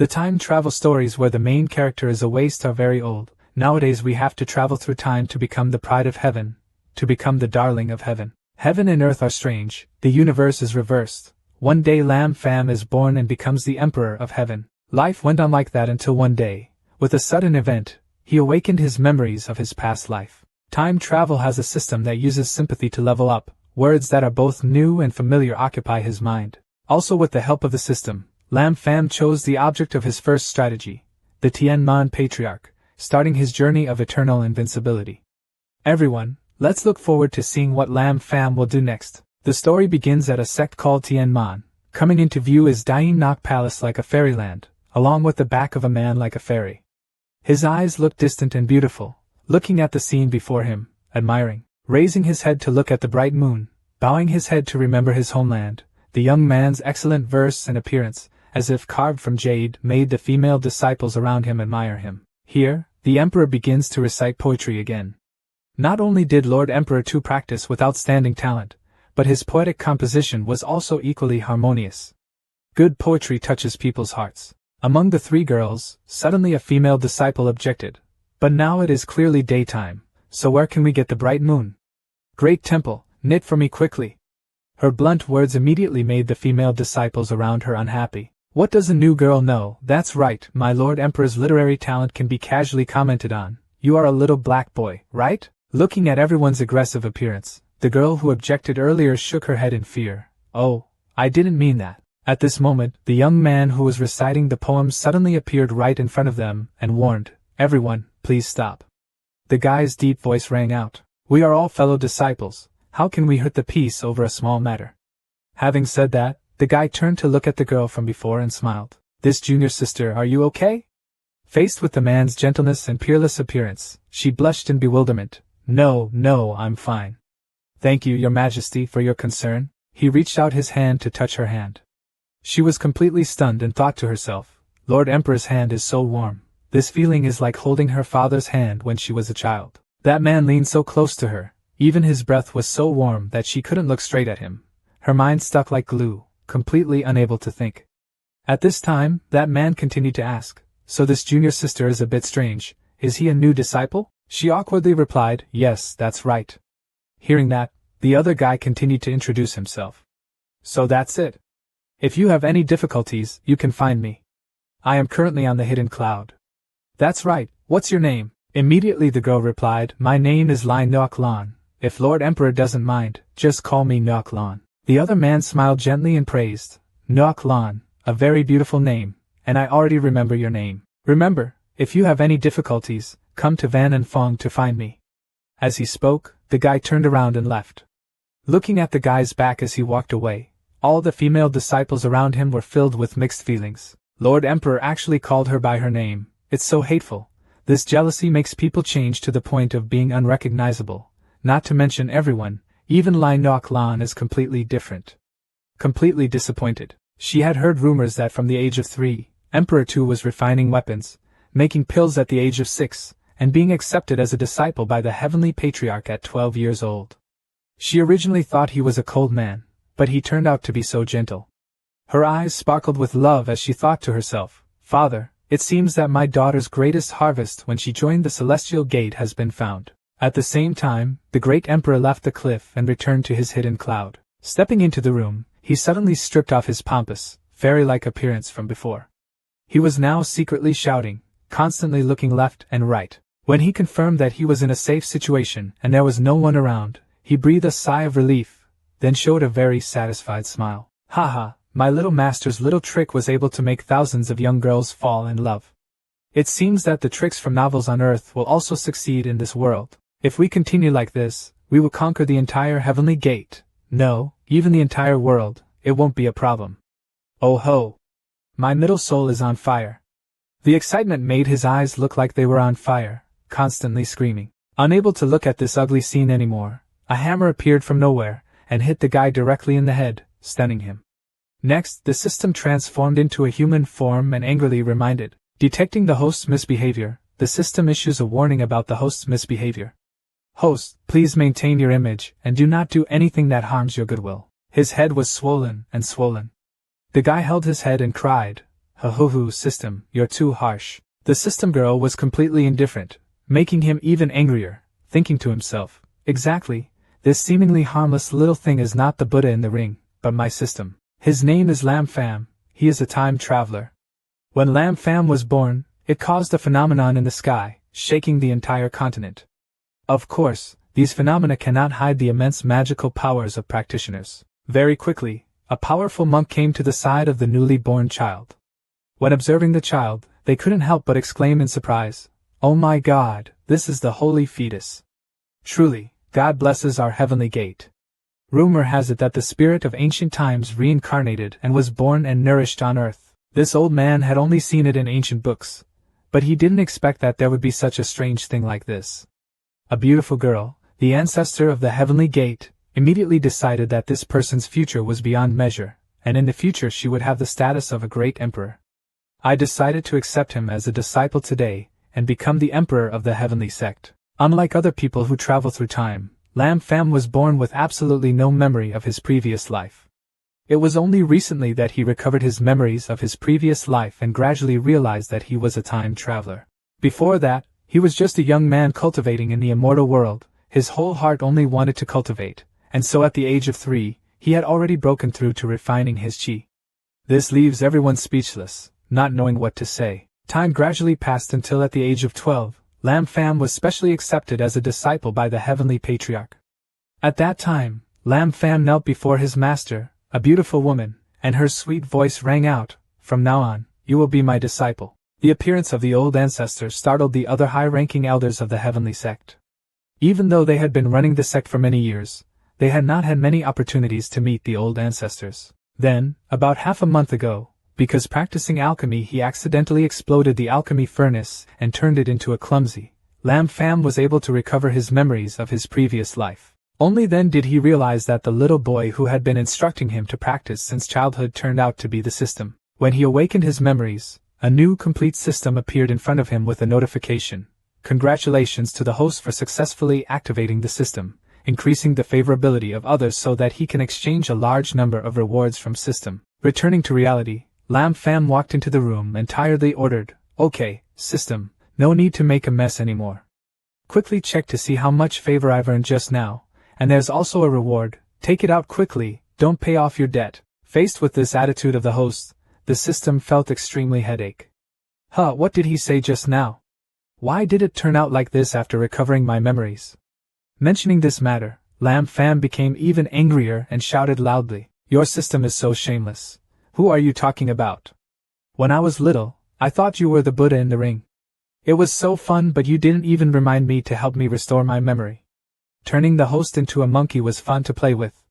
The time travel stories where the main character is a waste are very old. Nowadays we have to travel through time to become the pride of heaven, to become the darling of heaven. Heaven and earth are strange, the universe is reversed. One day Lam Fam is born and becomes the emperor of heaven. Life went on like that until one day, with a sudden event, he awakened his memories of his past life. Time travel has a system that uses sympathy to level up. Words that are both new and familiar occupy his mind. Also, with the help of the system, Lam Fam chose the object of his first strategy, the Tianman Patriarch, starting his journey of eternal invincibility. Everyone, let's look forward to seeing what Lam Fam will do next. The story begins at a sect called Tianman. Coming into view is Dying Nok Palace like a fairyland, along with the back of a man like a fairy. His eyes look distant and beautiful, looking at the scene before him, admiring. Raising his head to look at the bright moon, bowing his head to remember his homeland, the young man's excellent verse and appearance, as if carved from jade, made the female disciples around him admire him. Here, the emperor begins to recite poetry again. Not only did Lord Emperor Tu practice with outstanding talent, but his poetic composition was also equally harmonious. Good poetry touches people's hearts. Among the three girls, suddenly a female disciple objected. But now it is clearly daytime, so where can we get the bright moon? Great temple, knit for me quickly. Her blunt words immediately made the female disciples around her unhappy. What does a new girl know? That's right, my Lord Emperor's literary talent can be casually commented on. You are a little black boy, right? Looking at everyone's aggressive appearance, the girl who objected earlier shook her head in fear. Oh, I didn't mean that. At this moment, the young man who was reciting the poem suddenly appeared right in front of them and warned, everyone, please stop. The guy's deep voice rang out. We are all fellow disciples, how can we hurt the peace over a small matter? Having said that, the guy turned to look at the girl from before and smiled. This junior sister, are you okay? Faced with the man's gentleness and peerless appearance, she blushed in bewilderment. No, I'm fine. Thank you, your majesty, for your concern. He reached out his hand to touch her hand. She was completely stunned and thought to herself, Lord Emperor's hand is so warm. This feeling is like holding her father's hand when she was a child. That man leaned so close to her, even his breath was so warm that she couldn't look straight at him. Her mind stuck like glue, completely unable to think. At this time, that man continued to ask, so this junior sister is a bit strange, is he a new disciple? She awkwardly replied, yes, that's right. Hearing that, the other guy continued to introduce himself. So that's it. If you have any difficulties, you can find me. I am currently on the hidden cloud. That's right, what's your name? Immediately the girl replied, my name is Lai Nok Lan. If Lord Emperor doesn't mind, just call me Nok Lan. The other man smiled gently and praised, Nok Lan, a very beautiful name, and I already remember your name. Remember, if you have any difficulties, come to Van and Fong to find me. As he spoke, the guy turned around and left. Looking at the guy's back as he walked away, all the female disciples around him were filled with mixed feelings. Lord Emperor actually called her by her name. It's so hateful. This jealousy makes people change to the point of being unrecognizable, not to mention everyone, even Lai Nok Lan is completely different. Completely disappointed. She had heard rumors that from the age of 3, Emperor Tu was refining weapons, making pills at the age of 6, and being accepted as a disciple by the heavenly patriarch at 12 years old. She originally thought he was a cold man, but he turned out to be so gentle. Her eyes sparkled with love as she thought to herself, Father, it seems that my daughter's greatest harvest when she joined the celestial gate has been found. At the same time, the great emperor left the cliff and returned to his hidden cloud. Stepping into the room, he suddenly stripped off his pompous, fairy-like appearance from before. He was now secretly shouting, constantly looking left and right. When he confirmed that he was in a safe situation and there was no one around, he breathed a sigh of relief, then showed a very satisfied smile. Haha, my little master's little trick was able to make thousands of young girls fall in love. It seems that the tricks from novels on Earth will also succeed in this world. If we continue like this, we will conquer the entire heavenly gate. No, even the entire world, it won't be a problem. Oh ho! My middle soul is on fire. The excitement made his eyes look like they were on fire, constantly screaming. Unable to look at this ugly scene anymore, a hammer appeared from nowhere, and hit the guy directly in the head, stunning him. Next, the system transformed into a human form and angrily reminded. Detecting the host's misbehavior, the system issues a warning about the host's misbehavior. Host, please maintain your image and do not do anything that harms your goodwill. His head was swollen and swollen. The guy held his head and cried, "Ho system, you're too harsh." The system girl was completely indifferent, making him even angrier, thinking to himself, "Exactly, this seemingly harmless little thing is not the Buddha in the ring, but my system. His name is Lam Fam, he is a time traveler." When Lam Fam was born, it caused a phenomenon in the sky, shaking the entire continent. Of course, these phenomena cannot hide the immense magical powers of practitioners. Very quickly, a powerful monk came to the side of the newly born child. When observing the child, they couldn't help but exclaim in surprise, "Oh my God, this is the holy fetus. Truly, God blesses our heavenly gate." Rumor has it that the spirit of ancient times reincarnated and was born and nourished on earth. This old man had only seen it in ancient books, but he didn't expect that there would be such a strange thing like this. A beautiful girl, the ancestor of the heavenly gate, immediately decided that this person's future was beyond measure, and in the future she would have the status of a great emperor. I decided to accept him as a disciple today, and become the emperor of the heavenly sect. Unlike other people who travel through time, Lam Fam was born with absolutely no memory of his previous life. It was only recently that he recovered his memories of his previous life and gradually realized that he was a time traveler. Before that, he was just a young man cultivating in the immortal world. His whole heart only wanted to cultivate, and so at the age of 3, he had already broken through to refining his chi. This leaves everyone speechless, not knowing what to say. Time gradually passed until at the age of 12, Lam Fam was specially accepted as a disciple by the heavenly patriarch. At that time, Lam Fam knelt before his master, a beautiful woman, and her sweet voice rang out, "From now on, you will be my disciple." The appearance of the old ancestor startled the other high-ranking elders of the heavenly sect. Even though they had been running the sect for many years, they had not had many opportunities to meet the old ancestors. Then, about half a month ago, because practicing alchemy he accidentally exploded the alchemy furnace and turned it into a clumsy, Lam Fam was able to recover his memories of his previous life. Only then did he realize that the little boy who had been instructing him to practice since childhood turned out to be the system. When he awakened his memories, a new complete system appeared in front of him with a notification. "Congratulations to the host for successfully activating the system, increasing the favorability of others so that he can exchange a large number of rewards from system." Returning to reality, Lam Fam walked into the room and tiredly ordered, "Okay, system, no need to make a mess anymore. Quickly check to see how much favor I've earned just now, and there's also a reward, take it out quickly, don't pay off your debt." Faced with this attitude of the host, the system felt extremely headache. What did he say just now? Why did it turn out like this after recovering my memories? Mentioning this matter, Lam Fam became even angrier and shouted loudly, "Your system is so shameless. Who are you talking about? When I was little, I thought you were the Buddha in the ring. It was so fun, but you didn't even remind me to help me restore my memory. Turning the host into a monkey was fun to play with.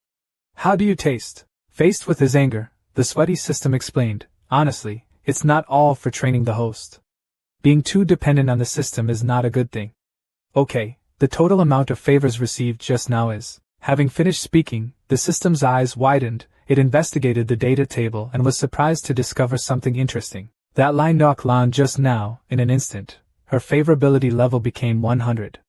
How do you taste?" Faced with his anger, the sweaty system explained, "Honestly, it's not all for training the host. Being too dependent on the system is not a good thing. Okay, the total amount of favors received just now is..." Having finished speaking, the system's eyes widened, it investigated the data table and was surprised to discover something interesting. That line knocked Lan just now, in an instant, her favorability level became 100.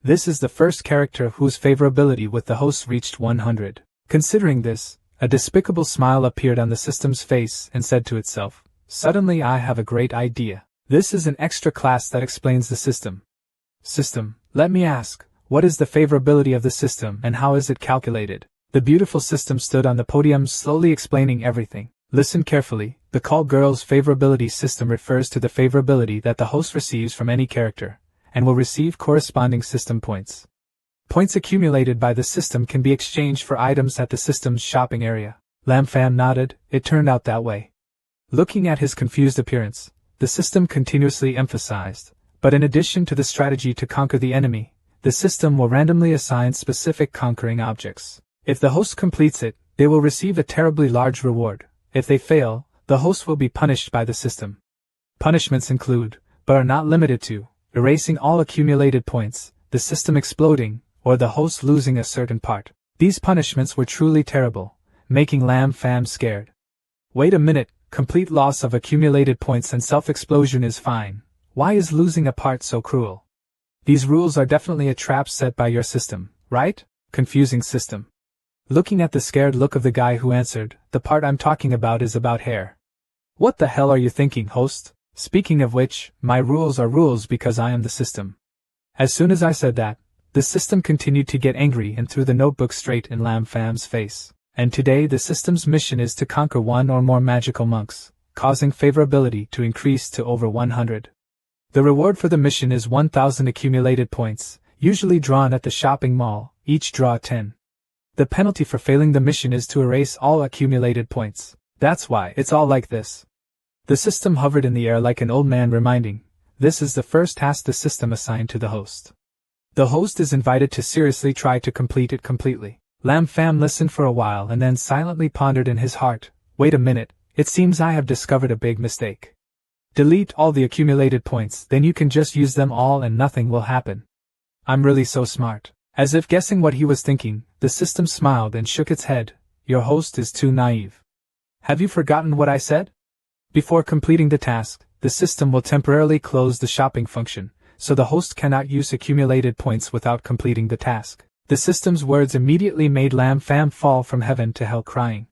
This is the first character whose favorability with the host reached 100. Considering this, a despicable smile appeared on the system's face and said to itself, "Suddenly I have a great idea. This is an extra class that explains the system. System, let me ask, what is the favorability of the system and how is it calculated?" The beautiful system stood on the podium slowly explaining everything. Listen carefully, the call girl's favorability system refers to the favorability that the host receives from any character, and will receive corresponding system points. Points accumulated by the system can be exchanged for items at the system's shopping area. Lam Fam nodded, it turned out that way. Looking at his confused appearance, the system continuously emphasized, but in addition to the strategy to conquer the enemy, the system will randomly assign specific conquering objects. If the host completes it, they will receive a terribly large reward. If they fail, the host will be punished by the system. Punishments include, but are not limited to, erasing all accumulated points, the system exploding, or the host losing a certain part. These punishments were truly terrible, making Lam Fam scared. Wait a minute, complete loss of accumulated points and self-explosion is fine. Why is losing a part so cruel? These rules are definitely a trap set by your system, right? Confusing system. Looking at the scared look of the guy who answered, the part I'm talking about is about hair. What the hell are you thinking, host? Speaking of which, my rules are rules because I am the system. As soon as I said that, the system continued to get angry and threw the notebook straight in Lam Fam's face. And today the system's mission is to conquer one or more magical monks, causing favorability to increase to over 100. The reward for the mission is 1,000 accumulated points, usually drawn at the shopping mall, each draw 10. The penalty for failing the mission is to erase all accumulated points. That's why it's all like this. The system hovered in the air like an old man reminding, this is the first task the system assigned to the host. The host is invited to seriously try to complete it completely. Lam Fam listened for a while and then silently pondered in his heart, wait a minute, it seems I have discovered a big mistake. Delete all the accumulated points, then you can just use them all and nothing will happen. I'm really so smart. As if guessing what he was thinking, the system smiled and shook its head, your host is too naive. Have you forgotten what I said? Before completing the task, the system will temporarily close the shopping function, so the host cannot use accumulated points without completing the task. The system's words immediately made Lam Fam fall from heaven to hell crying.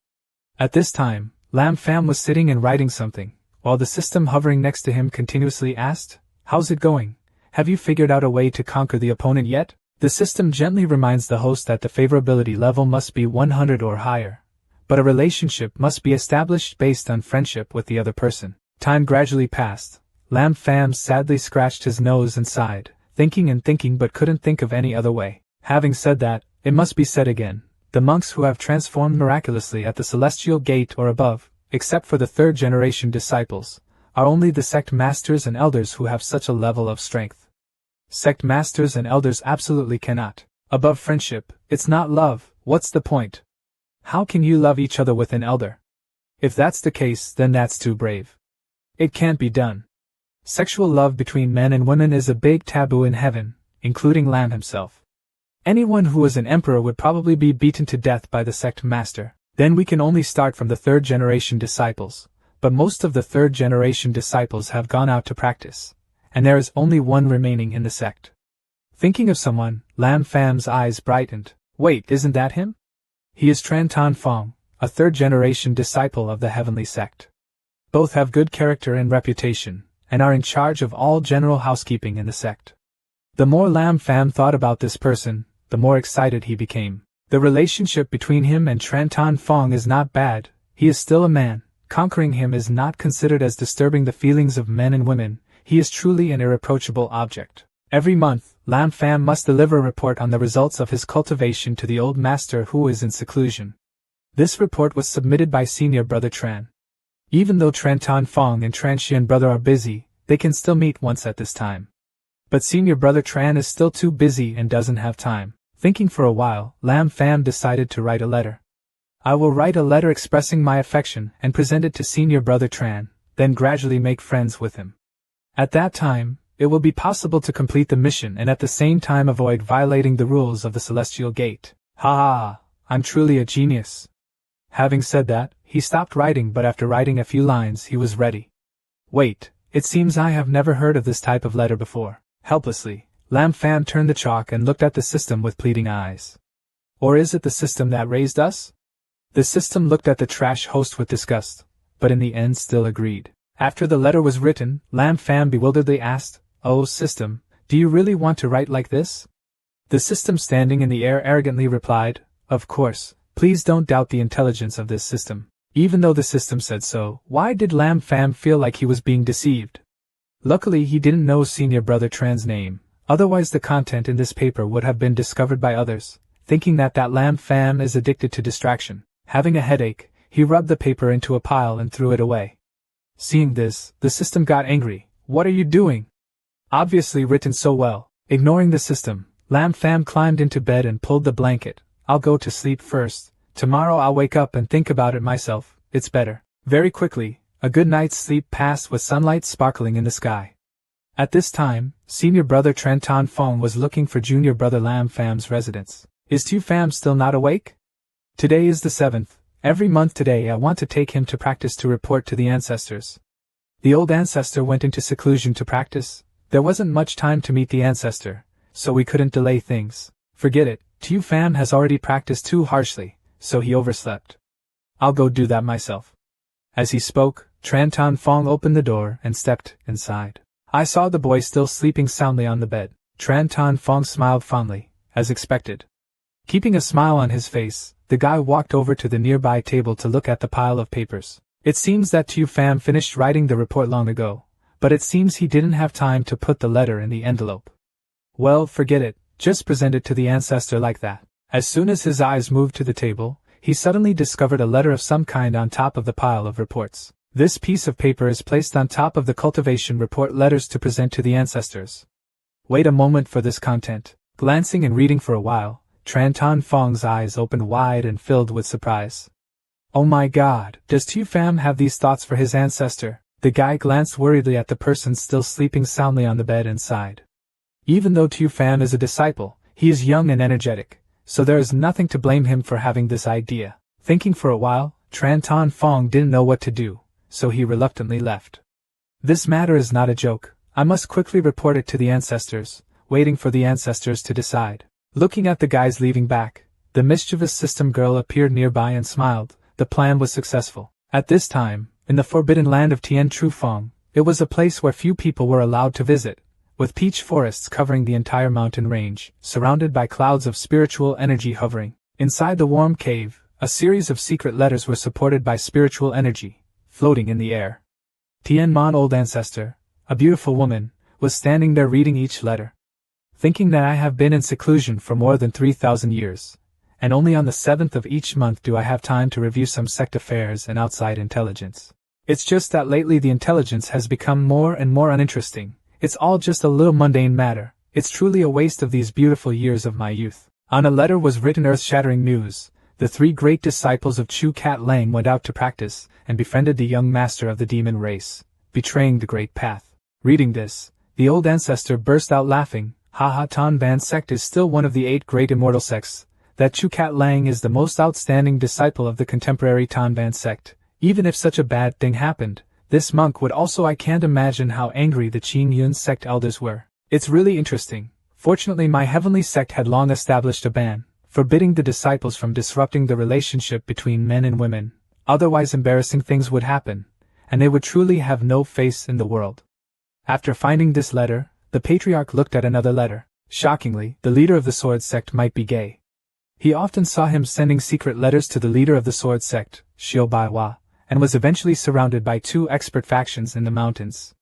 At this time, Lam Fam was sitting and writing something, while the system hovering next to him continuously asked, how's it going? Have you figured out a way to conquer the opponent yet? The system gently reminds the host that the favorability level must be 100 or higher, but a relationship must be established based on friendship with the other person. Time gradually passed. Lam Fam sadly scratched his nose and sighed, thinking and thinking but couldn't think of any other way. Having said that, it must be said again, the monks who have transformed miraculously at the Celestial Gate or above, except for the third-generation disciples, are only the sect masters and elders who have such a level of strength. Sect masters and elders absolutely cannot. Above friendship, it's not love, what's the point? How can you love each other with an elder? If that's the case, then that's too brave. It can't be done. Sexual love between men and women is a big taboo in heaven, including Lam himself. Anyone who is an emperor would probably be beaten to death by the sect master. Then we can only start from the third-generation disciples, but most of the third-generation disciples have gone out to practice, and there is only one remaining in the sect. Thinking of someone, Lam Fam's eyes brightened. Wait, isn't that him? He is Tran Tan Fong, a third-generation disciple of the heavenly sect. Both have good character and reputation, and are in charge of all general housekeeping in the sect. The more Lam Fam thought about this person, the more excited he became. The relationship between him and Tran Tan Fong is not bad, he is still a man, conquering him is not considered as disturbing the feelings of men and women, he is truly an irreproachable object. Every month, Lam Fam must deliver a report on the results of his cultivation to the old master who is in seclusion. This report was submitted by senior brother Tran. Even though Tran Tan Fong and Tran Xian brother are busy, they can still meet once at this time. But senior brother Tran is still too busy and doesn't have time. Thinking for a while, Lam Fam decided to write a letter. I will write a letter expressing my affection and present it to senior brother Tran, then gradually make friends with him. At that time, it will be possible to complete the mission and at the same time avoid violating the rules of the Celestial Gate. Ha ha, I'm truly a genius. Having said that, he stopped writing, but after writing a few lines he was ready. Wait, it seems I have never heard of this type of letter before. Helplessly, Lam Fam turned the chalk and looked at the system with pleading eyes. Or is it the system that raised us? The system looked at the trash host with disgust, but in the end still agreed. After the letter was written, Lam Fam bewilderedly asked, "Oh system, do you really want to write like this?" The system standing in the air arrogantly replied, "Of course, please don't doubt the intelligence of this system." Even though the system said so, why did Lam Fam feel like he was being deceived? Luckily he didn't know senior brother Tran's name. Otherwise the content in this paper would have been discovered by others, thinking that Lam Fam is addicted to distraction. Having a headache, he rubbed the paper into a pile and threw it away. Seeing this, the system got angry. "What are you doing?" Obviously written so well. Ignoring the system, Lam Fam climbed into bed and pulled the blanket. "I'll go to sleep first. Tomorrow I'll wake up and think about it myself, it's better." Very quickly, a good night's sleep passed with sunlight sparkling in the sky. At this time, senior brother Tran Tan Fong was looking for junior brother Lam Fam's residence. "Is Tu Fam still not awake?" "Today is the 7th. Every month today I want to take him to practice to report to the ancestors." The old ancestor went into seclusion to practice. There wasn't much time to meet the ancestor, so we couldn't delay things. "Forget it, Tu Fam has already practiced too harshly, so he overslept. I'll go do that myself." As he spoke, Tran Tan Fong opened the door and stepped inside. I saw the boy still sleeping soundly on the bed. Tran Tan Fong smiled fondly, as expected. Keeping a smile on his face, the guy walked over to the nearby table to look at the pile of papers. It seems that Tu Fam finished writing the report long ago, but it seems he didn't have time to put the letter in the envelope. Well, forget it, just present it to the Ancestor like that. As soon as his eyes moved to the table, he suddenly discovered a letter of some kind on top of the pile of reports. This piece of paper is placed on top of the cultivation report letters to present to the Ancestors. Wait a moment for this content. Glancing and reading for a while, Tran Tan Fong's eyes opened wide and filled with surprise. Oh my god, does Tu Fam have these thoughts for his Ancestor? The guy glanced worriedly at the person still sleeping soundly on the bed and sighed. Even though Tu Fam is a disciple, he is young and energetic, so there is nothing to blame him for having this idea. Thinking for a while, Tran Tan Fong didn't know what to do, so he reluctantly left. This matter is not a joke. I must quickly report it to the Ancestors, waiting for the Ancestors to decide. Looking at the guys leaving back, the mischievous system girl appeared nearby and smiled. The plan was successful. At this time, in the forbidden land of Tien Tru Fong, it was a place where few people were allowed to visit, with peach forests covering the entire mountain range, surrounded by clouds of spiritual energy hovering. Inside the warm cave, a series of secret letters were supported by spiritual energy, floating in the air. Tien Mon, old Ancestor, a beautiful woman, was standing there reading each letter. Thinking that I have been in seclusion for more than 3,000 years, and only on the 7th of each month do I have time to review some sect affairs and outside intelligence. It's just that lately the intelligence has become more and more uninteresting. It's all just a little mundane matter. It's truly a waste of these beautiful years of my youth. On a letter was written earth-shattering news. The 3 great disciples of Chu Cat Lang went out to practice and befriended the young master of the demon race, betraying the great path. Reading this, the old Ancestor burst out laughing. Haha, Tan Ban Sect is still one of the 8 great immortal sects. That Chu Cat Lang is the most outstanding disciple of the contemporary Tan Ban Sect. Even if such a bad thing happened, this monk would also. I can't imagine how angry the Qing Yun sect elders were. It's really interesting. Fortunately, my heavenly sect had long established a ban, forbidding the disciples from disrupting the relationship between men and women. Otherwise embarrassing things would happen, and they would truly have no face in the world. After finding this letter, the patriarch looked at another letter. Shockingly, the leader of the sword sect might be gay. He often saw him sending secret letters to the leader of the sword sect, Xiu Baiwa, and was eventually surrounded by 2 expert factions in the mountains.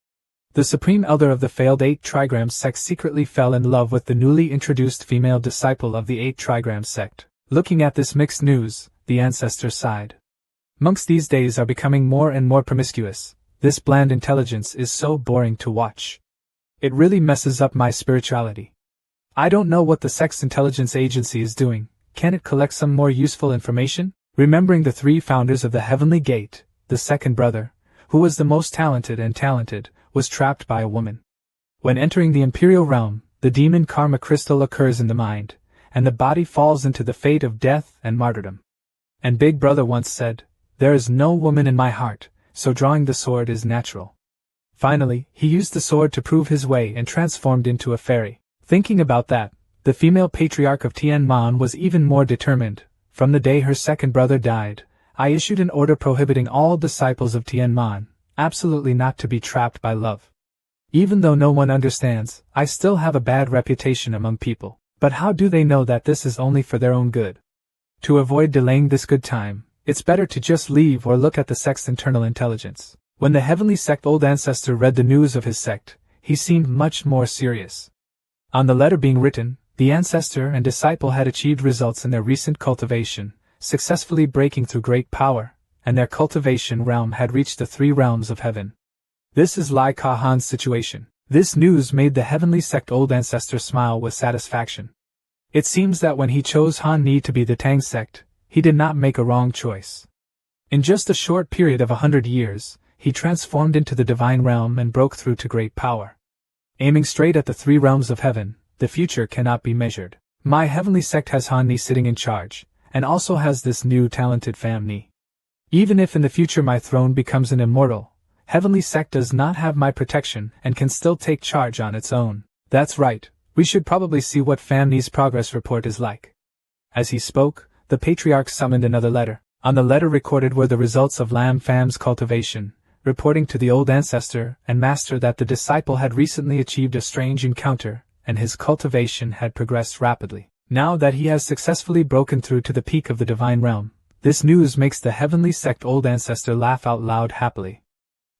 The supreme elder of the failed 8 trigram sect secretly fell in love with the newly introduced female disciple of the 8 trigram sect. Looking at this mixed news, the Ancestor sighed. Monks these days are becoming more and more promiscuous. This bland intelligence is so boring to watch. It really messes up my spirituality. I don't know what the sect's intelligence agency is doing. Can it collect some more useful information? Remembering the 3 founders of the Heavenly Gate, the second brother, who was the most talented, was trapped by a woman. When entering the Imperial Realm, the demon karma crystal occurs in the mind, and the body falls into the fate of death and martyrdom. And Big Brother once said, "There is no woman in my heart, so drawing the sword is natural." Finally, he used the sword to prove his way and transformed into a fairy. Thinking about that, the female patriarch of Tianman was even more determined. From the day her second brother died, I issued an order prohibiting all disciples of Tianman, absolutely not to be trapped by love. Even though no one understands, I still have a bad reputation among people. But how do they know that this is only for their own good? To avoid delaying this good time, it's better to just leave or look at the sect's internal intelligence. When the Heavenly Sect old Ancestor read the news of his sect, he seemed much more serious. On the letter being written, the Ancestor and disciple had achieved results in their recent cultivation, successfully breaking through great power, and their cultivation realm had reached the 3 realms of heaven. This is Lai Ka Han's situation. This news made the Heavenly Sect old Ancestor smile with satisfaction. It seems that when he chose Han Ni to be the Tang sect, he did not make a wrong choice. In just a short period of 100 years, he transformed into the divine realm and broke through to great power. Aiming straight at the 3 realms of heaven, the future cannot be measured. My Heavenly Sect has Han Ni sitting in charge, and also has this new talented Fam Ni. Even if in the future my throne becomes an immortal, Heavenly Sect does not have my protection and can still take charge on its own. That's right, we should probably see what Fam Ni's progress report is like. As he spoke, the Patriarch summoned another letter. On the letter recorded were the results of Lam Fam's cultivation, reporting to the old ancestor and master that the disciple had recently achieved a strange encounter, and his cultivation had progressed rapidly. Now that he has successfully broken through to the peak of the divine realm, this news makes the heavenly sect old ancestor laugh out loud happily.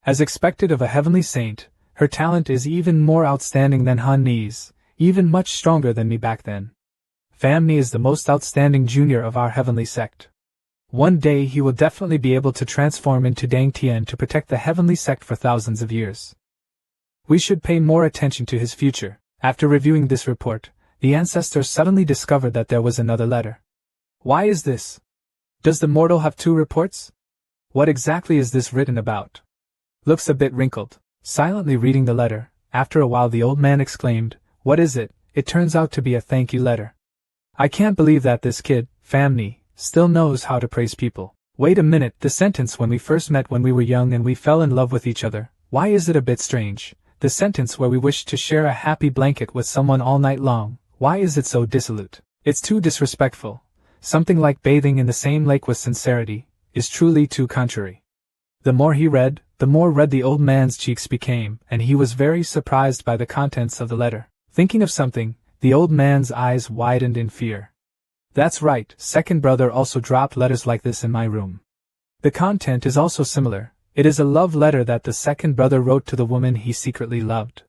As expected of a heavenly saint, her talent is even more outstanding than Han Ni's, even much stronger than me back then. Fam Ni is the most outstanding junior of our heavenly sect. One day he will definitely be able to transform into Dang Tian to protect the heavenly sect for thousands of years. We should pay more attention to his future. After reviewing this report, the ancestor suddenly discovered that there was another letter. Why is this? Does the mortal have two reports? What exactly is this written about? Looks a bit wrinkled. Silently reading the letter, after a while the old man exclaimed, "What is it?" It turns out to be a thank you letter. I can't believe that this kid, Fam Ni, still knows how to praise people. Wait a minute, the sentence "when we first met when we were young and we fell in love with each other," why is it a bit strange? The sentence where we wished to share a happy blanket with someone all night long, why is it so dissolute? It's too disrespectful. Something like bathing in the same lake with sincerity is truly too contrary. The more he read, the more red the old man's cheeks became, and he was very surprised by the contents of the letter. Thinking of something, the old man's eyes widened in fear. That's right, second brother also dropped letters like this in my room. The content is also similar. It is a love letter that the second brother wrote to the woman he secretly loved.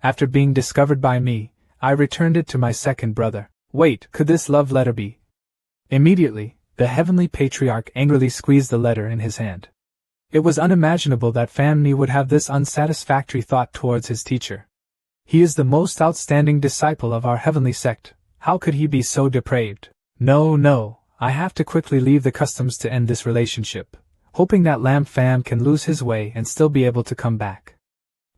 After being discovered by me, I returned it to my second brother. Wait, could this love letter be? Immediately, the heavenly patriarch angrily squeezed the letter in his hand. It was unimaginable that Fam Ni would have this unsatisfactory thought towards his teacher. He is the most outstanding disciple of our heavenly sect. How could he be so depraved? No, I have to quickly leave the customs to end this relationship, hoping that Lam Fam can lose his way and still be able to come back.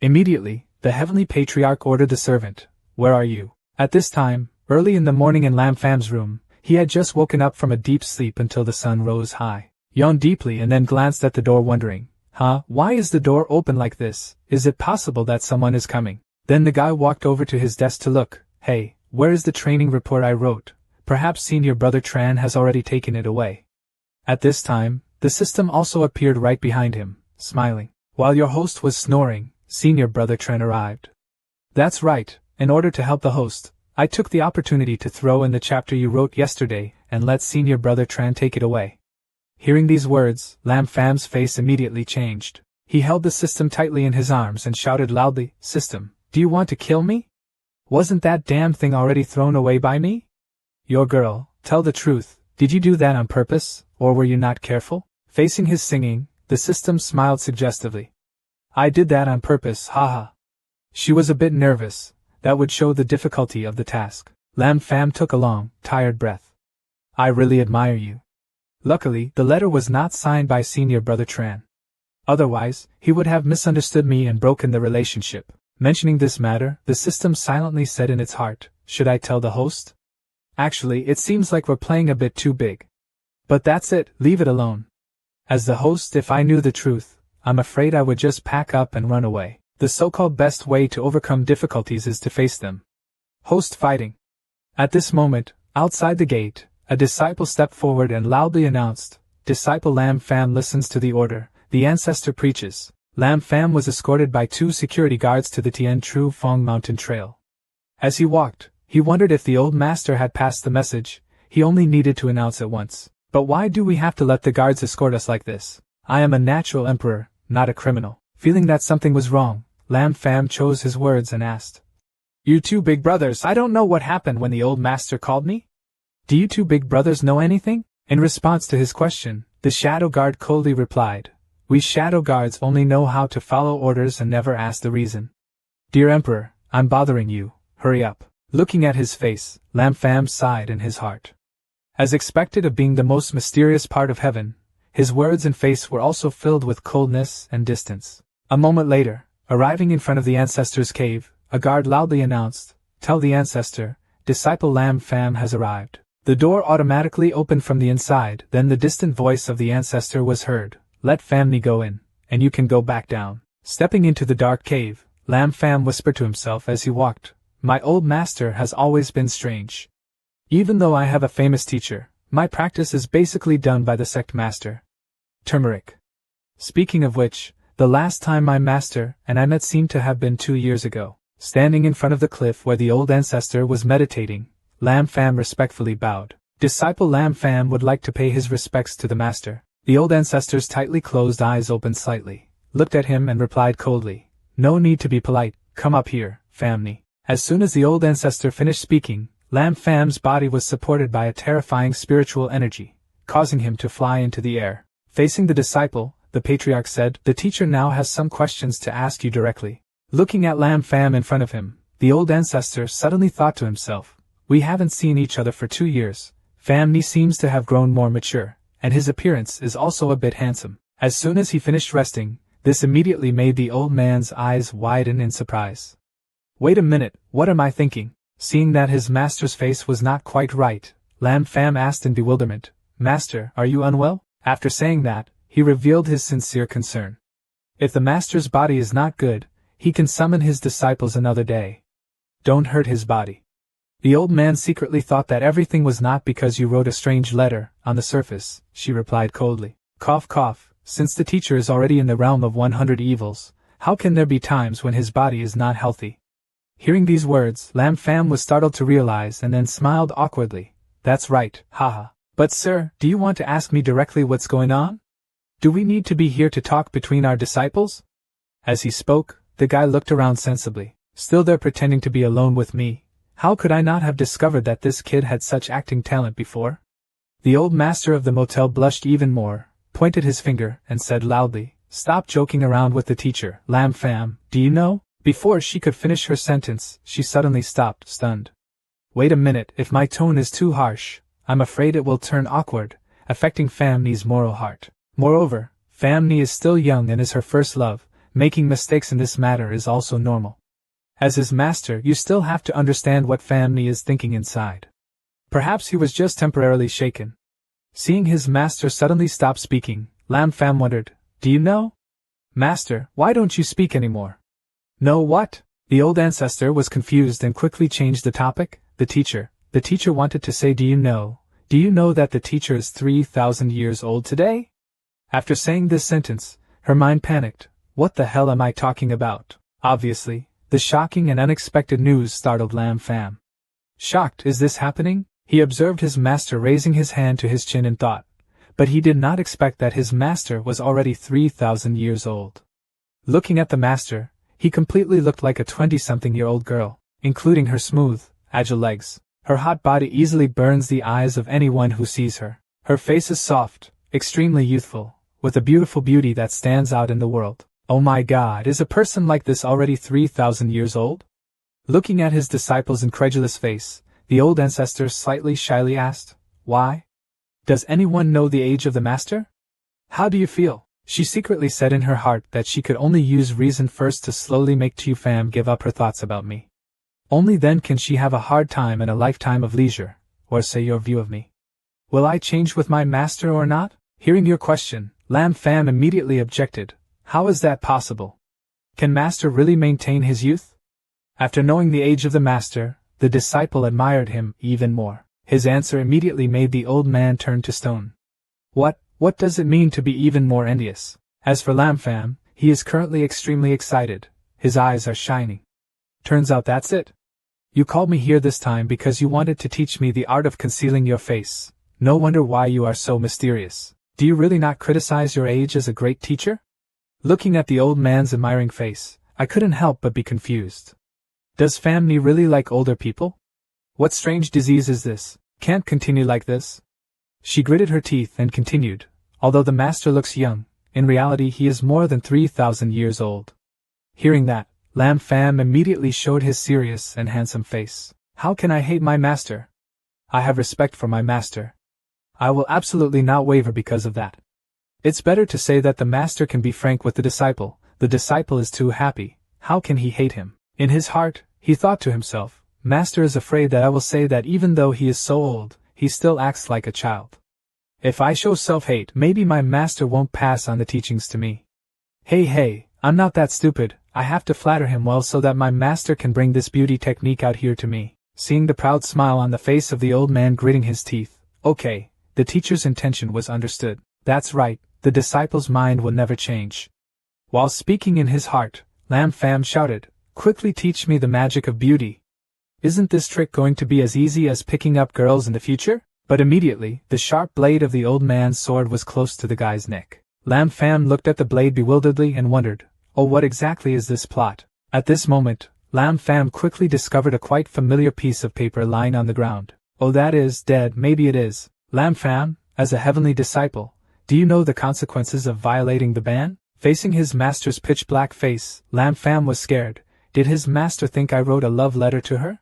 Immediately, the heavenly patriarch ordered the servant, "Where are you?" At this time, early in the morning in Lam Fam's room, he had just woken up from a deep sleep until the sun rose high, yawned deeply and then glanced at the door wondering, why is the door open like this? Is it possible that someone is coming? Then the guy walked over to his desk to look. Hey, where is the training report I wrote? Perhaps senior brother Tran has already taken it away. At this time, the system also appeared right behind him, smiling. While your host was snoring, senior brother Tran arrived. That's right, in order to help the host, I took the opportunity to throw in the chapter you wrote yesterday and let senior brother Tran take it away. Hearing these words, Lam Fam's face immediately changed. He held the system tightly in his arms and shouted loudly, "System, do you want to kill me? Wasn't that damn thing already thrown away by me? Your girl, tell the truth, did you do that on purpose, or were you not careful?" Facing his singing, the system smiled suggestively. "I did that on purpose, haha." She was a bit nervous. That would show the difficulty of the task. Lam Fam took a long, tired breath. "I really admire you." Luckily, the letter was not signed by senior brother Tran. Otherwise, he would have misunderstood me and broken the relationship. Mentioning this matter, the system silently said in its heart, "Should I tell the host? Actually, it seems like we're playing a bit too big. But that's it, leave it alone." As the host, if I knew the truth, I'm afraid I would just pack up and run away. The so-called best way to overcome difficulties is to face them. Host fighting. At this moment, outside the gate, a disciple stepped forward and loudly announced, "Disciple Lam Fam listens to the order, the ancestor preaches." Lam Fam was escorted by 2 security guards to the Tien Tru Fong mountain trail. As he walked, he wondered if the old master had passed the message. He only needed to announce it once. But why do we have to let the guards escort us like this? I am a natural emperor, not a criminal. Feeling that something was wrong, Lam Fam chose his words and asked, "You two big brothers, I don't know what happened when the old master called me? Do you two big brothers know anything?" In response to his question, the shadow guard coldly replied, "We shadow guards only know how to follow orders and never ask the reason. Dear Emperor, I'm bothering you, hurry up." Looking at his face, Lam Fam sighed in his heart. As expected of being the most mysterious part of heaven, his words and face were also filled with coldness and distance. A moment later, arriving in front of the ancestor's cave, a guard loudly announced, "Tell the ancestor, disciple Lam Fam has arrived." The door automatically opened from the inside, then the distant voice of the ancestor was heard, "Let Famni go in, and you can go back down." Stepping into the dark cave, Lam Fam whispered to himself as he walked, "My old master has always been strange. Even though I have a famous teacher, my practice is basically done by the sect master. Turmeric." Speaking of which, The last time my master and I met seemed to have been 2 years ago. Standing in front of the cliff where the old ancestor was meditating, Lam Fam respectfully bowed. Disciple Lam Fam would like to pay his respects to the master. The old ancestor's tightly closed eyes opened slightly, looked at him and replied coldly, "No need to be polite, come up here, Famni." As soon as the old ancestor finished speaking, Lam Fam's body was supported by a terrifying spiritual energy, causing him to fly into the air. Facing the disciple, the patriarch said, "The teacher now has some questions to ask you directly." Looking at Lam Fam in front of him, the old ancestor suddenly thought to himself, "We haven't seen each other for 2 years. Famni seems to have grown more mature, and his appearance is also a bit handsome." As soon as he finished resting, this immediately made the old man's eyes widen in surprise. "Wait a minute, what am I thinking?" Seeing that his master's face was not quite right, Lam Fam asked in bewilderment, "Master, are you unwell?" After saying that, he revealed his sincere concern. If the master's body is not good, he can summon his disciples another day. Don't hurt his body. The old man secretly thought that everything was not because you wrote a strange letter on the surface, she replied coldly. Cough cough, since the teacher is already in the realm of 100 evils, how can there be times when his body is not healthy? Hearing these words, Lam Fam was startled to realize and then smiled awkwardly. "That's right, haha. But sir, do you want to ask me directly what's going on? Do we need to be here to talk between our disciples?" As he spoke, the guy looked around sensibly. "Still there pretending to be alone with me? How could I not have discovered that this kid had such acting talent before?" The old master of the motel blushed even more, pointed his finger, and said loudly, "Stop joking around with the teacher, Lam Fam, do you know?" Before she could finish her sentence, she suddenly stopped, stunned. "Wait a minute, if my tone is too harsh, I'm afraid it will turn awkward, affecting Famni's moral heart. Moreover, Famni is still young and is her first love, making mistakes in this matter is also normal. As his master, you still have to understand what Famni is thinking inside." Perhaps he was just temporarily shaken. Seeing his master suddenly stop speaking, Lam Fam wondered, "Do you know? Master, why don't you speak anymore?" "No what?" The old ancestor was confused and quickly changed the topic. The teacher wanted to say do you know that the teacher is 3,000 years old today?" After saying this sentence, her mind panicked. What the hell am I talking about? Obviously, the shocking and unexpected news startled Lam Fam. Shocked, is this happening? He observed his master raising his hand to his chin in thought, but he did not expect that his master was already 3,000 years old. Looking at the master, he completely looked like a 20-something-year-old girl, including her smooth, agile legs. Her hot body easily burns the eyes of anyone who sees her. Her face is soft, extremely youthful, with a beautiful beauty that stands out in the world. Oh my God, is a person like this already 3,000 years old? Looking at his disciple's incredulous face, the old ancestor slightly shyly asked, "Why? Does anyone know the age of the master? How do you feel?" She secretly said in her heart that she could only use reason first to slowly make Tu Fam give up her thoughts about me. Only then can she have a hard time and a lifetime of leisure, or say your view of me. Will I change with my master or not? Hearing your question, Lam Fam immediately objected. How is that possible? Can master really maintain his youth? After knowing the age of the master, the disciple admired him even more. His answer immediately made the old man turn to stone. What does it mean to be even more envious? As for Lam Fam, he is currently extremely excited. His eyes are shining. Turns out that's it. You called me here this time because you wanted to teach me the art of concealing your face. No wonder why you are so mysterious. Do you really not criticize your age as a great teacher? Looking at the old man's admiring face, I couldn't help but be confused. Does Famni really like older people? What strange disease is this? Can't continue like this. She gritted her teeth and continued, although the master looks young, in reality he is more than 3,000 years old. Hearing that, Lam Fam immediately showed his serious and handsome face. How can I hate my master? I have respect for my master. I will absolutely not waver because of that. It's better to say that the master can be frank with the disciple is too happy, how can he hate him? In his heart, he thought to himself, master is afraid that I will say that even though he is so old, he still acts like a child. If I show self-hate, maybe my master won't pass on the teachings to me. Hey, I'm not that stupid, I have to flatter him well so that my master can bring this beauty technique out here to me. Seeing the proud smile on the face of the old man gritting his teeth, okay, the teacher's intention was understood. That's right, the disciple's mind will never change. While speaking in his heart, Lam Fam shouted, "Quickly teach me the magic of beauty. Isn't this trick going to be as easy as picking up girls in the future?" But immediately, the sharp blade of the old man's sword was close to the guy's neck. Lam Fam looked at the blade bewilderedly and wondered, "Oh, what exactly is this plot?" At this moment, Lam Fam quickly discovered a quite familiar piece of paper lying on the ground. "Oh, that is dead, maybe it is. Lam Fam, as a heavenly disciple, do you know the consequences of violating the ban?" Facing his master's pitch-black face, Lam Fam was scared. Did his master think I wrote a love letter to her?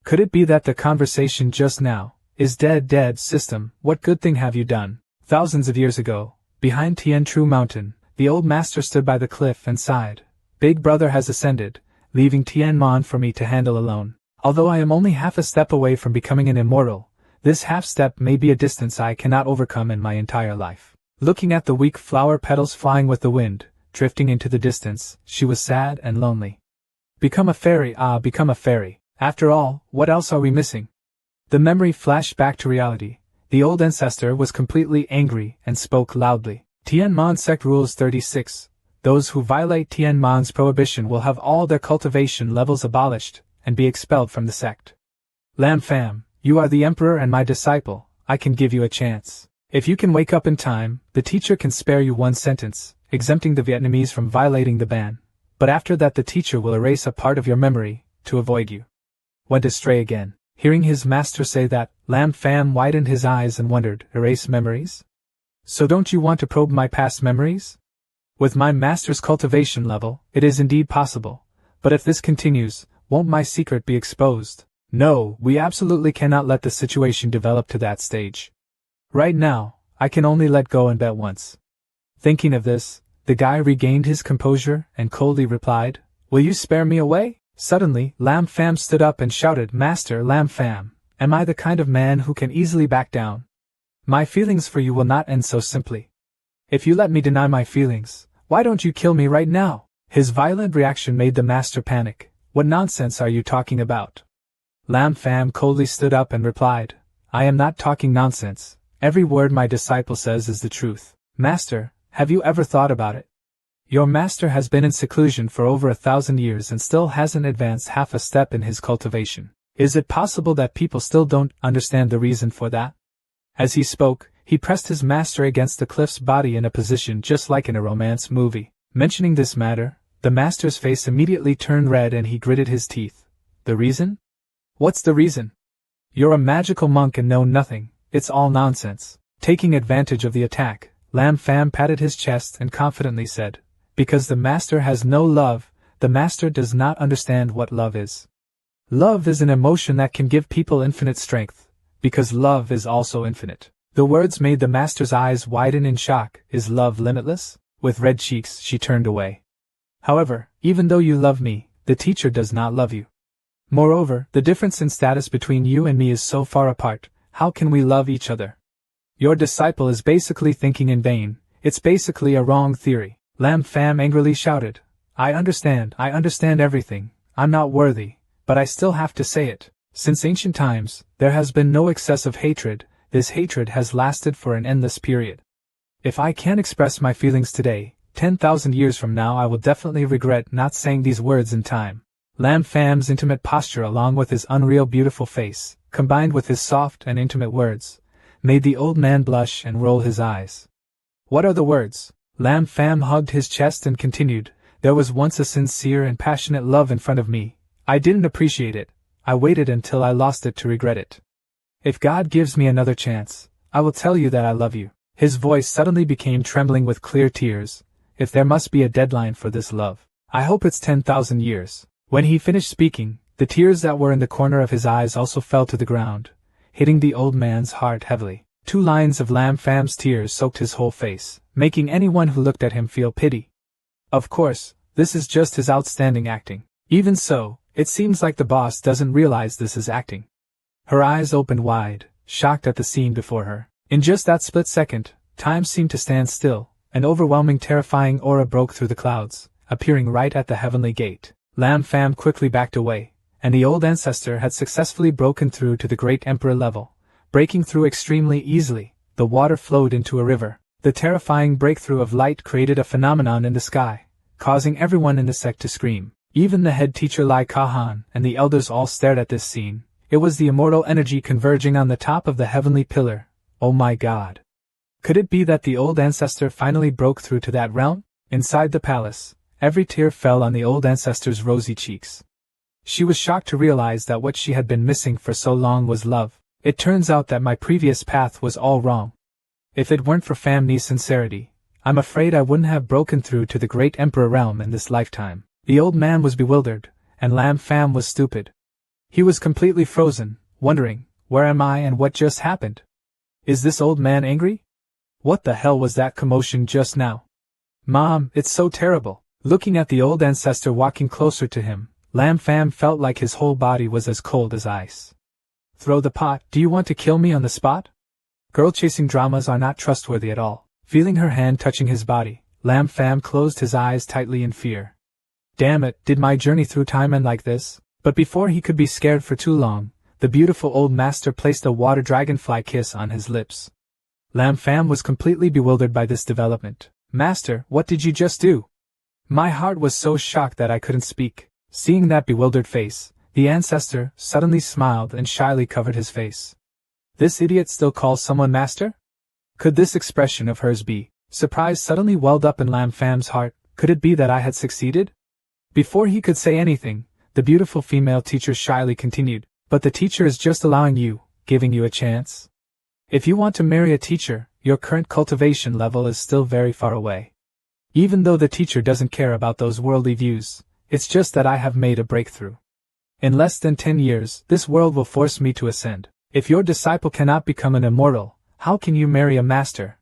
Could it be that the conversation just now is dead system? What good thing have you done? Thousands of years ago, behind Tien Tru Mountain, the old master stood by the cliff and sighed. Big brother has ascended, leaving Tien Mon for me to handle alone. Although I am only half a step away from becoming an immortal, this half step may be a distance I cannot overcome in my entire life. Looking at the weak flower petals flying with the wind, drifting into the distance, she was sad and lonely. Become a fairy, become a fairy. After all, what else are we missing? The memory flashed back to reality. The old ancestor was completely angry and spoke loudly. Tien Mon Sect Rules 36. Those who violate Tien Mon's prohibition will have all their cultivation levels abolished and be expelled from the sect. Lam Fam, you are the emperor and my disciple. I can give you a chance. If you can wake up in time, the teacher can spare you one sentence, exempting the Vietnamese from violating the ban. But after that the teacher will erase a part of your memory, to avoid you. Went astray again. Hearing his master say that, Lam Fam widened his eyes and wondered, erase memories? So don't you want to probe my past memories? With my master's cultivation level, it is indeed possible. But if this continues, won't my secret be exposed? No, we absolutely cannot let the situation develop to that stage. Right now, I can only let go and bet once. Thinking of this, the guy regained his composure and coldly replied, "Will you spare me away?" Suddenly, Lam Fam stood up and shouted, "Master Lam Fam, am I the kind of man who can easily back down? My feelings for you will not end so simply. If you let me deny my feelings, why don't you kill me right now?" His violent reaction made the master panic. "What nonsense are you talking about?" Lam Fam coldly stood up and replied, "I am not talking nonsense. Every word my disciple says is the truth. Master, have you ever thought about it? Your master has been in seclusion for over 1,000 years and still hasn't advanced half a step in his cultivation. Is it possible that people still don't understand the reason for that?" As he spoke, he pressed his master against the cliff's body in a position just like in a romance movie. Mentioning this matter, the master's face immediately turned red and he gritted his teeth. "The reason? What's the reason? You're a magical monk and know nothing, it's all nonsense." Taking advantage of the attack, Lam Fam patted his chest and confidently said, "Because the master has no love, the master does not understand what love is. Love is an emotion that can give people infinite strength, because love is also infinite." The words made the master's eyes widen in shock. "Is love limitless?" With red cheeks, she turned away. "However, even though you love me, the teacher does not love you. Moreover, the difference in status between you and me is so far apart, how can we love each other? Your disciple is basically thinking in vain, it's basically a wrong theory." Lam Fam angrily shouted, I understand everything, I'm not worthy, but I still have to say it. Since ancient times, there has been no excessive hatred, this hatred has lasted for an endless period. If I can't express my feelings today, 10,000 years from now I will definitely regret not saying these words in time. Lam Fam's intimate posture along with his unreal beautiful face, combined with his soft and intimate words, made the old man blush and roll his eyes. What are the words? Lam Fam hugged his chest and continued, "There was once a sincere and passionate love in front of me. I didn't appreciate it. I waited until I lost it to regret it. If God gives me another chance, I will tell you that I love you." His voice suddenly became trembling with clear tears. "If there must be a deadline for this love, I hope it's 10,000 years. When he finished speaking, the tears that were in the corner of his eyes also fell to the ground, hitting the old man's heart heavily. 2 lines of Lam Fam's tears soaked his whole face, making anyone who looked at him feel pity. Of course, this is just his outstanding acting. Even so, it seems like the boss doesn't realize this is acting. Her eyes opened wide, shocked at the scene before her. In just that split second, time seemed to stand still. An overwhelming terrifying aura broke through the clouds, appearing right at the heavenly gate. Lam Fam quickly backed away, and the old ancestor had successfully broken through to the great emperor level. Breaking through extremely easily, the water flowed into a river. The terrifying breakthrough of light created a phenomenon in the sky. causing everyone in the sect to scream. Even the head teacher Lai Kahan and the elders all stared at this scene. It was the immortal energy converging on the top of the heavenly pillar. Oh my god. Could it be that the old ancestor finally broke through to that realm? Inside the palace, every tear fell on the old ancestor's rosy cheeks. She was shocked to realize that what she had been missing for so long was love. It turns out that my previous path was all wrong. If it weren't for Famni's sincerity, I'm afraid I wouldn't have broken through to the great emperor realm in this lifetime. The old man was bewildered, and Lam Fam was stupid. He was completely frozen, wondering, where am I and what just happened? Is this old man angry? What the hell was that commotion just now? Mom, it's so terrible. Looking at the old ancestor walking closer to him, Lam Fam felt like his whole body was as cold as ice. Throw the pot. Do you want to kill me on the spot? Girl-chasing dramas are not trustworthy at all. Feeling her hand touching his body, Lam Fam closed his eyes tightly in fear. Damn it, did my journey through time end like this? But before he could be scared for too long, the beautiful old master placed a water dragonfly kiss on his lips. Lam Fam was completely bewildered by this development. Master, what did you just do? My heart was so shocked that I couldn't speak. Seeing that bewildered face, the ancestor suddenly smiled and shyly covered his face. This idiot still calls someone master? Could this expression of hers be? Surprise suddenly welled up in Lam Fam's heart. Could it be that I had succeeded? Before he could say anything, the beautiful female teacher shyly continued, but the teacher is just allowing you, giving you a chance. If you want to marry a teacher, your current cultivation level is still very far away. Even though the teacher doesn't care about those worldly views, it's just that I have made a breakthrough. In less than 10 years, this world will force me to ascend. If your disciple cannot become an immortal, how can you marry a master?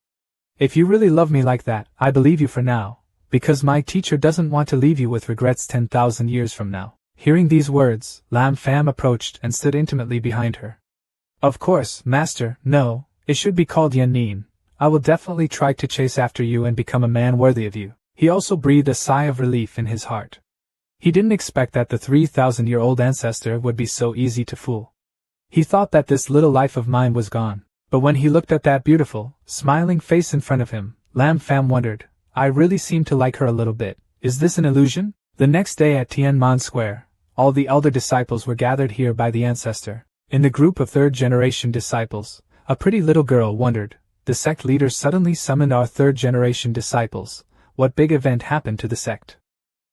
If you really love me like that, I believe you for now, because my teacher doesn't want to leave you with regrets 10,000 years from now. Hearing these words, Lam Fam approached and stood intimately behind her. Of course, master, no, it should be called Yanin. I will definitely try to chase after you and become a man worthy of you. He also breathed a sigh of relief in his heart. He didn't expect that the 3,000-year-old ancestor would be so easy to fool. He thought that this little life of mine was gone, but when he looked at that beautiful, smiling face in front of him, Lam Fam wondered, I really seem to like her a little bit. Is this an illusion? The next day at Tiananmen Square, all the elder disciples were gathered here by the ancestor. In the group of third-generation disciples, a pretty little girl wondered, the sect leader suddenly summoned our third-generation disciples. What big event happened to the sect?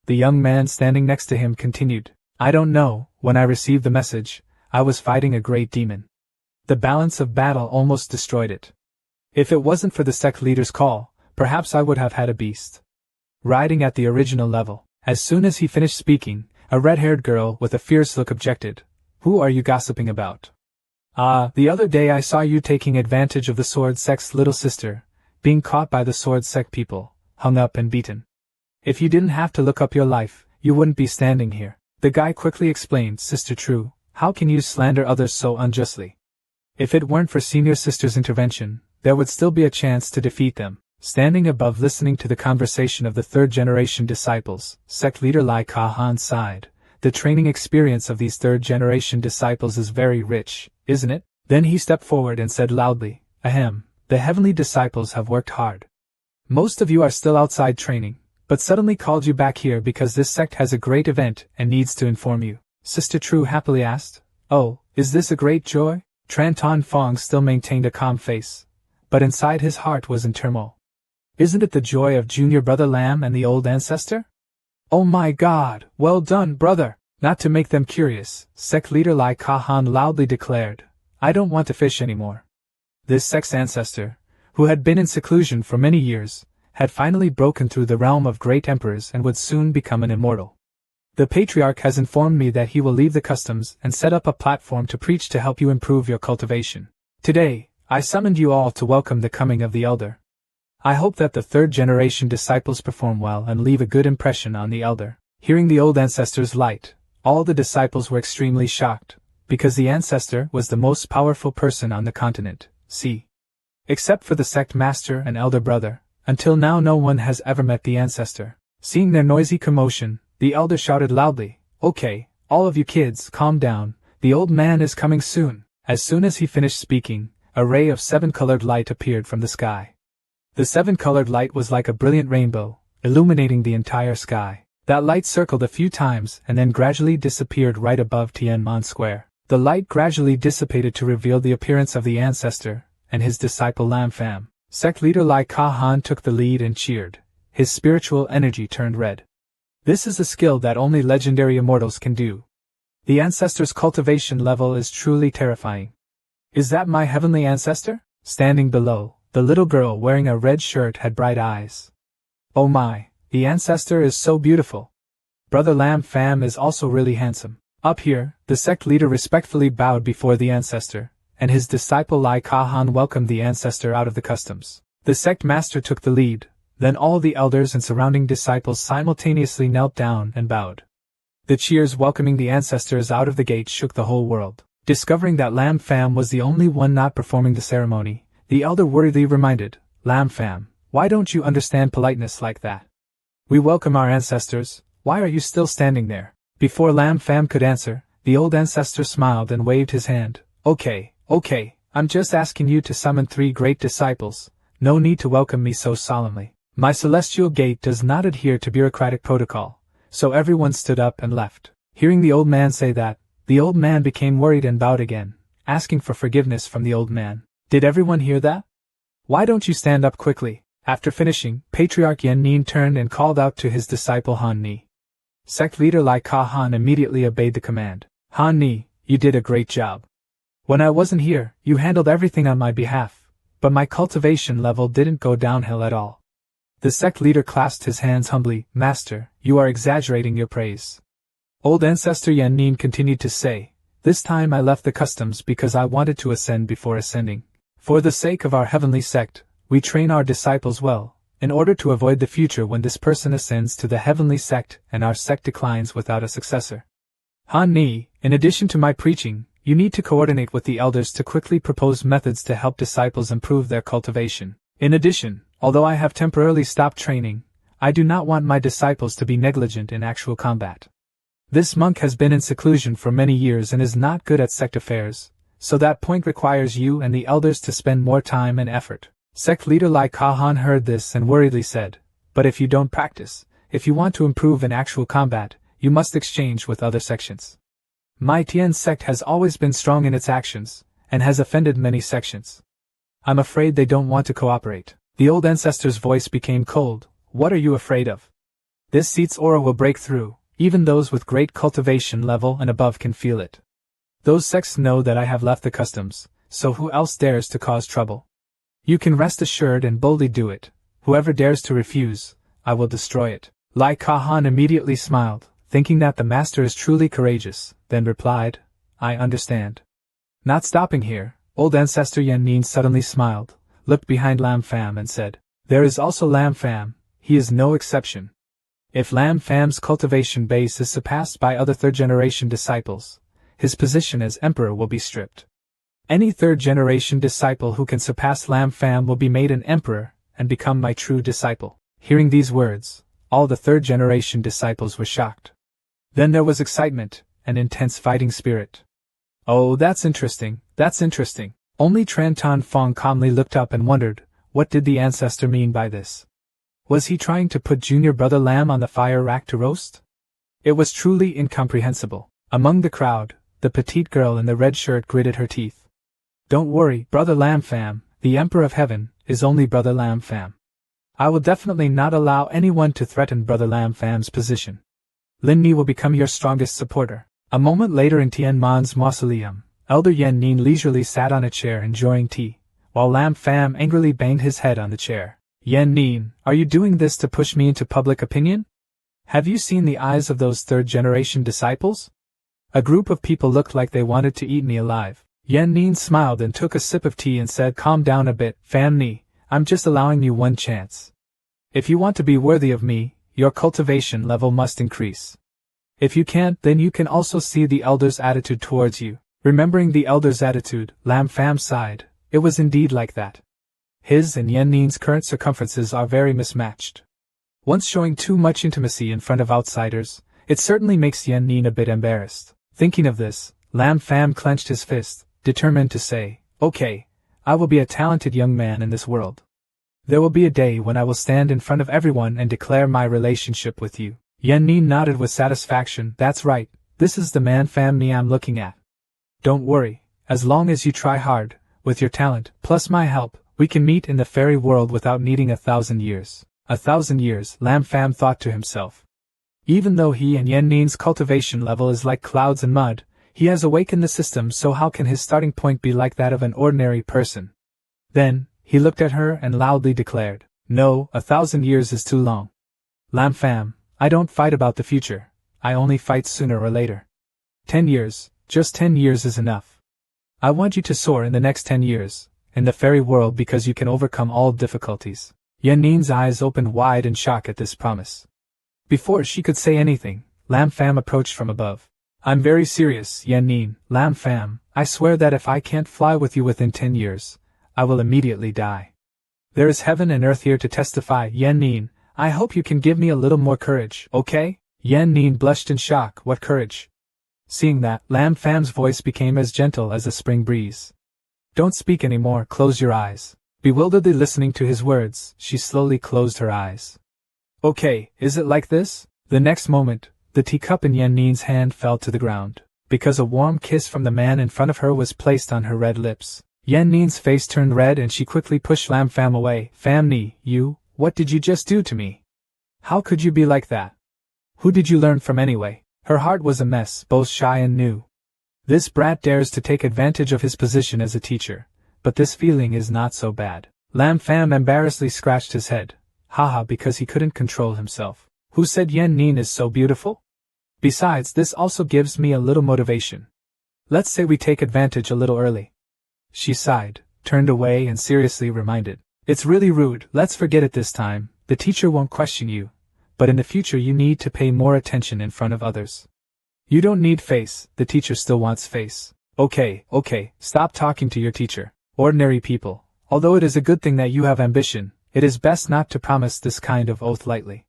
The young man standing next to him continued, I don't know, when I received the message, I was fighting a great demon. The balance of battle almost destroyed it. If it wasn't for the sect leader's call, perhaps I would have had a beast riding at the original level. As soon as he finished speaking, a red-haired girl with a fierce look objected, Who are you gossiping about? The other day I saw you taking advantage of the Sword Sect's little sister, being caught by the Sword Sect people, hung up and beaten. If you didn't have to look up your life, you wouldn't be standing here. The guy quickly explained, Sister True, how can you slander others so unjustly? If it weren't for Senior Sister's intervention, there would still be a chance to defeat them. Standing above listening to the conversation of the third-generation disciples, sect leader Lai Kahan sighed. The training experience of these third-generation disciples is very rich, isn't it? Then he stepped forward and said loudly, Ahem, the heavenly disciples have worked hard. Most of you are still outside training, but suddenly called you back here because this sect has a great event and needs to inform you. Sister True happily asked, Oh, is this a great joy? Tran Ton Fong still maintained a calm face, but inside his heart was in turmoil. Isn't it the joy of junior brother Lam and the old ancestor? Oh my god, well done, brother! Not to make them curious, sect leader Lai Kahan loudly declared, I don't want to fish anymore. This sect's ancestor, who had been in seclusion for many years, had finally broken through the realm of great emperors and would soon become an immortal. The patriarch has informed me that he will leave the customs and set up a platform to preach to help you improve your cultivation. Today, I summoned you all to welcome the coming of the elder. I hope that the third-generation disciples perform well and leave a good impression on the elder. Hearing the old ancestor's light, all the disciples were extremely shocked, because the ancestor was the most powerful person on the continent, except for the sect master and elder brother. Until now no one has ever met the ancestor. Seeing their noisy commotion, the elder shouted loudly, Okay, all of you kids, calm down, the old man is coming soon. As soon as he finished speaking, a ray of 7-colored light appeared from the sky. The 7-colored light was like a brilliant rainbow, illuminating the entire sky. That light circled a few times and then gradually disappeared right above Tiananmen Square. The light gradually dissipated to reveal the appearance of the Ancestor and his disciple Lam Fam. Sect leader Lai Ka Han took the lead and cheered. His spiritual energy turned red. This is a skill that only legendary immortals can do. The Ancestor's cultivation level is truly terrifying. Is that my heavenly Ancestor? Standing below, the little girl wearing a red shirt had bright eyes. Oh my, the Ancestor is so beautiful. Brother Lam Fam is also really handsome. Up here, the sect leader respectfully bowed before the Ancestor, and his disciple Lai Ka Han welcomed the Ancestor out of the customs. The sect master took the lead, then all the elders and surrounding disciples simultaneously knelt down and bowed. The cheers welcoming the Ancestors out of the gate shook the whole world. Discovering that Lam Fam was the only one not performing the ceremony, the elder worriedly reminded, Lam Fam, why don't you understand politeness like that? We welcome our ancestors, why are you still standing there? Before Lam Fam could answer, the old Ancestor smiled and waved his hand. Okay, I'm just asking you to summon 3 great disciples, no need to welcome me so solemnly. My celestial gate does not adhere to bureaucratic protocol, so everyone stood up and left. Hearing the old man say that, the old man became worried and bowed again, asking for forgiveness from the old man. Did everyone hear that? Why don't you stand up quickly? After finishing, Patriarch Yen Nin turned and called out to his disciple Han Ni. Sect leader Lai Ka Han immediately obeyed the command. Han Ni, you did a great job. When I wasn't here, you handled everything on my behalf, but my cultivation level didn't go downhill at all. The sect leader clasped his hands humbly. Master, you are exaggerating your praise. Old Ancestor Yen Nin continued to say, this time I left the customs because I wanted to ascend before ascending. For the sake of our heavenly sect, we train our disciples well, in order to avoid the future when this person ascends to the heavenly sect and our sect declines without a successor. Han Ni, in addition to my preaching, you need to coordinate with the elders to quickly propose methods to help disciples improve their cultivation. In addition, although I have temporarily stopped training, I do not want my disciples to be negligent in actual combat. This monk has been in seclusion for many years and is not good at sect affairs, so that point requires you and the elders to spend more time and effort. Sect leader Lai Ka Han heard this and worriedly said, but if you don't practice, if you want to improve in actual combat, you must exchange with other sections. My Tian sect has always been strong in its actions, and has offended many sections. I'm afraid they don't want to cooperate. The old Ancestor's voice became cold. What are you afraid of? This seat's aura will break through, even those with great cultivation level and above can feel it. Those sects know that I have left the customs, so who else dares to cause trouble? You can rest assured and boldly do it. Whoever dares to refuse, I will destroy it. Lai Ka Han immediately smiled, thinking that the master is truly courageous, then replied, I understand. Not stopping here, old Ancestor Yen Nin suddenly smiled, looked behind Lam Fam and said, there is also Lam Fam, he is no exception. If Lam Fam's cultivation base is surpassed by other third-generation disciples, his position as emperor will be stripped. Any third-generation disciple who can surpass Lam Fam will be made an emperor and become my true disciple. Hearing these words, all the third-generation disciples were shocked. Then there was excitement, and intense fighting spirit. Oh, that's interesting, that's interesting. Only Tran Tan Fong calmly looked up and wondered, what did the Ancestor mean by this? Was he trying to put junior brother Lam on the fire rack to roast? It was truly incomprehensible. Among the crowd, the petite girl in the red shirt gritted her teeth. Don't worry, brother Lam Fam, the Emperor of Heaven is only brother Lam Fam. I will definitely not allow anyone to threaten brother Lam Fam's position. Lin Ni will become your strongest supporter. A moment later in Tiananmen's mausoleum, Elder Yen Nin leisurely sat on a chair enjoying tea, while Lam Fam angrily banged his head on the chair. Yen Nin, are you doing this to push me into public opinion? Have you seen the eyes of those third-generation disciples? A group of people looked like they wanted to eat me alive. Yen Nin smiled and took a sip of tea and said, calm down a bit, Fam Ni, I'm just allowing you one chance. If you want to be worthy of me, your cultivation level must increase. If you can't, then you can also see the elder's attitude towards you. Remembering the elder's attitude, Lam Fam sighed. It was indeed like that. His and Yen Nin's current circumferences are very mismatched. Once showing too much intimacy in front of outsiders, it certainly makes Yen Nin a bit embarrassed. Thinking of this, Lam Fam clenched his fist, determined to say, okay, I will be a talented young man in this world. There will be a day when I will stand in front of everyone and declare my relationship with you. Yen Nin nodded with satisfaction. That's right, this is the man family I'm looking at. Don't worry, as long as you try hard, with your talent, plus my help, we can meet in the fairy world without needing 1,000 years. 1,000 years, Lam Fam thought to himself. Even though he and Yen Nin's cultivation level is like clouds and mud, he has awakened the system, so how can his starting point be like that of an ordinary person? Then, he looked at her and loudly declared, No, 1,000 years is too long. Lam Fam, I don't fight about the future, I only fight sooner or later. 10 years, just 10 years is enough. I want you to soar in the next 10 years, in the fairy world, because you can overcome all difficulties. Yen Nin's eyes opened wide in shock at this promise. Before she could say anything, Lam Fam approached from above. I'm very serious, Yen Nin. Lam Fam, I swear that if I can't fly with you within 10 years, I will immediately die. There is heaven and earth here to testify. Yen Nin, I hope you can give me a little more courage, okay? Yen Nin blushed in shock. What courage? Seeing that, Lam Fam's voice became as gentle as a spring breeze. Don't speak anymore, close your eyes. Bewilderedly listening to his words, she slowly closed her eyes. Okay, is it like this? The next moment, the teacup in Yen Nin's hand fell to the ground, because a warm kiss from the man in front of her was placed on her red lips. Yen Nin's face turned red and she quickly pushed Lam Fam away. Fam Ni, you, what did you just do to me? How could you be like that? Who did you learn from anyway? Her heart was a mess, both shy and new. This brat dares to take advantage of his position as a teacher, but this feeling is not so bad. Lam Fam embarrassedly scratched his head. Haha, because he couldn't control himself. Who said Yen Nin is so beautiful? Besides, this also gives me a little motivation. Let's say we take advantage a little early. She sighed, turned away and seriously reminded. It's really rude, let's forget it this time, the teacher won't question you, but in the future you need to pay more attention in front of others. You don't need face, the teacher still wants face. Okay, stop talking to your teacher. Ordinary people, although it is a good thing that you have ambition, it is best not to promise this kind of oath lightly.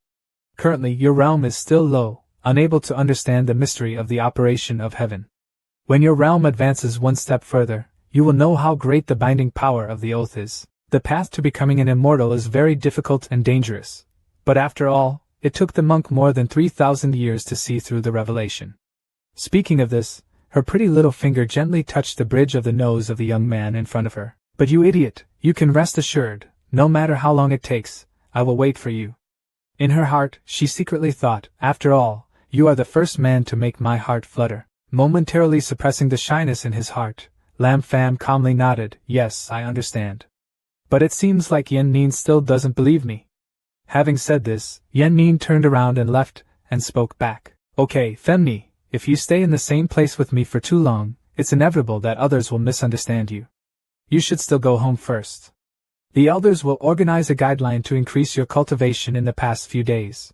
Currently your realm is still low, unable to understand the mystery of the operation of heaven. When your realm advances one step further, you will know how great the binding power of the oath is. The path to becoming an immortal is very difficult and dangerous, but after all, it took the monk more than 3,000 years to see through the revelation. Speaking of this, her pretty little finger gently touched the bridge of the nose of the young man in front of her. But you idiot, you can rest assured, no matter how long it takes, I will wait for you. In her heart, she secretly thought, after all, you are the first man to make my heart flutter. Momentarily suppressing the shyness in his heart, Lam Fam calmly nodded. Yes, I understand. But it seems like Yen Nin still doesn't believe me. Having said this, Yen Nin turned around and left, and spoke back. Okay, Femni, if you stay in the same place with me for too long, it's inevitable that others will misunderstand you. You should still go home first. The elders will organize a guideline to increase your cultivation in the past few days.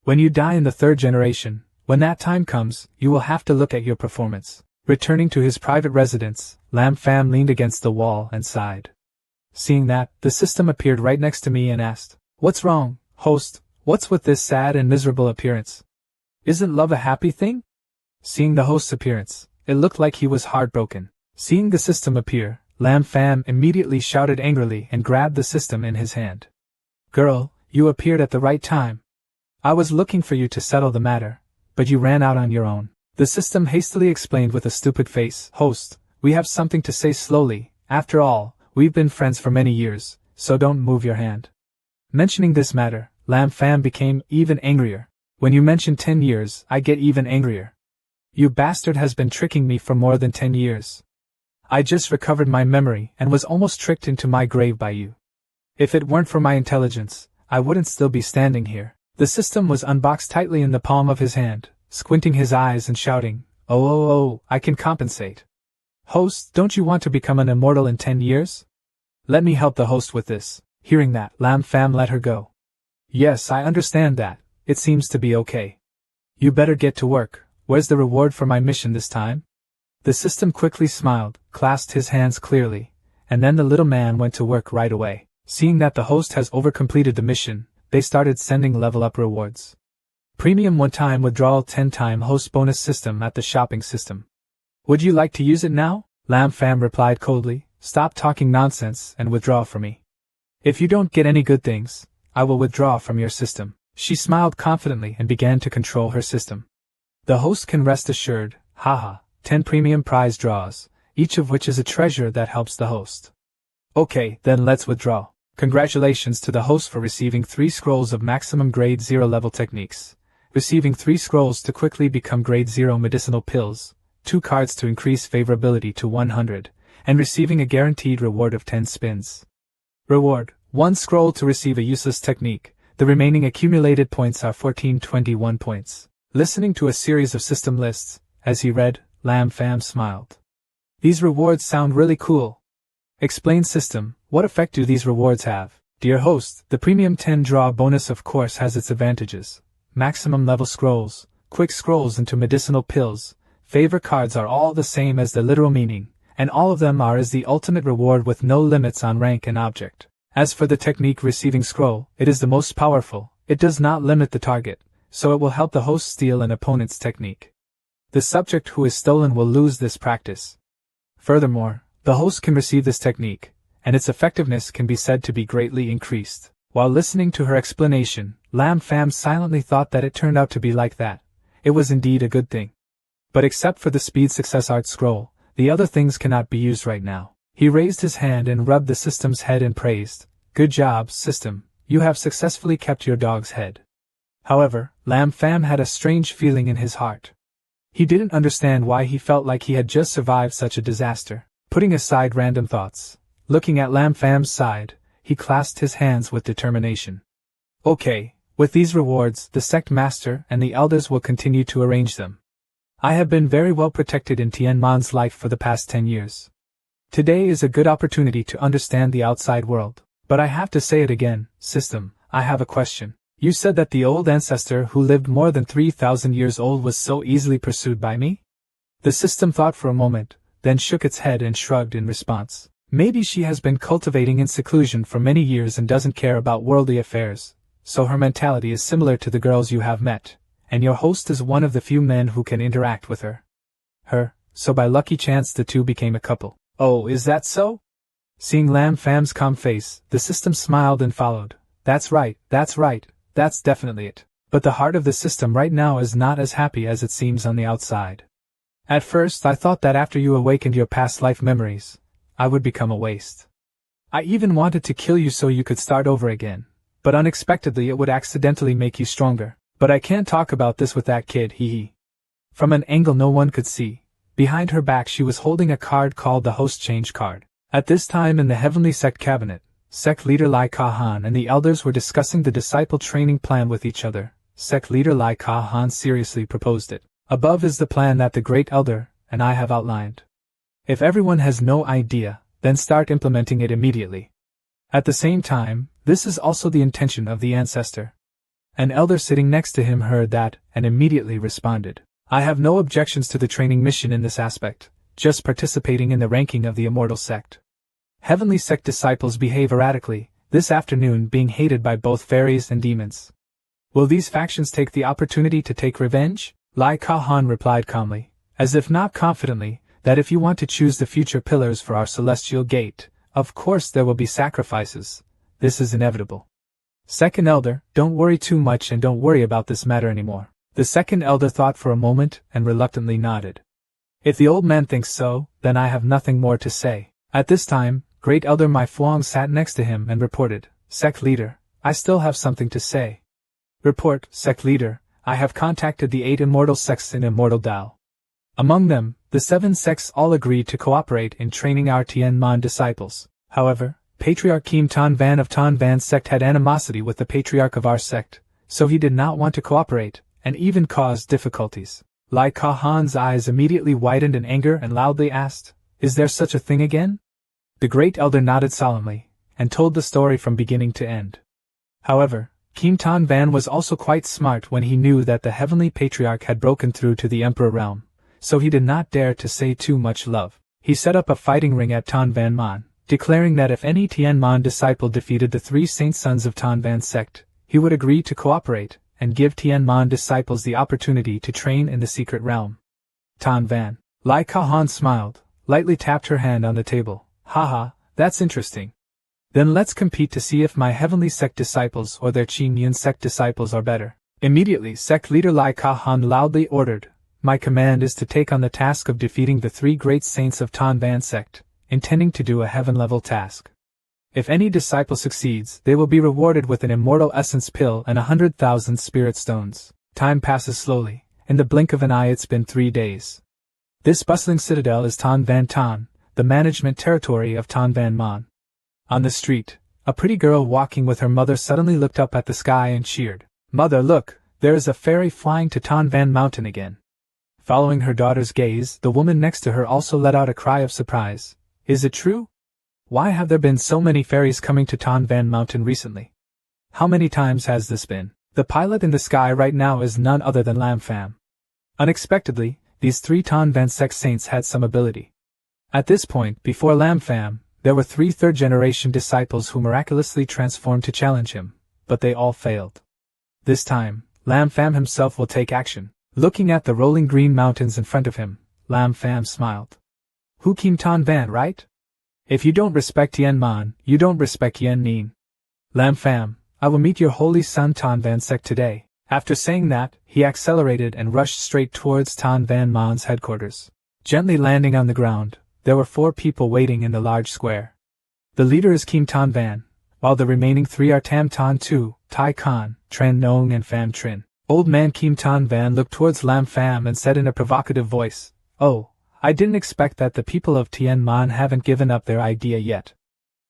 When you die in the 3rd generation, when that time comes, you will have to look at your performance. Returning to his private residence, Lam Fam leaned against the wall and sighed. Seeing that, the system appeared right next to me and asked, What's wrong, host? What's with this sad and miserable appearance? Isn't love a happy thing? Seeing the host's appearance, it looked like he was heartbroken. Seeing the system appear, Lam Fam immediately shouted angrily and grabbed the system in his hand. Girl, you appeared at the right time. I was looking for you to settle the matter, but you ran out on your own. The system hastily explained with a stupid face. Host, we have something to say slowly. After all, we've been friends for many years, so don't move your hand. Mentioning this matter, Lam Fam became even angrier. When you mention 10 years, I get even angrier. You bastard has been tricking me for more than 10 years. I just recovered my memory and was almost tricked into my grave by you. If it weren't for my intelligence, I wouldn't still be standing here. The system was unboxed tightly in the palm of his hand, squinting his eyes and shouting, Oh, I can compensate. Host, don't you want to become an immortal in 10 years? Let me help the host with this. Hearing that, Lam Fam let her go. Yes, I understand that. It seems to be okay. You better get to work. Where's the reward for my mission this time? The system quickly smiled, clasped his hands clearly, and then the little man went to work right away. Seeing that the host has overcompleted the mission, they started sending level-up rewards. Premium one-time withdrawal 10-time host bonus system at the shopping system. Would you like to use it now? Lam Fam replied coldly. Stop talking nonsense and withdraw for me. If you don't get any good things, I will withdraw from your system. She smiled confidently and began to control her system. The host can rest assured, haha, 10 premium prize draws, each of which is a treasure that helps the host. Okay, then let's withdraw. Congratulations to the host for receiving 3 scrolls of maximum grade 0 level techniques, receiving 3 scrolls to quickly become grade 0 medicinal pills, 2 cards to increase favorability to 100, and receiving a guaranteed reward of 10 spins. Reward: 1 scroll to receive a useless technique. The remaining accumulated points are 1421 points. Listening to a series of system lists, as he read, Lam Fam smiled. These rewards sound really cool. Explain system, what effect do these rewards have? Dear host, the premium 10 draw bonus of course has its advantages. Maximum level scrolls, quick scrolls into medicinal pills, favor cards are all the same as the literal meaning, and all of them are as the ultimate reward with no limits on rank and object. As for the technique receiving scroll, it is the most powerful, it does not limit the target, so it will help the host steal an opponent's technique. The subject who is stolen will lose this practice. Furthermore, the host can receive this technique, and its effectiveness can be said to be greatly increased. While listening to her explanation, Lam Fam silently thought that it turned out to be like that. It was indeed a good thing. But except for the speed success art scroll, the other things cannot be used right now. He raised his hand and rubbed the system's head and praised, "Good job, system, you have successfully kept your dog's head." However, Lam Fam had a strange feeling in his heart. He didn't understand why he felt like he had just survived such a disaster. Putting aside random thoughts, looking at Lam Fam's side, he clasped his hands with determination. Okay, with these rewards, the sect master and the elders will continue to arrange them. I have been very well protected in Tianmon's life for the past 10 years. Today is a good opportunity to understand the outside world. But I have to say it again, system, I have a question. You said that the old ancestor who lived more than 3,000 years old was so easily pursued by me? The system thought for a moment, then shook its head and shrugged in response. Maybe she has been cultivating in seclusion for many years and doesn't care about worldly affairs, so her mentality is similar to the girls you have met, and your host is one of the few men who can interact with her. So by lucky chance the two became a couple. Oh, is that so? Seeing Lam Fam's calm face, the system smiled and followed. That's right, that's definitely it. But the heart of the system right now is not as happy as it seems on the outside. At first I thought that after you awakened your past life memories, I would become a waste. I even wanted to kill you so you could start over again, but unexpectedly it would accidentally make you stronger. But I can't talk about this with that kid, hee. From an angle no one could see, behind her back she was holding a card called the Host Change card. At this time in the Heavenly Sect Cabinet, Sect Leader Lai Ka-han and the elders were discussing the disciple training plan with each other. Sect Leader Lai Ka-han seriously proposed it. Above is the plan that the Great Elder and I have outlined. If everyone has no idea, then start implementing it immediately. At the same time, this is also the intention of the Ancestor. An elder sitting next to him heard that, and immediately responded, I have no objections to the training mission in this aspect, just participating in the ranking of the Immortal Sect. Heavenly Sect disciples behave erratically, this afternoon being hated by both fairies and demons. Will these factions take the opportunity to take revenge? Lai Ka-han replied calmly, as if not confidently, that if you want to choose the future pillars for our celestial gate, of course there will be sacrifices. This is inevitable. Second elder, don't worry too much and don't worry about this matter anymore. The second elder thought for a moment and reluctantly nodded. If the old man thinks so, then I have nothing more to say. At this time, Great Elder Mai Fuang sat next to him and reported, Sect Leader, I still have something to say. Report, Sect Leader, I have contacted the 8 immortal sects in Immortal Dao. Among them, the 7 sects all agreed to cooperate in training our Tianmon disciples. However, Patriarch Kim Tan Van of Tan Van's sect had animosity with the Patriarch of our sect, so he did not want to cooperate, and even caused difficulties. Lai Ka-han's eyes immediately widened in anger and loudly asked, Is there such a thing again? The Great Elder nodded solemnly, and told the story from beginning to end. However, Kim Tan Van was also quite smart when he knew that the Heavenly Patriarch had broken through to the Emperor realm, so he did not dare to say too much love. He set up a fighting ring at Tan Van Man, declaring that if any Tianmon disciple defeated the 3 Saint Sons of Tan Van's sect, he would agree to cooperate, and give Tianmon disciples the opportunity to train in the secret realm. Tan Van. Lai Ka-han smiled, lightly tapped her hand on the table. Haha, that's interesting. Then let's compete to see if my heavenly sect disciples or their Qingyun sect disciples are better. Immediately, sect leader Lai Ka Han loudly ordered, "My command is to take on the task of defeating the 3 great saints of Tan Van sect, intending to do a heaven-level task. If any disciple succeeds, they will be rewarded with an immortal essence pill and 100,000 spirit stones." Time passes slowly. In the blink of an eye it's been 3 days. This bustling citadel is Tan Van Tan, the management territory of Tan Van Mon. On the street, a pretty girl walking with her mother suddenly looked up at the sky and cheered, "Mother, look, there is a fairy flying to Tan Van Mountain again." Following her daughter's gaze, the woman next to her also let out a cry of surprise. "Is it true? Why have there been so many fairies coming to Tan Van Mountain recently? How many times has this been?" The pilot in the sky right now is none other than Lam Fam. Unexpectedly, these 3 Tan Van sect saints had some ability. At this point, before Lam Fam, there were 3 third-generation disciples who miraculously transformed to challenge him, but they all failed. This time, Lam Fam himself will take action. Looking at the rolling green mountains in front of him, Lam Fam smiled. "Who Kim Tan Van, right? If you don't respect Yen Man, you don't respect Yen Nin. Lam Fam, I will meet your holy son Tan Van sect today." After saying that, he accelerated and rushed straight towards Tan Van Man's headquarters. Gently landing on the ground, there were 4 people waiting in the large square. The leader is Kim Tan Van, while the remaining 3 are Tam Tan Tu, Tai Kan, Tran Nong and Pham Trin. Old man Kim Tan Van looked towards Lam Fam and said in a provocative voice, "Oh, I didn't expect that the people of Tianman haven't given up their idea yet.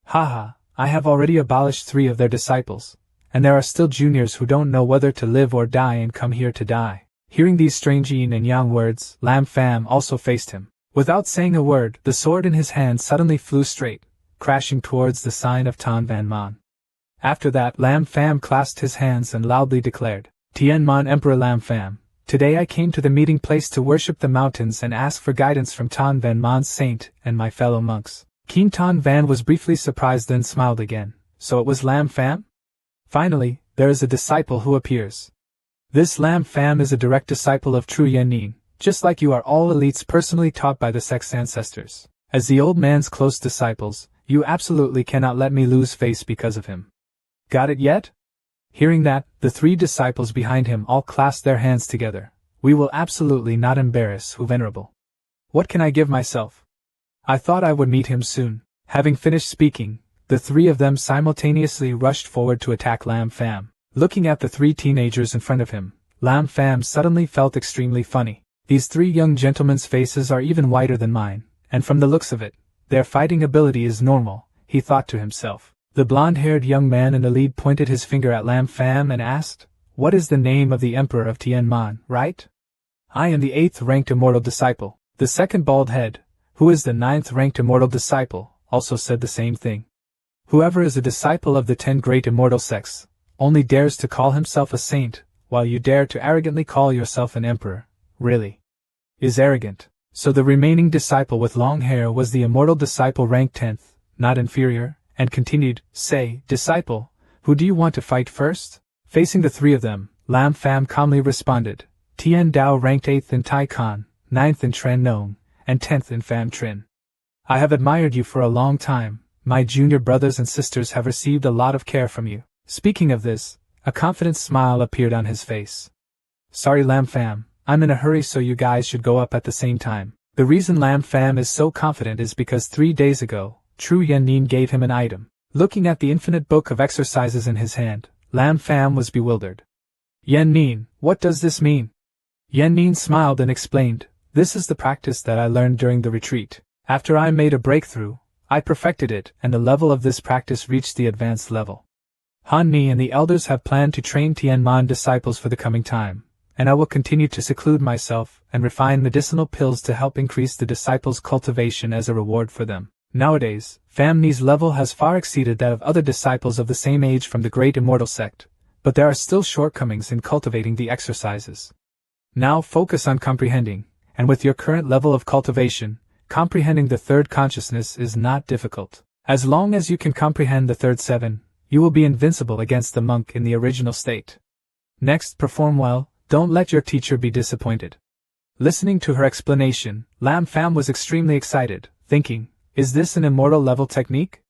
Haha, I have already abolished 3 of their disciples, and there are still juniors who don't know whether to live or die and come here to die." Hearing these strange yin and yang words, Lam Fam also faced him. Without saying a word, the sword in his hand suddenly flew straight, crashing towards the sign of Tan Van Man. After that, Lam Fam clasped his hands and loudly declared, "Tianman Emperor Lam Fam, today I came to the meeting place to worship the mountains and ask for guidance from Tan Van Man's saint and my fellow monks." Kim Tan Van was briefly surprised then smiled again. So it was Lam Fam? Finally, there is a disciple who appears. This Lam Fam is a direct disciple of True Yen Nin, just like you are all elites personally taught by the sect's ancestors. As the old man's close disciples, you absolutely cannot let me lose face because of him. Got it yet? Hearing that, the 3 disciples behind him all clasped their hands together. "We will absolutely not embarrass Hu Venerable. What can I give myself? I thought I would meet him soon." Having finished speaking, the 3 of them simultaneously rushed forward to attack Lam Fam. Looking at the 3 teenagers in front of him, Lam Fam suddenly felt extremely funny. These 3 young gentlemen's faces are even whiter than mine, and from the looks of it, their fighting ability is normal, he thought to himself. The blonde-haired young man in the lead pointed his finger at Lam Fam and asked, "What is the name of the emperor of Tianman, right?" "I am the 8th-ranked immortal disciple." The second bald head, who is the 9th-ranked immortal disciple, also said the same thing. "Whoever is a disciple of the 10 great immortal sects only dares to call himself a saint, while you dare to arrogantly call yourself an emperor, really is arrogant." So the remaining disciple with long hair was the immortal disciple ranked 10th, not inferior, and continued, "Say, disciple, who do you want to fight first?" Facing the 3 of them, Lam Fam calmly responded, "Tian Dao ranked 8th in Tai Kan, 9th in Tran Nong, and 10th in Pham Trin. I have admired you for a long time. My junior brothers and sisters have received a lot of care from you." Speaking of this, a confident smile appeared on his face. "Sorry Lam Fam, I'm in a hurry so you guys should go up at the same time." The reason Lam Fam is so confident is because 3 days ago, True Yen Nin gave him an item. Looking at the infinite book of exercises in his hand, Lam Fam was bewildered. "Yen Nin, what does this mean?" Yen Nin smiled and explained, "This is the practice that I learned during the retreat. After I made a breakthrough, I perfected it and the level of this practice reached the advanced level. Han Ni and the elders have planned to train Tianman disciples for the coming time, and I will continue to seclude myself and refine medicinal pills to help increase the disciples' cultivation as a reward for them. Nowadays, Pham Ni's level has far exceeded that of other disciples of the same age from the great immortal sect, but there are still shortcomings in cultivating the exercises. Now focus on comprehending, and with your current level of cultivation, comprehending the third consciousness is not difficult. As long as you can comprehend the third 7, you will be invincible against the monk in the original state. Next, perform well, don't let your teacher be disappointed." Listening to her explanation, Lam Fam was extremely excited, thinking, "Is this an immortal level technique?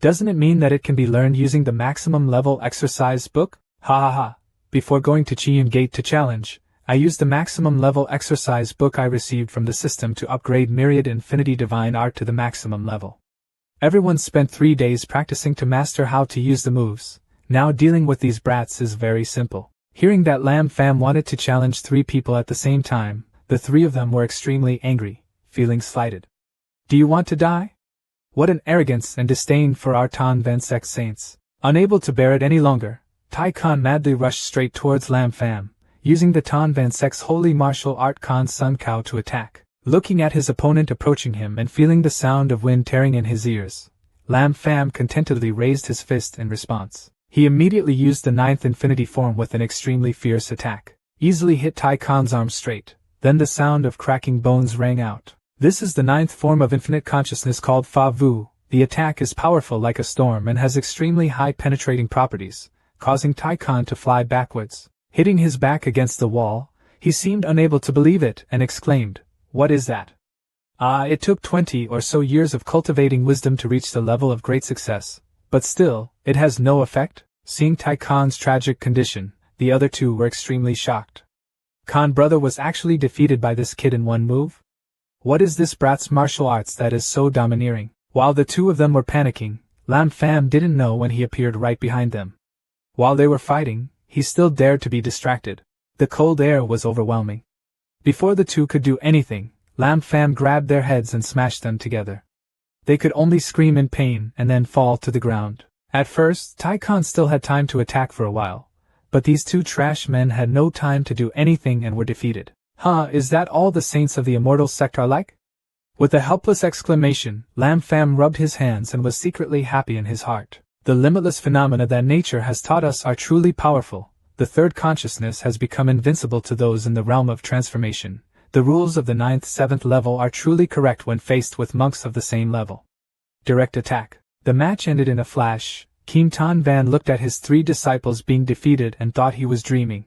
Doesn't it mean that it can be learned using the maximum level exercise book? Ha ha ha. Before going to Chiyun Gate to challenge, I used the maximum level exercise book I received from the system to upgrade Myriad Infinity Divine Art to the maximum level. Everyone spent 3 days practicing to master how to use the moves. Now dealing with these brats is very simple. Hearing that Lam Fam wanted to challenge 3 people at the same time, the 3 of them were extremely angry, feeling slighted. Do you want to die? What an arrogance and disdain for our Tan Van Sect saints. Unable to bear it any longer, Tai Khan madly rushed straight towards Lam Fam, using the Tan Van Sect's holy martial art Khan Sun Kao to attack. Looking at his opponent approaching him and feeling the sound of wind tearing in his ears, Lam Fam contentedly raised his fist in response. He immediately used the 9th infinity form with an extremely fierce attack. Easily hit Tai Khan's arm straight, then the sound of cracking bones rang out. This is the 9th form of infinite consciousness called Fa Vu. The attack is powerful like a storm and has extremely high penetrating properties, causing Tai Khan to fly backwards. Hitting his back against the wall, he seemed unable to believe it and exclaimed, "What is that?" It took 20 or so years of cultivating wisdom to reach the level of great success, but still, it has no effect? Seeing Tai Khan's tragic condition, the other 2 were extremely shocked. Khan brother was actually defeated by this kid in one move? What is this brat's martial arts that is so domineering? While the 2 of them were panicking, Lam Fam didn't know when he appeared right behind them. While they were fighting, he still dared to be distracted. The cold air was overwhelming. Before the 2 could do anything, Lam Fam grabbed their heads and smashed them together. They could only scream in pain and then fall to the ground. At first, Tai Khan still had time to attack for a while, but these 2 trash men had no time to do anything and were defeated. Is that all the saints of the immortal sect are like? With a helpless exclamation, Lam Fam rubbed his hands and was secretly happy in his heart. The limitless phenomena that nature has taught us are truly powerful. The 3rd consciousness has become invincible to those in the realm of transformation. The rules of the 9th, 7th level are truly correct when faced with monks of the same level. Direct attack. The match ended in a flash. Kim Tan Van looked at his 3 disciples being defeated and thought he was dreaming.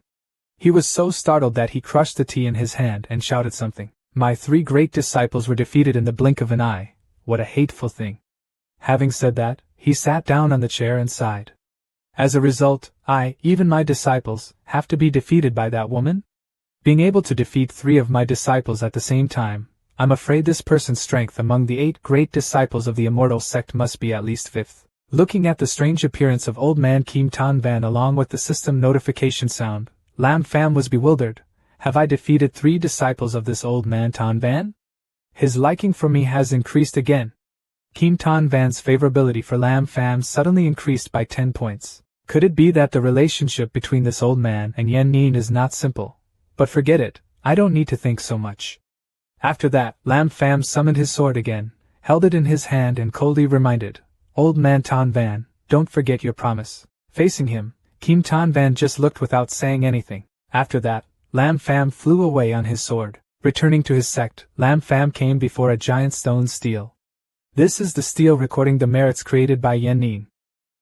He was so startled that he crushed the tea in his hand and shouted something. My 3 great disciples were defeated in the blink of an eye. What a hateful thing. Having said that, he sat down on the chair and sighed. As a result, even my disciples, have to be defeated by that woman? Being able to defeat 3 of my disciples at the same time, I'm afraid this person's strength among the 8 great disciples of the immortal sect must be at least 5th. Looking at the strange appearance of old man Kim Tan Van along with the system notification sound, Lam Fam was bewildered. Have I defeated 3 disciples of this old man Tan Van? His liking for me has increased again. Kim Tan Van's favorability for Lam Fam suddenly increased by 10 points. Could it be that the relationship between this old man and Yen Nin is not simple? But forget it, I don't need to think so much. After that, Lam Fam summoned his sword again, held it in his hand and coldly reminded, Old man Tan Van, don't forget your promise. Facing him, Kim Tan Van just looked without saying anything. After that, Lam Fam flew away on his sword. Returning to his sect, Lam Fam came before a giant stone stele. This is the stele recording the merits created by Yen Nin.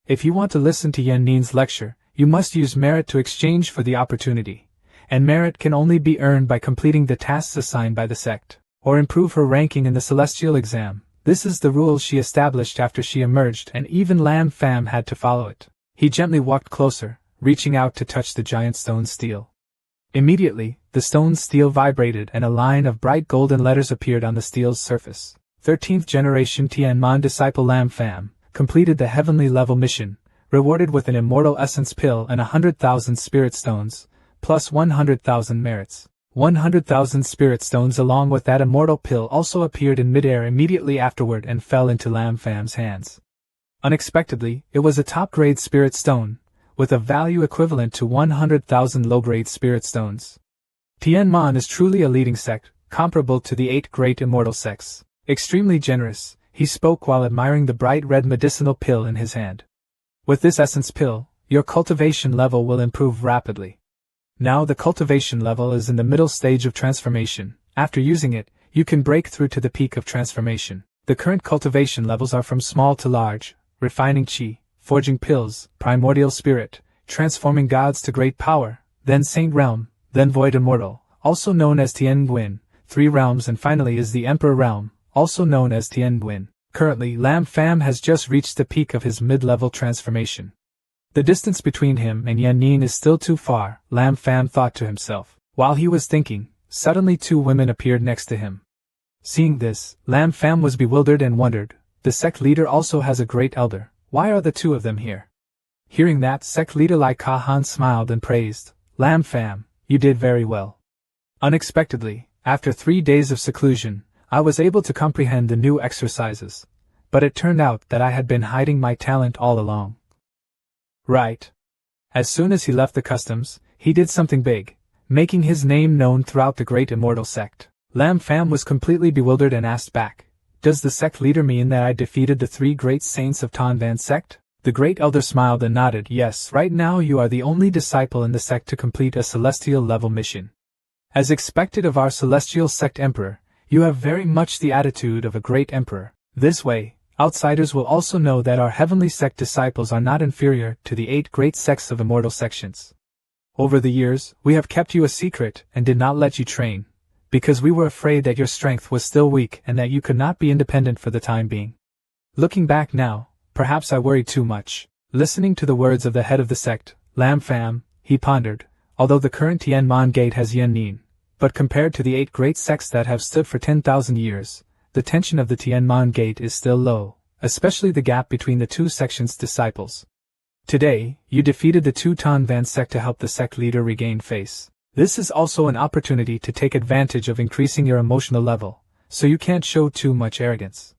If you want to listen to Yen Nin's lecture, you must use merit to exchange for the opportunity, and merit can only be earned by completing the tasks assigned by the sect, or improve her ranking in the celestial exam. This is the rule she established after she emerged, and even Lam Fam had to follow it. He gently walked closer, reaching out to touch the giant stone stele. Immediately, the stone stele vibrated and a line of bright golden letters appeared on the stele's surface. 13th generation Tianmon disciple Lam Fam completed the heavenly level mission, rewarded with an immortal essence pill and 100,000 spirit stones, plus 100,000 merits. 100,000 spirit stones along with that immortal pill also appeared in midair immediately afterward and fell into Lam Fam's hands. Unexpectedly, it was a top-grade spirit stone, with a value equivalent to 100,000 low-grade spirit stones. Tianmon is truly a leading sect, comparable to the 8 great immortal sects. Extremely generous, he spoke while admiring the bright red medicinal pill in his hand. With this essence pill, your cultivation level will improve rapidly. Now the cultivation level is in the middle stage of transformation. After using it, you can break through to the peak of transformation. The current cultivation levels are from small to large: refining chi, forging pills, primordial spirit, transforming gods to great power, then saint realm, then void immortal, also known as Tien Nguyen, 3 realms, and finally is the emperor realm, also known as Tien Nguyen. Currently, Lam Fam has just reached the peak of his mid-level transformation. The distance between him and Yan Nin is still too far, Lam Fam thought to himself. While he was thinking, suddenly two women appeared next to him. Seeing this, Lam Fam was bewildered and wondered, the sect leader also has a great elder, why are the two of them here? Hearing that, sect leader Lai Ka-han smiled and praised, Lam Fam, you did very well. Unexpectedly, after 3 days of seclusion, I was able to comprehend the new exercises, but it turned out that I had been hiding my talent all along. Right. As soon as he left the customs, he did something big, making his name known throughout the great immortal sect. Lam Fam was completely bewildered and asked back, does the sect leader mean that I defeated the 3 great saints of Tanvan sect? The great elder smiled and nodded, yes, right now you are the only disciple in the sect to complete a celestial level mission. As expected of our celestial sect emperor, you have very much the attitude of a great emperor. This way, outsiders will also know that our heavenly sect disciples are not inferior to the 8 great sects of immortal sections. Over the years, we have kept you a secret and did not let you train, because we were afraid that your strength was still weak and that you could not be independent for the time being. Looking back now, perhaps I worried too much. Listening to the words of the head of the sect, Lam Fam, he pondered, although the current Tianmon gate has Yan Nin, but compared to the 8 great sects that have stood for 10,000 years, the tension of the Tianmon gate is still low, especially the gap between the 2 sections' disciples. Today, you defeated the 2 Tanvan sect to help the sect leader regain face. This is also an opportunity to take advantage of increasing your emotional level, so you can't show too much arrogance.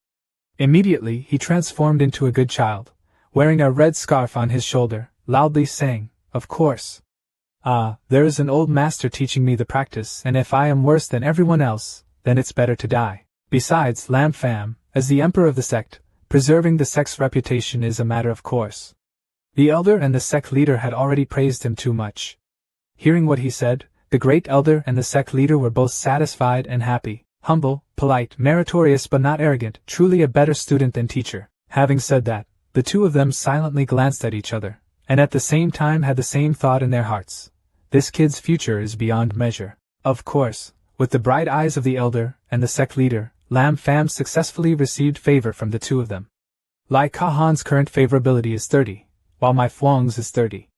Immediately, he transformed into a good child, wearing a red scarf on his shoulder, loudly saying, of course. There is an old master teaching me the practice, and if I am worse than everyone else, then it's better to die. Besides, Lam Fam, as the emperor of the sect, preserving the sect's reputation is a matter of course. The elder and the sect leader had already praised him too much. Hearing what he said, the great elder and the sect leader were both satisfied and happy. Humble, polite, meritorious but not arrogant, truly a better student than teacher. Having said that, the two of them silently glanced at each other, and at the same time had the same thought in their hearts. This kid's future is beyond measure. Of course, with the bright eyes of the elder and the sect leader, Lam Fam successfully received favor from the two of them. Lai Ka-han's current favorability is 30, while my Fuang's is 30.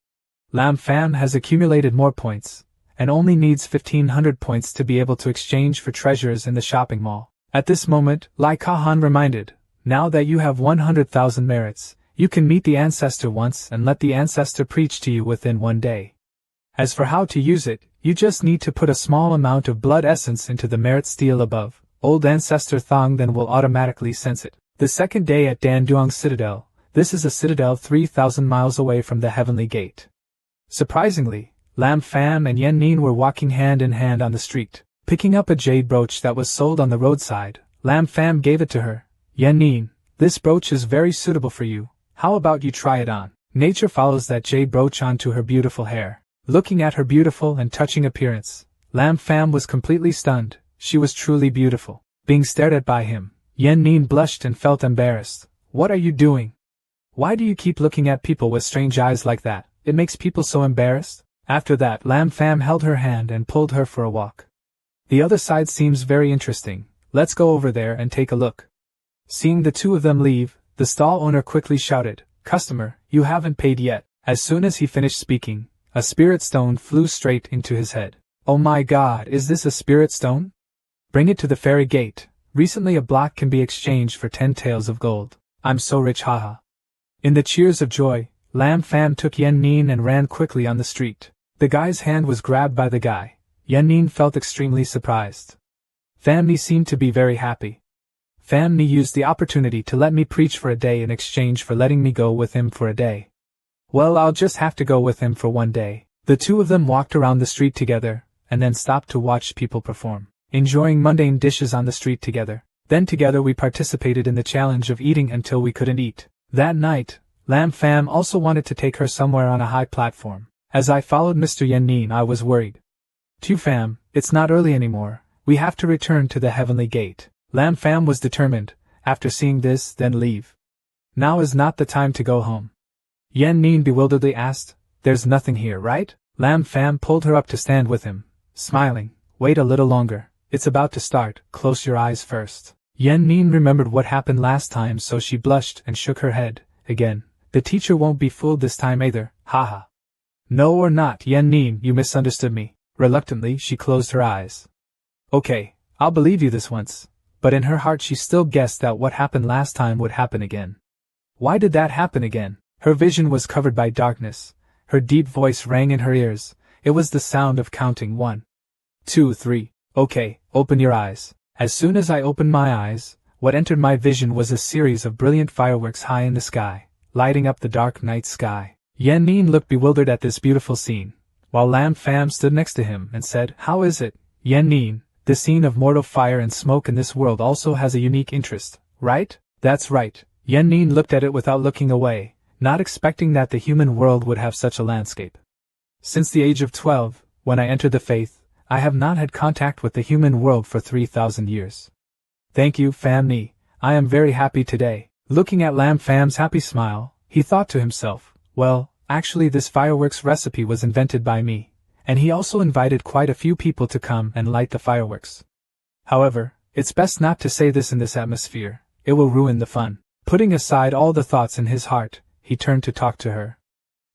Lam Fam has accumulated more points, and only needs 1,500 points to be able to exchange for treasures in the shopping mall. At this moment, Lai Ka-han reminded, now that you have 100,000 merits, you can meet the Ancestor once and let the Ancestor preach to you within 1 day. As for how to use it, you just need to put a small amount of blood essence into the merit steel above, old Ancestor Thong then will automatically sense it. The second day at Danduang Citadel, this is a citadel 3,000 miles away from the Heavenly Gate. Surprisingly, Lam Fam and Yan Nin were walking hand in hand on the street. Picking up a jade brooch that was sold on the roadside, Lam Fam gave it to her. Yan Nin, this brooch is very suitable for you, how about you try it on? Nature follows that jade brooch onto her beautiful hair. Looking at her beautiful and touching appearance, Lam Fam was completely stunned. She was truly beautiful. Being stared at by him, Yan Nin blushed and felt embarrassed. What are you doing? Why do you keep looking at people with strange eyes like that? It makes people so embarrassed. After that, Lam Fam held her hand and pulled her for a walk. The other side seems very interesting. Let's go over there and take a look. Seeing the two of them leave, the stall owner quickly shouted, "Customer, you haven't paid yet." As soon as he finished speaking, a spirit stone flew straight into his head. Oh my god, is this a spirit stone? Bring it to the fairy gate. Recently a block can be exchanged for 10 taels of gold. I'm so rich, haha. In the cheers of joy, Lam Fam took Yan Nin and ran quickly on the street. The guy's hand was grabbed by the guy. Yan Nin felt extremely surprised. Fam Ni seemed to be very happy. Fam Ni used the opportunity to let me preach for a day in exchange for letting me go with him for a day. Well, I'll just have to go with him for 1 day. The two of them walked around the street together, and then stopped to watch people perform, enjoying mundane dishes on the street together. Then together we participated in the challenge of eating until we couldn't eat. That night, Lam Fam also wanted to take her somewhere on a high platform. As I followed Mr. Yan Nin, I was worried. Tu Fam, it's not early anymore, we have to return to the Heavenly Gate. Lam Fam was determined, after seeing this, then leave. Now is not the time to go home. Yan Nin bewilderedly asked, there's nothing here, right? Lam Fam pulled her up to stand with him, smiling. Wait a little longer, it's about to start, close your eyes first. Yen Nin remembered what happened last time, so she blushed and shook her head. Again, the teacher won't be fooled this time either, haha. No or not, Yen Nin, you misunderstood me. Reluctantly, she closed her eyes. Okay, I'll believe you this once. But in her heart she still guessed that what happened last time would happen again. Why did that happen again? Her vision was covered by darkness. Her deep voice rang in her ears. It was the sound of counting 1, 2, 3. Okay, open your eyes. As soon as I opened my eyes, what entered my vision was a series of brilliant fireworks high in the sky, lighting up the dark night sky. Yen Nin looked bewildered at this beautiful scene, while Lam Fam stood next to him and said, How is it, Yen Nin? The scene of mortal fire and smoke in this world also has a unique interest, right? That's right. Yen Nin looked at it without looking away, not expecting that the human world would have such a landscape. Since the age of 12, when I entered the faith, I have not had contact with the human world for 3,000 years. Thank you, Fam Ni. I am very happy today. Looking at Lam Fam's happy smile, he thought to himself, well, actually this fireworks recipe was invented by me. And he also invited quite a few people to come and light the fireworks. However, it's best not to say this in this atmosphere, it will ruin the fun. Putting aside all the thoughts in his heart, he turned to talk to her.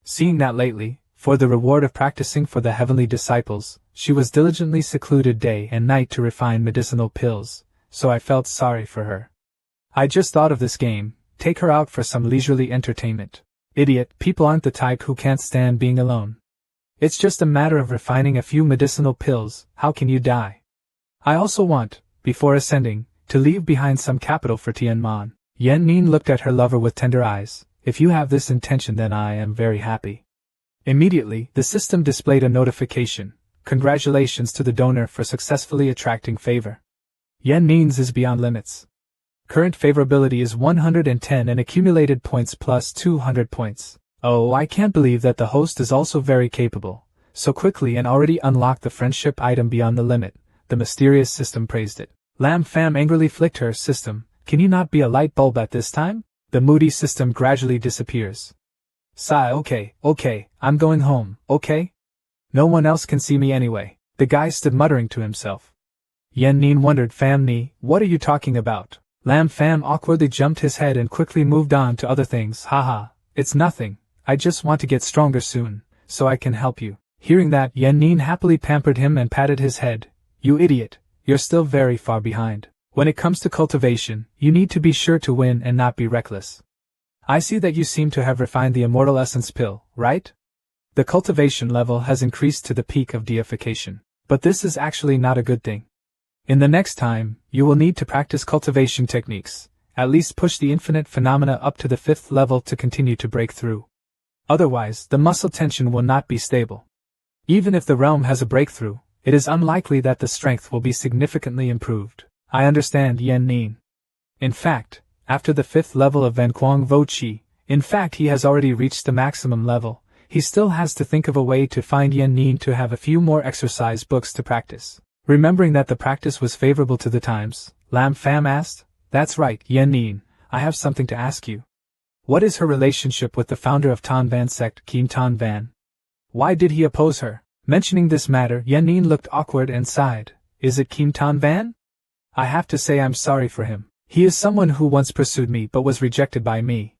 Seeing that lately, for the reward of practicing for the heavenly disciples, she was diligently secluded day and night to refine medicinal pills, so I felt sorry for her. I just thought of this game, take her out for some leisurely entertainment. Idiot, people aren't the type who can't stand being alone. It's just a matter of refining a few medicinal pills, how can you die? I also want, before ascending, to leave behind some capital for Tianman. Yen Nin looked at her lover with tender eyes. If you have this intention, then I am very happy. Immediately, the system displayed a notification. Congratulations to the donor for successfully attracting favor. Yen Nin's is beyond limits. Current favorability is 110 and accumulated points plus 200 points. Oh, I can't believe that the host is also very capable, so quickly and already unlocked the friendship item beyond the limit, the mysterious system praised it. Lam Fam angrily flicked her system, can you not be a light bulb at this time? The moody system gradually disappears. Sigh, okay, I'm going home, okay? No one else can see me anyway. The guy stood muttering to himself. Yen Nin wondered, Fam Ni, what are you talking about? Lam Fam awkwardly jumped his head and quickly moved on to other things. Haha, it's nothing. I just want to get stronger soon, so I can help you. Hearing that, Yen Nin happily pampered him and patted his head. You idiot, you're still very far behind. When it comes to cultivation, you need to be sure to win and not be reckless. I see that you seem to have refined the immortal essence pill, right? The cultivation level has increased to the peak of deification. But this is actually not a good thing. In the next time, you will need to practice cultivation techniques, at least push the infinite phenomena up to the 5th level to continue to break through. Otherwise, the muscle tension will not be stable. Even if the realm has a breakthrough, it is unlikely that the strength will be significantly improved. I understand, Yen Nin. In fact, after the 5th level of Van Quang Vo Chi, in fact he has already reached the maximum level, he still has to think of a way to find Yen Nin to have a few more exercise books to practice. Remembering that the practice was favorable to the times, Lam Fam asked, That's right, Yen Nin, I have something to ask you. What is her relationship with the founder of Tan Van Sect, Kim Tan Van? Why did he oppose her? Mentioning this matter, Yen Nin looked awkward and sighed. Is it Kim Tan Van? I have to say I'm sorry for him. He is someone who once pursued me but was rejected by me.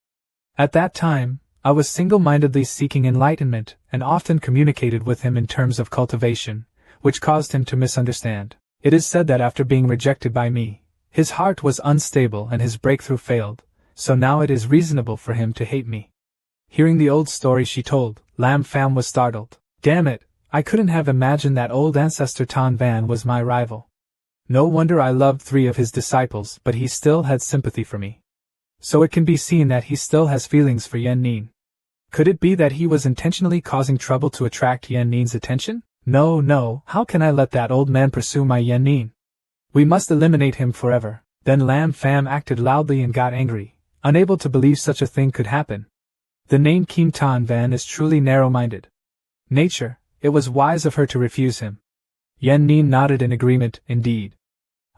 At that time, I was single-mindedly seeking enlightenment and often communicated with him in terms of cultivation, which caused him to misunderstand. It is said that after being rejected by me, his heart was unstable and his breakthrough failed. So now it is reasonable for him to hate me. Hearing the old story she told, Lam Fam was startled. Damn it, I couldn't have imagined that old ancestor Tan Van was my rival. No wonder I loved 3 of his disciples, but he still had sympathy for me. So it can be seen that he still has feelings for Yen Nin. Could it be that he was intentionally causing trouble to attract Yen Nin's attention? No, how can I let that old man pursue my Yen Nin? We must eliminate him forever. Then Lam Fam acted loudly and got angry, unable to believe such a thing could happen. The name Kim Tan Van is truly narrow-minded. Nature, it was wise of her to refuse him. Yen Nin nodded in agreement, indeed.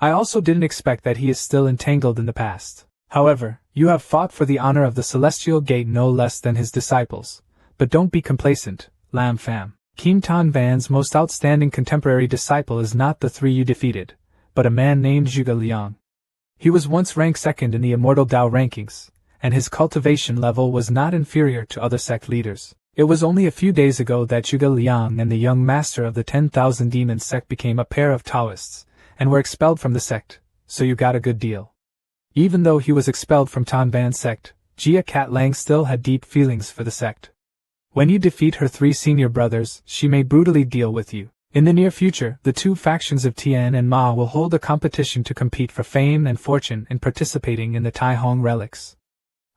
I also didn't expect that he is still entangled in the past. However, you have fought for the honor of the Celestial Gate no less than his disciples. But don't be complacent, Lam Fam. Kim Tan Van's most outstanding contemporary disciple is not the 3 you defeated, but a man named Zhuge Liang. He was once ranked second in the Immortal Tao rankings, and his cultivation level was not inferior to other sect leaders. It was only a few days ago that Zhuge Liang and the young master of the 10,000 Demons sect became a pair of Taoists, and were expelled from the sect, so you got a good deal. Even though he was expelled from Tan Ban's sect, Jia Cat Lang still had deep feelings for the sect. When you defeat her 3 senior brothers, she may brutally deal with you. In the near future, the 2 factions of Tian and Ma will hold a competition to compete for fame and fortune in participating in the Tai Hong relics.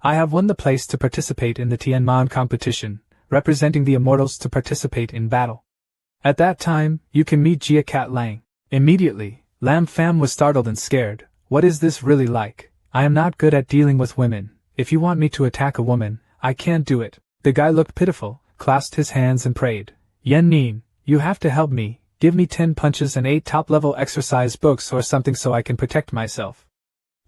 I have won the place to participate in the Tianman competition, representing the immortals to participate in battle. At that time, you can meet Jia Cat Lang. Immediately, Lam Fam was startled and scared. What is this really like? I am not good at dealing with women. If you want me to attack a woman, I can't do it. The guy looked pitiful, clasped his hands and prayed. Yan Nin, you have to help me. Give me 10 punches and 8 top-level exercise books or something so I can protect myself.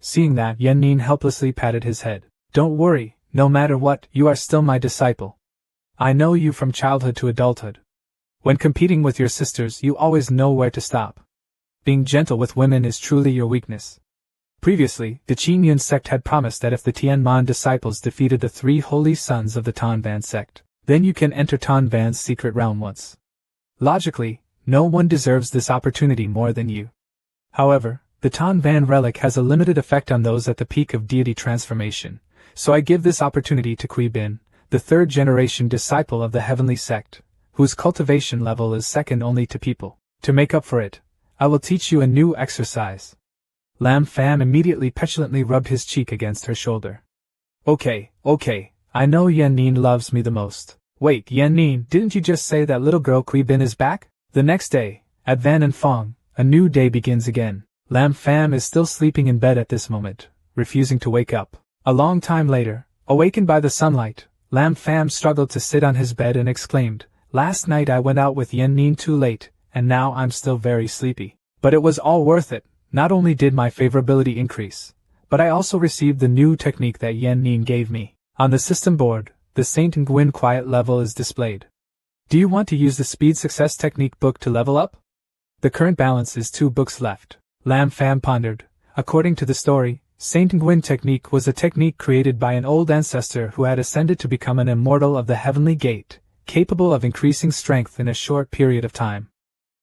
Seeing that, Yan Nin helplessly patted his head. Don't worry, no matter what, you are still my disciple. I know you from childhood to adulthood. When competing with your sisters, you always know where to stop. Being gentle with women is truly your weakness. Previously, the Qin Yun sect had promised that if the Tianman disciples defeated the 3 holy sons of the Tan Ban sect, then you can enter Tan Ban's secret realm once. Logically, no one deserves this opportunity more than you. However, the Tan Ban relic has a limited effect on those at the peak of deity transformation, so I give this opportunity to Kui Bin, the 3rd generation disciple of the heavenly sect, whose cultivation level is second only to people. To make up for it, I will teach you a new exercise. Lam Fam immediately petulantly rubbed his cheek against her shoulder. Okay, I know Yan Nin loves me the most. Wait, Yan Nin, didn't you just say that little girl Kui Bin is back? The next day, at Van and Fong, a new day begins again. Lam Fam is still sleeping in bed at this moment, refusing to wake up. A long time later, awakened by the sunlight, Lam Fam struggled to sit on his bed and exclaimed, Last night I went out with Yan Nin too late, and now I'm still very sleepy. But it was all worth it. Not only did my favorability increase, but I also received the new technique that Yan Nin gave me. On the system board, the Saint Nguyen quiet level is displayed. Do you want to use the Speed Success Technique book to level up? The current balance is 2 books left. Lam Fam pondered. According to the story, Saint Nguyen technique was a technique created by an old ancestor who had ascended to become an immortal of the heavenly gate, capable of increasing strength in a short period of time.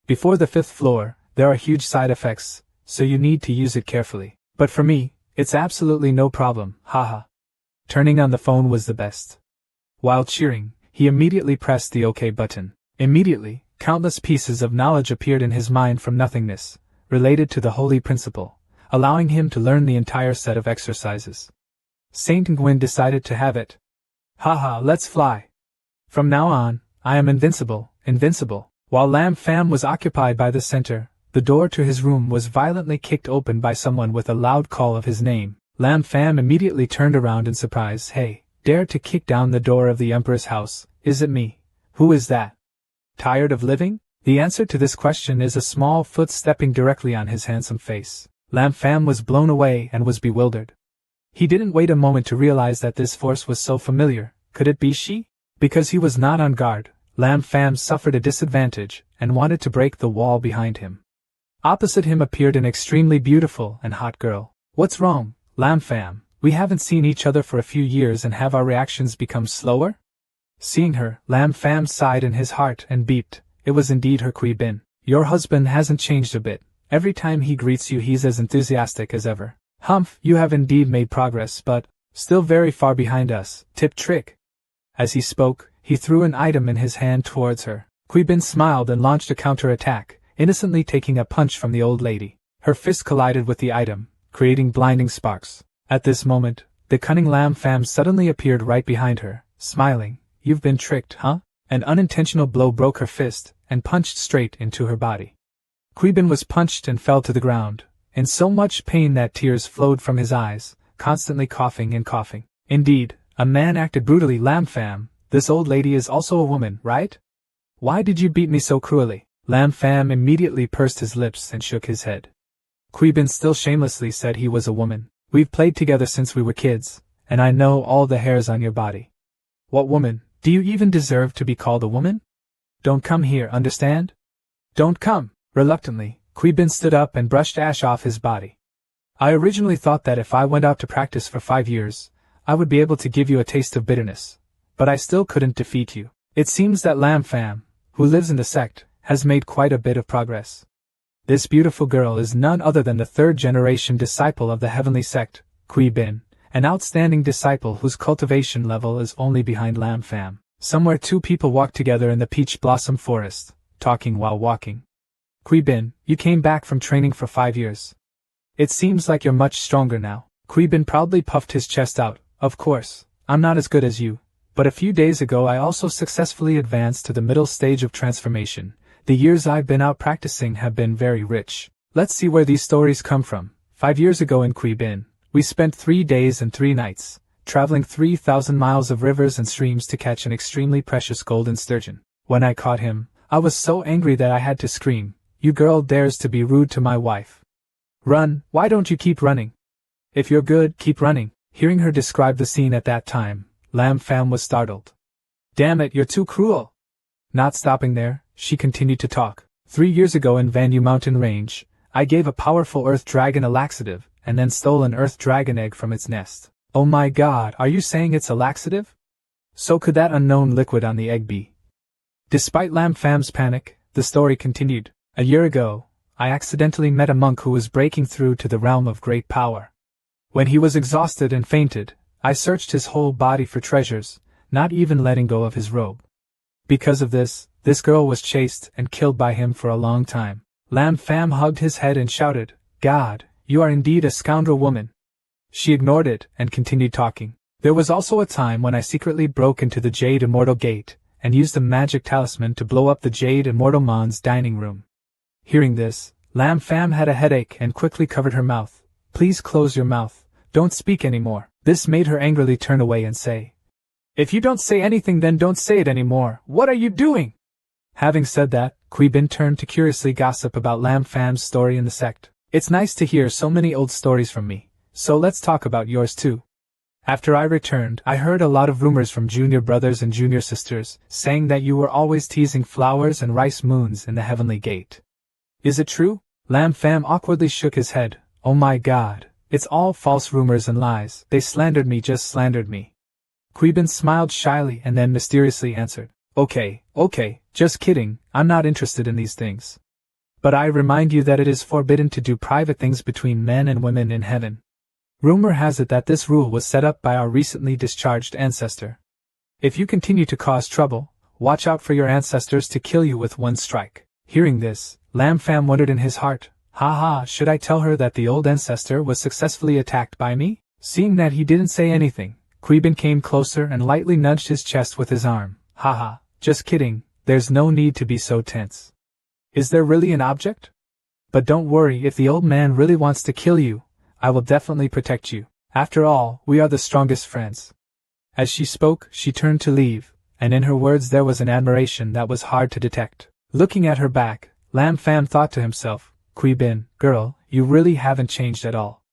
Before the 5th floor, there are huge side effects, so you need to use it carefully. But for me, it's absolutely no problem, haha. Turning on the phone was the best. While cheering, he immediately pressed the OK button. Immediately, countless pieces of knowledge appeared in his mind from nothingness, related to the holy principle, allowing him to learn the entire set of exercises. Saint Nguyen decided to have it. Haha, let's fly. From now on, I am invincible. While Lam Fam was occupied by the center, the door to his room was violently kicked open by someone with a loud call of his name. Lam Fam immediately turned around in surprise. Hey, dare to kick down the door of the Emperor's house, is it me? Who is that? Tired of living? The answer to this question is a small foot stepping directly on his handsome face. Lam Fam was blown away and was bewildered. He didn't wait a moment to realize that this force was so familiar. Could it be she? Because he was not on guard, Lam Fam suffered a disadvantage and wanted to break the wall behind him. Opposite him appeared an extremely beautiful and hot girl. What's wrong, Lam Fam? We haven't seen each other for a few years and have our reactions become slower? Seeing her, Lam Fam sighed in his heart and beeped. It was indeed her Kui Bin. Your husband hasn't changed a bit. Every time he greets you he's as enthusiastic as ever. Humph, you have indeed made progress but still very far behind us. Tip trick. As he spoke, he threw an item in his hand towards her. Kui Bin smiled and launched a counter-attack, innocently taking a punch from the old lady. Her fist collided with the item, creating blinding sparks. At this moment, the cunning Lam Fam suddenly appeared right behind her, smiling. You've been tricked, huh? An unintentional blow broke her fist, and punched straight into her body. Kui Bin was punched and fell to the ground, in so much pain that tears flowed from his eyes, constantly coughing and coughing. Indeed, a man acted brutally. Lam Fam, this old lady is also a woman, right? Why did you beat me so cruelly? Lam Fam immediately pursed his lips and shook his head. Kui Bin still shamelessly said he was a woman. We've played together since we were kids, and I know all the hairs on your body. What woman? Do you even deserve to be called a woman? Don't come here, understand? Don't come. Reluctantly, Kui Bin stood up and brushed ash off his body. I originally thought that if I went out to practice for 5 years, I would be able to give you a taste of bitterness, but I still couldn't defeat you. It seems that Lam Fam, who lives in the sect, has made quite a bit of progress. This beautiful girl is none other than the third-generation disciple of the heavenly sect, Kui Bin, an outstanding disciple whose cultivation level is only behind Lam Fam. Somewhere two people walked together in the peach blossom forest, talking while walking. Kui Bin, you came back from training for 5 years. It seems like you're much stronger now. Kui Bin proudly puffed his chest out. Of course, I'm not as good as you, but a few days ago I also successfully advanced to the middle stage of transformation. The years I've been out practicing have been very rich. Let's see where these stories come from. 5 years ago in Kui Bin, we spent 3 days and 3 nights, traveling 3,000 miles of rivers and streams to catch an extremely precious golden sturgeon. When I caught him, I was so angry that I had to scream, "You girl dares to be rude to my wife. Run, why don't you keep running? If you're good, keep running." Hearing her describe the scene at that time, Lam Fam was startled. "Damn it, you're too cruel." Not stopping there, she continued to talk. 3 years ago in Vanyu Mountain Range, I gave a powerful earth dragon a laxative, and then stole an earth dragon egg from its nest. Oh my god, are you saying it's a laxative? So could that unknown liquid on the egg be? Despite Lam Fam's panic, the story continued. A year ago, I accidentally met a monk who was breaking through to the realm of great power. When he was exhausted and fainted, I searched his whole body for treasures, not even letting go of his robe. Because of this girl was chased and killed by him for a long time. Lam Fam hugged his head and shouted, "God, you are indeed a scoundrel woman." She ignored it and continued talking. There was also a time when I secretly broke into the Jade Immortal Gate and used a magic talisman to blow up the Jade Immortal Mon's dining room. Hearing this, Lam Fam had a headache and quickly covered her mouth. "Please close your mouth. Don't speak anymore." This made her angrily turn away and say, "If you don't say anything, then don't say it anymore. What are you doing?" Having said that, Kui Bin turned to curiously gossip about Lam Fam's story in the sect. "It's nice to hear so many old stories from me, so let's talk about yours too. After I returned, I heard a lot of rumors from junior brothers and junior sisters, saying that you were always teasing flowers and rice moons in the heavenly gate. Is it true?" Lam Fam awkwardly shook his head. "Oh my god. It's all false rumors and lies. They slandered me, just slandered me." Kui Bin smiled shyly and then mysteriously answered, Okay, just kidding, I'm not interested in these things. But I remind you that it is forbidden to do private things between men and women in heaven. Rumor has it that this rule was set up by our recently discharged ancestor. If you continue to cause trouble, watch out for your ancestors to kill you with one strike." Hearing this, Lam Fam wondered in his heart, should I tell her that the old ancestor was successfully attacked by me? Seeing that he didn't say anything, Kui Bin came closer and lightly nudged his chest with his arm. Just kidding, there's no need to be so tense. Is there really an object? But don't worry, if the old man really wants to kill you, I will definitely protect you. After all, we are the strongest friends. As she spoke, she turned to leave, and in her words there was an admiration that was hard to detect. Looking at her back, Lam Fam thought to himself, Kui Bin, girl, you really haven't changed at all.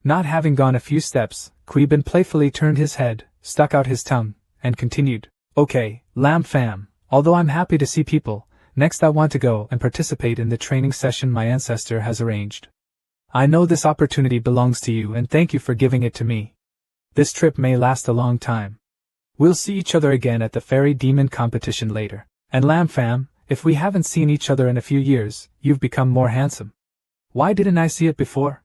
Not having gone a few steps, Kui Bin playfully turned his head, stuck out his tongue, and continued, Okay, Lam Fam, although I'm happy to see people, next I want to go and participate in the training session my ancestor has arranged. I know this opportunity belongs to you and thank you for giving it to me. This trip may last a long time. We'll see each other again at the fairy demon competition later. And Lam Fam, if we haven't seen each other in a few years, you've become more handsome. Why didn't I see it before?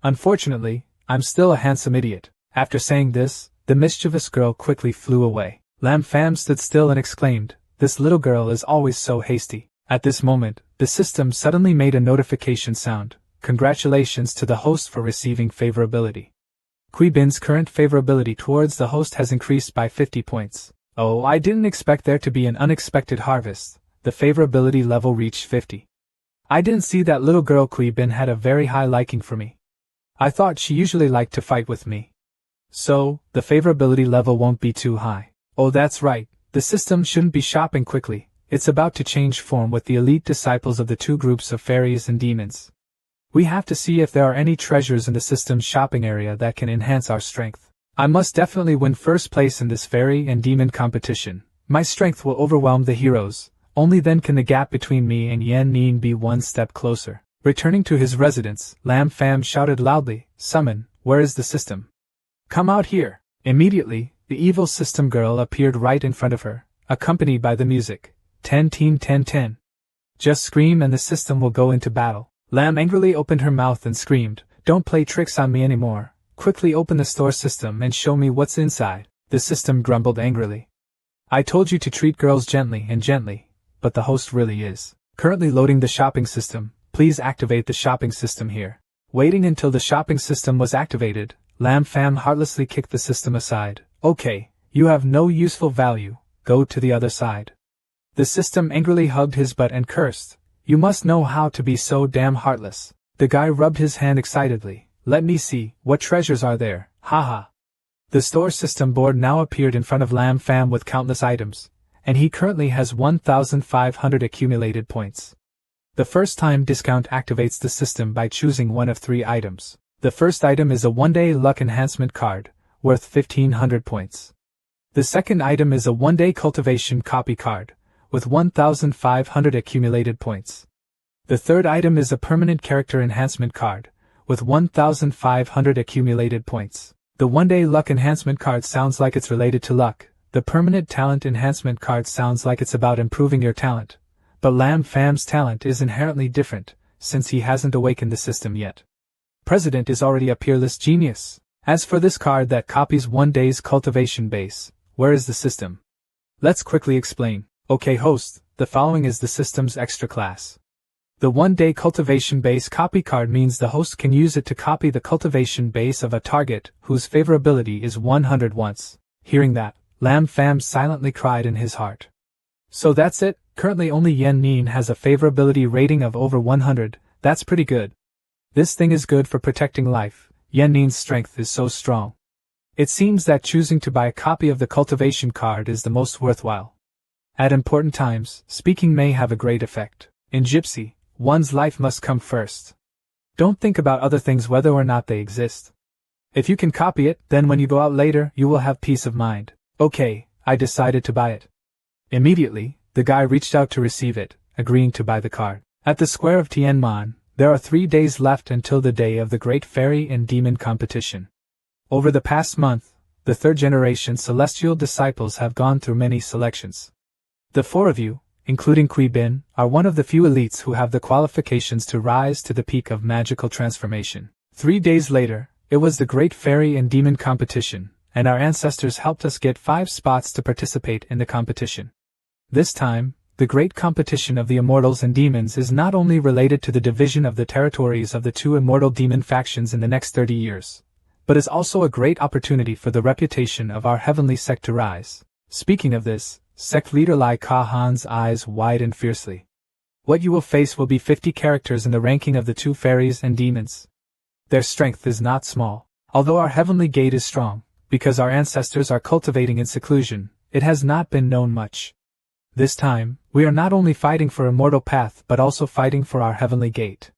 Unfortunately, I'm still a handsome idiot. After saying this, the mischievous girl quickly flew away. Lam Fam stood still and exclaimed, This little girl is always so hasty. At this moment, the system suddenly made a notification sound. Congratulations to the host for receiving favorability. Kui Bin's current favorability towards the host has increased by 50 points. Oh, I didn't expect there to be an unexpected harvest. The favorability level reached 50. I didn't see that little girl Kui Bin had a very high liking for me. I thought she usually liked to fight with me. So, the favorability level won't be too high. Oh, that's right, the system shouldn't be shopping quickly. It's about to change form with the elite disciples of the two groups of fairies and demons. We have to see if there are any treasures in the system's shopping area that can enhance our strength. I must definitely win first place in this fairy and demon competition. My strength will overwhelm the heroes. Only then can the gap between me and Yan Ning be one step closer. Returning to his residence, Lam Fam shouted loudly, "Summon, where is the system? Come out here!" Immediately, the evil system girl appeared right in front of her, accompanied by the music. 10 Team 10 10. Just scream and the system will go into battle. Lam angrily opened her mouth and screamed, "Don't play tricks on me anymore. Quickly open the store system and show me what's inside." The system grumbled angrily. "I told you to treat girls gently, but the host really is currently loading the shopping system. Please activate the shopping system here." Waiting until the shopping system was activated, Lam Fam heartlessly kicked the system aside. "Okay, you have no useful value, go to the other side." The system angrily hugged his butt and cursed, "You must know how to be so damn heartless." The guy rubbed his hand excitedly. "Let me see, what treasures are there, haha." The store system board now appeared in front of Lam Fam with countless items, and he currently has 1,500 accumulated points. The first time discount activates the system by choosing one of 3 items. The first item is a one-day luck enhancement card, worth 1,500 points. The second item is a one-day cultivation copy card, with 1,500 accumulated points. The third item is a permanent character enhancement card, with 1,500 accumulated points. The one-day luck enhancement card sounds like it's related to luck. The permanent talent enhancement card sounds like it's about improving your talent. But Lam Fam's talent is inherently different, since he hasn't awakened the system yet. President is already a peerless genius. As for this card that copies one day's cultivation base, where is the system? Let's quickly explain. Okay host, the following is the system's extra class. The one-day cultivation base copy card means the host can use it to copy the cultivation base of a target whose favorability is 100 once. Hearing that, Lam Fam silently cried in his heart. So that's it, currently only Yen Nin has a favorability rating of over 100, that's pretty good. This thing is good for protecting life, Yen Nin's strength is so strong. It seems that choosing to buy a copy of the cultivation card is the most worthwhile. At important times, speaking may have a great effect. In Gypsy, one's life must come first. Don't think about other things whether or not they exist. If you can copy it, then when you go out later, you will have peace of mind. Okay, I decided to buy it. Immediately, the guy reached out to receive it, agreeing to buy the card. At the square of Tianman, there are 3 days left until the day of the Great Fairy and Demon competition. Over the past month, the third-generation celestial disciples have gone through many selections. The 4 of you, including Kui Bin, are one of the few elites who have the qualifications to rise to the peak of magical transformation. 3 days later, it was the Great Fairy and Demon competition, and our ancestors helped us get 5 spots to participate in the competition. This time, the great competition of the immortals and demons is not only related to the division of the territories of the 2 immortal demon factions in the next 30 years, but is also a great opportunity for the reputation of our heavenly sect to rise. Speaking of this, sect leader Lai Ka Han's eyes widened fiercely. What you will face will be 50 characters in the ranking of the 2 fairies and demons. Their strength is not small. Although our heavenly gate is strong, because our ancestors are cultivating in seclusion, it has not been known much. This time, we are not only fighting for Immortal Path but also fighting for our heavenly gate.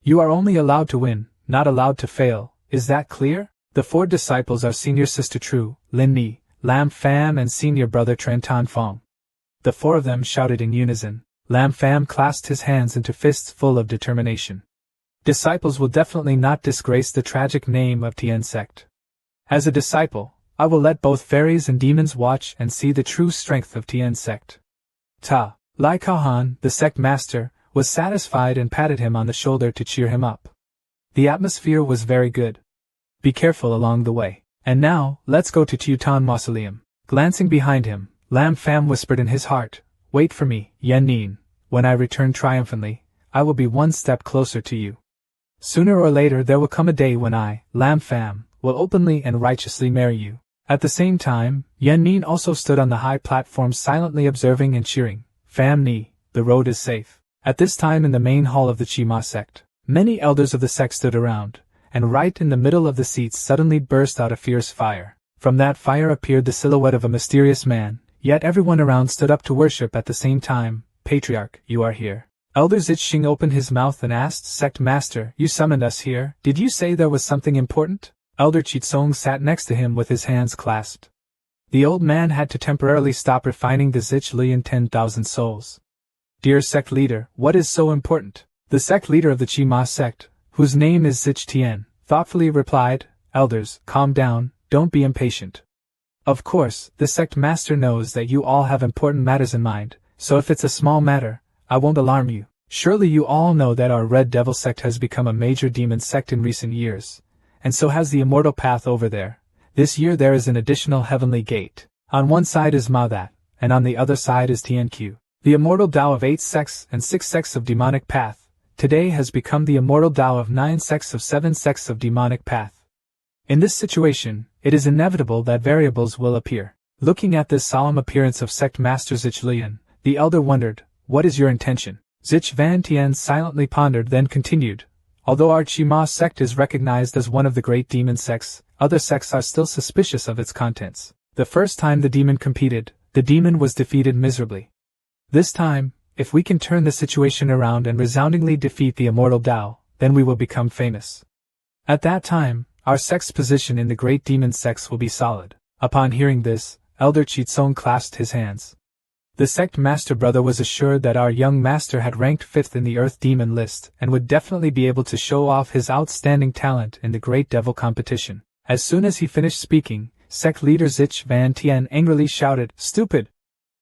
You are only allowed to win, not allowed to fail, is that clear? The 4 disciples are Senior Sister Tru, Lin Ni, Lam Fam and Senior Brother Tran Tan Fong. The 4 of them shouted in unison. Lam Fam clasped his hands into fists full of determination. Disciples will definitely not disgrace the tragic name of Tien Sect. As a disciple, I will let both fairies and demons watch and see the true strength of Tien Sect. Ta, Lai Kahan, the sect master, was satisfied and patted him on the shoulder to cheer him up. The atmosphere was very good. Be careful along the way. And now, let's go to Tiutan Mausoleum. Glancing behind him, Lam Fam whispered in his heart, "Wait for me, Yen Nin. When I return triumphantly, I will be 1 step closer to you. Sooner or later there will come a day when I, Lam Fam, will openly and righteously marry you." At the same time, Yen Nin also stood on the high platform silently observing and cheering. Fam Ni, the road is safe. At this time in the main hall of the Chima sect, many elders of the sect stood around, and right in the middle of the seats suddenly burst out a fierce fire. From that fire appeared the silhouette of a mysterious man, yet everyone around stood up to worship at the same time. "Patriarch, you are here." Elder Zichxing opened his mouth and asked, "Sect Master, you summoned us here, did you say there was something important?" Elder Chitsong sat next to him with his hands clasped. The old man had to temporarily stop refining the Zich Lian 10,000 souls. "Dear sect leader, what is so important?" The sect leader of the Chi-Ma sect, whose name is Zich Tien, thoughtfully replied, "Elders, calm down, don't be impatient. Of course, the sect master knows that you all have important matters in mind, so if it's a small matter, I won't alarm you. Surely you all know that our Red Devil sect has become a major demon sect in recent years, and so has the Immortal Path over there. This year there is an additional heavenly gate. On one side is Madat, and on the other side is TNQ. The immortal Tao of 8 sects and 6 sects of demonic path, today has become the immortal Tao of 9 sects of 7 sects of demonic path. In this situation, it is inevitable that variables will appear." Looking at this solemn appearance of sect master Zich Lian, the elder wondered, "What is your intention?" Zich Van Tien silently pondered, then continued, "Although our Chi-Ma sect is recognized as one of the great demon sects, other sects are still suspicious of its contents. The first time the demon competed, the demon was defeated miserably. This time, if we can turn the situation around and resoundingly defeat the immortal Tao, then we will become famous. At that time, our sect's position in the great demon sects will be solid." Upon hearing this, Elder Chitsong clasped his hands. The sect master brother was assured that our young master had ranked 5th in the Earth Demon list and would definitely be able to show off his outstanding talent in the Great Devil competition. As soon as he finished speaking, sect leader Zich Van Tien angrily shouted, "Stupid!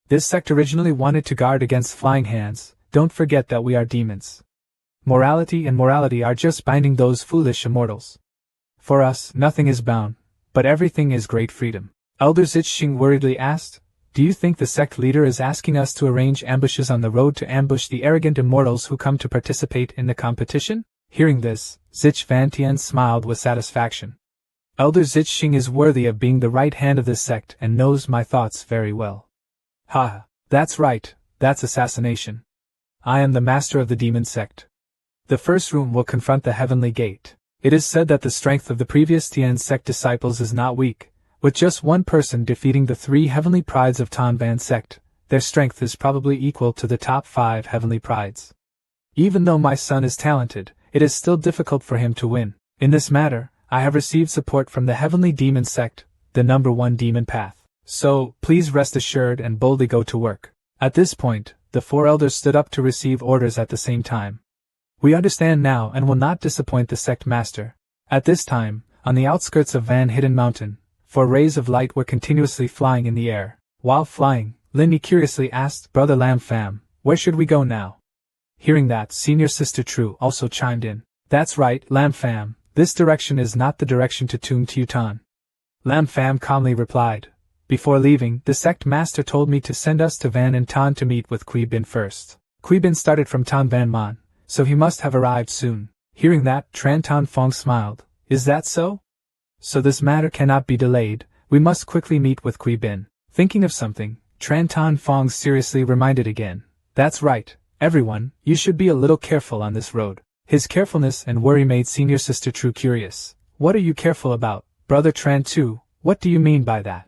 This sect originally wanted to guard against flying hands. Don't forget that we are demons. Morality and morality are just binding those foolish immortals. For us, nothing is bound, but everything is great freedom." Elder Zich Xing worriedly asked, "Do you think the sect leader is asking us to arrange ambushes on the road to ambush the arrogant immortals who come to participate in the competition?" Hearing this, Zich Van Tien smiled with satisfaction. "Elder Zich Xing is worthy of being the right hand of this sect and knows my thoughts very well. Ha! That's right, that's assassination. I am the master of the demon sect. The first room will confront the heavenly gate. It is said that the strength of the previous Tien sect disciples is not weak. With just one person defeating the 3 heavenly prides of Tanban sect, their strength is probably equal to the top 5 heavenly prides. Even though my son is talented, it is still difficult for him to win. In this matter, I have received support from the heavenly demon sect, the number 1 demon path. So, please rest assured and boldly go to work." At this point, the 4 elders stood up to receive orders at the same time. "We understand now and will not disappoint the sect master." At this time, on the outskirts of Van Hidden Mountain, 4 rays of light were continuously flying in the air. While flying, Lindy curiously asked, "Brother Lam Fam, where should we go now?" Hearing that, Senior Sister True also chimed in. "That's right, Lam Fam, this direction is not the direction to Tung Tutan." Lam Fam calmly replied, "Before leaving, the sect master told me to send us to Van and Tan to meet with Kui Bin first. Kui Bin started from Tan Van Man, so he must have arrived soon." Hearing that, Tran Tan Fong smiled. "Is that so? So this matter cannot be delayed, we must quickly meet with Kui Bin." Thinking of something, Tran Tan Fong seriously reminded again, "That's right, everyone, you should be a little careful on this road." His carefulness and worry made Senior Sister True curious. "What are you careful about, Brother Tran Tu? What do you mean by that?"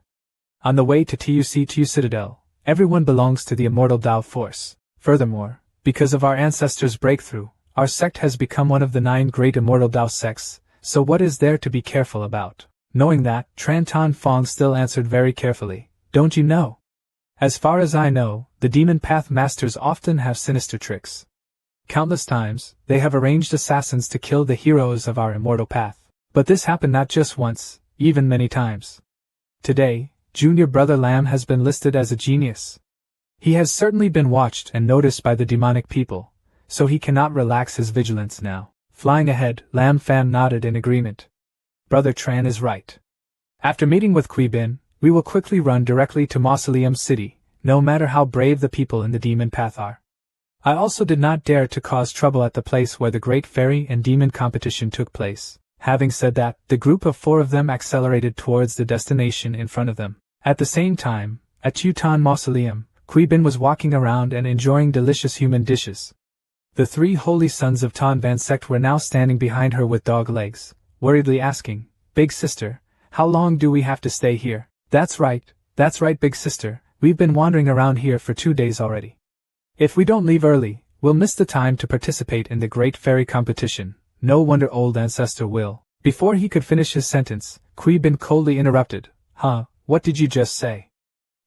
"On the way to Tu Citadel, everyone belongs to the immortal Tao force. Furthermore, because of our ancestors' breakthrough, our sect has become one of the 9 great immortal Tao sects, so what is there to be careful about?" Knowing that, Tran Tan Fong still answered very carefully, "Don't you know? As far as I know, the demon path masters often have sinister tricks. Countless times, they have arranged assassins to kill the heroes of our immortal path. But this happened not just once, even many times. Today, Junior Brother Lam has been listed as a genius. He has certainly been watched and noticed by the demonic people, so he cannot relax his vigilance now." Flying ahead, Lam Fam nodded in agreement. "Brother Tran is right. After meeting with Kui Bin, we will quickly run directly to Mausoleum City, no matter how brave the people in the demon path are." I also did not dare to cause trouble at the place where the great fairy and demon competition took place. Having said that, the group of 4 of them accelerated towards the destination in front of them. At the same time, at Chutan Mausoleum, Kui Bin was walking around and enjoying delicious human dishes. The 3 holy sons of Tanvan sect were now standing behind her with dog legs, worriedly asking, "Big sister, how long do we have to stay here?" That's right, big sister, we've been wandering around here for 2 days already. If we don't leave early, we'll miss the time to participate in the great fairy competition. No wonder old Ancestor will." Before he could finish his sentence, Kui Bin coldly interrupted, "Huh, what did you just say?"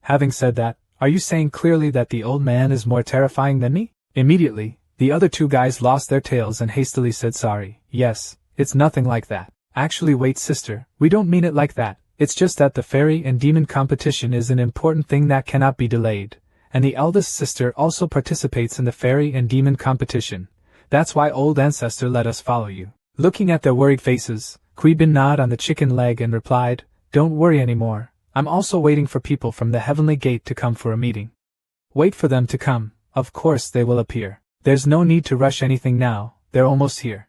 Having said that, "Are you saying clearly that the old man is more terrifying than me?" Immediately, The other two guys lost their tails and hastily said sorry. Yes, it's nothing like that. Actually wait sister, we don't mean it like that. It's just that the fairy and demon competition is an important thing that cannot be delayed, and the eldest sister also participates in the fairy and demon competition. That's why old Ancestor let us follow you. Looking at their worried faces, Bin nodded on the chicken leg and replied, don't worry anymore, I'm also waiting for people from the heavenly gate to come for a meeting. Wait for them to come, of course they will appear. There's no need to rush anything now, they're almost here.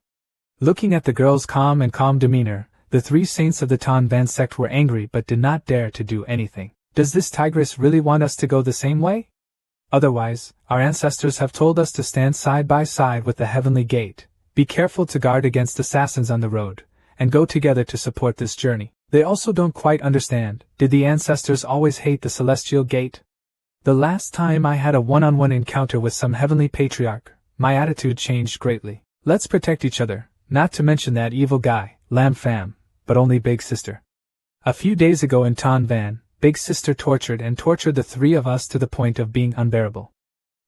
Looking at the girl's calm demeanor, the three saints of the Tan Van sect were angry but did not dare to do anything. Does this tigress really want us to go the same way? Otherwise, our ancestors have told us to stand side by side with the heavenly gate, be careful to guard against assassins on the road, and go together to support this journey. They also don't quite understand, did the ancestors always hate the celestial gate? The last time I had a one-on-one encounter with some heavenly patriarch, my attitude changed greatly. Let's protect each other, not to mention that evil guy, Lam Fam, but only Big Sister. A few days ago in Tan Van, Big Sister tortured the three of us to the point of being unbearable.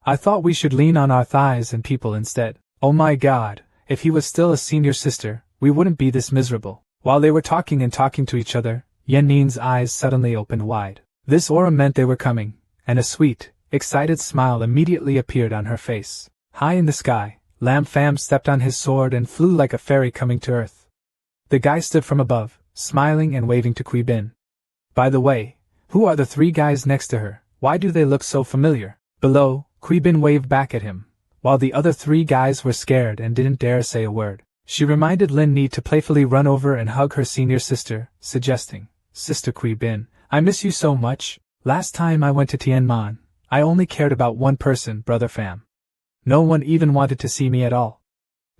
I thought we should lean on our thighs and people instead. Oh my god, if he was still a senior sister, we wouldn't be this miserable. While they were talking to each other, Yen Nin's eyes suddenly opened wide. This aura meant they were coming, and a sweet, excited smile immediately appeared on her face. High in the sky, Lam Fam stepped on his sword and flew like a fairy coming to earth. The guy stood from above, smiling and waving to Bin. By the way, who are the three guys next to her? Why do they look so familiar? Below, Bin waved back at him, while the other three guys were scared and didn't dare say a word. She reminded Lin Ni to playfully run over and hug her senior sister, suggesting, Sister Bin, I miss you so much. Last time I went to Tianman, I only cared about one person, Brother Fam. No one even wanted to see me at all.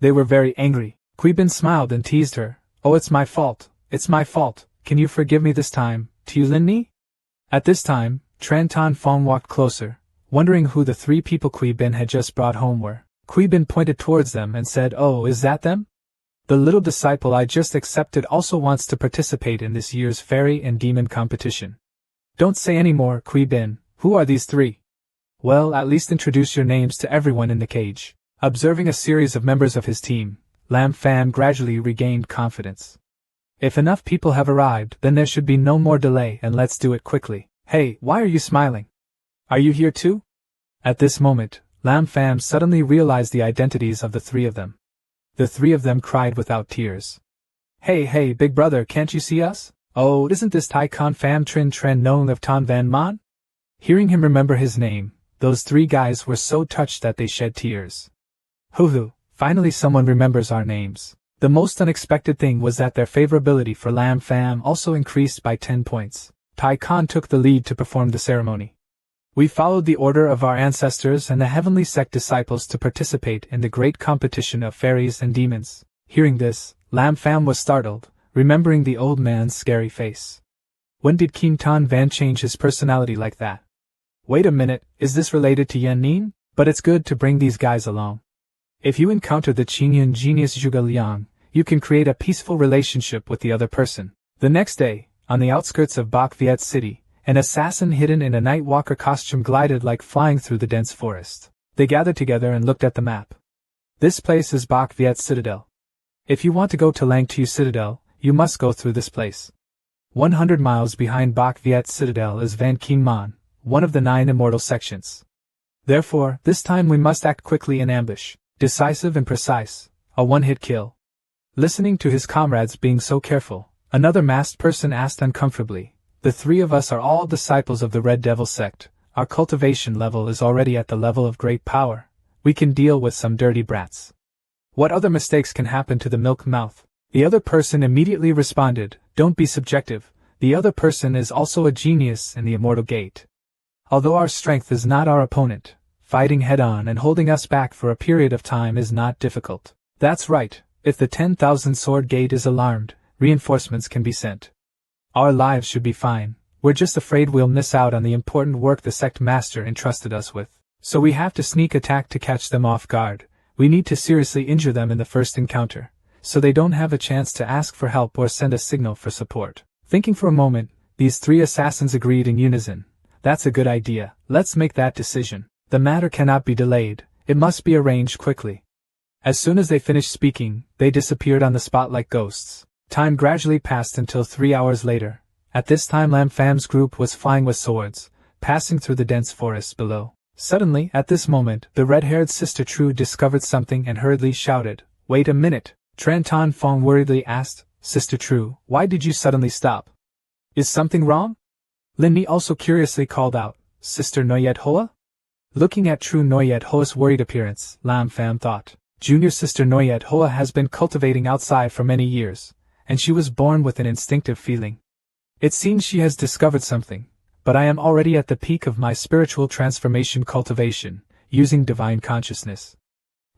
They were very angry. Bin smiled and teased her. Oh, it's my fault. Can you forgive me this time, to you Lin Ni? At this time, Tran Tan Fong walked closer, wondering who the three people Bin had just brought home were. Bin pointed towards them and said, oh, is that them? The little disciple I just accepted also wants to participate in this year's fairy and demon competition. Don't say any more, Bin. Who are these three? Well, at least introduce your names to everyone in the cage. Observing a series of members of his team, Lam Fam gradually regained confidence. If enough people have arrived, then there should be no more delay and let's do it quickly. Hey, why are you smiling? Are you here too? At this moment, Lam Fam suddenly realized the identities of the three of them. The three of them cried without tears. Hey, big brother, can't you see us? Oh, isn't this Tai Con Fam Tren known of Tan Van Man? Hearing him remember his name, those three guys were so touched that they shed tears. Hoo, finally someone remembers our names. The most unexpected thing was that their favorability for Lam Fam also increased by 10 points. Tai Con took the lead to perform the ceremony. We followed the order of our ancestors and the heavenly sect disciples to participate in the great competition of fairies and demons. Hearing this, Lam Fam was startled, remembering the old man's scary face. When did King Tan Van change his personality like that? Wait a minute, is this related to Yen Nin? But it's good to bring these guys along. If you encounter the Qingyun genius Zhuge Liang, you can create a peaceful relationship with the other person. The next day, on the outskirts of Bak Viet City, an assassin hidden in a night walker costume glided like flying through the dense forest. They gathered together and looked at the map. This place is Bak Viet Citadel. If you want to go to Lang Tu Citadel, you must go through this place. 100 miles behind Bak Viet Citadel is Van King Man, one of the 9 immortal sections. Therefore, this time we must act quickly in ambush, decisive and precise, a one-hit kill. Listening to his comrades being so careful, another masked person asked uncomfortably, the three of us are all disciples of the Red Devil sect, our cultivation level is already at the level of great power, we can deal with some dirty brats. What other mistakes can happen to the milk mouth? The other person immediately responded, don't be subjective, the other person is also a genius in the immortal gate. Although our strength is not our opponent, fighting head-on and holding us back for a period of time is not difficult. That's right, if the 10,000 sword gate is alarmed, reinforcements can be sent. Our lives should be fine, we're just afraid we'll miss out on the important work the sect master entrusted us with. So we have to sneak attack to catch them off guard, we need to seriously injure them in the first encounter, so they don't have a chance to ask for help or send a signal for support. Thinking for a moment, these three assassins agreed in unison. That's a good idea, let's make that decision. The matter cannot be delayed, It must be arranged quickly. As soon as they finished speaking, they disappeared on the spot like ghosts. Time gradually passed until 3 hours later. At this time Lam Fam's group was flying with swords, passing through the dense forest below. Suddenly, at this moment, the red-haired Sister True discovered something and hurriedly shouted, "Wait a minute!" Tran Tan Fong worriedly asked, "Sister True, why did you suddenly stop? Is something wrong?" Lin Ni also curiously called out, "Sister Noyet Hoa?" Looking at True Noyet Hoa's worried appearance, Lam Fam thought, Junior Sister Noyet Hoa has been cultivating outside for many years, and she was born with an instinctive feeling. It seems she has discovered something, but I am already at the peak of my spiritual transformation cultivation, using divine consciousness.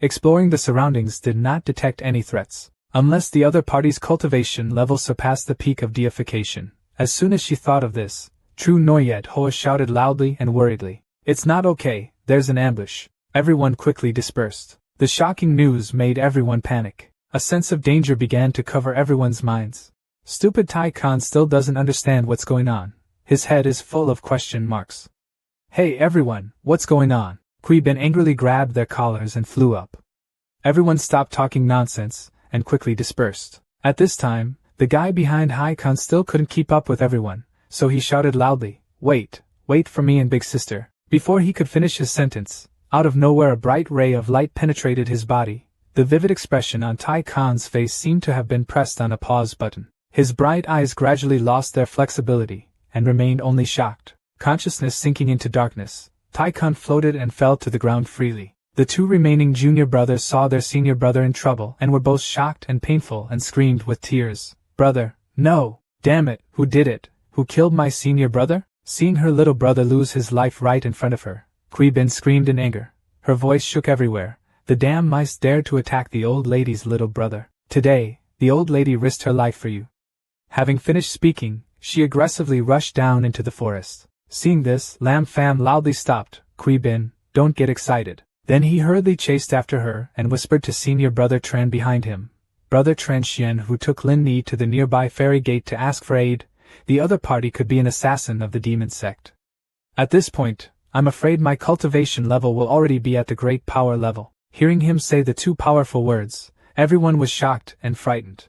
Exploring the surroundings did not detect any threats, unless the other party's cultivation level surpassed the peak of deification. As soon as she thought of this, True Noyet Hoa shouted loudly and worriedly, "It's not okay, there's an ambush." Everyone quickly dispersed. The shocking news made everyone panic. A sense of danger began to cover everyone's minds. Stupid Tai Khan still doesn't understand what's going on. His head is full of question marks. "Hey everyone, what's going on?" Kui Bin angrily grabbed their collars and flew up. Everyone stopped talking nonsense, and quickly dispersed. At this time, the guy behind Hai Khan still couldn't keep up with everyone, so he shouted loudly, wait for me and Big Sister." Before he could finish his sentence, out of nowhere a bright ray of light penetrated his body. The vivid expression on Tai Khan's face seemed to have been pressed on a pause button. His bright eyes gradually lost their flexibility, and remained only shocked. Consciousness sinking into darkness, Tai Khan floated and fell to the ground freely. The two remaining junior brothers saw their senior brother in trouble and were both shocked and painful and screamed with tears, "Brother, no! Damn it, who did it? Who killed my senior brother?" Seeing her little brother lose his life right in front of her, Kui Bin screamed in anger. Her voice shook everywhere. The damn mice dared to attack the old lady's little brother. Today, the old lady risked her life for you. Having finished speaking, she aggressively rushed down into the forest. Seeing this, Lam Fam loudly stopped, "Kui Bin, don't get excited." Then he hurriedly chased after her and whispered to senior brother Tran behind him. Brother Tran Xian, who took Lin Ni to the nearby ferry gate to ask for aid. The other party could be an assassin of the demon sect. At this point, I'm afraid my cultivation level will already be at the great power level. Hearing him say the two powerful words, everyone was shocked and frightened.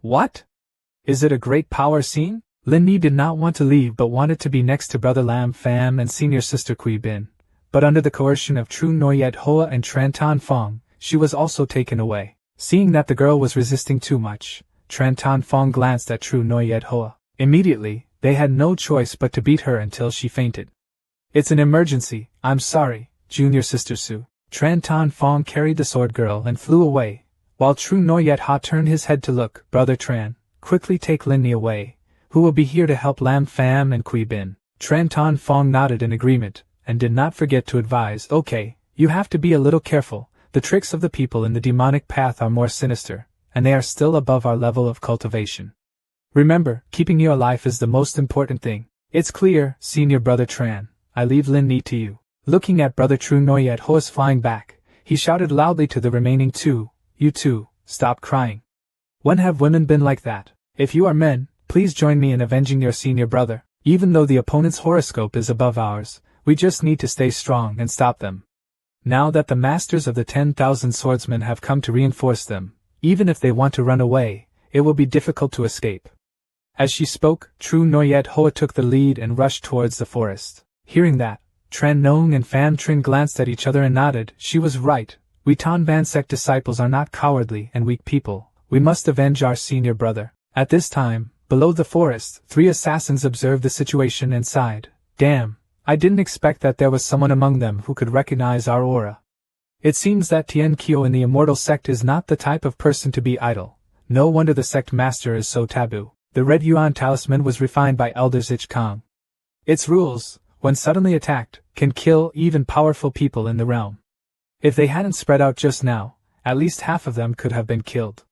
What? Is it a great power scene? Lin Ni did not want to leave but wanted to be next to Brother Lam Fam and Senior Sister Kui Bin, but under the coercion of True Noyet Hoa and Tran Tan Fong, she was also taken away. Seeing that the girl was resisting too much, Tran Tan Fong glanced at True Noyet Hoa. Immediately, they had no choice but to beat her until she fainted. "It's an emergency, I'm sorry, Junior Sister Su." Tran Tan Fong carried the sword girl and flew away, while True Noyet Ha turned his head to look. "Brother Tran, quickly take Lin Ni away, who will be here to help Lam Fam and Kui Bin." Tran Tan Fong nodded in agreement, and did not forget to advise, "Okay, you have to be a little careful, the tricks of the people in the demonic path are more sinister, and they are still above our level of cultivation. Remember, keeping you alive is the most important thing." "It's clear, Senior Brother Tran, I leave Lin Ni to you." Looking at Brother True Noyet Ho's flying back, he shouted loudly to the remaining two, "You two, stop crying. When have women been like that? If you are men, please join me in avenging your senior brother. Even though the opponent's horoscope is above ours, we just need to stay strong and stop them. Now that the masters of the 10,000 swordsmen have come to reinforce them, even if they want to run away, it will be difficult to escape." As she spoke, True Noyet Hoa took the lead and rushed towards the forest. Hearing that, Tran Nong and Pham Trin glanced at each other and nodded. She was right. We Tan Ban Sect disciples are not cowardly and weak people. We must avenge our senior brother. At this time, below the forest, 3 assassins observed the situation and sighed. "Damn, I didn't expect that there was someone among them who could recognize our aura. It seems that Tien Kyo in the Immortal Sect is not the type of person to be idle. No wonder the sect master is so taboo." The Red Yuan talisman was refined by Elder Zich Kong. Its rules, when suddenly attacked, can kill even powerful people in the realm. If they hadn't spread out just now, at least half of them could have been killed.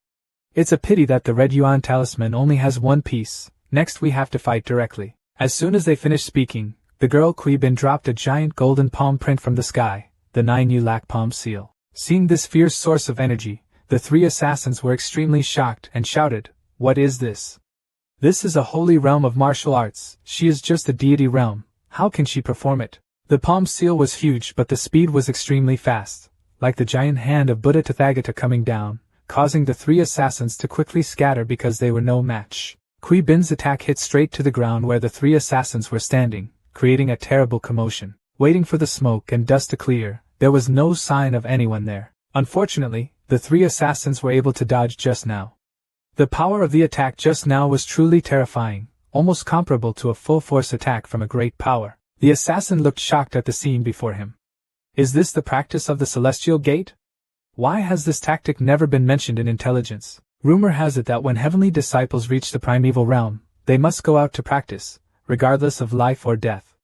It's a pity that the Red Yuan talisman only has one piece. Next we have to fight directly. As soon as they finished speaking, the girl Kui Bin dropped a giant golden palm print from the sky, the 9 Yu Lak palm seal. Seeing this fierce source of energy, the 3 assassins were extremely shocked and shouted, "What is this? This is a holy realm of martial arts. She is just a deity realm. How can she perform it?" The palm seal was huge but the speed was extremely fast. like the giant hand of Buddha Tathagata coming down, causing the three assassins to quickly scatter because they were no match. Kui Bin's attack hit straight to the ground where the three assassins were standing, creating a terrible commotion. Waiting for the smoke and dust to clear, there was no sign of anyone there. Unfortunately, the three assassins were able to dodge just now. The power of the attack just now was truly terrifying, almost comparable to a full-force attack from a great power. The assassin looked shocked at the scene before him. Is this the practice of the Celestial Gate? Why has this tactic never been mentioned in intelligence? Rumor has it that when heavenly disciples reach the primeval realm, they must go out to practice, regardless of life or death.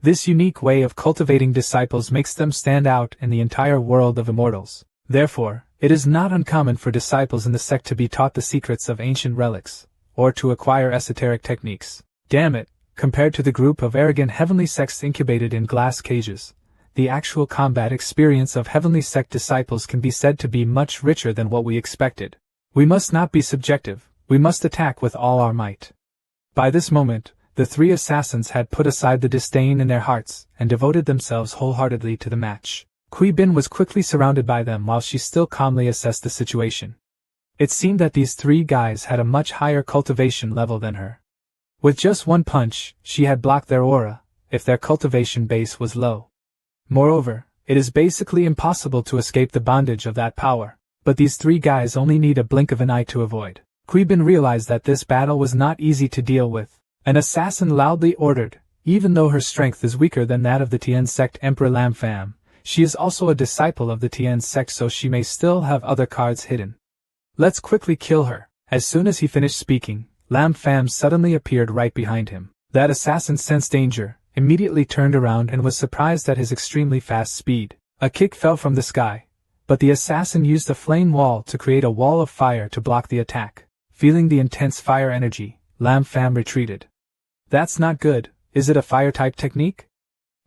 This unique way of cultivating disciples makes them stand out in the entire world of immortals. Therefore, it is not uncommon for disciples in the sect to be taught the secrets of ancient relics, or to acquire esoteric techniques. Damn it, compared to the group of arrogant heavenly sects incubated in glass cages, the actual combat experience of heavenly sect disciples can be said to be much richer than what we expected. We must not be subjective, we must attack with all our might. By this moment, the three assassins had put aside the disdain in their hearts and devoted themselves wholeheartedly to the match. Kui Bin was quickly surrounded by them while she still calmly assessed the situation. It seemed that these three guys had a much higher cultivation level than her. With just one punch, she had blocked their aura, if their cultivation base was low. Moreover, it is basically impossible to escape the bondage of that power, but these three guys only need a blink of an eye to avoid. Kui Bin realized that this battle was not easy to deal with. An assassin loudly ordered, even though her strength is weaker than that of the Tien Sect Emperor Lam Fam, she is also a disciple of the Tien Sect, so she may still have other cards hidden. Let's quickly kill her. As soon as he finished speaking, Lam Fam suddenly appeared right behind him. That assassin sensed danger, immediately turned around and was surprised at his extremely fast speed. A kick fell from the sky, but the assassin used a flame wall to create a wall of fire to block the attack. Feeling the intense fire energy, Lam Fam retreated. That's not good. Is it a fire-type technique?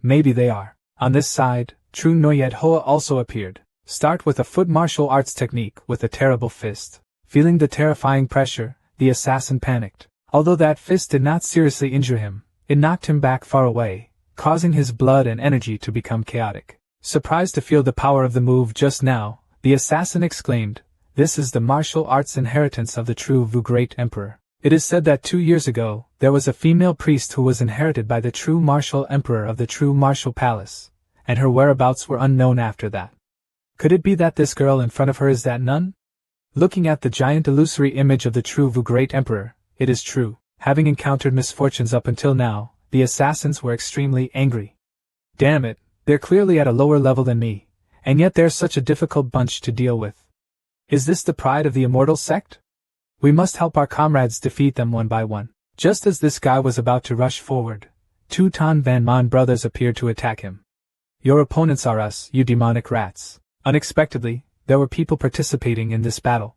Maybe they are. On this side, True Noyet Hoa also appeared. Start with a foot martial arts technique with a terrible fist. Feeling the terrifying pressure, the assassin panicked. Although that fist did not seriously injure him, it knocked him back far away, causing his blood and energy to become chaotic. Surprised to feel the power of the move just now, the assassin exclaimed, "This is the martial arts inheritance of the true Vu Great Emperor." It is said that 2 years ago, there was a female priest who was inherited by the true martial emperor of the true martial palace, and her whereabouts were unknown after that. Could it be that this girl in front of her is that nun? Looking at the giant illusory image of the true Vu Great Emperor, it is true. Having encountered misfortunes up until now, the assassins were extremely angry. Damn it, they're clearly at a lower level than me, and yet they're such a difficult bunch to deal with. Is this the pride of the immortal sect? We must help our comrades defeat them one by one. Just as this guy was about to rush forward, 2 Tan Van Man brothers appeared to attack him. Your opponents are us, you demonic rats. Unexpectedly, there were people participating in this battle.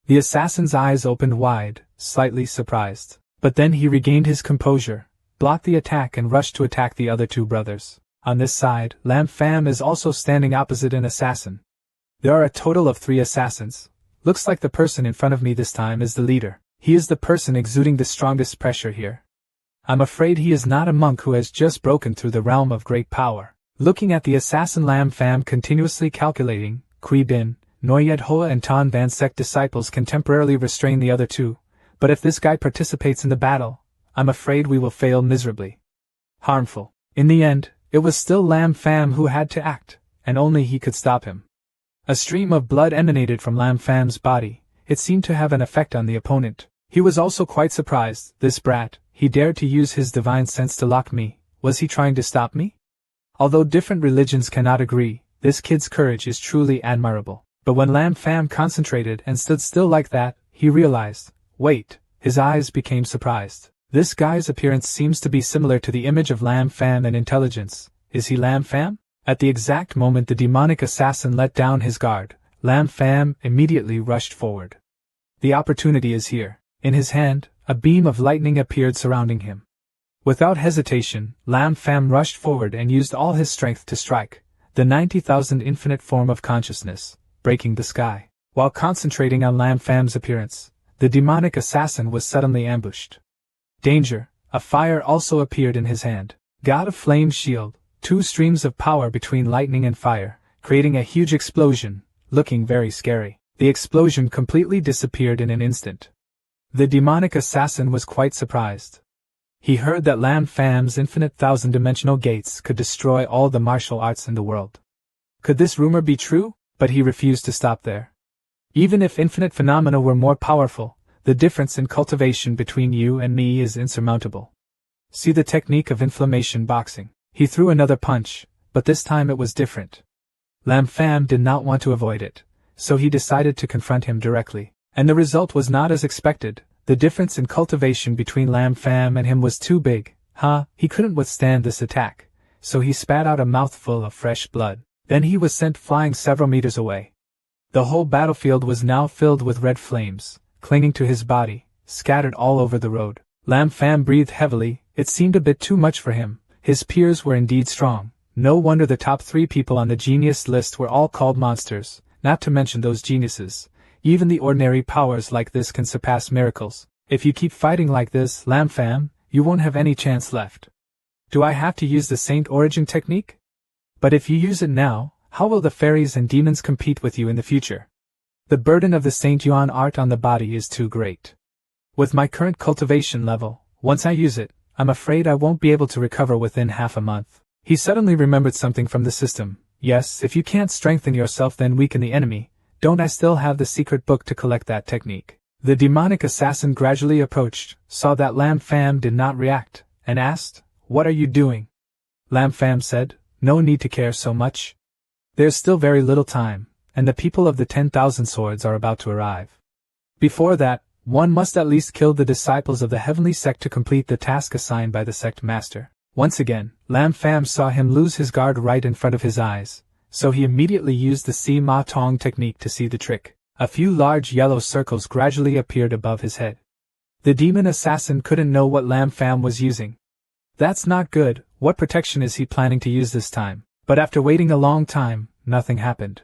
The assassin's eyes opened wide, slightly surprised. But then he regained his composure, blocked the attack and rushed to attack the other 2 brothers. On this side, Lam Fam is also standing opposite an assassin. There are a total of 3 assassins. Looks like the person in front of me this time is the leader. He is the person exuding the strongest pressure here. I'm afraid he is not a monk who has just broken through the realm of great power. Looking at the assassin Lam Fam continuously calculating, Kui Bin, Noyet Hoa and Tan Van Sect disciples can temporarily restrain the other 2, but if this guy participates in the battle, I'm afraid we will fail miserably. Harmful. In the end, it was still Lam Fam who had to act, and only he could stop him. A stream of blood emanated from Lam Fam's body. It seemed to have an effect on the opponent. He was also quite surprised. This brat, he dared to use his divine sense to lock me. Was he trying to stop me? Although different religions cannot agree, this kid's courage is truly admirable. But when Lam Fam concentrated and stood still like that, he realized, wait, his eyes became surprised. This guy's appearance seems to be similar to the image of Lam Fam and intelligence. Is he Lam Fam? At the exact moment the demonic assassin let down his guard, Lam Fam immediately rushed forward. The opportunity is here. In his hand, a beam of lightning appeared surrounding him. Without hesitation, Lam Fam rushed forward and used all his strength to strike, the 90,000 infinite form of consciousness, breaking the sky. While concentrating on Lam Fam's appearance, the demonic assassin was suddenly ambushed. Danger! A fire also appeared in his hand. God of Flame shield, 2 streams of power between lightning and fire, creating a huge explosion, looking very scary. The explosion completely disappeared in an instant. The demonic assassin was quite surprised. He heard that Lam Fam's infinite thousand-dimensional gates could destroy all the martial arts in the world. Could this rumor be true? But he refused to stop there. Even if infinite phenomena were more powerful, the difference in cultivation between you and me is insurmountable. See the technique of inflammation boxing. He threw another punch, but this time it was different. Lam Fam did not want to avoid it, so he decided to confront him directly. And the result was not as expected. The difference in cultivation between Lam Fam and him was too big. He couldn't withstand this attack, so he spat out a mouthful of fresh blood. Then he was sent flying several meters away. The whole battlefield was now filled with red flames, clinging to his body, scattered all over the road. Lam Fam breathed heavily. It seemed a bit too much for him. His peers were indeed strong. No wonder the top 3 people on the genius list were all called monsters, not to mention those geniuses. Even the ordinary powers like this can surpass miracles. If you keep fighting like this, Lam Fam, you won't have any chance left. Do I have to use the Saint Origin technique? But if you use it now, how will the fairies and demons compete with you in the future? The burden of the Saint Yuan art on the body is too great. With my current cultivation level, once I use it, I'm afraid I won't be able to recover within half a month. He suddenly remembered something from the system. Yes, if you can't strengthen yourself then weaken the enemy. Don't I still have the secret book to collect that technique? The demonic assassin gradually approached, saw that Lam Fam did not react, and asked, "What are you doing?" Lam Fam said, "No need to care so much. There's still very little time, and the people of the 10,000 swords are about to arrive. Before that, one must at least kill the disciples of the heavenly sect to complete the task assigned by the sect master." Once again, Lam Fam saw him lose his guard right in front of his eyes, so he immediately used the Si Ma Tong technique to see the trick. A few large yellow circles gradually appeared above his head. The demon assassin couldn't know what Lam Fam was using. That's not good. What protection is he planning to use this time? But after waiting a long time, nothing happened.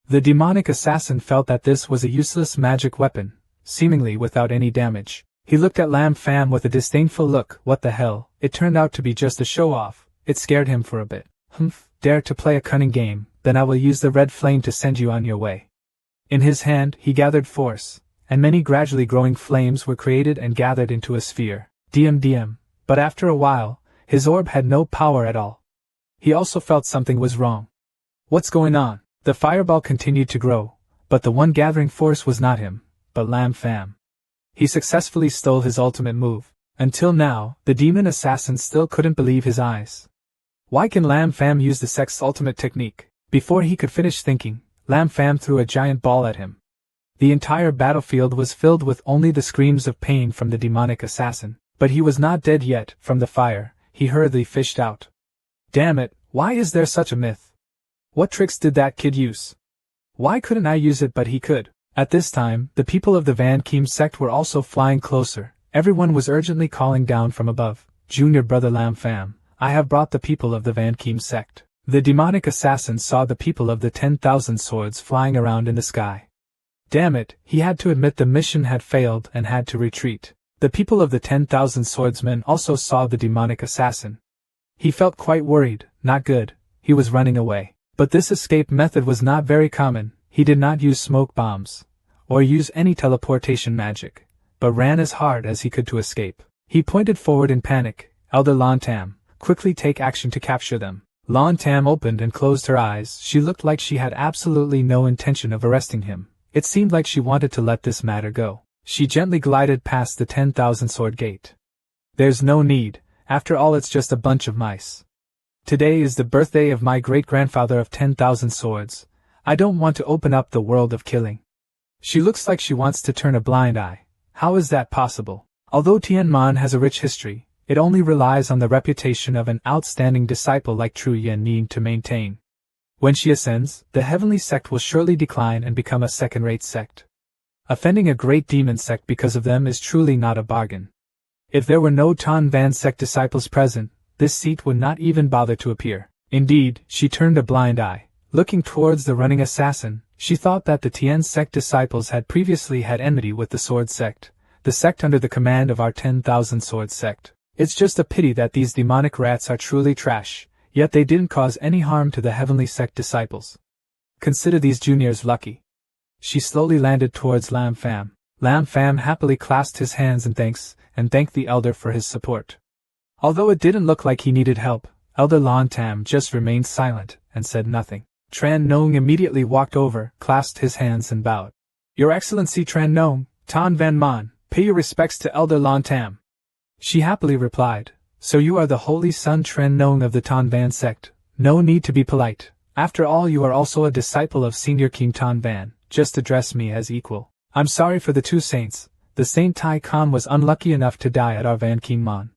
The demonic assassin felt that this was a useless magic weapon, seemingly without any damage. He looked at Lam Fam with a disdainful look. What the hell? It turned out to be just a show-off. It scared him for a bit. Dare to play a cunning game, then I will use the red flame to send you on your way. In his hand, he gathered force, and many gradually growing flames were created and gathered into a sphere. DM. But after a while, his orb had no power at all. He also felt something was wrong. What's going on? The fireball continued to grow, but the one gathering force was not him, but Lam Fam. He successfully stole his ultimate move. Until now, the demon assassin still couldn't believe his eyes. Why can Lam Fam use the sect's ultimate technique? Before he could finish thinking, Lam Fam threw a giant ball at him. The entire battlefield was filled with only the screams of pain from the demonic assassin, but he was not dead yet. From the fire, he hurriedly fished out. Damn it, why is there such a myth? What tricks did that kid use? Why couldn't I use it but he could? At this time, the people of the Van Keem sect were also flying closer. Everyone was urgently calling down from above, "Junior brother Lam Fam, I have brought the people of the Van Keem sect." The demonic assassin saw the people of the 10,000 swords flying around in the sky. Damn it, he had to admit the mission had failed and had to retreat. The people of the 10,000 swordsmen also saw the demonic assassin. He felt quite worried. Not good. He was running away. But this escape method was not very common. He did not use smoke bombs, or use any teleportation magic, but ran as hard as he could to escape. He pointed forward in panic. Elder Lan Tam, quickly take action to capture them. Lan Tam opened and closed her eyes. She looked like she had absolutely no intention of arresting him. It seemed like she wanted to let this matter go. She gently glided past the 10,000 sword gate. There's no need, after all it's just a bunch of mice. Today is the birthday of my great-grandfather of 10,000 swords. I don't want to open up the world of killing. She looks like she wants to turn a blind eye. How is that possible? Although Tianman has a rich history, it only relies on the reputation of an outstanding disciple like True Yan Ning to maintain. When she ascends, the heavenly sect will surely decline and become a second-rate sect. Offending a great demon sect because of them is truly not a bargain. If there were no Tan Van sect disciples present, this seat would not even bother to appear. Indeed, she turned a blind eye. Looking towards the running assassin, she thought that the Tian sect disciples had previously had enmity with the Sword sect, the sect under the command of our 10,000 Sword sect. It's just a pity that these demonic rats are truly trash, yet they didn't cause any harm to the heavenly sect disciples. Consider these juniors lucky. She slowly landed towards Lam Fam. Lam Fam happily clasped his hands in thanks, and thanked the elder for his support. Although it didn't look like he needed help, Elder Lam Tam just remained silent, and said nothing. Tran Nong immediately walked over, clasped his hands and bowed. Your Excellency Tran Nong, Tan Van Man, pay your respects to Elder Lam Tam. She happily replied, so you are the holy son Tran Nong of the Tan Van sect. No need to be polite. After all, you are also a disciple of Senior King Tan Van. Just address me as equal. I'm sorry for the two saints. The Saint Tai Khan was unlucky enough to die at our Van King Man.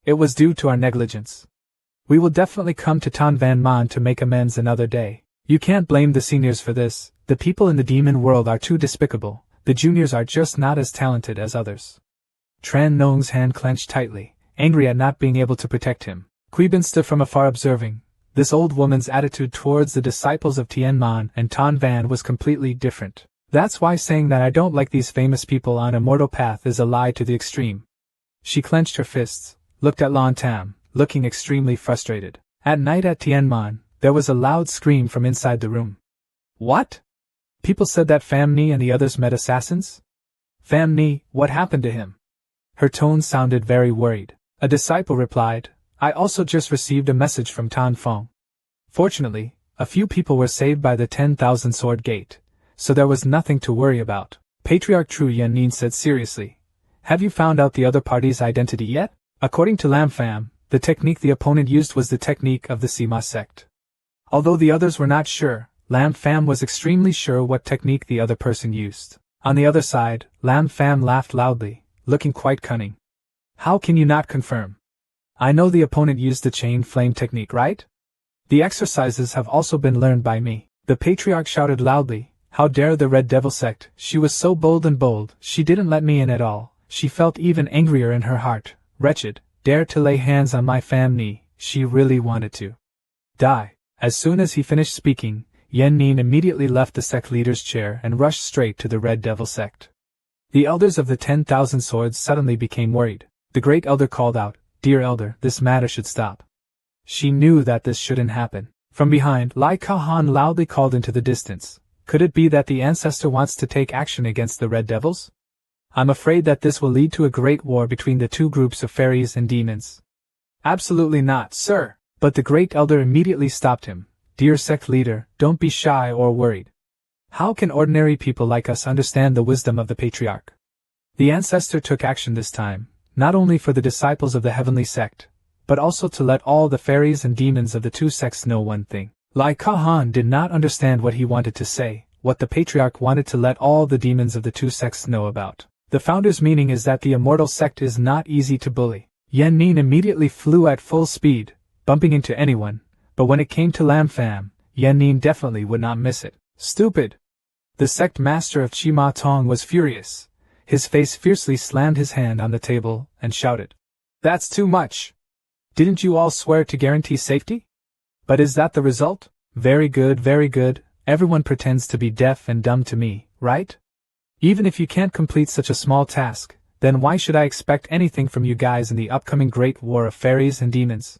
It was due to our negligence. We will definitely come to Tan Van Man to make amends another day. You can't blame the seniors for this. The people in the demon world are too despicable. The juniors are just not as talented as others. Tran Nong's hand clenched tightly, angry at not being able to protect him. Qui Bin stood from afar observing. This old woman's attitude towards the disciples of Tien Man and Tan Van was completely different. That's why saying that I don't like these famous people on a mortal path is a lie to the extreme. She clenched her fists, looked at Lan Tam, looking extremely frustrated. At night at Tien Man, there was a loud scream from inside the room. What? People said that Pham Ni and the others met assassins? Pham Ni, what happened to him? Her tone sounded very worried. A disciple replied, I also just received a message from Tan Fong. Fortunately, a few people were saved by the 10,000 sword gate, so there was nothing to worry about. Patriarch Tru Yen Nin said seriously, have you found out the other party's identity yet? According to Lam Fam, the technique the opponent used was the technique of the Sima sect. Although the others were not sure, Lam Fam was extremely sure what technique the other person used. On the other side, Lam Fam laughed loudly, looking quite cunning. How can you not confirm? I know the opponent used the chain flame technique, right? The exercises have also been learned by me. The patriarch shouted loudly, how dare the Red Devil sect, she was so bold and bold, she didn't let me in at all. She felt even angrier in her heart, wretched, dared to lay hands on my Pham Ni, she really wanted to die. As soon as he finished speaking, Yen Nin immediately left the sect leader's chair and rushed straight to the Red Devil sect. The elders of the 10,000 swords suddenly became worried. The great elder called out, Dear elder, this matter should stop. She knew that this shouldn't happen. From behind, Lai Kahan loudly called into the distance. Could it be that the Ancestor wants to take action against the Red Devils? I'm afraid that this will lead to a great war between the two groups of fairies and demons. Absolutely not, sir. But the great elder immediately stopped him. Dear sect leader, don't be shy or worried. How can ordinary people like us understand the wisdom of the patriarch? The Ancestor took action this time, not only for the disciples of the heavenly sect, but also to let all the fairies and demons of the two sects know one thing. Lai Kahan did not understand what he wanted to say, what the patriarch wanted to let all the demons of the two sects know about. The founder's meaning is that the immortal sect is not easy to bully. Yen Nin immediately flew at full speed, bumping into anyone, but when it came to Lam Fam, Yen Nin definitely would not miss it. Stupid! The sect master of Chi Ma Tong was furious. His face fiercely slammed his hand on the table and shouted, That's too much! Didn't you all swear to guarantee safety? But is that the result? Very good, very good. Everyone pretends to be deaf and dumb to me, right? Even if you can't complete such a small task, then why should I expect anything from you guys in the upcoming great war of fairies and demons?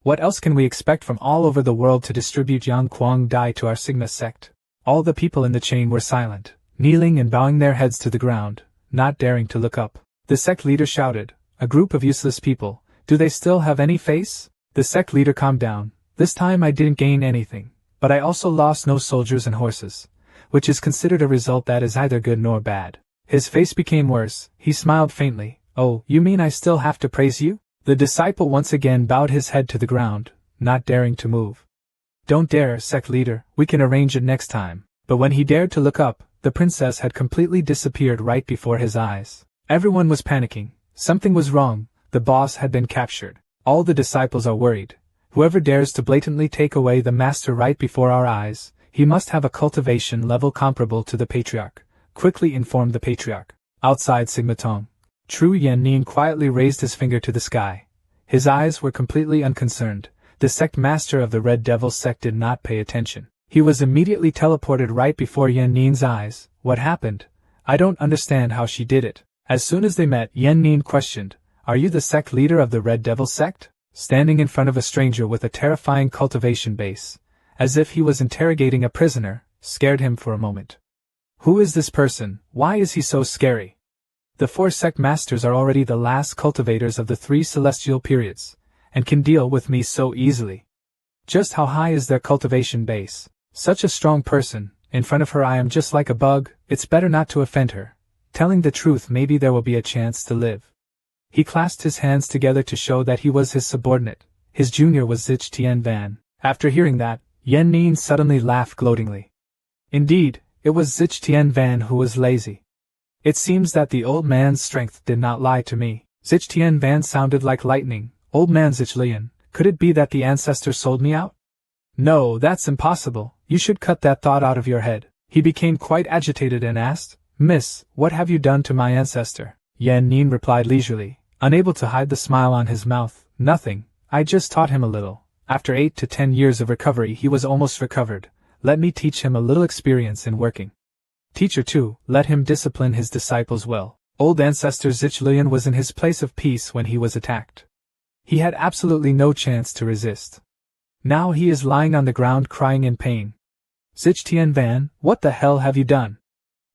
What else can we expect from all over the world to distribute Yang Kuang Dai to our Sigma sect? All the people in the chain were silent, kneeling and bowing their heads to the ground, not daring to look up. The sect leader shouted, A group of useless people, do they still have any face? The sect leader calmed down. This time I didn't gain anything, but I also lost no soldiers and horses, which is considered a result that is either good nor bad. His face became worse, he smiled faintly. Oh, you mean I still have to praise you? The disciple once again bowed his head to the ground, not daring to move. Don't dare, sect leader, we can arrange it next time. But when he dared to look up, the princess had completely disappeared right before his eyes. Everyone was panicking. Something was wrong, the boss had been captured. All the disciples are worried. Whoever dares to blatantly take away the master right before our eyes, he must have a cultivation level comparable to the patriarch, quickly informed the patriarch. Outside Sigma Tong, Tru Yen Nin quietly raised his finger to the sky. His eyes were completely unconcerned. The sect master of the Red Devil sect did not pay attention. He was immediately teleported right before Yen Nin's eyes. What happened? I don't understand how she did it. As soon as they met, Yen Nin questioned, Are you the sect leader of the Red Devil sect? Standing in front of a stranger with a terrifying cultivation base, as if he was interrogating a prisoner, scared him for a moment. Who is this person? Why is he so scary? The 4 sect masters are already the last cultivators of the 3 celestial periods, and can deal with me so easily. Just how high is their cultivation base? Such a strong person, in front of her I am just like a bug, it's better not to offend her. Telling the truth, maybe there will be a chance to live. He clasped his hands together to show that he was his subordinate. His junior was Zich Tien Van. After hearing that, Yen Nin suddenly laughed gloatingly. Indeed, it was Zich Tien Van who was lazy. It seems that the old man's strength did not lie to me. Zich Tien Van sounded like lightning. Old man Zich Lian, could it be that the ancestor sold me out? No, that's impossible. You should cut that thought out of your head. He became quite agitated and asked, Miss, what have you done to my ancestor? Yen Nin replied leisurely, unable to hide the smile on his mouth. Nothing, I just taught him a little. After 8 to 10 years of recovery he was almost recovered. Let me teach him a little experience in working. Teacher 2, let him discipline his disciples well. Old ancestor Zich Lian was in his place of peace when he was attacked. He had absolutely no chance to resist. Now he is lying on the ground crying in pain. Zich Tien Van, what the hell have you done?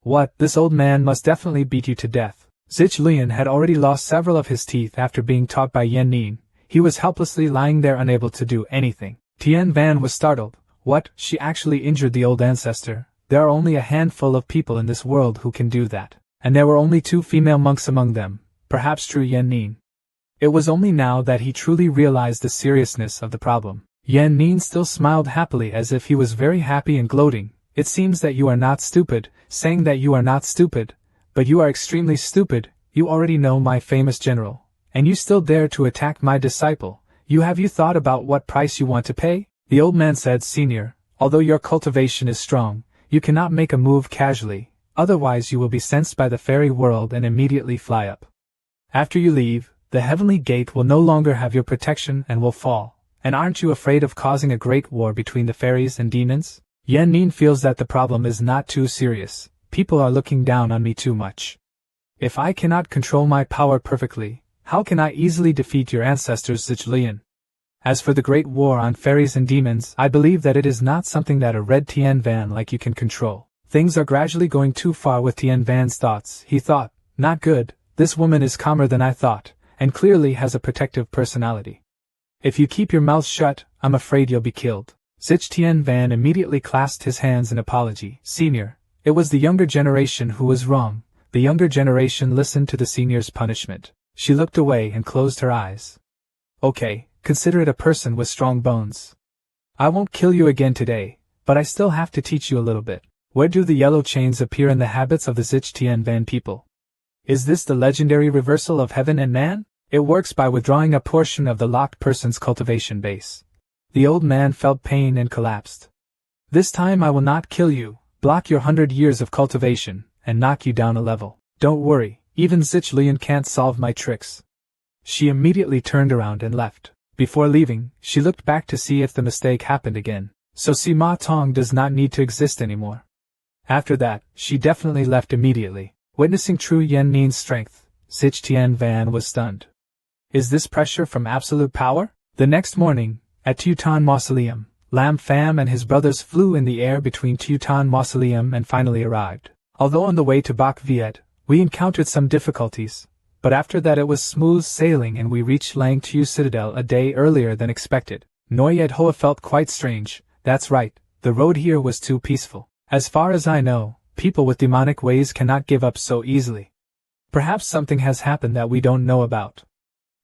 What, this old man must definitely beat you to death. Zich Lian had already lost several of his teeth after being taught by Yen Nin. He was helplessly lying there unable to do anything. Tien Van was startled. What, she actually injured the old ancestor? There are only a handful of people in this world who can do that. And there were only 2 female monks among them, perhaps true Yen Nin. It was only now that he truly realized the seriousness of the problem. Yen Nin still smiled happily as if he was very happy and gloating. It seems that you are not stupid, saying that you are not stupid, but you are extremely stupid. You already know my famous general, and you still dare to attack my disciple. Have you thought about what price you want to pay? The old man said, Senior, although your cultivation is strong, you cannot make a move casually, otherwise you will be sensed by the fairy world and immediately fly up. After you leave, the heavenly gate will no longer have your protection and will fall. And aren't you afraid of causing a great war between the fairies and demons? Yen Nin feels that the problem is not too serious. People are looking down on me too much. If I cannot control my power perfectly, how can I easily defeat your ancestors Zich Lian? As for the great war on fairies and demons, I believe that it is not something that a red Tien Van like you can control. Things are gradually going too far with Tien Van's thoughts. He thought, not good, this woman is calmer than I thought, and clearly has a protective personality. If you keep your mouth shut, I'm afraid you'll be killed. Zich Tien Van immediately clasped his hands in apology. Senior, it was the younger generation who was wrong. The younger generation listened to the senior's punishment. She looked away and closed her eyes. Okay, consider it a person with strong bones. I won't kill you again today, but I still have to teach you a little bit. Where do the yellow chains appear in the habits of the Zich Tien Van people? Is this the legendary reversal of heaven and man? It works by withdrawing a portion of the locked person's cultivation base. The old man felt pain and collapsed. This time I will not kill you, block your 100 years of cultivation, and knock you down a level. Don't worry, even Zich Lian can't solve my tricks. She immediately turned around and left. Before leaving, she looked back to see if the mistake happened again. So Sima Tong does not need to exist anymore. After that, she definitely left immediately. Witnessing true Yen Nin's strength, Zich Tien Van was stunned. Is this pressure from absolute power? The next morning, at Teuton Mausoleum, Lam Fam and his brothers flew in the air between Teuton Mausoleum and finally arrived. Although on the way to Bak Viet, we encountered some difficulties, but after that it was smooth sailing and we reached Lang Tu Citadel a day earlier than expected. Noyet Hoa felt quite strange. That's right, the road here was too peaceful. As far as I know, people with demonic ways cannot give up so easily. Perhaps something has happened that we don't know about.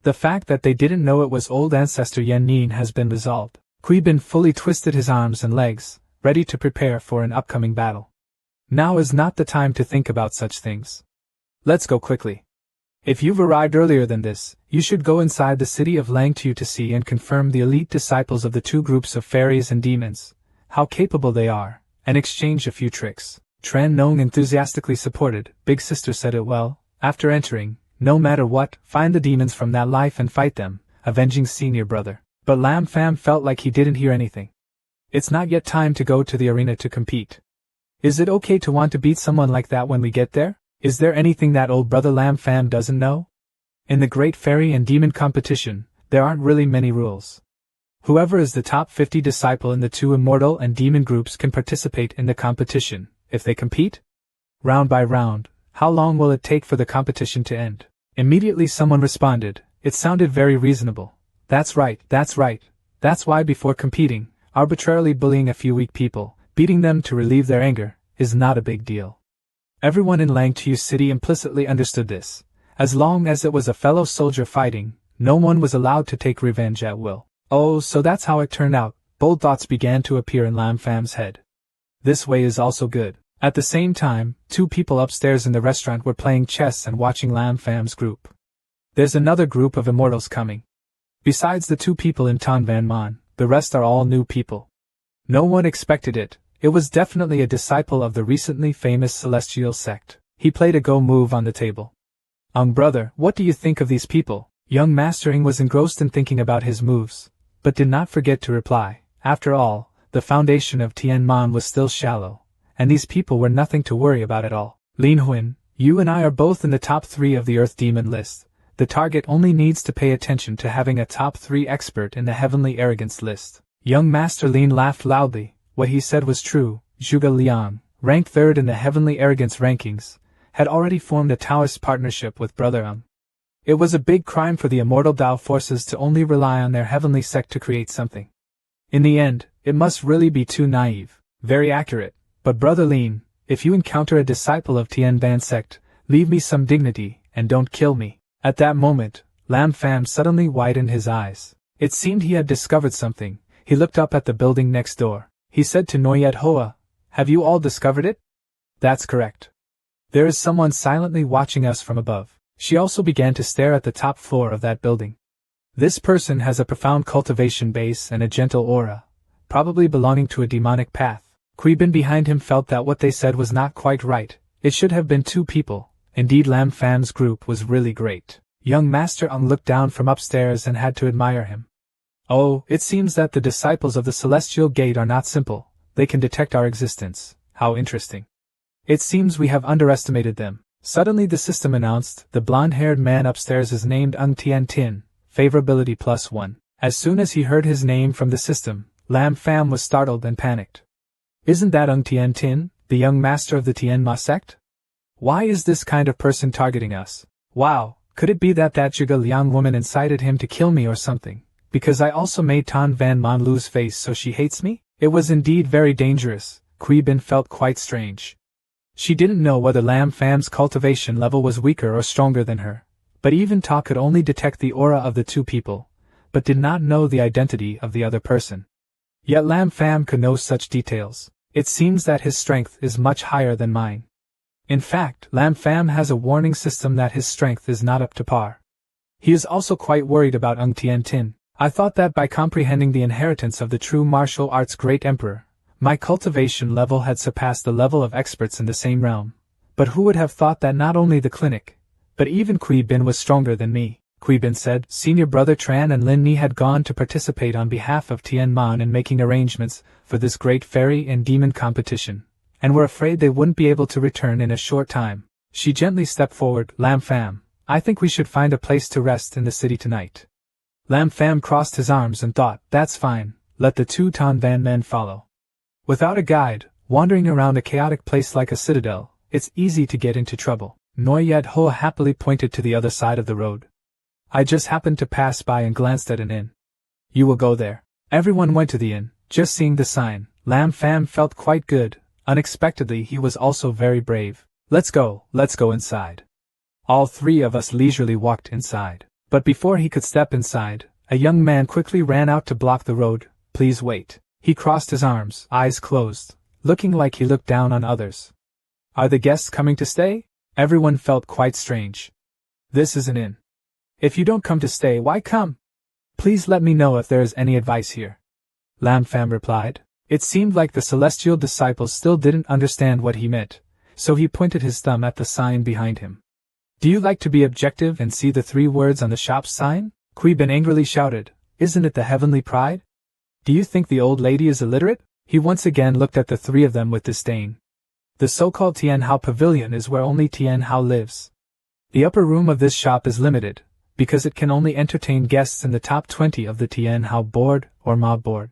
The fact that they didn't know it was old ancestor Yen Nin has been resolved. Kui Bin fully twisted his arms and legs, ready to prepare for an upcoming battle. Now is not the time to think about such things. Let's go quickly. If you've arrived earlier than this, you should go inside the city of Langtu to see and confirm the elite disciples of the 2 groups of fairies and demons, how capable they are, and exchange a few tricks. Tran Nong enthusiastically supported. Big Sister said it well. After entering, no matter what, find the demons from that life and fight them, avenging senior brother. But Lam Fam felt like he didn't hear anything. It's not yet time to go to the arena to compete. Is it okay to want to beat someone like that when we get there? Is there anything that old brother Lam Fam doesn't know? In the great fairy and demon competition, there aren't really many rules. Whoever is the top 50 disciple in the two immortal and demon groups can participate in the competition, if they compete. Round by round, how long will it take for the competition to end? Immediately someone responded. It sounded very reasonable. That's right, that's right. That's why before competing, arbitrarily bullying a few weak people, beating them to relieve their anger, is not a big deal. Everyone in Langtu City implicitly understood this. As long as it was a fellow soldier fighting, no one was allowed to take revenge at will. Oh, so that's how it turned out. Bold thoughts began to appear in Lam Fam's head. This way is also good. At the same time, two people upstairs in the restaurant were playing chess and watching Lam Fam's group. There's another group of immortals coming. Besides the two people in Tan Van Mon, the rest are all new people. No one expected it. It was definitely a disciple of the recently famous Celestial Sect. He played a go move on the table. Brother, what do you think of these people? Young Master Ing was engrossed in thinking about his moves, but did not forget to reply. After all, the foundation of Tianmon was still shallow, and these people were nothing to worry about at all. Lin Huan, you and I are both in the top 3 of the Earth Demon list. The target only needs to pay attention to having a top 3 expert in the Heavenly Arrogance list. Young Master Lin laughed loudly. What he said was true. Zhuge Liang, ranked 3rd in the Heavenly Arrogance rankings, had already formed a Taoist partnership with Brother Ung. It was a big crime for the immortal Tao forces to only rely on their heavenly sect to create something. In the end, it must really be too naive. Very accurate. But Brother Lin, if you encounter a disciple of Tian Ban sect, leave me some dignity, and don't kill me. At that moment, Lam Fam suddenly widened his eyes. It seemed he had discovered something. He looked up at the building next door. He said to Noyet Hoa, "Have you all discovered it?" "That's correct. There is someone silently watching us from above." She also began to stare at the top floor of that building. This person has a profound cultivation base and a gentle aura, probably belonging to a demonic path. Kui Bin behind him felt that what they said was not quite right. It should have been 2 people. Indeed, Lam Fam's group was really great. Young Master Ung looked down from upstairs and had to admire him. Oh, it seems that the disciples of the Celestial Gate are not simple. They can detect our existence. How interesting. It seems we have underestimated them. Suddenly the system announced, the blonde-haired man upstairs is named Ung Tian Tin, favorability +1. As soon as he heard his name from the system, Lam Fam was startled and panicked. Isn't that Ung Tian Tin, the young master of the Tianma sect? Why is this kind of person targeting us? Wow, could it be that Zhuge Liang woman incited him to kill me or something? Because I also made Tan Van Mon lose face, so she hates me? It was indeed very dangerous. Kui Bin felt quite strange. She didn't know whether Lam Fam's cultivation level was weaker or stronger than her, but even Ta could only detect the aura of the 2 people, but did not know the identity of the other person. Yet Lam Fam could know such details. It seems that his strength is much higher than mine. In fact, Lam Fam has a warning system that his strength is not up to par. He is also quite worried about Ung Tian Tin. I thought that by comprehending the inheritance of the true martial arts great emperor, my cultivation level had surpassed the level of experts in the same realm. But who would have thought that not only the clinic, but even Kui Bin was stronger than me? Kui Bin said. Senior brother Tran and Lin Ni had gone to participate on behalf of Tian Man in making arrangements for this great fairy and demon competition, and were afraid they wouldn't be able to return in a short time. She gently stepped forward. Lam Fam, I think we should find a place to rest in the city tonight. Lam Fam crossed his arms and thought, that's fine, let the 2 Tan Van men follow. Without a guide, wandering around a chaotic place like a citadel, it's easy to get into trouble. Noyet Hoa happily pointed to the other side of the road. I just happened to pass by and glanced at an inn. You will go there. Everyone went to the inn. Just seeing the sign, Lam Fam felt quite good. Unexpectedly, he was also very brave. Let's go inside. All 3 of us leisurely walked inside. But before he could step inside, a young man quickly ran out to block the road. Please wait. He crossed his arms, eyes closed, looking like he looked down on others. Are the guests coming to stay? Everyone felt quite strange. This is an inn. If you don't come to stay, why come? Please let me know if there is any advice here. Lam Fam replied. It seemed like the celestial disciples still didn't understand what he meant, so he pointed his thumb at the sign behind him. Do you like to be objective and see the 3 words on the shop's sign? Kui Bin angrily shouted. Isn't it the heavenly pride? Do you think the old lady is illiterate? He once again looked at the 3 of them with disdain. The so-called Tian Hao Pavilion is where only Tian Hao lives. The upper room of this shop is limited. because it can only entertain guests in the top 20 of the Tien Hao board or Ma board.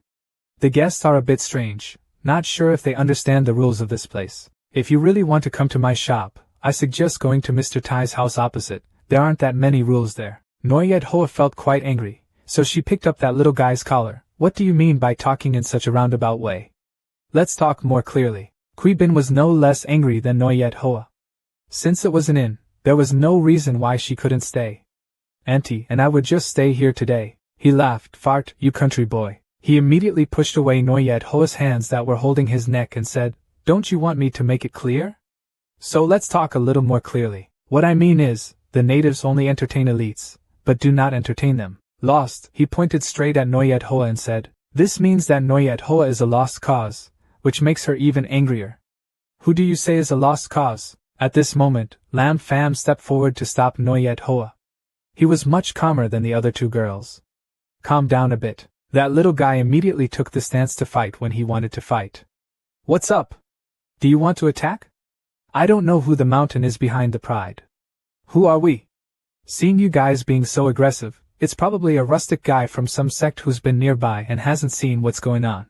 The guests are a bit strange, not sure if they understand the rules of this place. If you really want to come to my shop, I suggest going to Mr. Tai's house opposite. There aren't that many rules there. Noyet Hoa felt quite angry, so she picked up that little guy's collar. What do you mean by talking in such a roundabout way? Let's talk more clearly. Qui Bin was no less angry than Noyet Hoa. Since it was an inn, there was no reason why she couldn't stay. Auntie and I would just stay here today. He laughed. Fart, you country boy. He immediately pushed away Noyet Hoa's hands that were holding his neck and said, don't you want me to make it clear? So let's talk a little more clearly. What I mean is, the natives only entertain elites, but do not entertain them. Lost, he pointed straight at Noyet Hoa and said, this means that Noyet Hoa is a lost cause, which makes her even angrier. Who do you say is a lost cause? At this moment, Lam Fam stepped forward to stop Noyet Hoa. He was much calmer than the other two girls. Calm down a bit. That little guy immediately took the stance to fight when he wanted to fight. What's up? Do you want to attack? I don't know who the mountain is behind the pride. Who are we? Seeing you guys being so aggressive, it's probably a rustic guy from some sect who's been nearby and hasn't seen what's going on.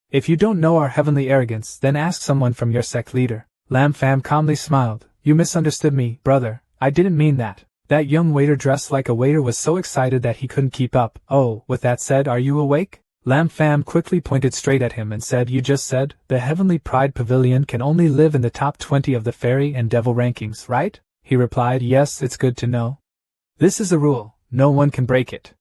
If you don't know our heavenly arrogance, then ask someone from your sect leader. Lam Fam calmly smiled. You misunderstood me, brother. I didn't mean that. That young waiter dressed like a waiter was so excited that he couldn't keep up. Oh, with that said, are you awake? Lam Fam quickly pointed straight at him and said, you just said, the Heavenly Pride Pavilion can only live in the top 20 of the fairy and devil rankings, right? He replied, yes, it's good to know. This is a rule, no one can break it.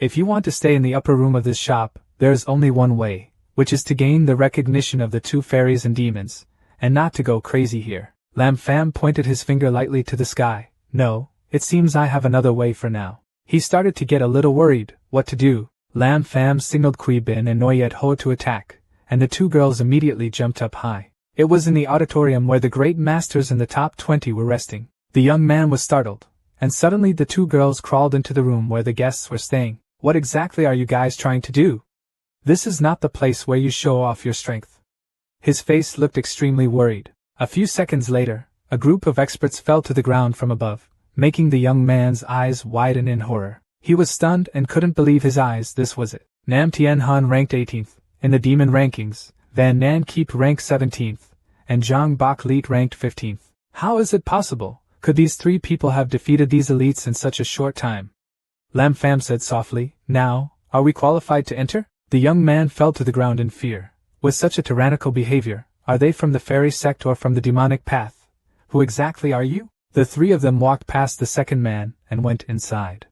If you want to stay in the upper room of this shop, there's only one way, which is to gain the recognition of the two fairies and demons, and not to go crazy here. Lam Fam pointed his finger lightly to the sky. No. It seems I have another way for now. He started to get a little worried. What to do? Lam Fam signaled Qui Bin and Noyet Hoa to attack, and the two girls immediately jumped up high. It was in the auditorium where the great masters in the top 20 were resting. The young man was startled, and suddenly the two girls crawled into the room where the guests were staying. What exactly are you guys trying to do? This is not the place where you show off your strength. His face looked extremely worried. A few seconds later, a group of experts fell to the ground from above, making the young man's eyes widen in horror. He was stunned and couldn't believe his eyes. This was it. Nam Tien Han ranked 18th in the demon rankings, Van Nan Keep ranked 17th, and Jang Bok Leet ranked 15th. How is it possible? Could these three people have defeated these elites in such a short time? Lam Fam said softly, now, are we qualified to enter? The young man fell to the ground in fear. With such a tyrannical behavior, are they from the fairy sect or from the demonic path? Who exactly are you? The three of them walked past the second man and went inside.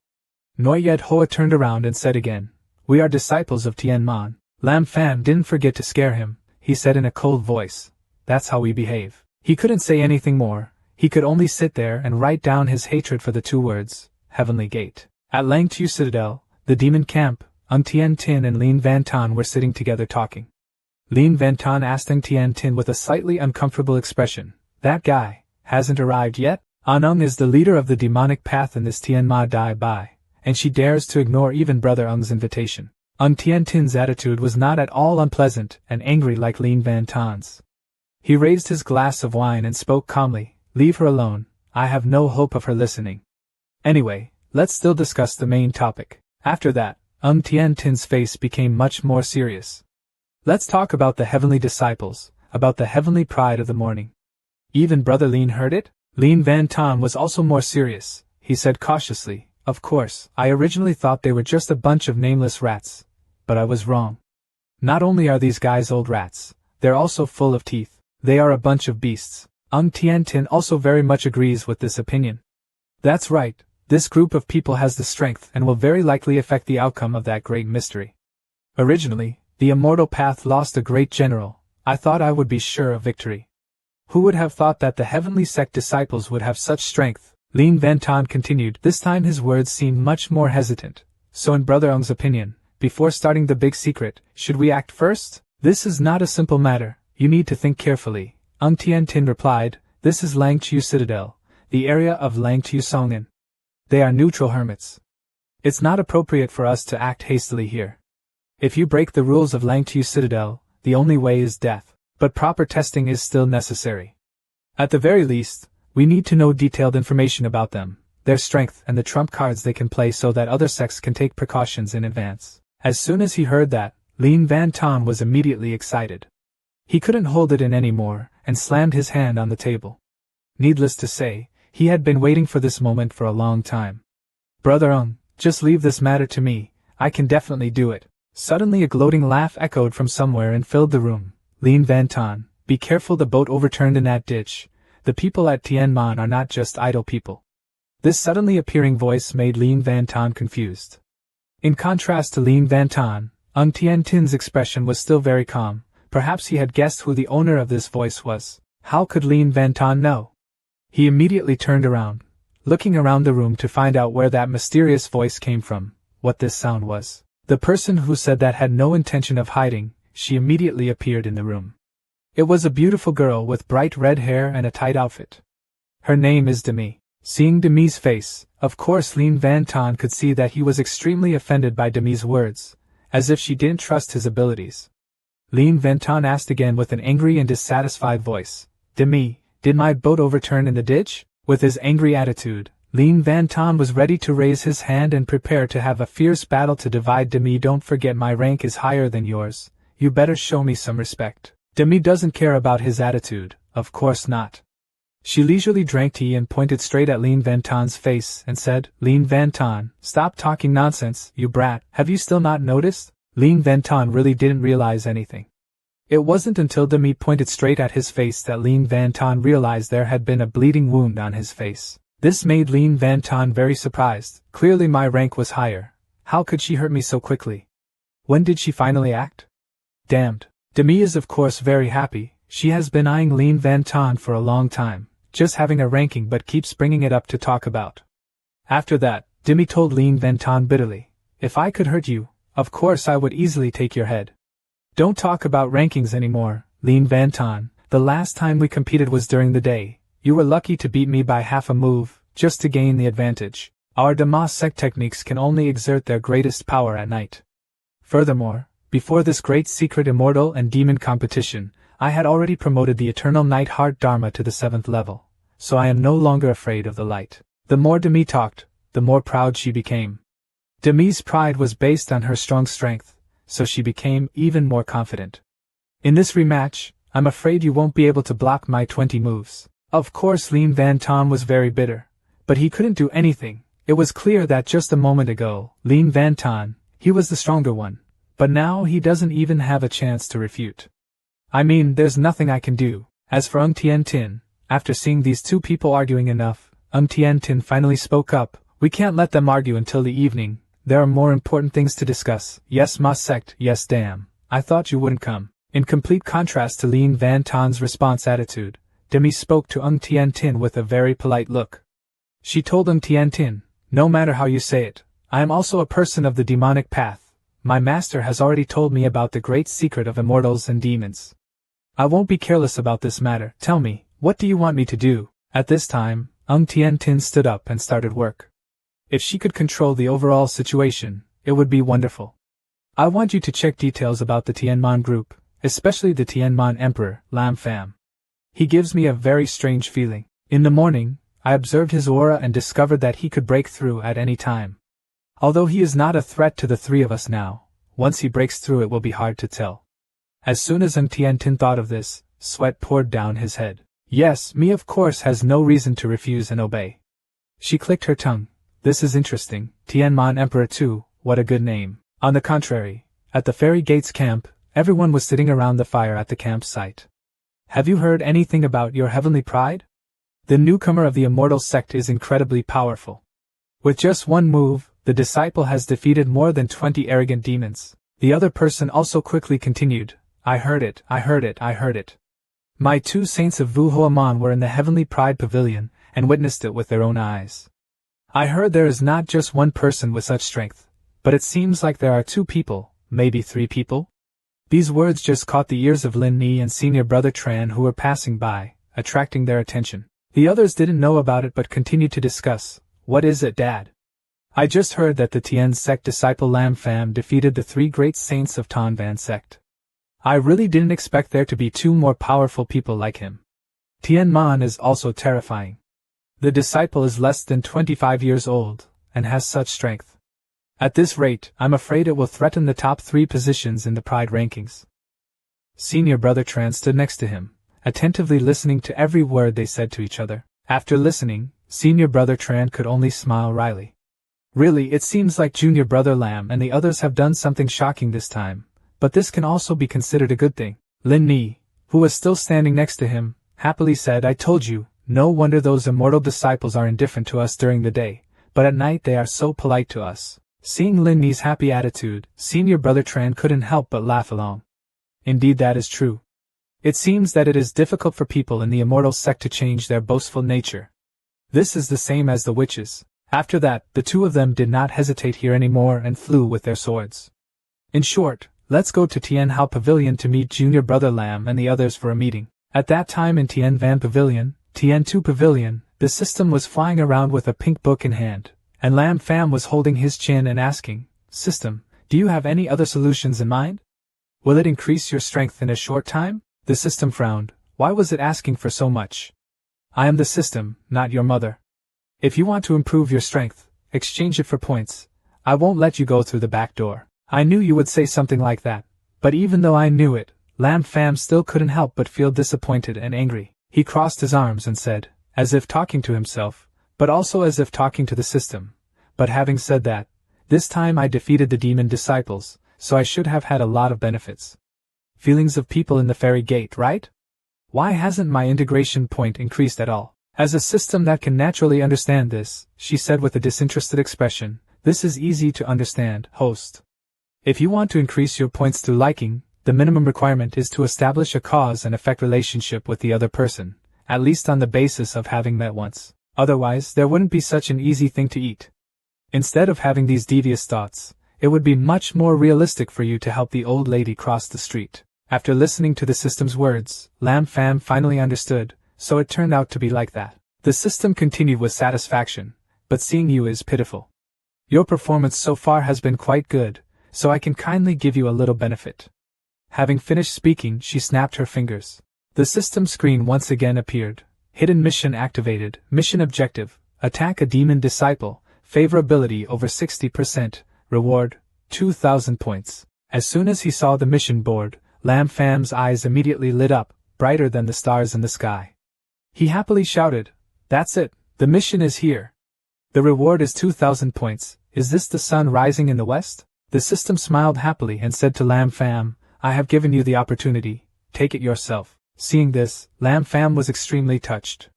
Noyet Hoa turned around and said again, we are disciples of Tien Man. Lam Fam didn't forget to scare him. He said in a cold voice, that's how we behave. He couldn't say anything more. He could only sit there and write down his hatred for the two words, Heavenly Gate. At Lang Tu Citadel, the demon camp, Ung Tien Tin and Lin Van Tan were sitting together talking. Lin Van Tan asked Ung Tien Tin with a slightly uncomfortable expression, that guy hasn't arrived yet? Ung is the leader of the demonic path in this Tien Ma Dai Bai, and she dares to ignore even Brother Ung's invitation. Ung Tien Tin's attitude was not at all unpleasant and angry like Lin Van Tan's. He raised his glass of wine and spoke calmly, leave her alone, I have no hope of her listening. Anyway, let's still discuss the main topic. After that, Ung Tien Tin's face became much more serious. Let's talk about the heavenly disciples, about the heavenly pride of the morning. Even Brother Lin heard it? Lin Van Tan was also more serious. He said cautiously, of course, I originally thought they were just a bunch of nameless rats. But I was wrong. Not only are these guys old rats, they're also full of teeth. They are a bunch of beasts. Ung Tien Tin also very much agrees with this opinion. That's right, this group of people has the strength and will very likely affect the outcome of that great mystery. Originally, the immortal path lost a great general. I thought I would be sure of victory. Who would have thought that the heavenly sect disciples would have such strength? Lin Van Tan continued. This time his words seemed much more hesitant. So in Brother Ung's opinion, before starting the big secret, should we act first? This is not a simple matter, you need to think carefully. Ung Tien Tin replied, this is Lang Tu Citadel, the area of Lang Tu Songin. They are neutral hermits. It's not appropriate for us to act hastily here. If you break the rules of Lang Tu Citadel, the only way is death. But proper testing is still necessary. At the very least, we need to know detailed information about them. their strength and the trump cards they can play so that other sects can take precautions in advance. As soon as he heard that, Lien Van Ton was immediately excited. He couldn't hold it in anymore, and slammed his hand on the table. Needless to say, he had been waiting for this moment for a long time. Brother Ung, just leave this matter to me, I can definitely do it. Suddenly a gloating laugh echoed from somewhere and filled the room. Lien Van Ton, be careful, the boat overturned in that ditch. The people at Tianman are not just idle people. This suddenly appearing voice made Lien Van Ton confused. In contrast to Lien Van Ton, Ung Tien Tin's expression was still very calm. Perhaps he had guessed who the owner of this voice was. How could Lien Van Ton know? He immediately turned around, looking around the room to find out where that mysterious voice came from, what this sound was. The person who said that had no intention of hiding. She immediately appeared in the room. It was a beautiful girl with bright red hair and a tight outfit. Her name is Demi. Seeing Demi's face, of course Lien Van Ton could see that he was extremely offended by Demi's words, as if she didn't trust his abilities. Lien Van Ton asked again with an angry and dissatisfied voice, Demi, did my boat overturn in the ditch? With his angry attitude, Lien Van Ton was ready to raise his hand and prepare to have a fierce battle to divide Demi. Don't forget my rank is higher than yours, you better show me some respect. Demi doesn't care about his attitude, of course not. She leisurely drank tea and pointed straight at Lien Van Ton's face and said, Lien Van Ton, stop talking nonsense, you brat, have you still not noticed? Lien Van Ton really didn't realize anything. It wasn't until Demi pointed straight at his face that Lien Van Ton realized there had been a bleeding wound on his face. This made Lien Van Ton very surprised. Clearly my rank was higher. How could she hurt me so quickly? When did she finally act? Damned. Demi is of course very happy. She has been eyeing Lien Van Ton for a long time, just having a ranking but keeps bringing it up to talk about. After that, Demi told Lien Van Ton bitterly, if I could hurt you, of course I would easily take your head. Don't talk about rankings anymore, Lien Van Ton. The last time we competed was during the day. You were lucky to beat me by half a move, just to gain the advantage. Our Demoness Sect techniques can only exert their greatest power at night. Furthermore, before this great secret immortal and demon competition, I had already promoted the eternal night heart Dharma to the 7th level, so I am no longer afraid of the light. The more Demi talked, the more proud she became. Demi's pride was based on her strong strength, so she became even more confident. In this rematch, I'm afraid you won't be able to block my 20 moves. Of course Lien Van Ton was very bitter, but he couldn't do anything. It was clear that just a moment ago, Lien Van Ton, he was the stronger one, but now he doesn't even have a chance to refute. I mean, there's nothing I can do. As for Ung Tien Tin, after seeing these two people arguing enough, Ung Tien Tin finally spoke up, we can't let them argue until the evening. There are more important things to discuss. Yes, ma sect, yes damn. I thought you wouldn't come. In complete contrast to Lien Van Ton's response attitude, Demi spoke to Ung Tien Tin with a very polite look. She told Ung Tien Tin, no matter how you say it, I am also a person of the demonic path. My master has already told me about the great secret of immortals and demons. I won't be careless about this matter. Tell me, what do you want me to do? At this time, Ung Tien Tin stood up and started work. If she could control the overall situation, it would be wonderful. I want you to check details about the Tianman group, especially the Tianman Emperor, Lam Fam. He gives me a very strange feeling. In the morning, I observed his aura and discovered that he could break through at any time. Although he is not a threat to the three of us now, once he breaks through it will be hard to tell. As soon as Ung Tien Tin thought of this, sweat poured down his head. Yes, me of course has no reason to refuse and obey. She clicked her tongue. This is interesting. Tianman Emperor too, what a good name. On the contrary, at the Fairy Gates camp, everyone was sitting around the fire at the campsite. Have you heard anything about your heavenly pride? The newcomer of the Immortal Sect is incredibly powerful. With just one move, the disciple has defeated more than 20 arrogant demons. The other person also quickly continued, I heard it, I heard it, I heard it. My two saints of Wu Huaman were in the Heavenly Pride Pavilion, and witnessed it with their own eyes. I heard there is not just one person with such strength, but it seems like there are 2 people, maybe 3 people? These words just caught the ears of Lin Ni and senior brother Tran who were passing by, attracting their attention. The others didn't know about it but continued to discuss, what is it, Dad? I just heard that the Tien Sect disciple Lam Fam defeated the 3 great saints of Tanvan Sect. I really didn't expect there to be 2 more powerful people like him. Tianman is also terrifying. The disciple is less than 25 years old, and has such strength. At this rate, I'm afraid it will threaten the top 3 positions in the Pride rankings. Senior brother Tran stood next to him, attentively listening to every word they said to each other. After listening, senior brother Tran could only smile wryly. Really, it seems like junior brother Lam and the others have done something shocking this time, but this can also be considered a good thing. Lin Ni, who was still standing next to him, happily said, I told you, no wonder those immortal disciples are indifferent to us during the day, but at night they are so polite to us. Seeing Lin Ni's happy attitude, senior brother Tran couldn't help but laugh along. Indeed, that is true. It seems that it is difficult for people in the immortal sect to change their boastful nature. This is the same as the witches. After that, the 2 of them did not hesitate here anymore and flew with their swords. In short, let's go to Tien Hao Pavilion to meet junior brother Lam and the others for a meeting. At that time in Tien Van Pavilion, Tien Tu Pavilion, the system was flying around with a pink book in hand, and Lam Fam was holding his chin and asking, System, do you have any other solutions in mind? Will it increase your strength in a short time? The system frowned. Why was it asking for so much? I am the system, not your mother. If you want to improve your strength, exchange it for points. I won't let you go through the back door. I knew you would say something like that, but even though I knew it, Lam Fam still couldn't help but feel disappointed and angry. He crossed his arms and said, as if talking to himself, but also as if talking to the system, but having said that, this time I defeated the demon disciples, so I should have had a lot of benefits. Feelings of people in the fairy gate, right? Why hasn't my integration point increased at all? As a system that can naturally understand this, she said with a disinterested expression, this is easy to understand, host. If you want to increase your points through liking, the minimum requirement is to establish a cause and effect relationship with the other person, at least on the basis of having met once. Otherwise, there wouldn't be such an easy thing to eat. Instead of having these devious thoughts, it would be much more realistic for you to help the old lady cross the street. After listening to the system's words, Lam Fam finally understood, so it turned out to be like that. The system continued with satisfaction, but seeing you is pitiful. Your performance so far has been quite good, so I can kindly give you a little benefit. Having finished speaking, she snapped her fingers. The system screen once again appeared. Hidden mission activated. Mission objective: attack a demon disciple. Favorability over 60%. Reward: 2,000 points. As soon as he saw the mission board, Lam Fam's eyes immediately lit up, brighter than the stars in the sky. He happily shouted, "That's it, the mission is here. The reward is 2,000 points. Is this the sun rising in the west?" The system smiled happily and said to Lam Fam, "I have given you the opportunity, take it yourself." Seeing this, Lam Fam was extremely touched.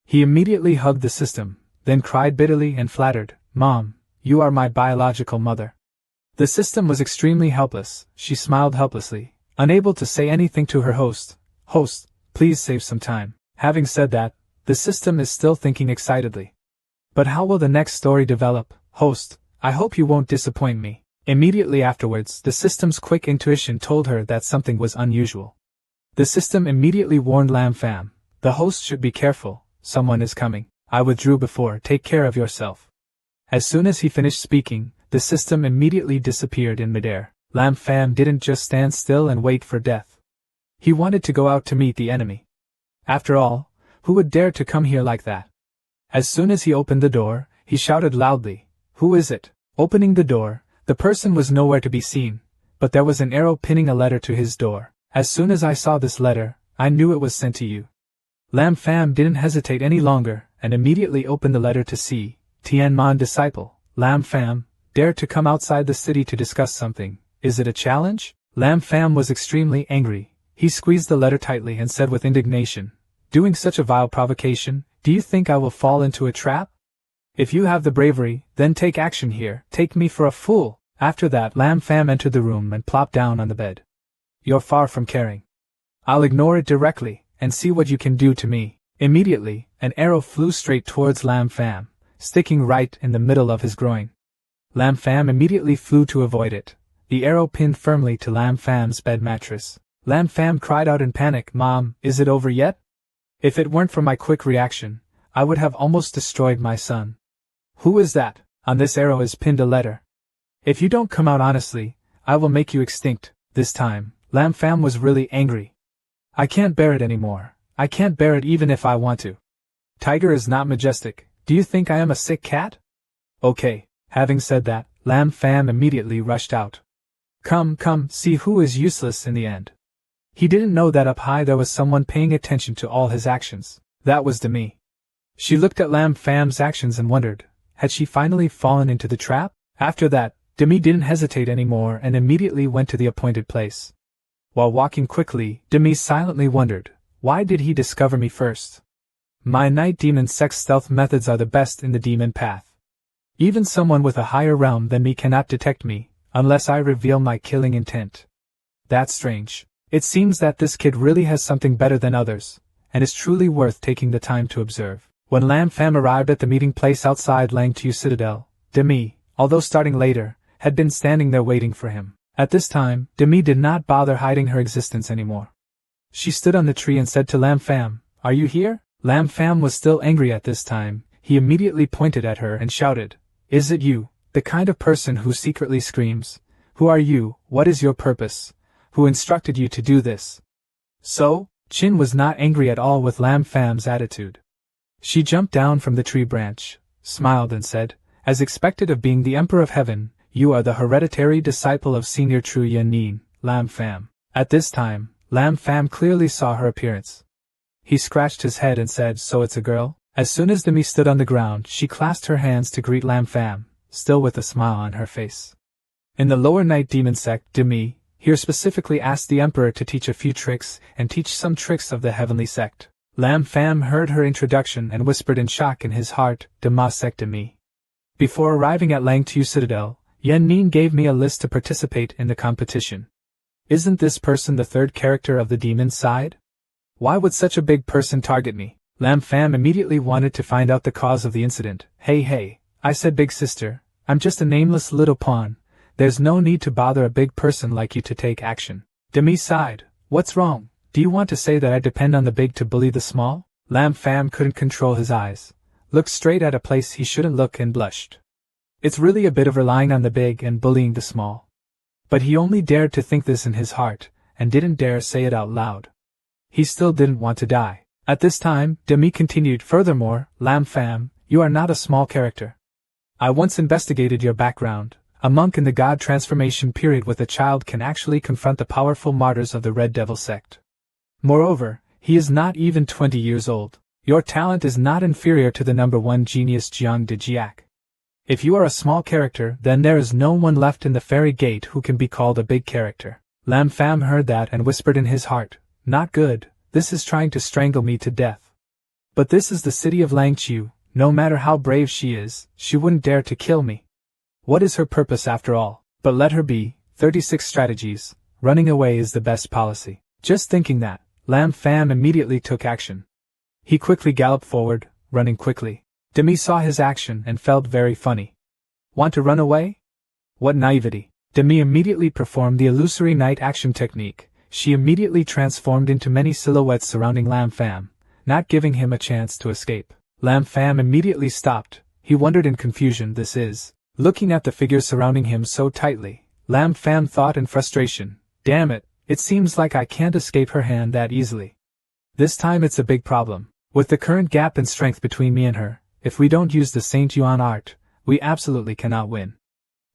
He immediately hugged the system, then cried bitterly and flattered, "Mom, you are my biological mother." The system was extremely helpless. She smiled helplessly, unable to say anything to her host. "Host, please save some time." Having said that, the system is still thinking excitedly. "But how will the next story develop, host? I hope you won't disappoint me." Immediately afterwards, the system's quick intuition told her that something was unusual. The system immediately warned Lam Fam, "The host should be careful, someone is coming." "I withdrew before, take care of yourself." As soon as he finished speaking, the system immediately disappeared in midair. Lam Fam didn't just stand still and wait for death. He wanted to go out to meet the enemy. After all, who would dare to come here like that? As soon as he opened the door, he shouted loudly, "Who is it?" Opening the door, the person was nowhere to be seen, but there was an arrow pinning a letter to his door. "As soon as I saw this letter, I knew it was sent to you." Lam Fam didn't hesitate any longer, and immediately opened the letter to see, "Tianman disciple, Lam Fam, dare to come outside the city to discuss something. Is it a challenge?" Lam Fam was extremely angry. He squeezed the letter tightly and said with indignation, "Doing such a vile provocation, do you think I will fall into a trap? If you have the bravery, then take action here. Take me for a fool." After that, Lam Fam entered the room and plopped down on the bed. "You're far from caring. I'll ignore it directly, and see what you can do to me." Immediately, an arrow flew straight towards Lam Fam, sticking right in the middle of his groin. Lam Fam immediately flew to avoid it. The arrow pinned firmly to Lam Fam's bed mattress. Lam Fam cried out in panic, "Mom, is it over yet? If it weren't for my quick reaction, I would have almost destroyed my son." "Who is that?" "On this arrow is pinned a letter. If you don't come out honestly, I will make you extinct." This time, Lam Fam was really angry. "I can't bear it anymore. I can't bear it even if I want to. Tiger is not majestic. Do you think I am a sick cat? Okay. Having said that, Lam Fam immediately rushed out. Come, see who is useless in the end. He didn't know that up high there was someone paying attention to all his actions. That was Demoness. She looked at Lam Fam's actions and wondered, had she finally fallen into the trap? After that, Demoness didn't hesitate anymore and immediately went to the appointed place. While walking quickly, Demoness silently wondered, why did he discover me first? My night demon Sect's stealth methods are the best in the demon path. Even someone with a higher realm than me cannot detect me, unless I reveal my killing intent. That's strange. It seems that this kid really has something better than others, and is truly worth taking the time to observe. When Lam Fam arrived at the meeting place outside Langtu Citadel, Demoness, although starting later, had been standing there waiting for him. At this time, Demoness did not bother hiding her existence anymore. She stood on the tree and said to Lam Fam, "Are you here?" Lam Fam was still angry at this time. He immediately pointed at her and shouted, "Is it you, the kind of person who secretly screams? Who are you? What is your purpose? Who instructed you to do this?" So, Chin was not angry at all with Lam Fam's attitude. She jumped down from the tree branch, smiled and said, "As expected of being the Emperor of Heaven, you are the hereditary disciple of Senior True Yanin, Lam Fam." At this time, Lam Fam clearly saw her appearance. He scratched his head and said, "So it's a girl?" As soon as Demoness stood on the ground, she clasped her hands to greet Lam Fam, still with a smile on her face. In the lower night demon sect, Demoness here specifically asked the Emperor to teach a few tricks and teach some tricks of the heavenly sect. Lam Fam heard her introduction and whispered in shock in his heart, "Demoness sect Demoness." Before arriving at Langtu Citadel, Yanin gave me a list to participate in the competition. Isn't this person the third character of the demon side? Why would such a big person target me? Lam Fam immediately wanted to find out the cause of the incident. Hey, I said big sister, I'm just a nameless little pawn. There's no need to bother a big person like you to take action. Demoness sighed. What's wrong? Do you want to say that I depend on the big to bully the small? Lam Fam couldn't control his eyes, looked straight at a place he shouldn't look and blushed. It's really a bit of relying on the big and bullying the small. But he only dared to think this in his heart, and didn't dare say it out loud. He still didn't want to die. At this time, Demoness continued, "Furthermore, Lam Fam, you are not a small character. I once investigated your background. A monk in the god transformation period with a child can actually confront the powerful martyrs of the Red Devil sect. Moreover, he is not even 20 years old. Your talent is not inferior to the number 1 genius Jang de Jiak. If you are a small character, then there is no one left in the fairy gate who can be called a big character." Lam Fam heard that and whispered in his heart, "Not good, this is trying to strangle me to death. But this is the city of Langchu, no matter how brave she is, she wouldn't dare to kill me. What is her purpose after all? But let her be. 36 strategies, running away is the best policy." Just thinking that, Lam Fam immediately took action. He quickly galloped forward, running quickly. Demoness saw his action and felt very funny. Want to run away? What naivety. Demoness immediately performed the illusory night action technique. She immediately transformed into many silhouettes surrounding Lam Fam, not giving him a chance to escape. Lam Fam immediately stopped. He wondered in confusion. This is, looking at the figures surrounding him so tightly, Lam Fam thought in frustration, "Damn it, it seems like I can't escape her hand that easily. This time it's a big problem. With the current gap in strength between me and her, if we don't use the Saint Yuan art, we absolutely cannot win.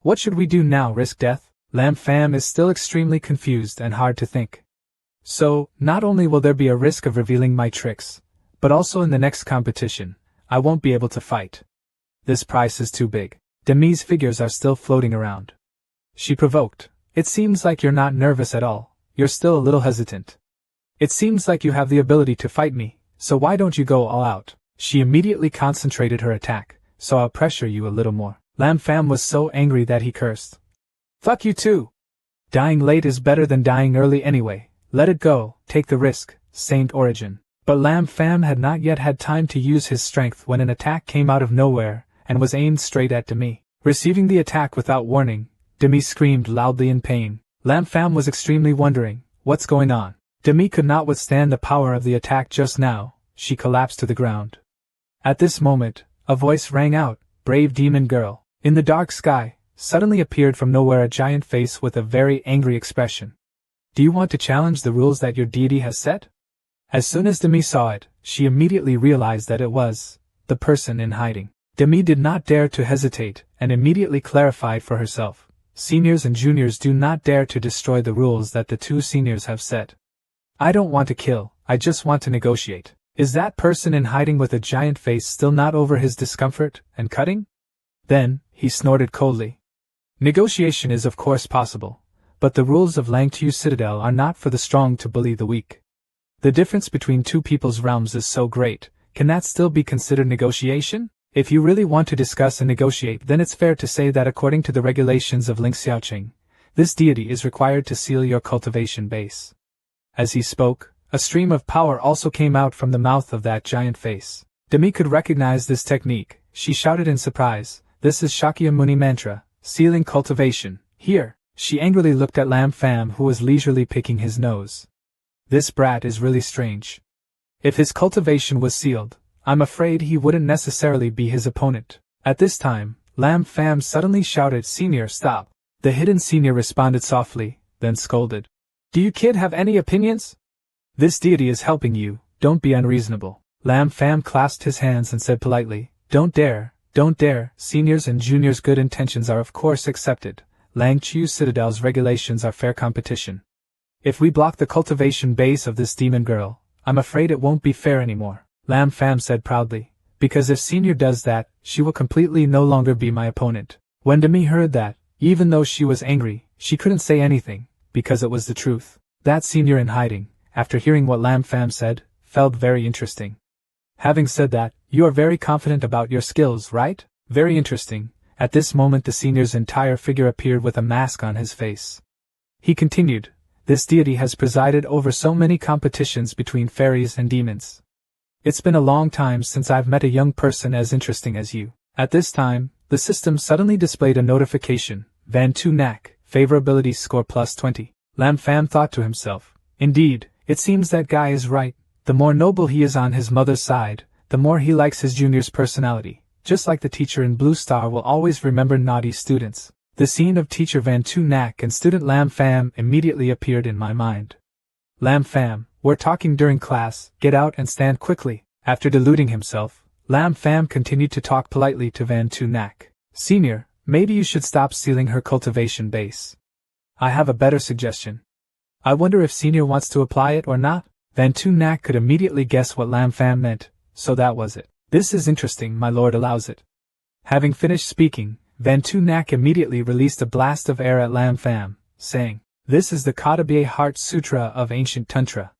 What should we do now? Risk death?" Lam Fam is still extremely confused and hard to think. So, not only will there be a risk of revealing my tricks, but also in the next competition, I won't be able to fight. This price is too big. Demoness' figures are still floating around. She provoked, "It seems like you're not nervous at all, you're still a little hesitant. It seems like you have the ability to fight me, so why don't you go all out?" She immediately concentrated her attack, "So I'll pressure you a little more." Lam Fam was so angry that he cursed. "Fuck you too! Dying late is better than dying early anyway, let it go, take the risk, Saint Origin." But Lam Fam had not yet had time to use his strength when an attack came out of nowhere, and was aimed straight at Demoness. Receiving the attack without warning, Demoness screamed loudly in pain. Lam Fam was extremely wondering, what's going on? Demoness could not withstand the power of the attack just now. She collapsed to the ground. At this moment, a voice rang out, "Brave demon girl." In the dark sky, suddenly appeared from nowhere a giant face with a very angry expression. "Do you want to challenge the rules that your deity has set?" As soon as Demi saw it, she immediately realized that it was the person in hiding. Demi did not dare to hesitate, and immediately clarified for herself. Seniors and juniors do not dare to destroy the rules that the two seniors have set. I don't want to kill, I just want to negotiate. Is that person in hiding with a giant face still not over his discomfort and cutting? Then, he snorted coldly. Negotiation is of course possible, but the rules of Langtu Citadel are not for the strong to bully the weak. The difference between two people's realms is so great, can that still be considered negotiation? If you really want to discuss and negotiate, then it's fair to say that according to the regulations of Ling Xiaoqing, this deity is required to seal your cultivation base. As he spoke, a stream of power also came out from the mouth of that giant face. Demi could recognize this technique. She shouted in surprise, "This is Shakyamuni mantra, sealing cultivation, here." She angrily looked at Lam Fam, who was leisurely picking his nose. This brat is really strange. If his cultivation was sealed, I'm afraid he wouldn't necessarily be his opponent. At this time, Lam Fam suddenly shouted, "Senior, stop." The hidden senior responded softly, then scolded. "Do you kid have any opinions? This deity is helping you, don't be unreasonable." Lam Fam clasped his hands and said politely, don't dare, seniors and juniors' good intentions are of course accepted. Langtu Citadel's regulations are fair competition. If we block the cultivation base of this demon girl, I'm afraid it won't be fair anymore. Lam Fam said proudly, because if Senior does that, she will completely no longer be my opponent. When Demi heard that, even though she was angry, she couldn't say anything, because it was the truth. That Senior in hiding, after hearing what Lam Fam said, felt very interesting. Having said that, you are very confident about your skills, right? Very interesting. At this moment the Senior's entire figure appeared with a mask on his face. He continued, this deity has presided over so many competitions between fairies and demons. It's been a long time since I've met a young person as interesting as you. At this time, the system suddenly displayed a notification, Van Tu Nak, favorability score plus 20. Lam Fam thought to himself, indeed, it seems that guy is right. The more noble he is on his mother's side, the more he likes his junior's personality. Just like the teacher in Blue Star will always remember naughty students. The scene of teacher Van Tu Nak and student Lam Fam immediately appeared in my mind. Lam Fam, we're talking during class, get out and stand quickly. After deluding himself, Lam Fam continued to talk politely to Van Tu Nak. Senior, maybe you should stop sealing her cultivation base. I have a better suggestion. I wonder if Senior wants to apply it or not? Van Tu Nak could immediately guess what Lam Fam meant, so that was it. This is interesting, my lord allows it. Having finished speaking, Van Tu Nak immediately released a blast of air at Lam Fam, saying, this is the Kodabe Heart Sutra of ancient Tantra.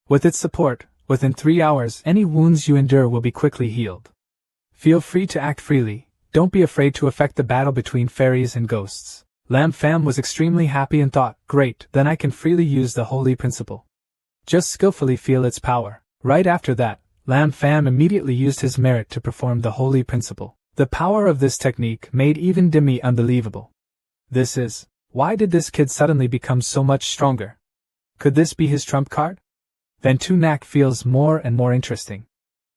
With its support, within 3 hours any wounds you endure will be quickly healed. Feel free to act freely, don't be afraid to affect the battle between fairies and ghosts. Lam Fam was extremely happy and thought, great, then I can freely use the holy principle. Just skillfully feel its power. Right after that, Lam Fam immediately used his merit to perform the holy principle. The power of this technique made even Demi unbelievable. This is, why did this kid suddenly become so much stronger? Could this be his trump card? Van Tu Nak feels more and more interesting.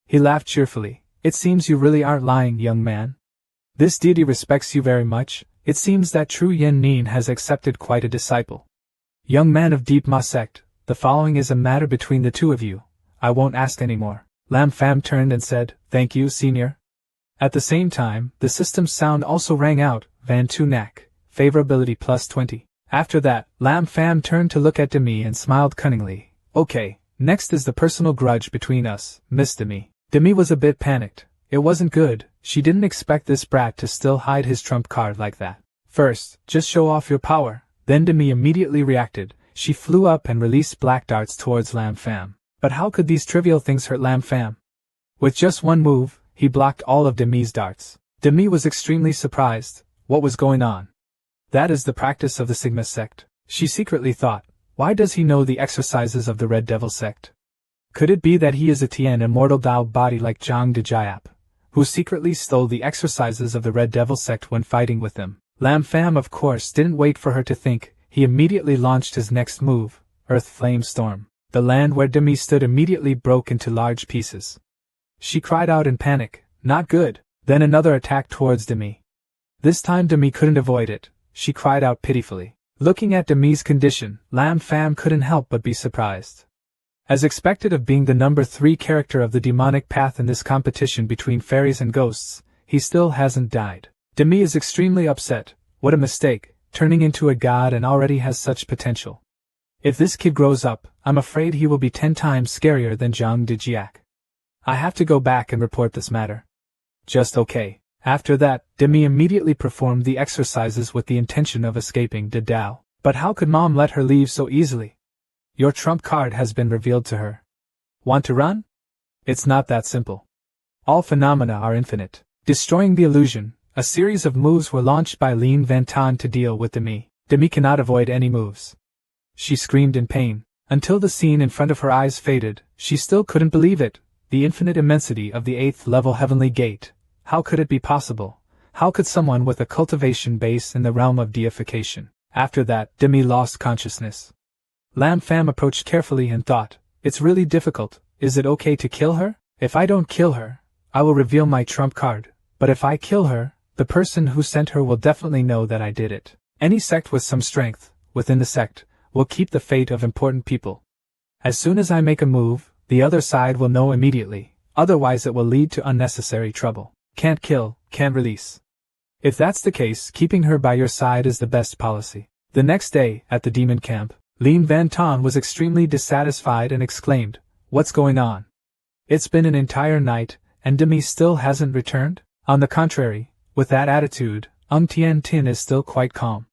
He laughed cheerfully. It seems you really aren't lying, young man. This deity respects you very much. It seems that true Yen Nin has accepted quite a disciple. Young man of Deep Ma Sect, the following is a matter between the two of you. I won't ask any more. Lam Fam turned and said, thank you, senior. At the same time, the system's sound also rang out, Van Tu Nak, favorability plus 20. After that, Lam Fam turned to look at Demi and smiled cunningly. Okay, next is the personal grudge between us, Miss Demi. Demi was a bit panicked. It wasn't good, she didn't expect this brat to still hide his trump card like that. First, just show off your power. Then Demi immediately reacted. She flew up and released black darts towards Lam Fam. But how could these trivial things hurt Lam Fam? With just one move, he blocked all of Demi's darts. Demi was extremely surprised. What was going on? That is the practice of the Sigma sect. She secretly thought, why does he know the exercises of the Red Devil sect? Could it be that he is a Tian immortal Dao body like Jang de Jiap, who secretly stole the exercises of the Red Devil sect when fighting with them? Lam Fam of course didn't wait for her to think, he immediately launched his next move, Earth Flame Storm. The land where Demi stood immediately broke into large pieces. She cried out in panic, not good. Then another attack towards Demi. This time Demi couldn't avoid it, she cried out pitifully. Looking at Demi's condition, Lam Fam couldn't help but be surprised. As expected of being the number 3 character of the demonic path in this competition between fairies and ghosts, he still hasn't died. Demi is extremely upset. What a mistake, turning into a god and already has such potential. If this kid grows up, I'm afraid he will be 10 times scarier than Jang Dejiak. I have to go back and report this matter. Just okay. After that, Demi immediately performed the exercises with the intention of escaping the Dao. But how could Mom let her leave so easily? Your trump card has been revealed to her. Want to run? It's not that simple. All phenomena are infinite. Destroying the illusion, a series of moves were launched by Lam Fam to deal with Demi. Demi cannot avoid any moves. She screamed in pain. Until the scene in front of her eyes faded, she still couldn't believe it. The infinite immensity of the 8th level heavenly gate. How could it be possible? How could someone with a cultivation base in the realm of deification? After that, Demi lost consciousness. Lam Fam approached carefully and thought, it's really difficult. Is it okay to kill her? If I don't kill her, I will reveal my trump card. But if I kill her, the person who sent her will definitely know that I did it. Any sect with some strength, within the sect, will keep the fate of important people. As soon as I make a move, the other side will know immediately, otherwise it will lead to unnecessary trouble. Can't kill, can't release. If that's the case, keeping her by your side is the best policy. The next day, at the demon camp, Lam Fam was extremely dissatisfied and exclaimed, "What's going on? It's been an entire night, and Demi still hasn't returned?" On the contrary, with that attitude, Tian Tin is still quite calm.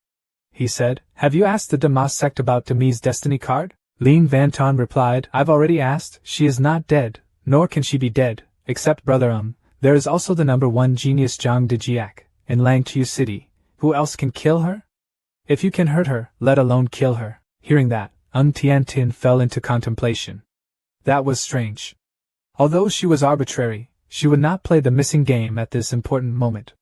He said, "Have you asked the Demoness sect about Demi's destiny card?" Lam Fam replied, "I've already asked. She is not dead, nor can she be dead, except brother there is also the number 1 genius Jang Dejiak, in Langtu City. Who else can kill her? If you can hurt her, let alone kill her." Hearing that, Tian Tin fell into contemplation. That was strange. Although she was arbitrary, she would not play the missing game at this important moment.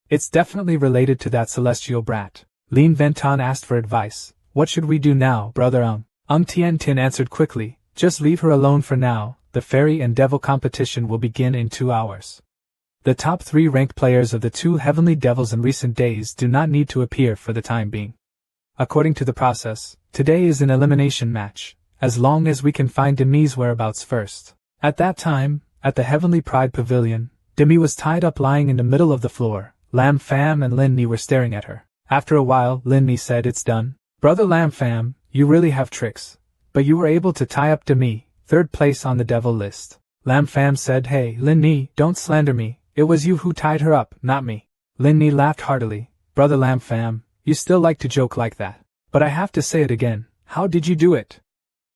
It's definitely related to that celestial brat. Lam Fam asked for advice. "What should we do now, brother Tian Tin answered quickly, "Just leave her alone for now. The fairy and devil competition will begin in 2 hours. The top 3 ranked players of the 2 heavenly devils in recent days do not need to appear for the time being. According to the process, today is an elimination match, as long as we can find Demi's whereabouts first." At that time, at the Heavenly Pride Pavilion, Demi was tied up lying in the middle of the floor. Lam Fam and Lin Mi were staring at her. After a while, Lin Mi said, "It's done. Brother Lam Fam, you really have tricks. But you were able to tie up Demi, 3rd place on the devil list." Lam Fam said, "Hey, Lin Mi, don't slander me. It was you who tied her up, not me." Lin Mi laughed heartily. "Brother Lam Fam, you still like to joke like that. But I have to say it again, how did you do it?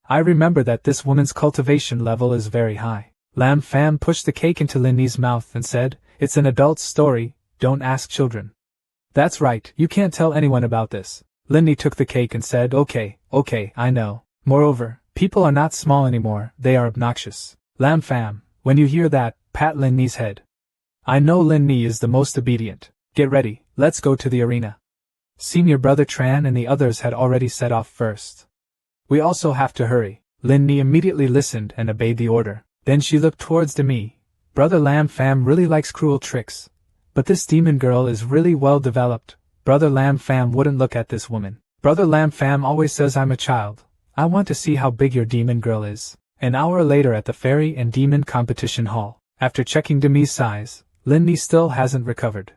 I remember that this woman's cultivation level is very high." Lam Fam pushed the cake into Lin Mi's mouth and said, "It's an adult's story, don't ask children." "That's right, you can't tell anyone about this." Lin Mi took the cake and said, Okay, I know. Moreover, people are not small anymore, they are obnoxious." Lam Fam, when you hear that, pat Lin Mi's head. "I know Lin Mi is the most obedient. Get ready, let's go to the arena." Senior brother Tran and the others had already set off first. "We also have to hurry." Lin Mi immediately listened and obeyed the order. Then she looked towards Demi. "Brother Lam Fam really likes cruel tricks. But this demon girl is really well developed. Brother Lam Fam wouldn't look at this woman. Brother Lam Fam always says I'm a child. I want to see how big your demon girl is." An hour later at the fairy and demon competition hall, after checking Demi's size, Lin Mi still hasn't recovered.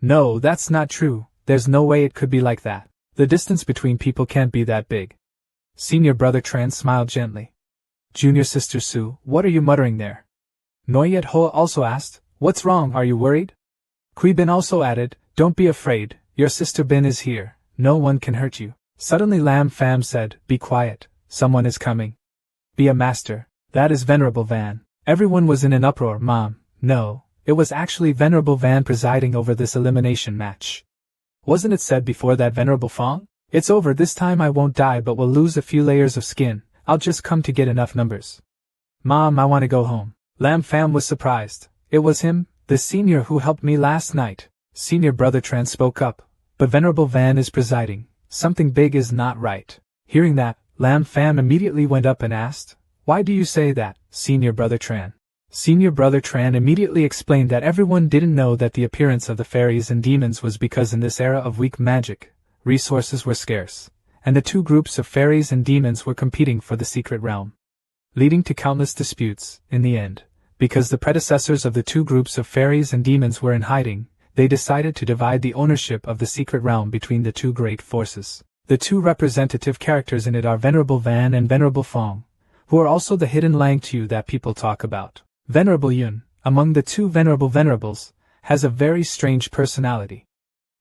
"No, that's not true. There's no way it could be like that. The distance between people can't be that big." Senior brother Tran smiled gently. "Junior sister Su, what are you muttering there?" Noyet Hoa also asked, "What's wrong, are you worried?" Kui Bin also added, "Don't be afraid, your sister Bin is here, no one can hurt you." Suddenly Lam Fam said, "Be quiet, someone is coming." "Be a master, that is Venerable Van." Everyone was in an uproar. "Mom, no, it was actually Venerable Van presiding over this elimination match. Wasn't it said before that Venerable Fong? It's over, this time I won't die but will lose a few layers of skin, I'll just come to get enough numbers." "Mom, I want to go home." Lam Fam was surprised. "It was him, the senior who helped me last night." Senior brother Tran spoke up, "But Venerable Van is presiding, something big is not right." Hearing that, Lam Fam immediately went up and asked, "Why do you say that, Senior brother Tran?" Senior brother Tran immediately explained that everyone didn't know that the appearance of the fairies and demons was because in this era of weak magic, resources were scarce, and the 2 groups of fairies and demons were competing for the secret realm. leading to countless disputes. In the end, because the predecessors of the two groups of fairies and demons were in hiding, they decided to divide the ownership of the secret realm between the two great forces. The two representative characters in it are Venerable Van and Venerable Fong, who are also the hidden Lang Tu that people talk about. Venerable Yun, among the two venerable venerables, has a very strange personality.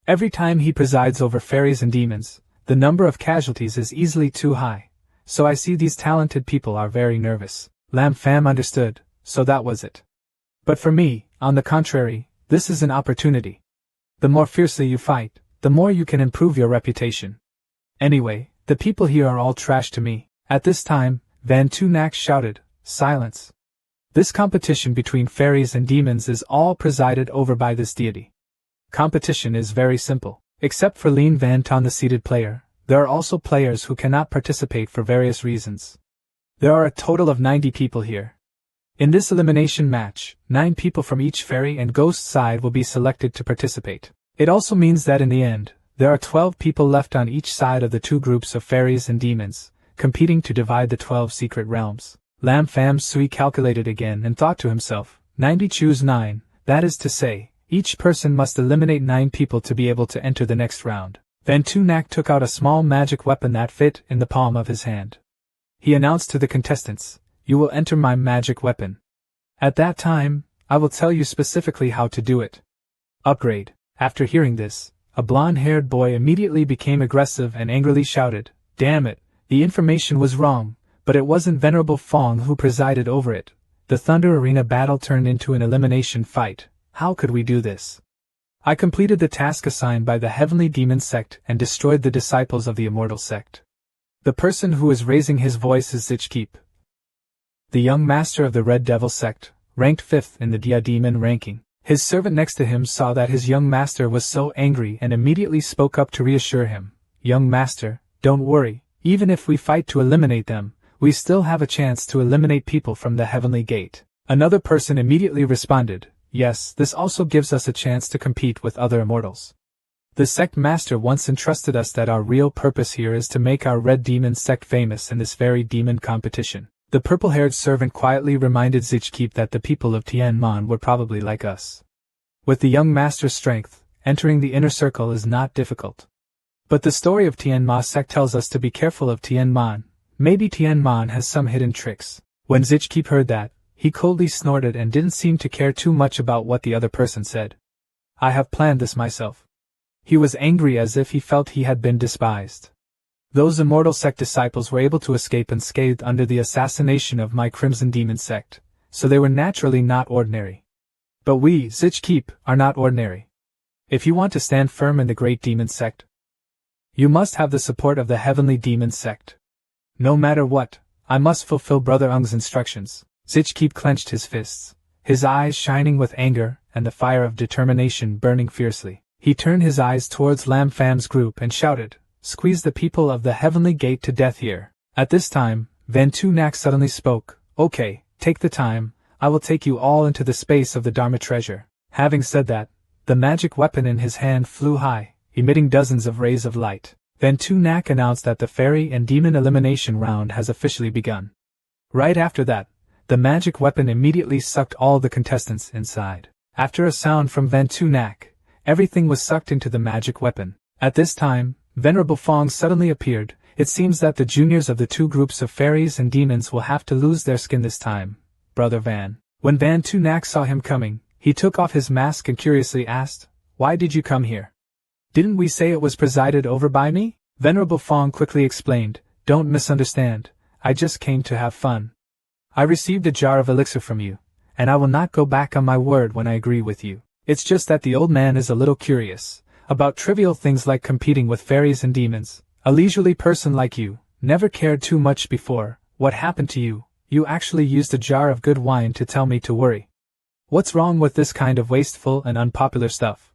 Every time he presides over fairies and demons, the number of casualties is easily too high, so I see these talented people are very nervous. Lam Fam understood, so that was it. But for me, on the contrary, this is an opportunity. The more fiercely you fight, the more you can improve your reputation. Anyway, the people here are all trash to me. At this time, Van Tu Nak shouted, "Silence! This competition between fairies and demons is all presided over by this deity. Competition is very simple. Except for Lien Van Ton, the seated player, there are also players who cannot participate for various reasons. There are a total of 90 people here. In this elimination match, 9 people from each fairy and ghost side will be selected to participate. It also means that in the end, there are 12 people left on each side of the two groups of fairies and demons, competing to divide the 12 secret realms." Lam Fam Sui calculated again and thought to himself, 90 choose 9, that is to say, each person must eliminate 9 people to be able to enter the next round. Van Tu Nak took out a small magic weapon that fit in the palm of his hand. He announced to the contestants, "You will enter my magic weapon. At that time, I will tell you specifically how to do it." Upgrade. After hearing this, a blonde-haired boy immediately became aggressive and angrily shouted, "Damn it, the information was wrong, but it wasn't Venerable Fong who presided over it. The Thunder Arena battle turned into an elimination fight. How could we do this? I completed the task assigned by the Heavenly Demon Sect and destroyed the disciples of the Immortal Sect. The person who is raising his voice is Zichkeep, the young master of the Red Devil Sect, ranked 5th in the Dia Demon ranking. His servant next to him saw that his young master was so angry and immediately spoke up to reassure him. "Young master, don't worry, even if we fight to eliminate them, we still have a chance to eliminate people from the Heavenly Gate." Another person immediately responded, "Yes, this also gives us a chance to compete with other immortals. The sect master once entrusted us that our real purpose here is to make our Red Demon Sect famous in this very demon competition." The purple-haired servant quietly reminded Zichkeep that the people of Tianmon were probably like us. With the young master's strength, entering the inner circle is not difficult. But the story of Tianma sect tells us to be careful of Tianmon. Maybe Tianmon has some hidden tricks. When Zichkeep heard that, he coldly snorted and didn't seem to care too much about what the other person said. "I have planned this myself." He was angry as if he felt he had been despised. Those immortal sect disciples were able to escape unscathed under the assassination of my Crimson Demon sect, so they were naturally not ordinary. But we, Zichkeep, are not ordinary. If you want to stand firm in the Great Demon Sect, you must have the support of the Heavenly Demon Sect. No matter what, I must fulfill Brother Ung's instructions. Zichkeep clenched his fists, his eyes shining with anger and the fire of determination burning fiercely. He turned his eyes towards Lam Fam's group and shouted, "Squeeze the people of the Heavenly Gate to death here." At this time, Van Tu Nak suddenly spoke, "Okay, take the time, I will take you all into the space of the Dharma treasure." Having said that, the magic weapon in his hand flew high, emitting dozens of rays of light. Van Tu Nak announced that the fairy and demon elimination round has officially begun. Right after that, the magic weapon immediately sucked all the contestants inside. After a sound from Van Tu Nak, everything was sucked into the magic weapon. At this time, Venerable Fong suddenly appeared. "It seems that the juniors of the two groups of fairies and demons will have to lose their skin this time, Brother Van." When Van Tu Nak saw him coming, he took off his mask and curiously asked, "Why did you come here? Didn't we say it was presided over by me?" Venerable Fong quickly explained, "Don't misunderstand, I just came to have fun. I received a jar of elixir from you, and I will not go back on my word when I agree with you. It's just that the old man is a little curious about trivial things like competing with fairies and demons. A leisurely person like you never cared too much before. What happened to you? You actually used a jar of good wine to tell me to worry. What's wrong with this kind of wasteful and unpopular stuff?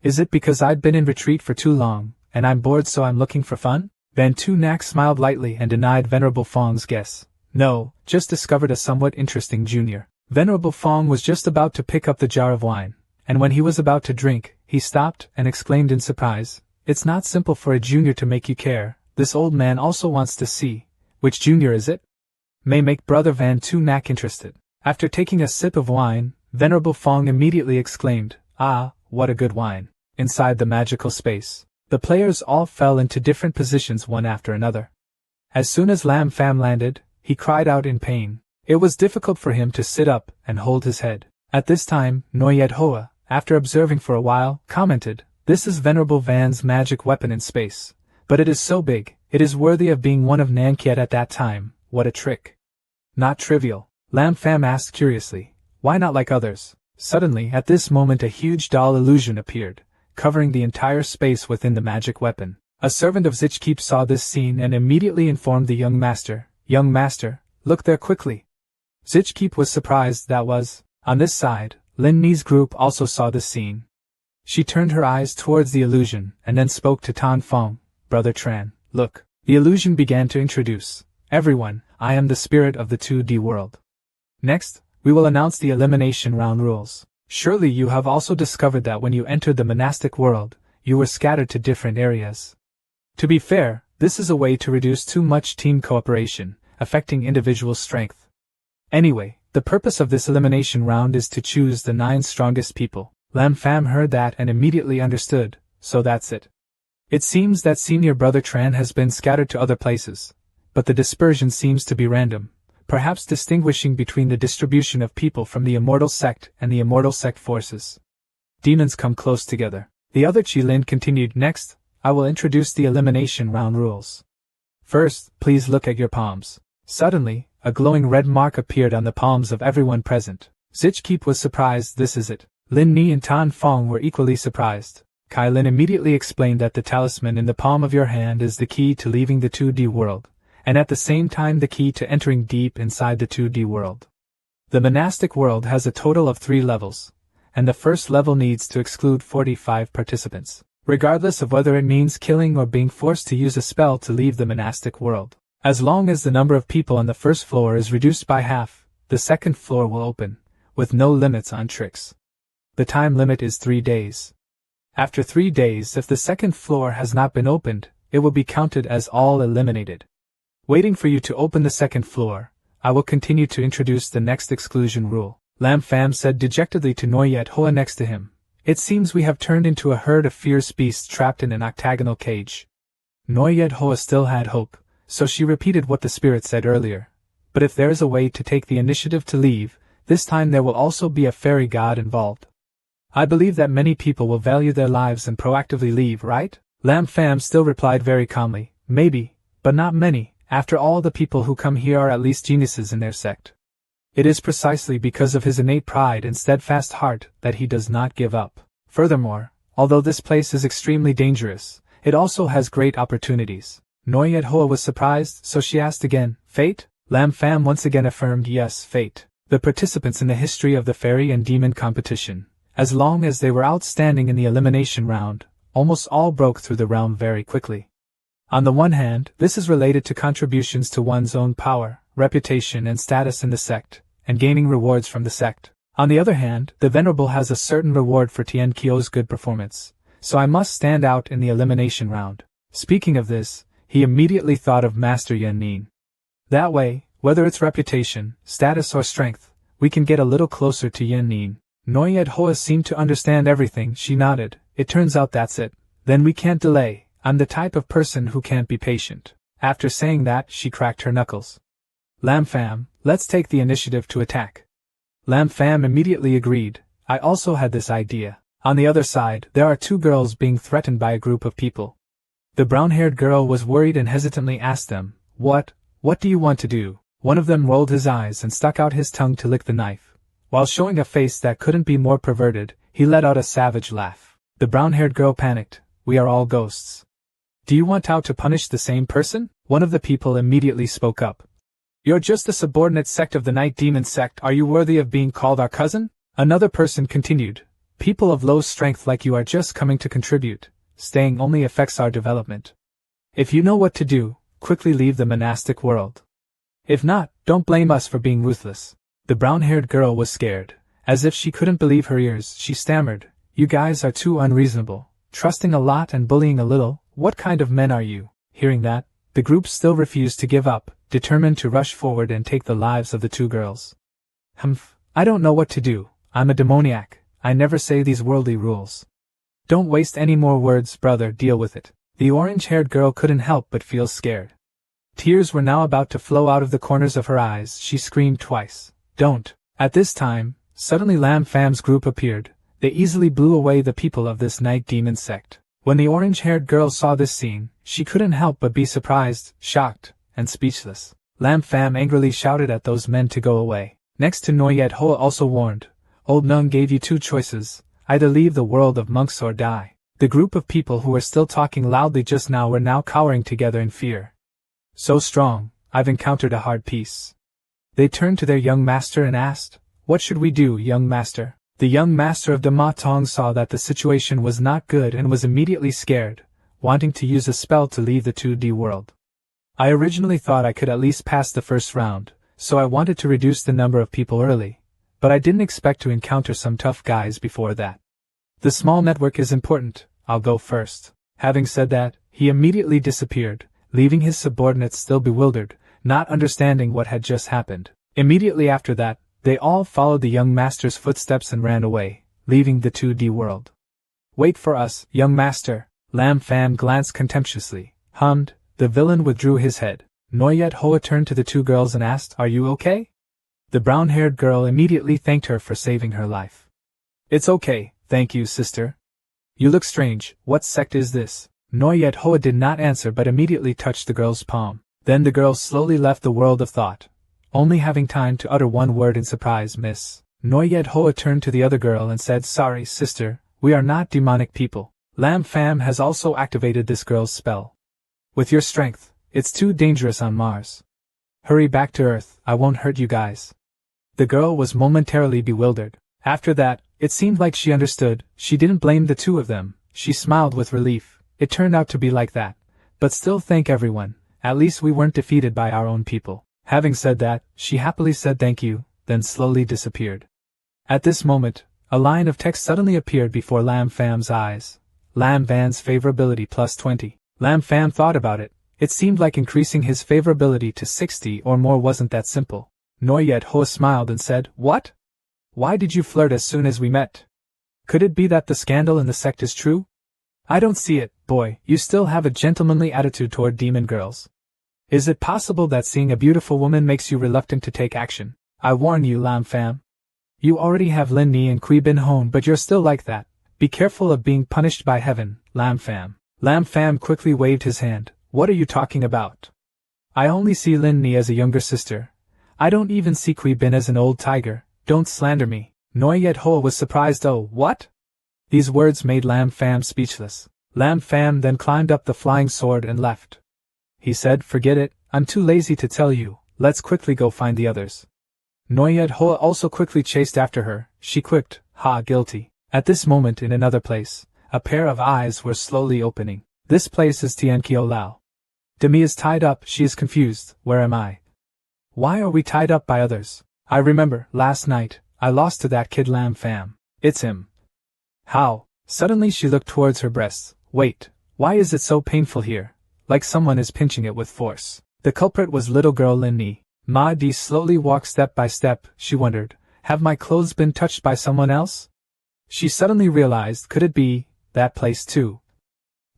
Is it because I've been in retreat for too long, and I'm bored so I'm looking for fun?" Van Tu Nak smiled lightly and denied Venerable Fong's guess. "No, just discovered a somewhat interesting junior." Venerable Fong was just about to pick up the jar of wine, and when he was about to drink, he stopped and exclaimed in surprise, "It's not simple for a junior to make you care. This old man also wants to see. Which junior is it?" may make Brother Van too knack interested. After taking a sip of wine, Venerable Fong immediately exclaimed, "Ah, what a good wine." Inside the magical space, the players all fell into different positions one after another. As soon as Lam Fam landed, he cried out in pain. It was difficult for him to sit up and hold his head. At this time, Noyet Hoa, after observing for a while, commented, "This is Venerable Van's magic weapon in space. But it is so big, it is worthy of being one of Nankiet at that time. What a trick." "Not trivial?" Lam Fam asked curiously. "Why not like others?" Suddenly, at this moment, a huge doll illusion appeared, covering the entire space within the magic weapon. A servant of Zichkeep saw this scene and immediately informed the young master, "Young master, look there quickly." Zichkeep was surprised. That was. On this side, Lin Ni's group also saw this scene. She turned her eyes towards the illusion and then spoke to Tan Fong, "Brother Tran, look." The illusion began to introduce, "Everyone, I am the spirit of the 2D world. Next, we will announce the elimination round rules. Surely you have also discovered that when you entered the monastic world, you were scattered to different areas. To be fair, this is a way to reduce too much team cooperation, affecting individual strength. Anyway, the purpose of this elimination round is to choose the 9 strongest people." Lam Fam heard that and immediately understood, "So that's it. It seems that senior Brother Tran has been scattered to other places, but the dispersion seems to be random, perhaps distinguishing between the distribution of people from the Immortal Sect and the Immortal Sect forces. Demons come close together." The other Qilin continued, "Next, I will introduce the elimination round rules. First, please look at your palms." Suddenly, a glowing red mark appeared on the palms of everyone present. Zichkeep was surprised. "This is it." Lin Ni and Tan Fong were equally surprised. Kai Lin immediately explained that the talisman in the palm of your hand is the key to leaving the 2D world, and at the same time the key to entering deep inside the 2D world. The monastic world has a total of 3 levels, and the first level needs to exclude 45 participants, regardless of whether it means killing or being forced to use a spell to leave the monastic world. As long as the number of people on the first floor is reduced by half, the second floor will open, with no limits on tricks. The time limit is 3 days. After 3 days, if the second floor has not been opened, it will be counted as all eliminated. Waiting for you to open the second floor, I will continue to introduce the next exclusion rule. Lam Fam said dejectedly to Noyet Hoa next to him, "It seems we have turned into a herd of fierce beasts trapped in an octagonal cage." Noyet Hoa still had hope, so she repeated what the spirit said earlier. "But if there is a way to take the initiative to leave, this time there will also be a fairy god involved. I believe that many people will value their lives and proactively leave, right?" Lam Fam still replied very calmly, "Maybe, but not many. After all, the people who come here are at least geniuses in their sect. It is precisely because of his innate pride and steadfast heart that he does not give up. Furthermore, although this place is extremely dangerous, it also has great opportunities." Noyet Hoa was surprised, so she asked again, "Fate?" Lam Fam once again affirmed, "Yes, fate." The participants in the history of the fairy and demon competition, as long as they were outstanding in the elimination round, almost all broke through the realm very quickly. On the one hand, this is related to contributions to one's own power, reputation and status in the sect, and gaining rewards from the sect. On the other hand, the Venerable has a certain reward for Tien Kyo's good performance, so I must stand out in the elimination round. Speaking of this, he immediately thought of Master Yen Nin. That way, whether it's reputation, status or strength, we can get a little closer to Yen Nin. Noyet Hoa seemed to understand everything. She nodded. "It turns out that's it. Then we can't delay. I'm the type of person who can't be patient." After saying that, she cracked her knuckles. "Lam Fam, let's take the initiative to attack." Lam Fam immediately agreed. "I also had this idea. On the other side, there are 2 girls being threatened by a group of people." The brown-haired girl was worried and hesitantly asked them, What do you want to do?" One of them rolled his eyes and stuck out his tongue to lick the knife. While showing a face that couldn't be more perverted, he let out a savage laugh. The brown-haired girl panicked. "We are all ghosts. Do you want out to punish the same person?" One of the people immediately spoke up. "You're just a subordinate sect of the Night Demon sect. Are you worthy of being called our cousin?" Another person continued. "People of low strength like you are just coming to contribute. Staying only affects our development. If you know what to do, quickly leave the monastic world. If not, don't blame us for being ruthless." The brown-haired girl was scared. As if she couldn't believe her ears, she stammered, "You guys are too unreasonable. Trusting a lot and bullying a little. What kind of men are you?" Hearing that, the group still refused to give up, determined to rush forward and take the lives of the two girls. Humph, I don't know what to do, I'm a demoniac, I never say these worldly rules. Don't waste any more words, brother, deal with it. The orange-haired girl couldn't help but feel scared. Tears were now about to flow out of the corners of her eyes. She screamed twice, "Don't!" At this time, suddenly Lam Fam's group appeared. They easily blew away the people of this night demon sect. When the orange-haired girl saw this scene, she couldn't help but be surprised, shocked, and speechless. Lam Fam angrily shouted at those men to go away. Next to Noyet Hoa also warned, "Old Nung gave you two choices, either leave the world of monks or die." The group of people who were still talking loudly just now were now cowering together in fear. "So strong, I've encountered a hard piece." They turned to their young master and asked, "What should we do, young master?" The young master of Ma Tong saw that the situation was not good and was immediately scared, wanting to use a spell to leave the 2D world. "I originally thought I could at least pass the first round, so I wanted to reduce the number of people early, but I didn't expect to encounter some tough guys before that. The small network is important, I'll go first." Having said that, he immediately disappeared, leaving his subordinates still bewildered, not understanding what had just happened. Immediately after that, they all followed the young master's footsteps and ran away, leaving the 2D world. "Wait for us, young master," Lam Fam glanced contemptuously, hummed. The villain withdrew his head. Noyet Hoa turned to the two girls and asked, "Are you okay?" The brown-haired girl immediately thanked her for saving her life. "It's okay, thank you, sister." "You look strange, what sect is this?" Noyet Hoa did not answer but immediately touched the girl's palm. Then the girl slowly left the world of thought, only having time to utter one word in surprise, "Miss." Noyet Hoa turned to the other girl and said, "Sorry, sister, we are not demonic people. Lam Fam has also activated this girl's spell. With your strength, it's too dangerous on Mars. Hurry back to Earth, I won't hurt you guys." The girl was momentarily bewildered. After that, it seemed like she understood. She didn't blame the two of them. She smiled with relief. It turned out to be like that. But still, thank everyone. At least we weren't defeated by our own people. Having said that, she happily said thank you, then slowly disappeared. At this moment, a line of text suddenly appeared before Lam Fam's eyes. Lam Van's favorability plus 20. Lam Fam thought about it. It seemed like increasing his favorability to 60 or more wasn't that simple. Noyet Hoa smiled and said, "What? Why did you flirt as soon as we met? Could it be that the scandal in the sect is true? I don't see it, boy, you still have a gentlemanly attitude toward demon girls. Is it possible that seeing a beautiful woman makes you reluctant to take action? I warn you, Lam Fam. You already have Lin Ni and Kui Bin Hone, but you're still like that. Be careful of being punished by heaven, Lam Fam." Lam Fam quickly waved his hand. "What are you talking about? I only see Lin Ni as a younger sister. I don't even see Kui Bin as an old tiger. Don't slander me." Noyet Hoa was surprised. "Oh, what?" These words made Lam Fam speechless. Lam Fam then climbed up the flying sword and left. He said, "Forget it, I'm too lazy to tell you, let's quickly go find the others." Noyet Hoa also quickly chased after her. She quipped, "Ha, guilty." At this moment in another place, a pair of eyes were slowly opening. This place is Tian Kio Lao. Demi is tied up, she is confused. Where am I? Why are we tied up by others? I remember, last night, I lost to that kid Lam Fam. It's him. How? Suddenly she looked towards her breasts. Wait, why is it so painful here? Like someone is pinching it with force. The culprit was little girl Lin Ni. Ma Di slowly walked step by step. She wondered, have my clothes been touched by someone else? She suddenly realized, could it be that place too?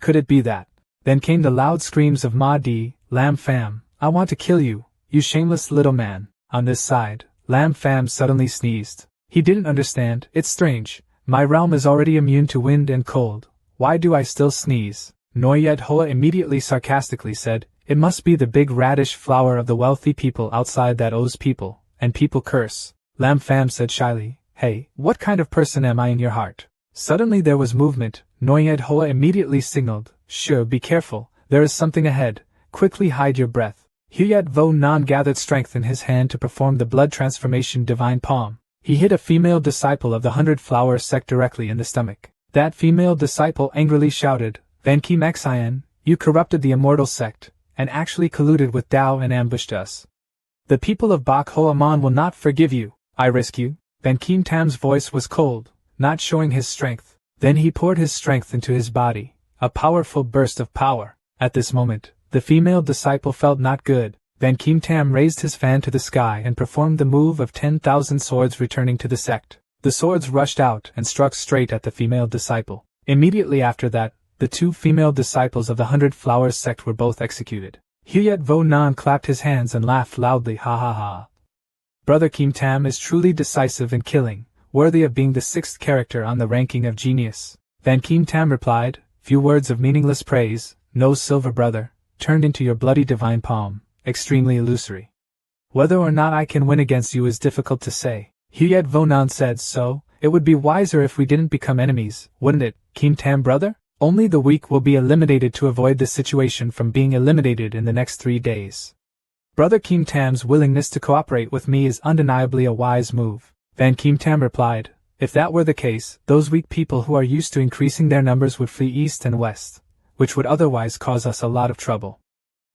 Could it be that? Then came the loud screams of Ma Di, Lam Fam, I want to kill you, you shameless little man. On this side, Lam Fam suddenly sneezed. He didn't understand. It's strange. My realm is already immune to wind and cold. Why do I still sneeze? Noyet Hoa immediately sarcastically said, it must be the big radish flower of the wealthy people outside that owes people, and people curse. Lam Fam said shyly, hey, what kind of person am I in your heart? Suddenly there was movement. Noyet Hoa immediately signaled, sure, be careful, there is something ahead, quickly hide your breath. Huyet Vo Nan gathered strength in his hand to perform the blood transformation divine palm. He hit a female disciple of the 100-flower sect directly in the stomach. That female disciple angrily shouted, Van Kim Xian, you corrupted the immortal sect, and actually colluded with Tao and ambushed us. The people of Bak Hoa Mon will not forgive you. I risk you. Van Kim Tam's voice was cold, not showing his strength. Then he poured his strength into his body, a powerful burst of power. At this moment, the female disciple felt not good. Van Kim Tam raised his fan to the sky and performed the move of 10,000 swords returning to the sect. The swords rushed out and struck straight at the female disciple. Immediately after that, the 2 female disciples of the 100 Flowers sect were both executed. Hyet Vo Nan clapped his hands and laughed loudly, ha ha ha. Brother Kim Tam is truly decisive in killing, worthy of being the 6th character on the ranking of genius. Van Kim Tam replied, few words of meaningless praise, no silver brother, turned into your bloody divine palm, extremely illusory. Whether or not I can win against you is difficult to say. Hyet Vo Nan said, so, it would be wiser if we didn't become enemies, wouldn't it, Kim Tam brother? Only the weak will be eliminated to avoid the situation from being eliminated in the next 3 days. Brother Kim Tam's willingness to cooperate with me is undeniably a wise move. Van Kim Tam replied, if that were the case, those weak people who are used to increasing their numbers would flee east and west, which would otherwise cause us a lot of trouble.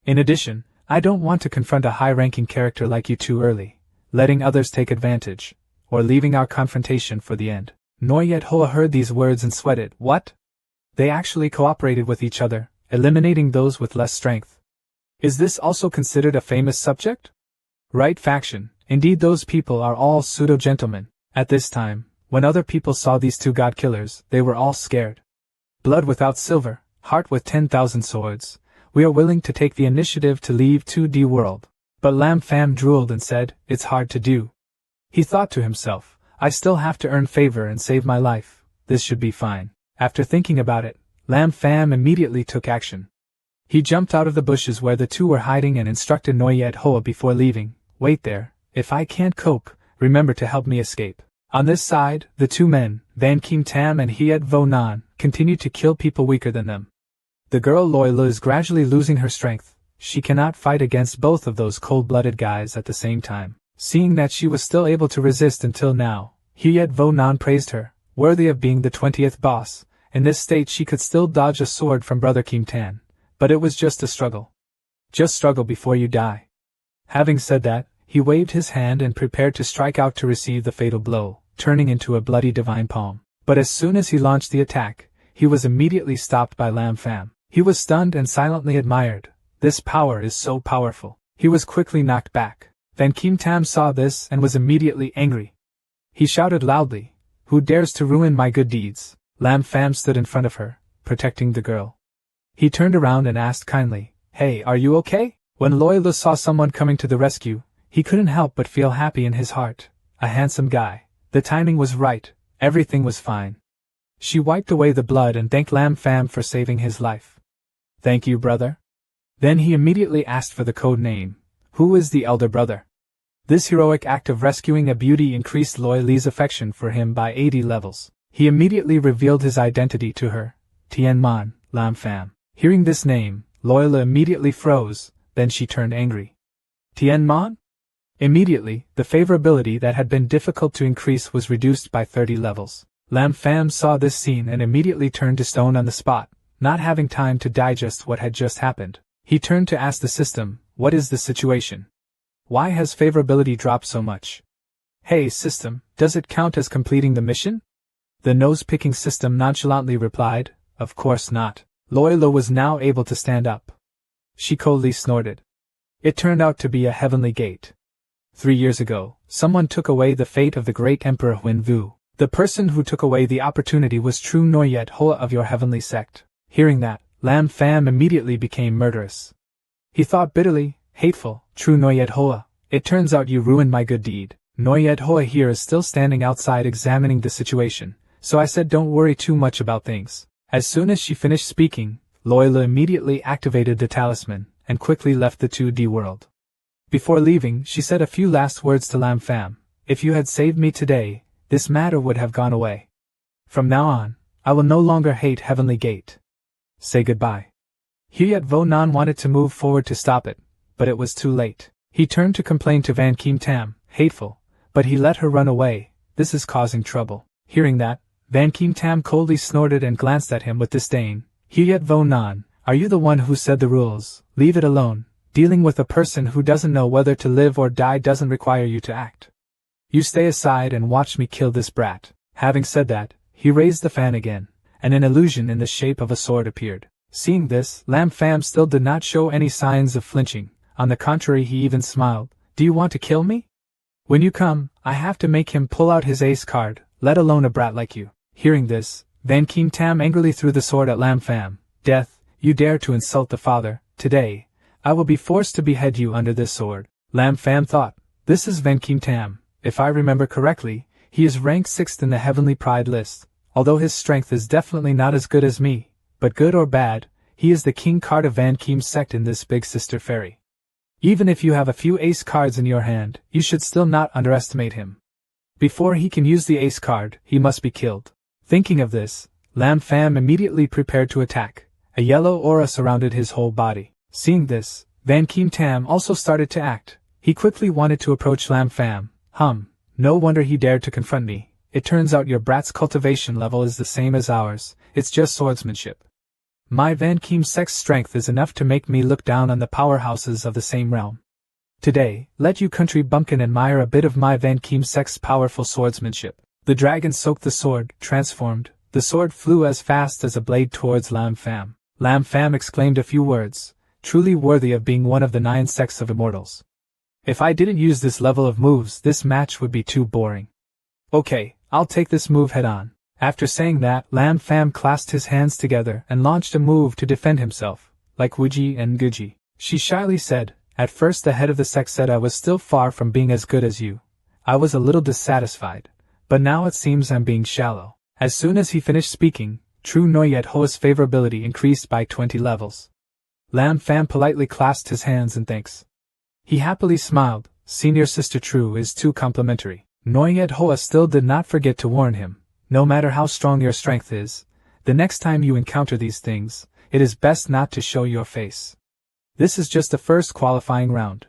In addition, I don't want to confront a high-ranking character like you too early, letting others take advantage, or leaving our confrontation for the end. Noyet Hoa heard these words and sweated. What? They actually cooperated with each other, eliminating those with less strength. Is this also considered a famous subject? Right faction. Indeed, those people are all pseudo-gentlemen. At this time, when other people saw these 2 god-killers, they were all scared. Blood without silver, heart with 10,000 swords. We are willing to take the initiative to leave 2D world. But Lam Fam drooled and said, it's hard to do. He thought to himself, I still have to earn favor and save my life. This should be fine. After thinking about it, Lam Fam immediately took action. He jumped out of the bushes where the 2 were hiding and instructed Noyet Hoa before leaving, wait there, if I can't cope, remember to help me escape. On this side, the 2 men, Van Kim Tam and Hyet Vo Nan, continued to kill people weaker than them. The girl Loila is gradually losing her strength. She cannot fight against both of those cold-blooded guys at the same time. Seeing that she was still able to resist until now, Hyet Vo Nan praised her, worthy of being the 20th boss. In this state she could still dodge a sword from Brother Kim Tan, but it was just a struggle. Just struggle before you die. Having said that, he waved his hand and prepared to strike out to receive the fatal blow, turning into a bloody divine palm. But as soon as he launched the attack, he was immediately stopped by Lam Fam. He was stunned and silently admired. This power is so powerful. He was quickly knocked back. Van Kim Tam saw this and was immediately angry. He shouted loudly, who dares to ruin my good deeds? Lam Fam stood in front of her, protecting the girl. He turned around and asked kindly, hey, are you okay? When Loila saw someone coming to the rescue, he couldn't help but feel happy in his heart. A handsome guy. The timing was right, everything was fine. She wiped away the blood and thanked Lam Fam for saving his life. Thank you, brother. Then he immediately asked for the code name. Who is the elder brother? This heroic act of rescuing a beauty increased Loyali's affection for him by 80 levels. He immediately revealed his identity to her. Tianman, Lam Fam. Hearing this name, Loyla immediately froze, then she turned angry. Tianman? Immediately, the favorability that had been difficult to increase was reduced by 30 levels. Lam Fam saw this scene and immediately turned to stone on the spot, not having time to digest what had just happened. He turned to ask the system, what is the situation? Why has favorability dropped so much? Hey system, does it count as completing the mission? The nose-picking system nonchalantly replied, of course not. Loyla was now able to stand up. She coldly snorted. It turned out to be a heavenly gate. 3 years ago, someone took away the fate of the great Emperor Huin Vu. The person who took away the opportunity was true Noyet Hoa of your heavenly sect. Hearing that, Lam Fam immediately became murderous. He thought bitterly, hateful, true Noyet Hoa, it turns out you ruined my good deed. Noyet Hoa here is still standing outside examining the situation, so I said don't worry too much about things. As soon as she finished speaking, Loyla immediately activated the talisman, and quickly left the 2D world. Before leaving, she said a few last words to Lam Fam. If you had saved me today, this matter would have gone away. From now on, I will no longer hate Heavenly Gate. Say goodbye. Hyet Vo Nan wanted to move forward to stop it, but it was too late. He turned to complain to Van Kim Tam, hateful, but he let her run away. This is causing trouble. Hearing that, Van Kim Tam coldly snorted and glanced at him with disdain. Hyet Vo Nan, are you the one who said the rules? Leave it alone. Dealing with a person who doesn't know whether to live or die doesn't require you to act. You stay aside and watch me kill this brat. Having said that, he raised the fan again, and an illusion in the shape of a sword appeared. Seeing this, Lam Fam still did not show any signs of flinching. On the contrary, he even smiled. Do you want to kill me? When you come, I have to make him pull out his ace card, let alone a brat like you. Hearing this, Van Kim Tam angrily threw the sword at Lam Fam. Death, you dare to insult the father. Today, I will be forced to behead you under this sword. Lam Fam thought, this is Van Kim Tam. If I remember correctly, he is ranked 6th in the Heavenly Pride list. Although his strength is definitely not as good as me, but good or bad, he is the king card of Van Kim's sect in this big sister fairy. Even if you have a few ace cards in your hand, you should still not underestimate him. Before he can use the ace card, he must be killed. Thinking of this, Lam Fam immediately prepared to attack. A yellow aura surrounded his whole body. Seeing this, Van Kim Tam also started to act. He quickly wanted to approach Lam Fam. No wonder he dared to confront me. It turns out your brat's cultivation level is the same as ours, it's just swordsmanship. My Van Kim Sect's strength is enough to make me look down on the powerhouses of the same realm. Today, let you country bumpkin admire a bit of my Van Kim Sect's powerful swordsmanship. The dragon soaked the sword, transformed. The sword flew as fast as a blade towards Lam Fam. Lam Fam exclaimed a few words, truly worthy of being one of the 9 sects of immortals. If I didn't use this level of moves, this match would be too boring. Okay, I'll take this move head on. After saying that, Lam Fam clasped his hands together and launched a move to defend himself, like Wuji and Guji. She shyly said, at first the head of the sect said I was still far from being as good as you. I was a little dissatisfied, but now it seems I'm being shallow. As soon as he finished speaking, True Noyet Hoa's favorability increased by 20 levels. Lam Fam politely clasped his hands in thanks. He happily smiled. Senior Sister True is too complimentary. Noyet Hoa still did not forget to warn him. No matter how strong your strength is, the next time you encounter these things, it is best not to show your face. This is just the first qualifying round.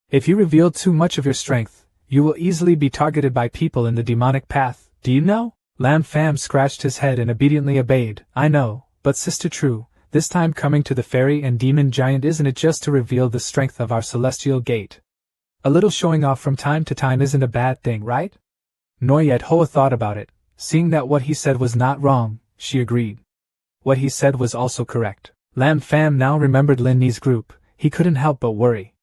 If you reveal too much of your strength, you will easily be targeted by people in the demonic path. Do you know? Lam Fam scratched his head and obediently obeyed. I know, but Sister True, this time coming to the fairy and demon giant, isn't it just to reveal the strength of our celestial gate? A little showing off from time to time isn't a bad thing, right? Noyet Hoa thought about it. Seeing that what he said was not wrong, she agreed. What he said was also correct. Lam Fam now remembered Lin Ni's group. He couldn't help but worry.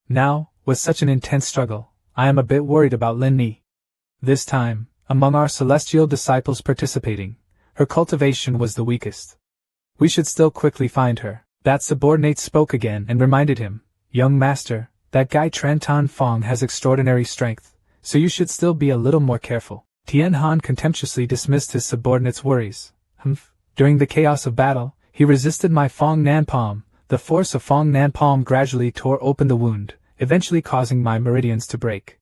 Now, with such an intense struggle, I am a bit worried about Lin Ni. This time, among our celestial disciples participating, her cultivation was the weakest. We should still quickly find her. That subordinate spoke again and reminded him, young master, that guy Tran Tan Fong has extraordinary strength, so you should still be a little more careful. Tian Han contemptuously dismissed his subordinate's worries. During the chaos of battle, he resisted my Fong Nan Palm. The force of Fong Nan Palm gradually tore open the wound, eventually causing my meridians to break.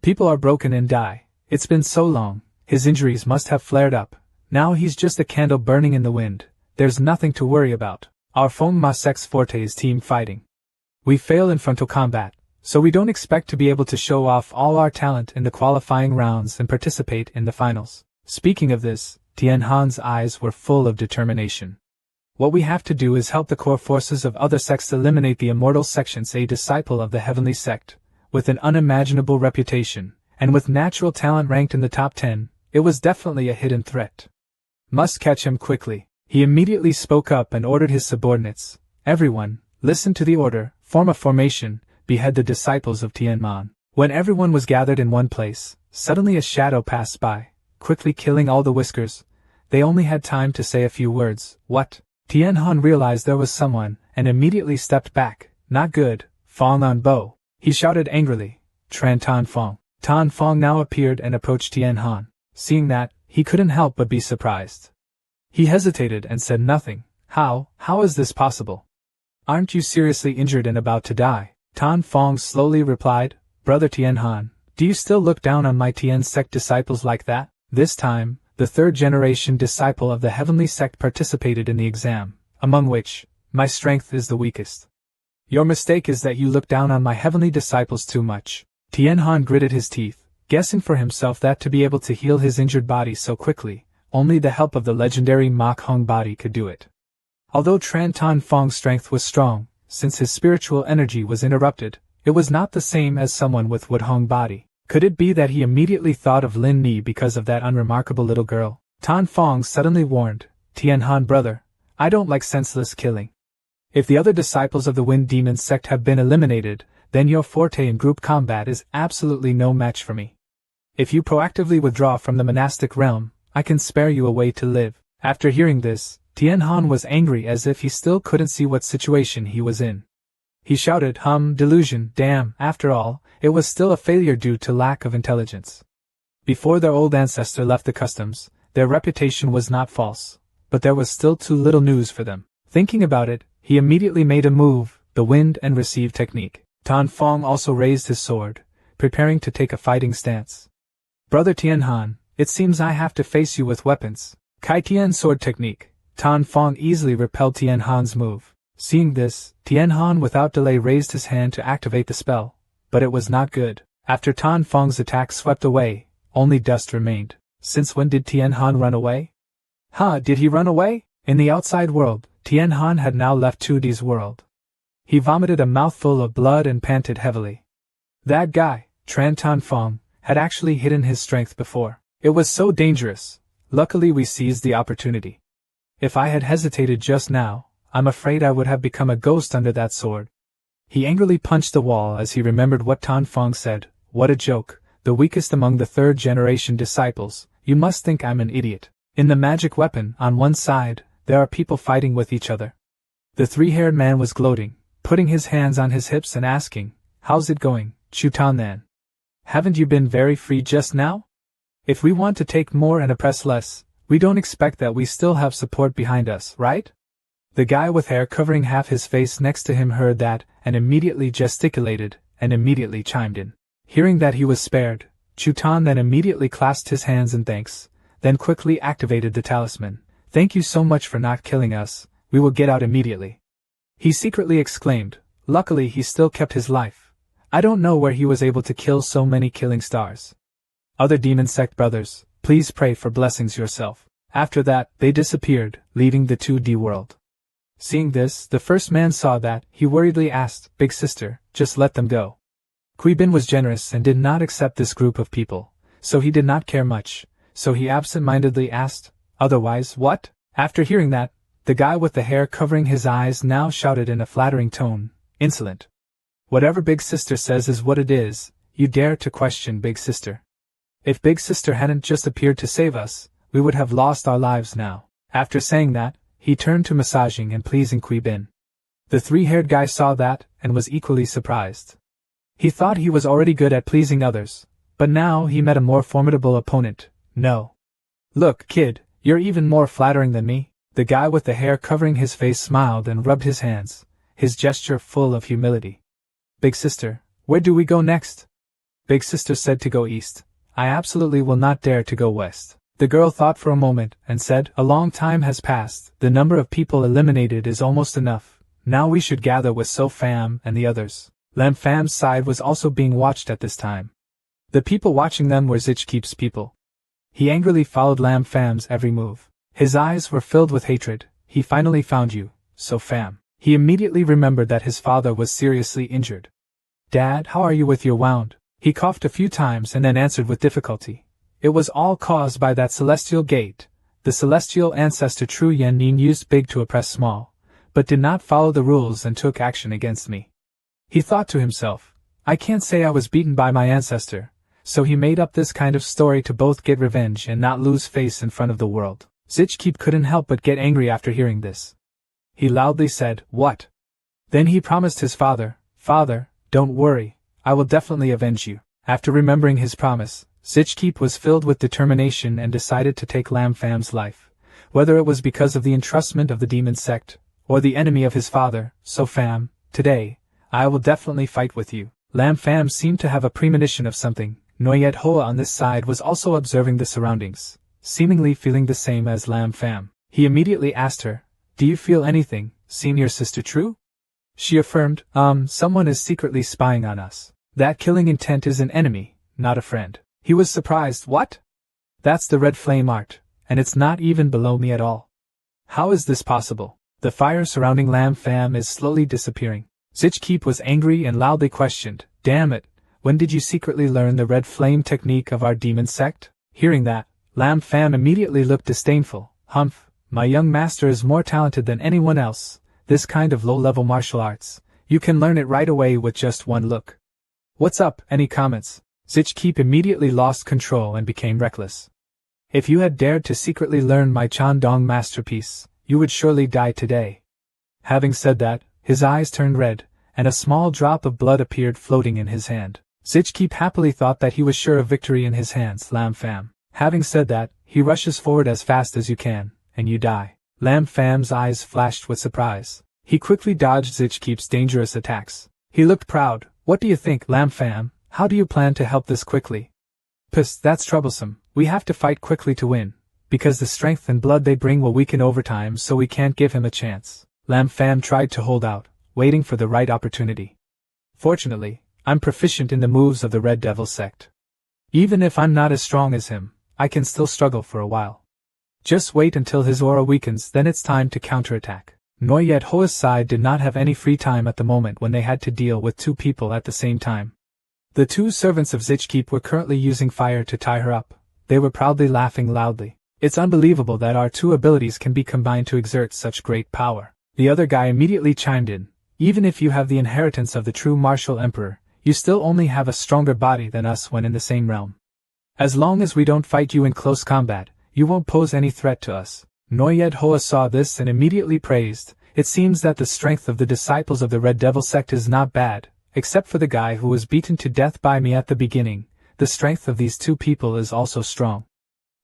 People are broken and die. It's been so long, his injuries must have flared up. Now he's just a candle burning in the wind. There's nothing to worry about. Our Fong Ma Sect's forte is team fighting. We fail in frontal combat, so we don't expect to be able to show off all our talent in the qualifying rounds and participate in the finals. Speaking of this, Tian Han's eyes were full of determination. What we have to do is help the core forces of other sects eliminate the immortal sections. A disciple of the heavenly sect, with an unimaginable reputation, and with natural talent ranked in the top 10, it was definitely a hidden threat. Must catch him quickly. He immediately spoke up and ordered his subordinates. Everyone, listen to the order, form a formation, behead the disciples of Tianman. When everyone was gathered in one place, suddenly a shadow passed by, quickly killing all the whiskers. They only had time to say a few words. What? Tian Han realized there was someone, and immediately stepped back. Not good, Fong on Bo. He shouted angrily. Tran Tan Fong. Tan Fong now appeared and approached Tian Han. Seeing that, he couldn't help but be surprised. He hesitated and said nothing. How is this possible? Aren't you seriously injured and about to die? Tan Fong slowly replied, Brother Tian Han, do you still look down on my Tian sect disciples like that? This time, the third-generation disciple of the heavenly sect participated in the exam, among which, my strength is the weakest. Your mistake is that you look down on my heavenly disciples too much. Tian Han gritted his teeth, guessing for himself that to be able to heal his injured body so quickly, only the help of the legendary Mach Hung body could do it. Although Tran Tan Fong's strength was strong, since his spiritual energy was interrupted, it was not the same as someone with Wood Hung body. Could it be that he immediately thought of Lin Ni because of that unremarkable little girl? Tan Fong suddenly warned, Tian Han brother, I don't like senseless killing. If the other disciples of the Wind Demon sect have been eliminated, then your forte in group combat is absolutely no match for me. If you proactively withdraw from the monastic realm, I can spare you a way to live. After hearing this, Tian Han was angry as if he still couldn't see what situation he was in. He shouted, delusion, damn, after all, it was still a failure due to lack of intelligence. Before their old ancestor left the customs, their reputation was not false, but there was still too little news for them. Thinking about it, he immediately made a move, the wind and receive technique. Tan Fong also raised his sword, preparing to take a fighting stance. Brother Tian Han, it seems I have to face you with weapons. Kai Tian sword technique. Tan Fong easily repelled Tian Han's move. Seeing this, Tian Han without delay raised his hand to activate the spell, but it was not good. After Tan Fong's attack swept away, only dust remained. Since when did Tian Han run away? Did he run away? In the outside world, Tian Han had now left 2D's world. He vomited a mouthful of blood and panted heavily. That guy, Tran Tan Fong, had actually hidden his strength before. It was so dangerous. Luckily we seized the opportunity. If I had hesitated just now, I'm afraid I would have become a ghost under that sword. He angrily punched the wall as he remembered what Tan Fong said. What a joke, the weakest among the third-generation disciples, you must think I'm an idiot. In the magic weapon, on one side, there are people fighting with each other. The three-haired man was gloating, putting his hands on his hips and asking, how's it going, Chu Tan? Haven't you been very free just now? If we want to take more and oppress less, we don't expect that we still have support behind us, right? The guy with hair covering half his face next to him heard that, and immediately gesticulated, and immediately chimed in. Hearing that he was spared, Chu Tan then immediately clasped his hands in thanks, then quickly activated the talisman. Thank you so much for not killing us, we will get out immediately. He secretly exclaimed. Luckily he still kept his life. I don't know where he was able to kill so many killing stars. Other demon sect brothers, please pray for blessings yourself. After that, they disappeared, leaving the 2D world. Seeing this, the first man saw that, he worriedly asked, Big sister, just let them go. Kui Bin was generous and did not accept this group of people, so he did not care much, so he absent-mindedly asked, otherwise what? After hearing that, the guy with the hair covering his eyes now shouted in a flattering tone, insolent. Whatever Big Sister says is what it is, you dare to question Big Sister. If Big Sister hadn't just appeared to save us, we would have lost our lives now. After saying that, he turned to massaging and pleasing Kui Bin. The three-haired guy saw that, and was equally surprised. He thought he was already good at pleasing others, but now he met a more formidable opponent. No. Look, kid, you're even more flattering than me. The guy with the hair covering his face smiled and rubbed his hands, his gesture full of humility. Big sister, where do we go next? Big sister said to go east. I absolutely will not dare to go west. The girl thought for a moment and said, a long time has passed, the number of people eliminated is almost enough. Now we should gather with So Fam and the others. Lam Fam's side was also being watched at this time. The people watching them were Zichkeep's people. He angrily followed Lam Fam's every move. His eyes were filled with hatred. He finally found you, So Fam. He immediately remembered that his father was seriously injured. Dad, how are you with your wound? He coughed a few times and then answered with difficulty. It was all caused by that celestial gate. The celestial ancestor True Yen Nin used big to oppress small, but did not follow the rules and took action against me. He thought to himself, I can't say I was beaten by my ancestor, so he made up this kind of story to both get revenge and not lose face in front of the world. Zichkeep couldn't help but get angry after hearing this. He loudly said, What? Then he promised his father, Father, don't worry, I will definitely avenge you. After remembering his promise, Zichkeep was filled with determination and decided to take Lam Fam's life. Whether it was because of the entrustment of the demon sect, or the enemy of his father, So Fam, today, I will definitely fight with you. Lam Fam seemed to have a premonition of something. Noyet Hoa on this side was also observing the surroundings, seemingly feeling the same as Lam Fam. He immediately asked her, Do you feel anything, senior sister True? She affirmed, someone is secretly spying on us. That killing intent is an enemy, not a friend. He was surprised. What? That's the red flame art, and it's not even below me at all. How is this possible? The fire surrounding Lam Fam is slowly disappearing. Zichkeep was angry and loudly questioned, Damn it, when did you secretly learn the red flame technique of our demon sect? Hearing that, Lam Fam immediately looked disdainful. Humph, my young master is more talented than anyone else, this kind of low-level martial arts. You can learn it right away with just one look. What's up? Any comments? Zichkeep immediately lost control and became reckless. If you had dared to secretly learn my Chandong masterpiece, you would surely die today. Having said that, his eyes turned red, and a small drop of blood appeared floating in his hand. Zichkeep happily thought that he was sure of victory in his hands. Lam Fam. Having said that, he rushes forward as fast as you can, and you die. Lam Fam's eyes flashed with surprise. He quickly dodged Zichkeep's dangerous attacks. He looked proud. What do you think, Lam Fam? How do you plan to help this quickly? Puss, that's troublesome. We have to fight quickly to win, because the strength and blood they bring will weaken over time, so we can't give him a chance. Lam Fam tried to hold out, waiting for the right opportunity. Fortunately, I'm proficient in the moves of the Red Devil sect. Even if I'm not as strong as him, I can still struggle for a while. Just wait until his aura weakens, then it's time to counterattack. Noyet Hoa's side did not have any free time at the moment when they had to deal with two people at the same time. The two servants of Zichkeep were currently using fire to tie her up. They were proudly laughing loudly. It's unbelievable that our two abilities can be combined to exert such great power. The other guy immediately chimed in. Even if you have the inheritance of the true martial emperor, you still only have a stronger body than us when in the same realm. As long as we don't fight you in close combat, you won't pose any threat to us. Noyet Hoa saw this and immediately praised. It seems that the strength of the disciples of the Red Devil sect is not bad, except for the guy who was beaten to death by me at the beginning. The strength of these two people is also strong.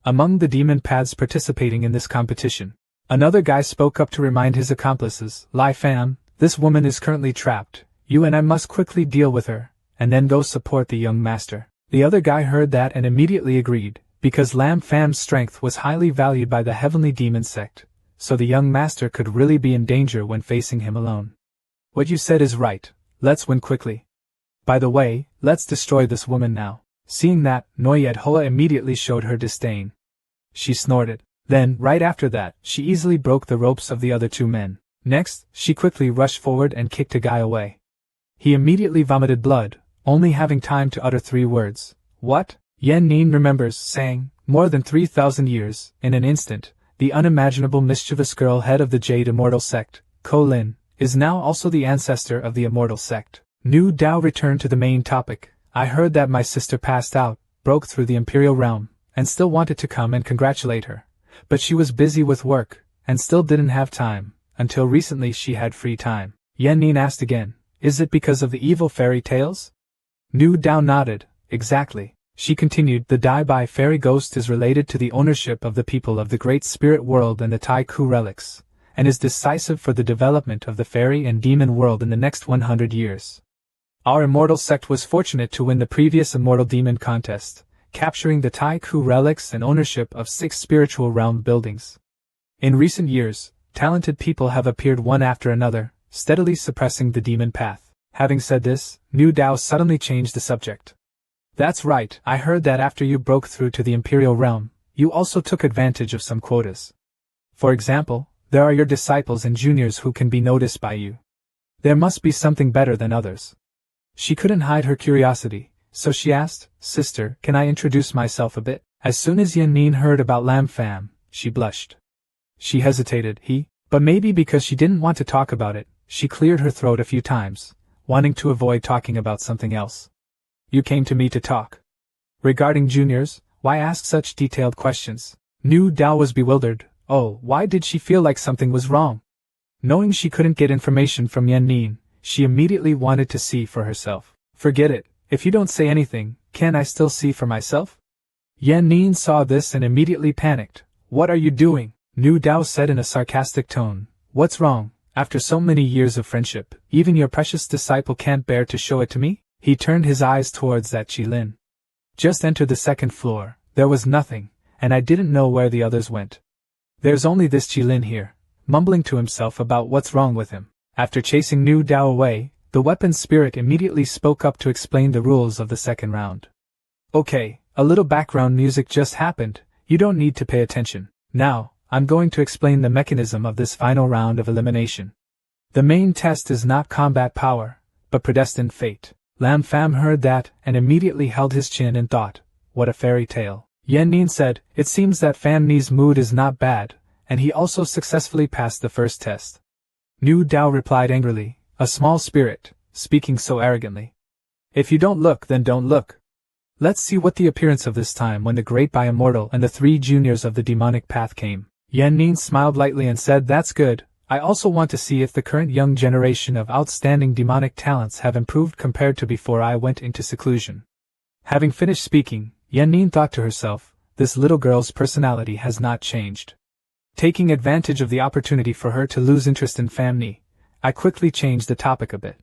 Among the demon paths participating in this competition, another guy spoke up to remind his accomplices. Lam Fam, this woman is currently trapped. You and I must quickly deal with her, and then go support the young master. The other guy heard that and immediately agreed, because Lam Fam's strength was highly valued by the Heavenly Demon sect, so the young master could really be in danger when facing him alone. What you said is right, let's win quickly. By the way, let's destroy this woman now. Seeing that, Noyet Hoa immediately showed her disdain. She snorted. Then, right after that, she easily broke the ropes of the other two men. Next, she quickly rushed forward and kicked a guy away. He immediately vomited blood, only having time to utter 3 words. What? Yen Nin remembers, saying, more than 3,000 years, in an instant, the unimaginable mischievous girl head of the Jade Immortal sect, Ko Lin, is now also the ancestor of the Immortal sect. Nu Dao returned to the main topic. I heard that my sister passed out, broke through the Imperial realm, and still wanted to come and congratulate her. But she was busy with work, and still didn't have time. Until recently she had free time. Yen Nin asked again, is it because of the evil fairy tales? Nu Dao nodded. Exactly. She continued, the Dai Bai fairy ghost is related to the ownership of the people of the Great Spirit world and the Tai Ku relics, and is decisive for the development of the fairy and demon world in the next 100 years. Our immortal sect was fortunate to win the previous Immortal Demon contest, capturing the Tai Ku relics and ownership of 6 spiritual realm buildings. In recent years, talented people have appeared one after another, steadily suppressing the demon path. Having said this, Nu Dao suddenly changed the subject. That's right, I heard that after you broke through to the Imperial realm, you also took advantage of some quotas. For example, there are your disciples and juniors who can be noticed by you. There must be something better than others. She couldn't hide her curiosity, so she asked, Sister, can I introduce myself a bit? As soon as Yen Nin heard about Lam Fam, she blushed. She hesitated, but maybe because she didn't want to talk about it, she cleared her throat a few times, wanting to avoid talking about something else. You came to me to talk. Regarding juniors, why ask such detailed questions? Nu Dao was bewildered. Oh, why did she feel like something was wrong? Knowing she couldn't get information from Yen Nin, she immediately wanted to see for herself. Forget it, if you don't say anything, can I still see for myself? Yen Nin saw this and immediately panicked. What are you doing? Nu Dao said in a sarcastic tone. What's wrong? After so many years of friendship, even your precious disciple can't bear to show it to me? He turned his eyes towards that Qilin. Just entered the 2nd floor, there was nothing, and I didn't know where the others went. There's only this Qilin here, mumbling to himself about what's wrong with him. After chasing Nu Dao away, the weapon spirit immediately spoke up to explain the rules of the 2nd round. Okay, a little background music just happened, you don't need to pay attention. Now, I'm going to explain the mechanism of this final round of elimination. The main test is not combat power, but predestined fate. Lam Fam heard that and immediately held his chin and thought, what a fairy tale. Yen Nin said, it seems that Fam Ni's mood is not bad, and he also successfully passed the first test. Nu Dao replied angrily, a small spirit, speaking so arrogantly. If you don't look, then don't look. Let's see what the appearance of this time when the great Bi-Immortal and the 3 juniors of the demonic path came. Yan Nin smiled lightly and said, that's good. I also want to see if the current young generation of outstanding demonic talents have improved compared to before I went into seclusion. Having finished speaking, Yan Nin thought to herself, this little girl's personality has not changed. Taking advantage of the opportunity for her to lose interest in family, I quickly changed the topic a bit.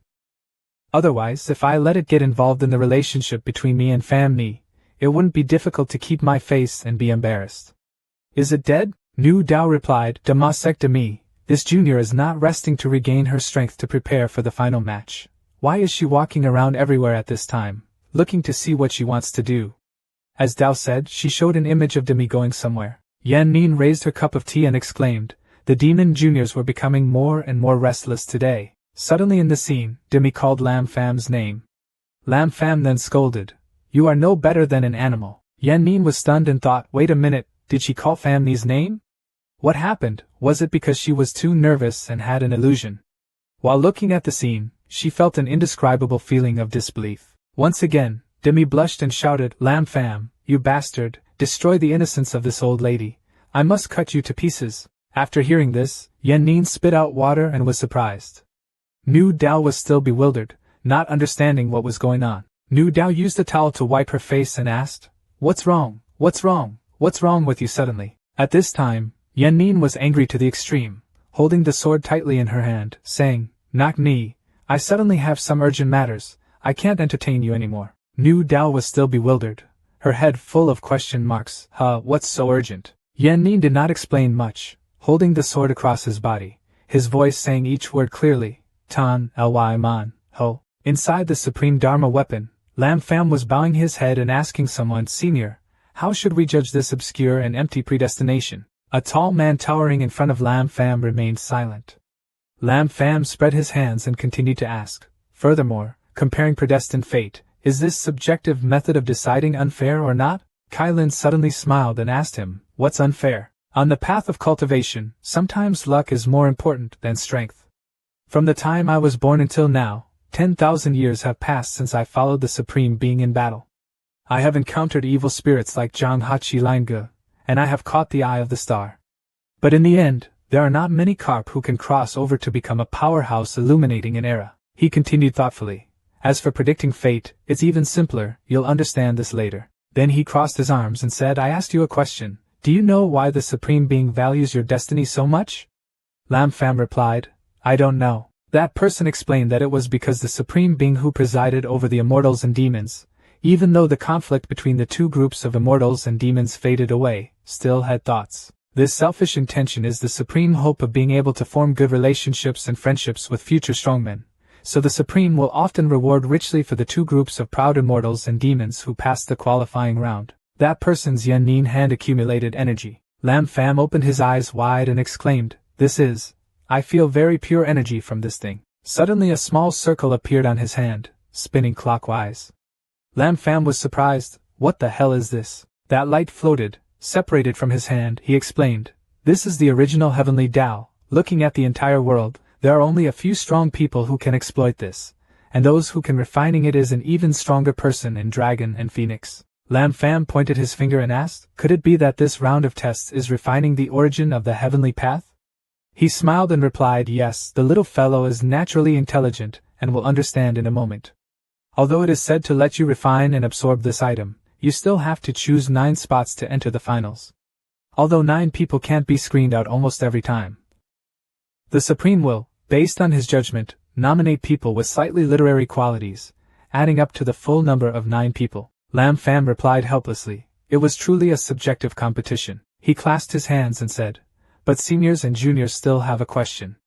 Otherwise, if I let it get involved in the relationship between me and family, it wouldn't be difficult to keep my face and be embarrassed. Is it dead? Nu Dao replied, Demoness Sect me. This junior is not resting to regain her strength to prepare for the final match. Why is she walking around everywhere at this time, looking to see what she wants to do? As Dao said, she showed an image of Demi going somewhere. Yan Nin raised her cup of tea and exclaimed, the demon juniors were becoming more and more restless today. Suddenly in the scene, Demi called Lam Fam's name. Lam Fam then scolded, you are no better than an animal. Yan Nin was stunned and thought, wait a minute, did she call Fam's name? What happened? Was it because she was too nervous and had an illusion? While looking at the scene, she felt an indescribable feeling of disbelief. Once again, Demi blushed and shouted, Lam Fam, you bastard, destroy the innocence of this old lady. I must cut you to pieces. After hearing this, Yan Nin spit out water and was surprised. Nu Dao was still bewildered, not understanding what was going on. Nu Dao used a towel to wipe her face and asked, what's wrong? What's wrong? What's wrong with you suddenly? At this time, Yan Nin was angry to the extreme, holding the sword tightly in her hand, saying, Nak Ni, I suddenly have some urgent matters, I can't entertain you anymore. Nu Dao was still bewildered, her head full of question marks. What's so urgent? Yan Nin did not explain much, holding the sword across his body, his voice saying each word clearly, Tan, Ly Man, Ho. Inside the supreme Dharma weapon, Lam Fam was bowing his head and asking someone, Senior, how should we judge this obscure and empty predestination? A tall man towering in front of Lam Fam remained silent. Lam Fam spread his hands and continued to ask, furthermore, comparing predestined fate, is this subjective method of deciding unfair or not? Kai Lin suddenly smiled and asked him, what's unfair? On the path of cultivation, sometimes luck is more important than strength. From the time I was born until now, 10,000 years have passed since I followed the Supreme Being in battle. I have encountered evil spirits like Jang Hachi Linge, and I have caught the eye of the star. But in the end, there are not many carp who can cross over to become a powerhouse illuminating an era. He continued thoughtfully. As for predicting fate, it's even simpler, you'll understand this later. Then he crossed his arms and said, I asked you a question. Do you know why the Supreme Being values your destiny so much? Lam Fam replied, I don't know. That person explained that it was because the Supreme Being who presided over the immortals and demons, even though the conflict between the two groups of immortals and demons faded away, still had thoughts. This selfish intention is the supreme hope of being able to form good relationships and friendships with future strongmen, so the Supreme will often reward richly for the two groups of proud immortals and demons who passed the qualifying round. That person's Yan Nin hand accumulated energy. Lam Fam opened his eyes wide and exclaimed, I feel very pure energy from this thing. Suddenly a small circle appeared on his hand, spinning clockwise. Lam Fam was surprised. What the hell is this? That light floated, separated from his hand. He explained, this is the original heavenly Tao. Looking at the entire world, there are only a few strong people who can exploit this, and those who can refining it is an even stronger person in Dragon and Phoenix. Lam Fam pointed his finger and asked, could it be that this round of tests is refining the origin of the heavenly path? He smiled and replied, yes, the little fellow is naturally intelligent and will understand in a moment. Although it is said to let you refine and absorb this item, you still have to choose 9 spots to enter the finals. Although 9 people can't be screened out almost every time. The Supreme will, based on his judgment, nominate people with slightly literary qualities, adding up to the full number of 9 people. Lam Fam replied helplessly, it was truly a subjective competition. He clasped his hands and said, but seniors and juniors still have a question.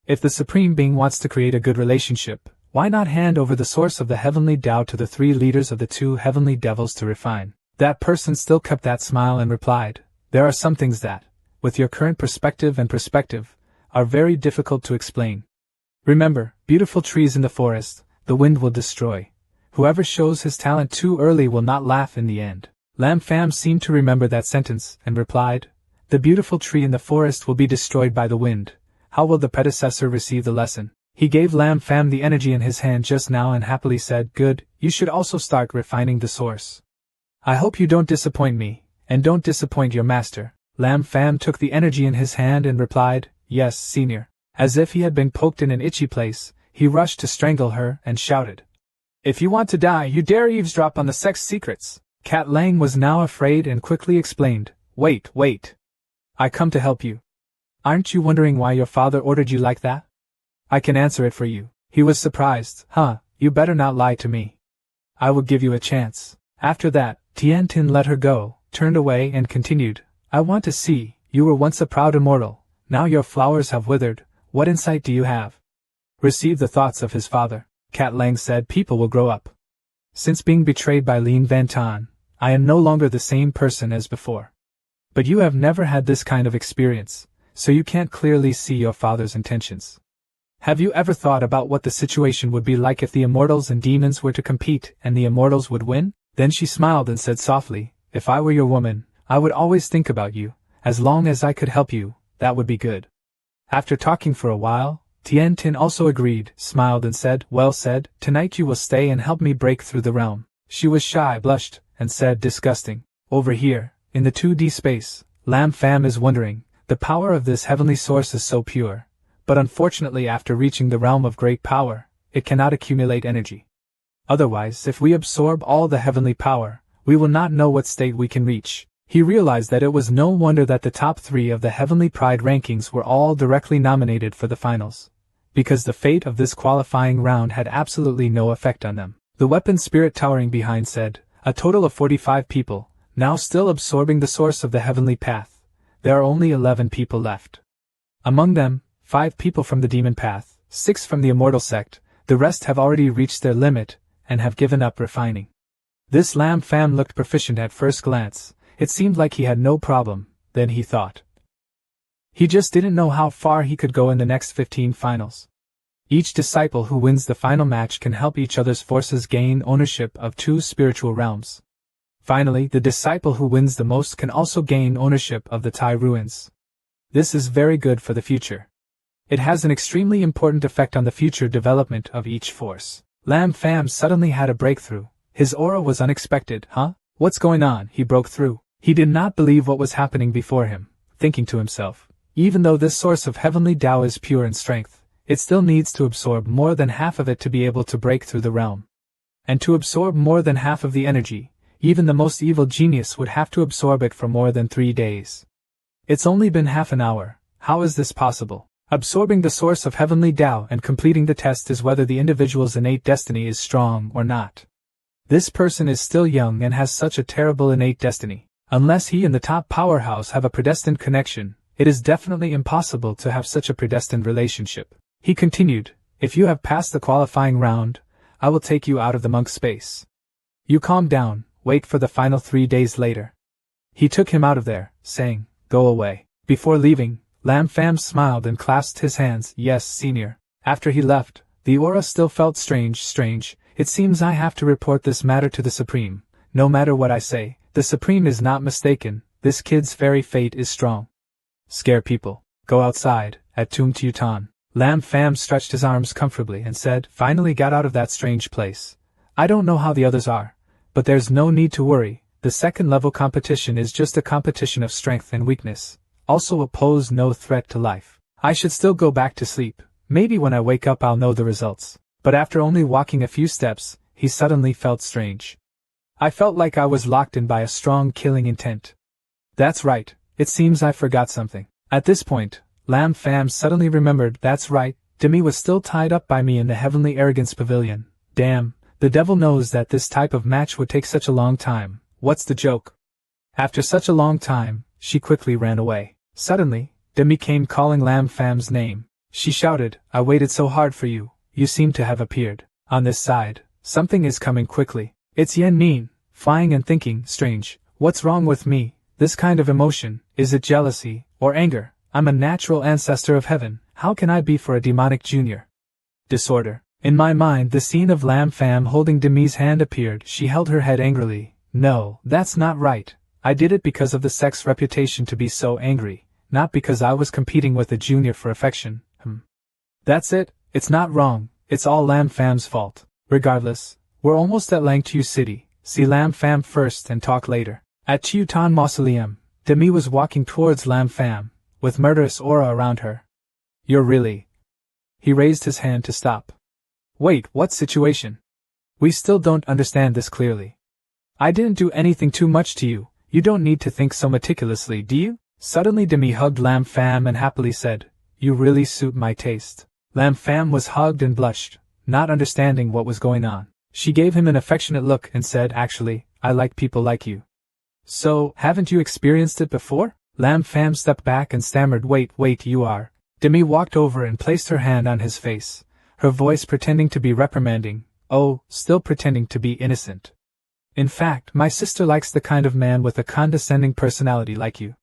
If the Supreme Being wants to create a good relationship, why not hand over the source of the heavenly Tao to the 3 leaders of the 2 heavenly devils to refine? That person still kept that smile and replied, there are some things that, with your current perspective, are very difficult to explain. Remember, beautiful trees in the forest, the wind will destroy. Whoever shows his talent too early will not laugh in the end. Lam Fam seemed to remember that sentence, and replied, the beautiful tree in the forest will be destroyed by the wind, How will the predecessor receive the lesson? He gave Lam Fam the energy in his hand just now and happily said, "Good, you should also start refining the source. I hope you don't disappoint me, and don't disappoint your master." Lam Fam took the energy in his hand and replied, "Yes, senior." As if he had been poked in an itchy place, he rushed to strangle her and shouted, "If you want to die, you dare eavesdrop on the Sect's secrets." Cat Lang was now afraid and quickly explained, Wait. I come to help you. Aren't you wondering why your father ordered you like that? I can answer it for you." He was surprised. You better not lie to me. I will give you a chance." After that, Tian Tin let her go, turned away and continued, "I want to see, you were once a proud immortal, now your flowers have withered, what insight do you have?" "Receive the thoughts of his father," Cat Lang said. "People will grow up. Since being betrayed by Lin Van Tan, I am no longer the same person as before. But you have never had this kind of experience, so you can't clearly see your father's intentions. Have you ever thought about what the situation would be like if the immortals and demons were to compete and the immortals would win?" Then she smiled and said softly, "If I were your woman, I would always think about you. As long as I could help you, that would be good." After talking for a while, Tian Tin also agreed, smiled and said, "Well said, tonight you will stay and help me break through the realm." She was shy, blushed, and said, "Disgusting. Over here, in the 2D space, Lam Fam is wondering, the power of this heavenly source is so pure. But unfortunately after reaching the realm of great power, it cannot accumulate energy. Otherwise, if we absorb all the heavenly power, we will not know what state we can reach." He realized that it was no wonder that the top 3 of the Heavenly Pride rankings were all directly nominated for the finals, because the fate of this qualifying round had absolutely no effect on them. The weapon spirit towering behind said, "A total of 45 people, now still absorbing the source of the heavenly path. There are only 11 people left. Among them, 5 people from the demon path, 6 from the immortal sect, the rest have already reached their limit, and have given up refining." This Lam Fam looked proficient at first glance. It seemed like he had no problem, then he thought. He just didn't know how far he could go in the next 15 finals. Each disciple who wins the final match can help each other's forces gain ownership of 2 spiritual realms. Finally, the disciple who wins the most can also gain ownership of the Tai ruins. This is very good for the future. It has an extremely important effect on the future development of each force. Lam Fam suddenly had a breakthrough. His aura was unexpected. What's going on? He broke through. He did not believe what was happening before him, thinking to himself, even though this source of heavenly Tao is pure in strength, it still needs to absorb more than half of it to be able to break through the realm. And to absorb more than half of the energy, even the most evil genius would have to absorb it for more than 3 days. It's only been half an hour. How is this possible? Absorbing the source of heavenly Tao and completing the test is whether the individual's innate destiny is strong or not. This person is still young and has such a terrible innate destiny. Unless he and the top powerhouse have a predestined connection, it is definitely impossible to have such a predestined relationship. He continued, "If you have passed the qualifying round, I will take you out of the monk space. You calm down, wait for the final 3 days later." He took him out of there, saying, "Go away." Before leaving, Lam Fam smiled and clasped his hands. "Yes, senior." After he left, the aura still felt strange. "It seems I have to report this matter to the Supreme. No matter what I say, the Supreme is not mistaken. This kid's very fate is strong. Scare people. Go outside, at Tum Tutan." Lam Fam stretched his arms comfortably and said, "Finally got out of that strange place. I don't know how the others are, but there's no need to worry. The second-level competition is just a competition of strength and weakness. Also will pose no threat to life. I should still go back to sleep. Maybe when I wake up I'll know the results." But after only walking a few steps, he suddenly felt strange. "I felt like I was locked in by a strong killing intent. That's right, it seems I forgot something." At this point, Lam Fam suddenly remembered, "That's right, Demi was still tied up by me in the Heavenly Arrogance Pavilion. Damn, the devil knows that this type of match would take such a long time. What's the joke?" After such a long time, she quickly ran away. Suddenly, Demi came calling Lam Fam's name. She shouted, "I waited so hard for you, you seem to have appeared. On this side, something is coming quickly." It's Yen Nin, flying and thinking, "Strange, what's wrong with me? This kind of emotion, is it jealousy, or anger? I'm a natural ancestor of heaven, how can I be for a demonic junior? Disorder." In my mind the scene of Lam Fam holding Demi's hand appeared. She held her head angrily. "No, that's not right. I did it because of the Sect's reputation to be so angry, not because I was competing with a junior for affection. That's it, it's not wrong, it's all Lam Fam's fault. Regardless, we're almost at Langtu City, see Lam Fam first and talk later. At Chiutan Mausoleum, Demi was walking towards Lam Fam, with murderous aura around her. You're really... He raised his hand to stop. Wait, what situation? We still don't understand this clearly. I didn't do anything too much to you, you don't need to think so meticulously, do you? Suddenly Demi hugged Lam Fam and happily said, You really suit my taste. Lam Fam was hugged and blushed, not understanding what was going on. She gave him an affectionate look and said, Actually, I like people like you. So, haven't you experienced it before? Lam Fam stepped back and stammered, Wait, you are. Demi walked over and placed her hand on his face, her voice pretending to be reprimanding, still pretending to be innocent. In fact, my sister likes the kind of man with a condescending personality like you.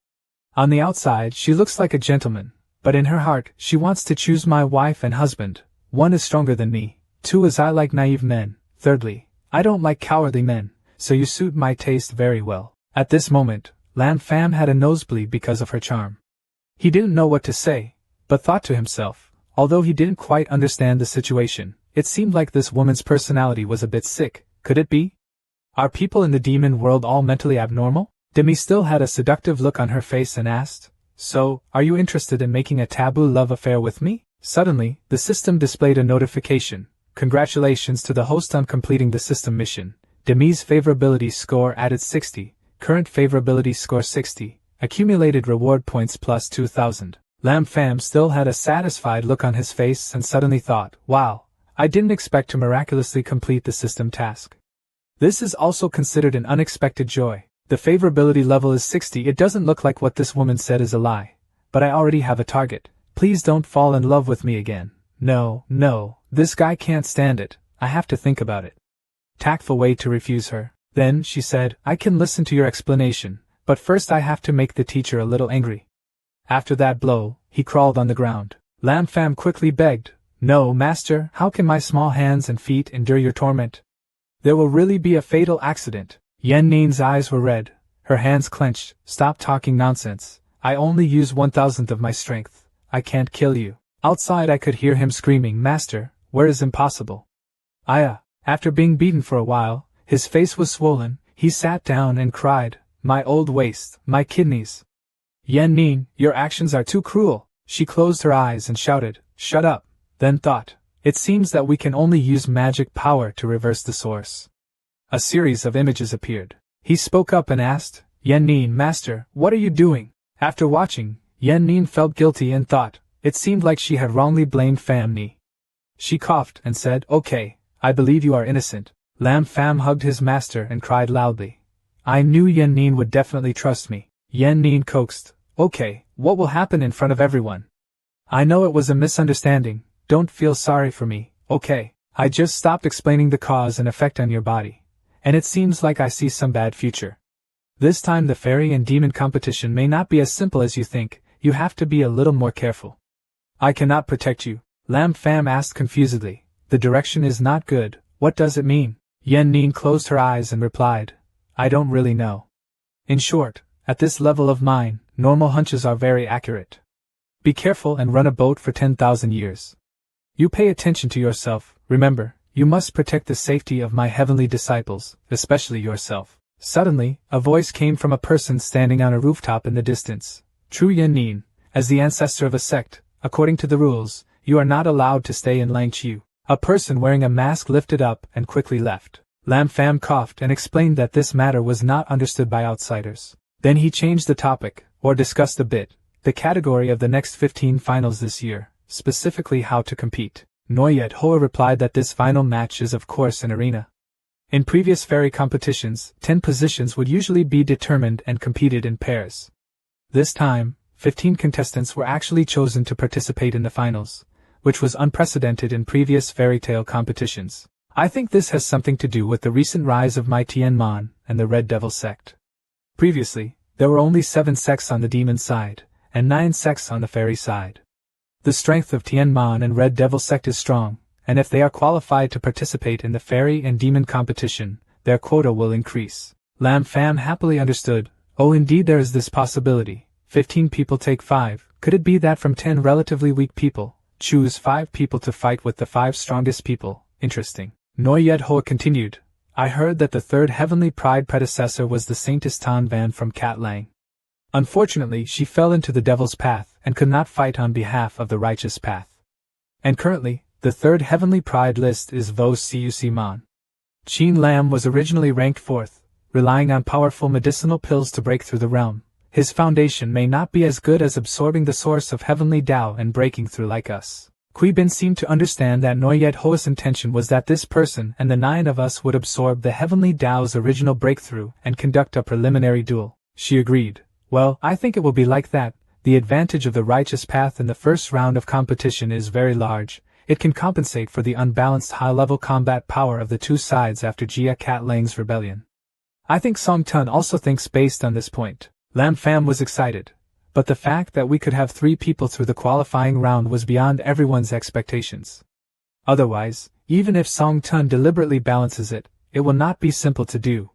On the outside, she looks like a gentleman, but in her heart, she wants to choose my wife and husband. 1 is stronger than me, 2 is I like naive men, thirdly, I don't like cowardly men, so you suit my taste very well. At this moment, Lam Fam had a nosebleed because of her charm. He didn't know what to say, but thought to himself, although he didn't quite understand the situation, it seemed like this woman's personality was a bit sick. Could it be? Are people in the demon world all mentally abnormal? Demi still had a seductive look on her face and asked, So, are you interested in making a taboo love affair with me? Suddenly, the system displayed a notification. Congratulations to the host on completing the system mission. Demi's favorability score added 60. Current favorability score 60, accumulated reward points plus 2,000. Lam Fam still had a satisfied look on his face and suddenly thought, Wow, I didn't expect to miraculously complete the system task. This is also considered an unexpected joy. The favorability level is 60. It doesn't look like what this woman said is a lie. But I already have a target. Please don't fall in love with me again. No, this guy can't stand it. I have to think about it. Tactful way to refuse her. Then, she said, I can listen to your explanation, but first I have to make the teacher a little angry. After that blow, he crawled on the ground. Lam Fam quickly begged, No, master, how can my small hands and feet endure your torment? There will really be a fatal accident. Yen Nin's eyes were red, her hands clenched. Stop talking nonsense. I only use 1,000th of my strength. I can't kill you. Outside I could hear him screaming, Master, where is impossible? After being beaten for a while, his face was swollen, he sat down and cried, My old waist, my kidneys. Yen Nin, your actions are too cruel. She closed her eyes and shouted, Shut up, then thought, It seems that we can only use magic power to reverse the source. A series of images appeared. He spoke up and asked, Yen Nin, Master, what are you doing? After watching, Yen Nin felt guilty and thought, it seemed like she had wrongly blamed Fam Ni. She coughed and said, Okay, I believe you are innocent. Lam Fam hugged his master and cried loudly. I knew Yen Nin would definitely trust me. Yen Nin coaxed, Okay, what will happen in front of everyone? I know it was a misunderstanding, don't feel sorry for me, okay? I just stopped explaining the cause and effect on your body. And it seems like I see some bad future. This time the fairy and demon competition may not be as simple as you think, you have to be a little more careful. I cannot protect you, Lam Fam asked confusedly. The direction is not good, what does it mean? Yen Nin closed her eyes and replied, I don't really know. In short, at this level of mine, normal hunches are very accurate. Be careful and run a boat for 10,000 years. You pay attention to yourself, remember, you must protect the safety of my heavenly disciples, especially yourself. Suddenly, a voice came from a person standing on a rooftop in the distance. True Yen Nin, as the ancestor of a sect, according to the rules, you are not allowed to stay in Langchu. A person wearing a mask lifted up and quickly left. Lam Fam coughed and explained that this matter was not understood by outsiders. Then he changed the topic, or discussed a bit, the category of the next 15 finals this year, specifically how to compete. Noyet Hoa replied that this final match is of course an arena. In previous fairy competitions, 10 positions would usually be determined and competed in pairs. This time, 15 contestants were actually chosen to participate in the finals, which was unprecedented in previous fairy tale competitions. I think this has something to do with the recent rise of my Tianmon and the Red Devil sect. Previously, there were only 7 sects on the demon side, and 9 sects on the fairy side. The strength of Tianmon and Red Devil sect is strong, and if they are qualified to participate in the fairy and demon competition, their quota will increase. Lam Fam happily understood, oh indeed there is this possibility, 15 people take 5. Could it be that from 10 relatively weak people, choose 5 people to fight with the 5 strongest people? Interesting. Noyet Hoa continued. I heard that the third heavenly pride predecessor was the Saintess Tan Van from Cat Lang. Unfortunately, she fell into the devil's path and could not fight on behalf of the righteous path. And currently, the third heavenly pride list is vows Cuc Man. Chin Lam was originally ranked 4th, relying on powerful medicinal pills to break through the realm. His foundation may not be as good as absorbing the source of heavenly Tao and breaking through like us. Kui Bin seemed to understand that Noyet Hoa's intention was that this person and the 9 of us would absorb the heavenly Tao's original breakthrough and conduct a preliminary duel. She agreed. Well, I think it will be like that. The advantage of the righteous path in the first round of competition is very large. It can compensate for the unbalanced high-level combat power of the two sides after Jia Cat Lang's rebellion. I think Song Tun also thinks based on this point. Lam Fam was excited. But the fact that we could have 3 people through the qualifying round was beyond everyone's expectations. Otherwise, even if Song Tun deliberately balances it, it will not be simple to do.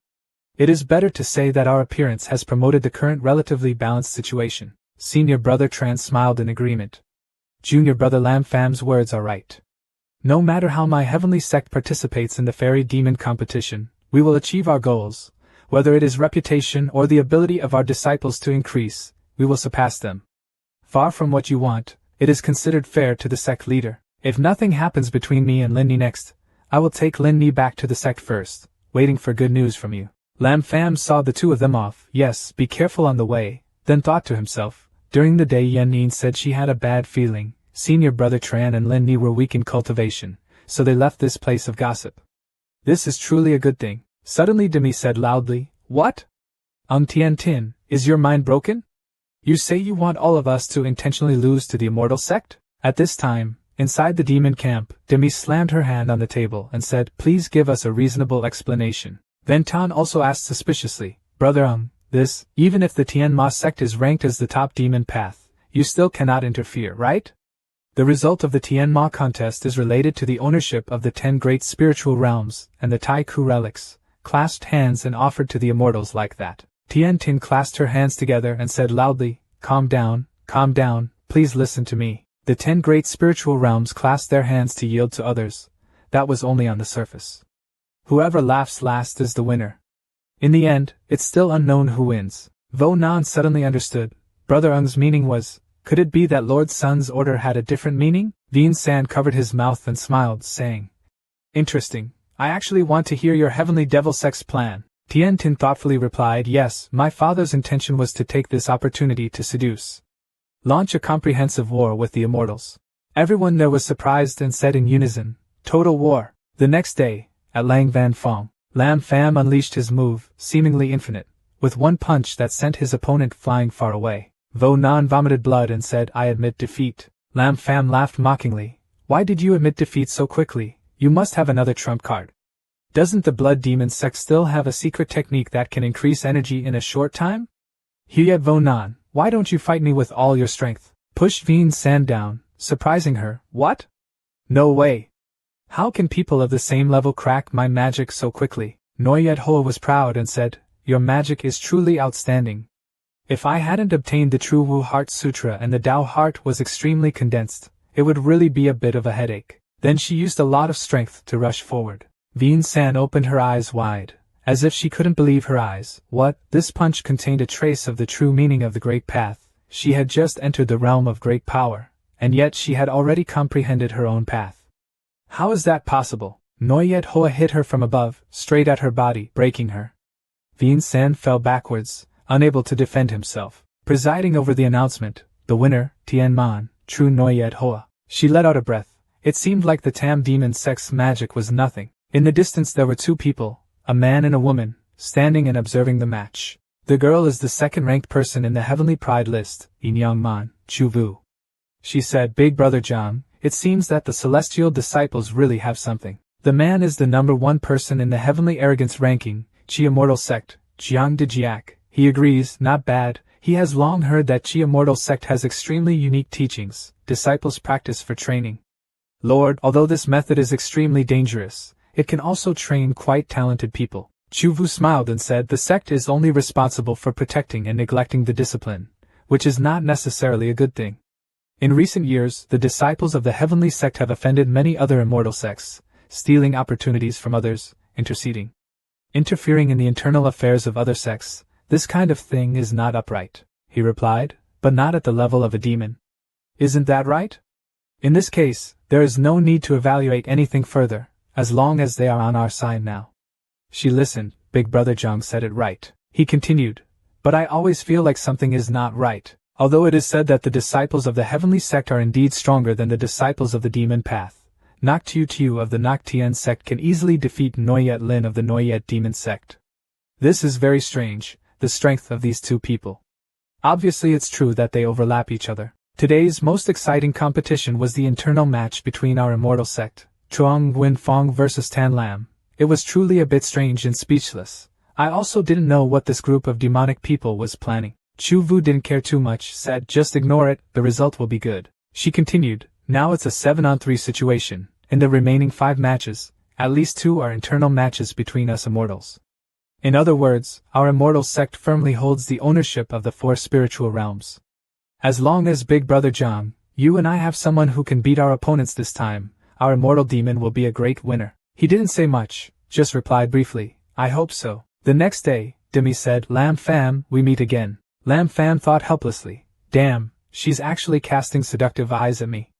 It is better to say that our appearance has promoted the current relatively balanced situation. Senior brother Tran smiled in agreement. Junior brother Lam Fam's words are right. No matter how my heavenly sect participates in the fairy demon competition, we will achieve our goals. Whether it is reputation or the ability of our disciples to increase, we will surpass them. Far from what you want, it is considered fair to the sect leader. If nothing happens between me and Lin Ni next, I will take Lin Ni back to the sect first, waiting for good news from you. Lam Fam saw the 2 of them off. Yes, be careful on the way, then thought to himself. During the day Yen Nin said she had a bad feeling. Senior brother Tran and Lin Ni were weak in cultivation, so they left this place of gossip. This is truly a good thing. Suddenly Demi said loudly, What? Tian Tin, is your mind broken? You say you want all of us to intentionally lose to the immortal sect? At this time, inside the demon camp, Demi slammed her hand on the table and said, Please give us a reasonable explanation. Then Tan also asked suspiciously, Brother this, even if the Tian Ma sect is ranked as the top demon path, you still cannot interfere, right? The result of the Tian Ma contest is related to the ownership of the 10 great spiritual realms and the Tai Ku relics, clasped hands and offered to the immortals like that. Tian Tin clasped her hands together and said loudly, calm down, please listen to me. The 10 great spiritual realms clasped their hands to yield to others. That was only on the surface. Whoever laughs last is the winner. In the end, it's still unknown who wins. Vo Nan suddenly understood. Brother Ung's meaning was, could it be that Lord Sun's order had a different meaning? Vien San covered his mouth and smiled, saying, Interesting. I actually want to hear your heavenly devil sect's plan. Tian Tin thoughtfully replied, Yes, my father's intention was to take this opportunity to seduce. Launch a comprehensive war with the immortals. Everyone there was surprised and said in unison, Total war. The next day, at Lang Van Fong, Lam Fam unleashed his move, seemingly infinite, with one punch that sent his opponent flying far away. Vo Nan vomited blood and said, I admit defeat. Lam Fam laughed mockingly. Why did you admit defeat so quickly? You must have another trump card. Doesn't the Blood Demon sect still have a secret technique that can increase energy in a short time? Yet Vo Nan, why don't you fight me with all your strength? Pushed Vien San down, surprising her. What? No way. How can people of the same level crack my magic so quickly? Noyet Hoa was proud and said, Your magic is truly outstanding. If I hadn't obtained the True Wu Heart Sutra and the Tao Heart was extremely condensed, it would really be a bit of a headache. Then she used a lot of strength to rush forward. Vien San opened her eyes wide, as if she couldn't believe her eyes. What? This punch contained a trace of the true meaning of the Great Path. She had just entered the realm of great power, and yet she had already comprehended her own path. How is that possible? Noyet Hoa hit her from above, straight at her body, breaking her. Vien San fell backwards, unable to defend himself. Presiding over the announcement, the winner, Tian Man, true Noyet Hoa. She let out a breath. It seemed like the Tam Demon sect's magic was nothing. In the distance there were 2 people, a man and a woman, standing and observing the match. The girl is the second-ranked person in the Heavenly Pride list, Inyang Man, Chu Vu. She said, Big Brother Jang, it seems that the celestial disciples really have something. The man is the number 1 person in the Heavenly Arrogance ranking, Chi Immortal Sect, Jiang de Jiak. He agrees, not bad. He has long heard that Chi Immortal Sect has extremely unique teachings, disciples practice for training. Lord, although this method is extremely dangerous, it can also train quite talented people. Chu Vu smiled and said, The sect is only responsible for protecting and neglecting the discipline. which is not necessarily a good thing. In recent years, the disciples of the heavenly sect have offended many other immortal sects, stealing opportunities from others, interfering in the internal affairs of other sects. This kind of thing is not upright, he replied, but not at the level of a demon. Isn't that right? In this case, there is no need to evaluate anything further, as long as they are on our side now. She listened. Big Brother Jang said it right. He continued, but I always feel like something is not right. Although it is said that the disciples of the heavenly sect are indeed stronger than the disciples of the demon path, Nok Tu Tu of the Nok Tien sect can easily defeat Noyet Lin of the Noyet demon sect. This is very strange, the strength of these two people. Obviously it's true that they overlap each other. Today's most exciting competition was the internal match between our immortal sect, Chuang Nguyen Fong versus Tan Lam. It was truly a bit strange and speechless. I also didn't know what this group of demonic people was planning. Chu Vu didn't care too much, said just ignore it, the result will be good. She continued, now it's a 7-on-3 situation. In the remaining 5 matches, at least 2 are internal matches between us immortals. In other words, our immortal sect firmly holds the ownership of the 4 spiritual realms. As long as Big Brother Jang, you and I have someone who can beat our opponents this time, our immortal demon will be a great winner. He didn't say much, just replied briefly, I hope so. The next day, Demi said, Lam Fam, we meet again. Lam Fam thought helplessly, damn, she's actually casting seductive eyes at me.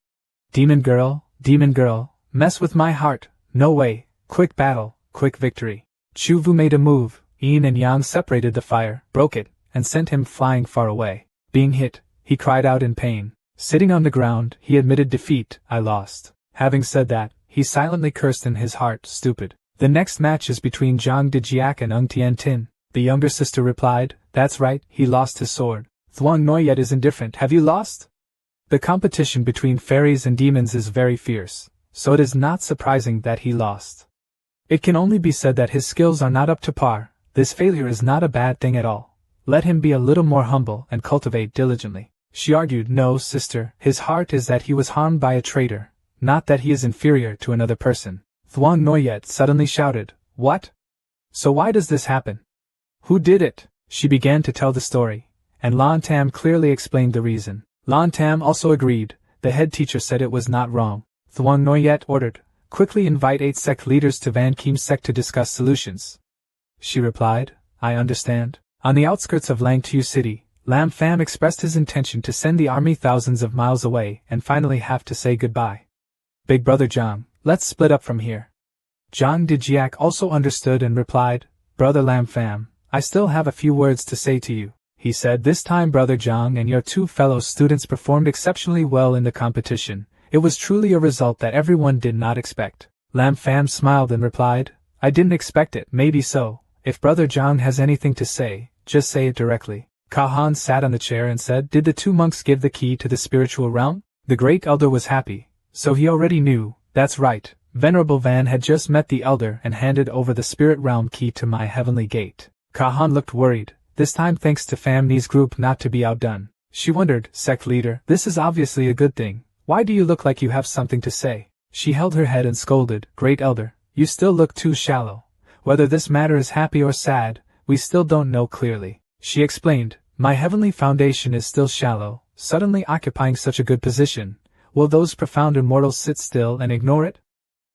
Demon girl, mess with my heart, no way, quick battle, quick victory. Chu Vu made a move, Yin and Yang separated the fire, broke it, and sent him flying far away. Being hit, he cried out in pain. Sitting on the ground, he admitted defeat, I lost. Having said that, he silently cursed in his heart, stupid. The next match is between Zhang Dejiak and Ung Tien Tin. The younger sister replied, that's right, he lost his sword. Thuong Noyet is indifferent, have you lost? The competition between fairies and demons is very fierce, so it is not surprising that he lost. It can only be said that his skills are not up to par. This failure is not a bad thing at all. Let him be a little more humble and cultivate diligently. She argued, no, sister, his heart is that he was harmed by a traitor, not that he is inferior to another person. Thuong Noyet suddenly shouted, what? So why does this happen? Who did it? She began to tell the story, and Lan Tam clearly explained the reason. Lan Tam also agreed. The head teacher said it was not wrong. Thuong Noyet ordered, quickly invite 8 sect leaders to Van Keem's sect to discuss solutions. She replied, I understand. On the outskirts of Lang Tu City, Lam Fam expressed his intention to send the army thousands of miles away and finally have to say goodbye. Big Brother Jang, let's split up from here. Zhang Dejiak also understood and replied, Brother Lam Fam, I still have a few words to say to you. He said, this time Brother Zhang and your 2 fellow students performed exceptionally well in the competition. It was truly a result that everyone did not expect. Lam Fam smiled and replied, I didn't expect it, maybe so. If Brother Zhang has anything to say, just say it directly. Kahan sat on the chair and said, did the 2 monks give the key to the spiritual realm? The great elder was happy, so he already knew, that's right. Venerable Van had just met the elder and handed over the spirit realm key to my heavenly gate. Kahan looked worried, this time thanks to Famni's group not to be outdone. She wondered, sect leader, this is obviously a good thing. Why do you look like you have something to say? She held her head and scolded, great elder, you still look too shallow. Whether this matter is happy or sad, we still don't know clearly. She explained, my heavenly foundation is still shallow, suddenly occupying such a good position. Will those profound immortals sit still and ignore it?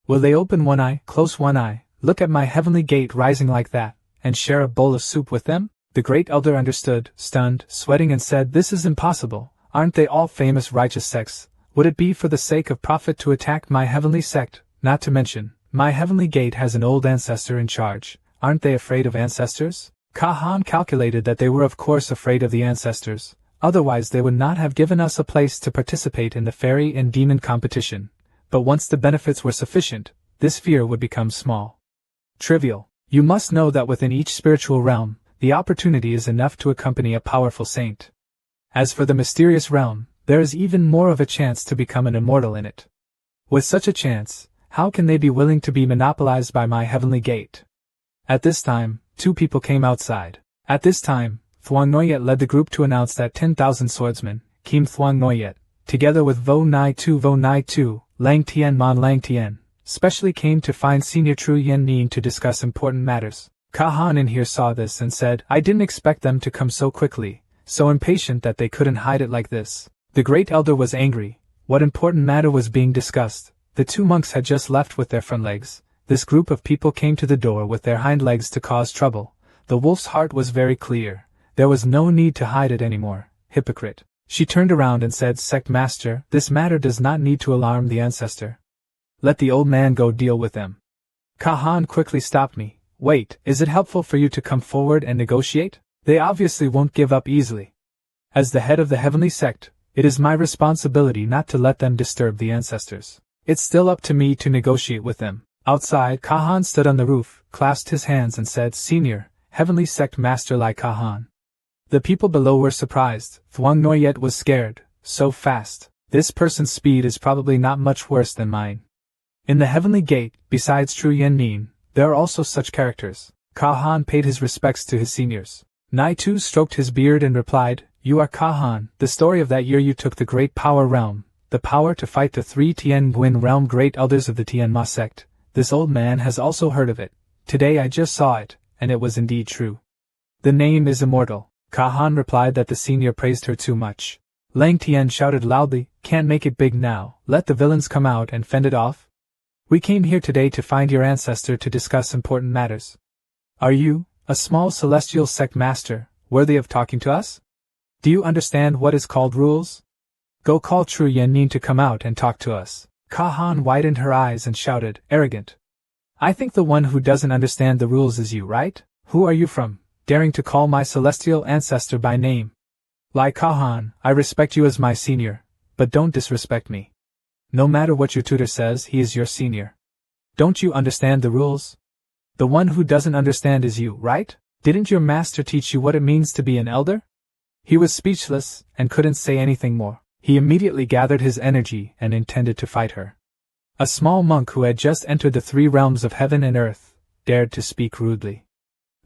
Will they open one eye, close one eye, look at my heavenly gate rising like that, and share a bowl of soup with them? The great elder understood, stunned, sweating and said, this is impossible. Aren't they all famous righteous sects? Would it be for the sake of profit to attack my heavenly sect? Not to mention, my heavenly gate has an old ancestor in charge. Aren't they afraid of ancestors? Kahan calculated that they were of course afraid of the ancestors, otherwise they would not have given us a place to participate in the fairy and demon competition. But once the benefits were sufficient, this fear would become small. Trivial. You must know that within each spiritual realm, the opportunity is enough to accompany a powerful saint. As for the mysterious realm, there is even more of a chance to become an immortal in it. With such a chance, how can they be willing to be monopolized by my heavenly gate? At this time, 2 people came outside. At this time, Thuong Noyet led the group to announce that 10,000 swordsmen, Kim Thuong Noyet, together with Vo Nai Tu, Lang Tien Mon Lang Tien, specially came to find Senior Tru Yen Ning to discuss important matters. Kahan in here saw this and said, I didn't expect them to come so quickly. so impatient that they couldn't hide it like this. The Great Elder was angry. What important matter was being discussed? The two monks had just left with their front legs. This group of people came to the door with their hind legs to cause trouble. The wolf's heart was very clear. There was no need to hide it anymore. Hypocrite. She turned around and said, Sect Master, this matter does not need to alarm the Ancestor. Let the old man go deal with them. Kahan quickly stopped me. Wait, is it helpful for you to come forward and negotiate? They obviously won't give up easily. As the head of the heavenly sect, it is my responsibility not to let them disturb the Ancestors. It's still up to me to negotiate with them. Outside, Kahan stood on the roof, clasped his hands and said, Senior, Heavenly Sect Master Lai Kahan. The people below were surprised. Thuong Noyet was scared. So fast. This person's speed is probably not much worse than mine. In the Heavenly Gate, besides Tru Yen Nin, there are also such characters. Kahan paid his respects to his seniors. Nai Tu stroked his beard and replied, You are Kahan, the story of that year you took the Great Power Realm, the power to fight the 3 Tien Nguyen Realm Great Elders of the Tianma sect. This old man has also heard of it. Today I just saw it, and it was indeed true. The name is immortal. Kahan replied that the senior praised her too much. Lang Tien shouted loudly, Can't make it big now, let the villains come out and fend it off. We came here today to find your ancestor to discuss important matters. Are you, a small celestial sect master, worthy of talking to us? Do you understand what is called rules? Go call Tru Yen Nin to come out and talk to us. Kahan widened her eyes and shouted, Arrogant. I think the one who doesn't understand the rules is you, right? Who are you from, daring to call my celestial ancestor by name? Lai Kahan, I respect you as my senior, but don't disrespect me. No matter what your tutor says, he is your senior. Don't you understand the rules? The one who doesn't understand is you, right? Didn't your master teach you what it means to be an elder? He was speechless, and couldn't say anything more. He immediately gathered his energy and intended to fight her. A small monk who had just entered the 3 realms of heaven and earth dared to speak rudely.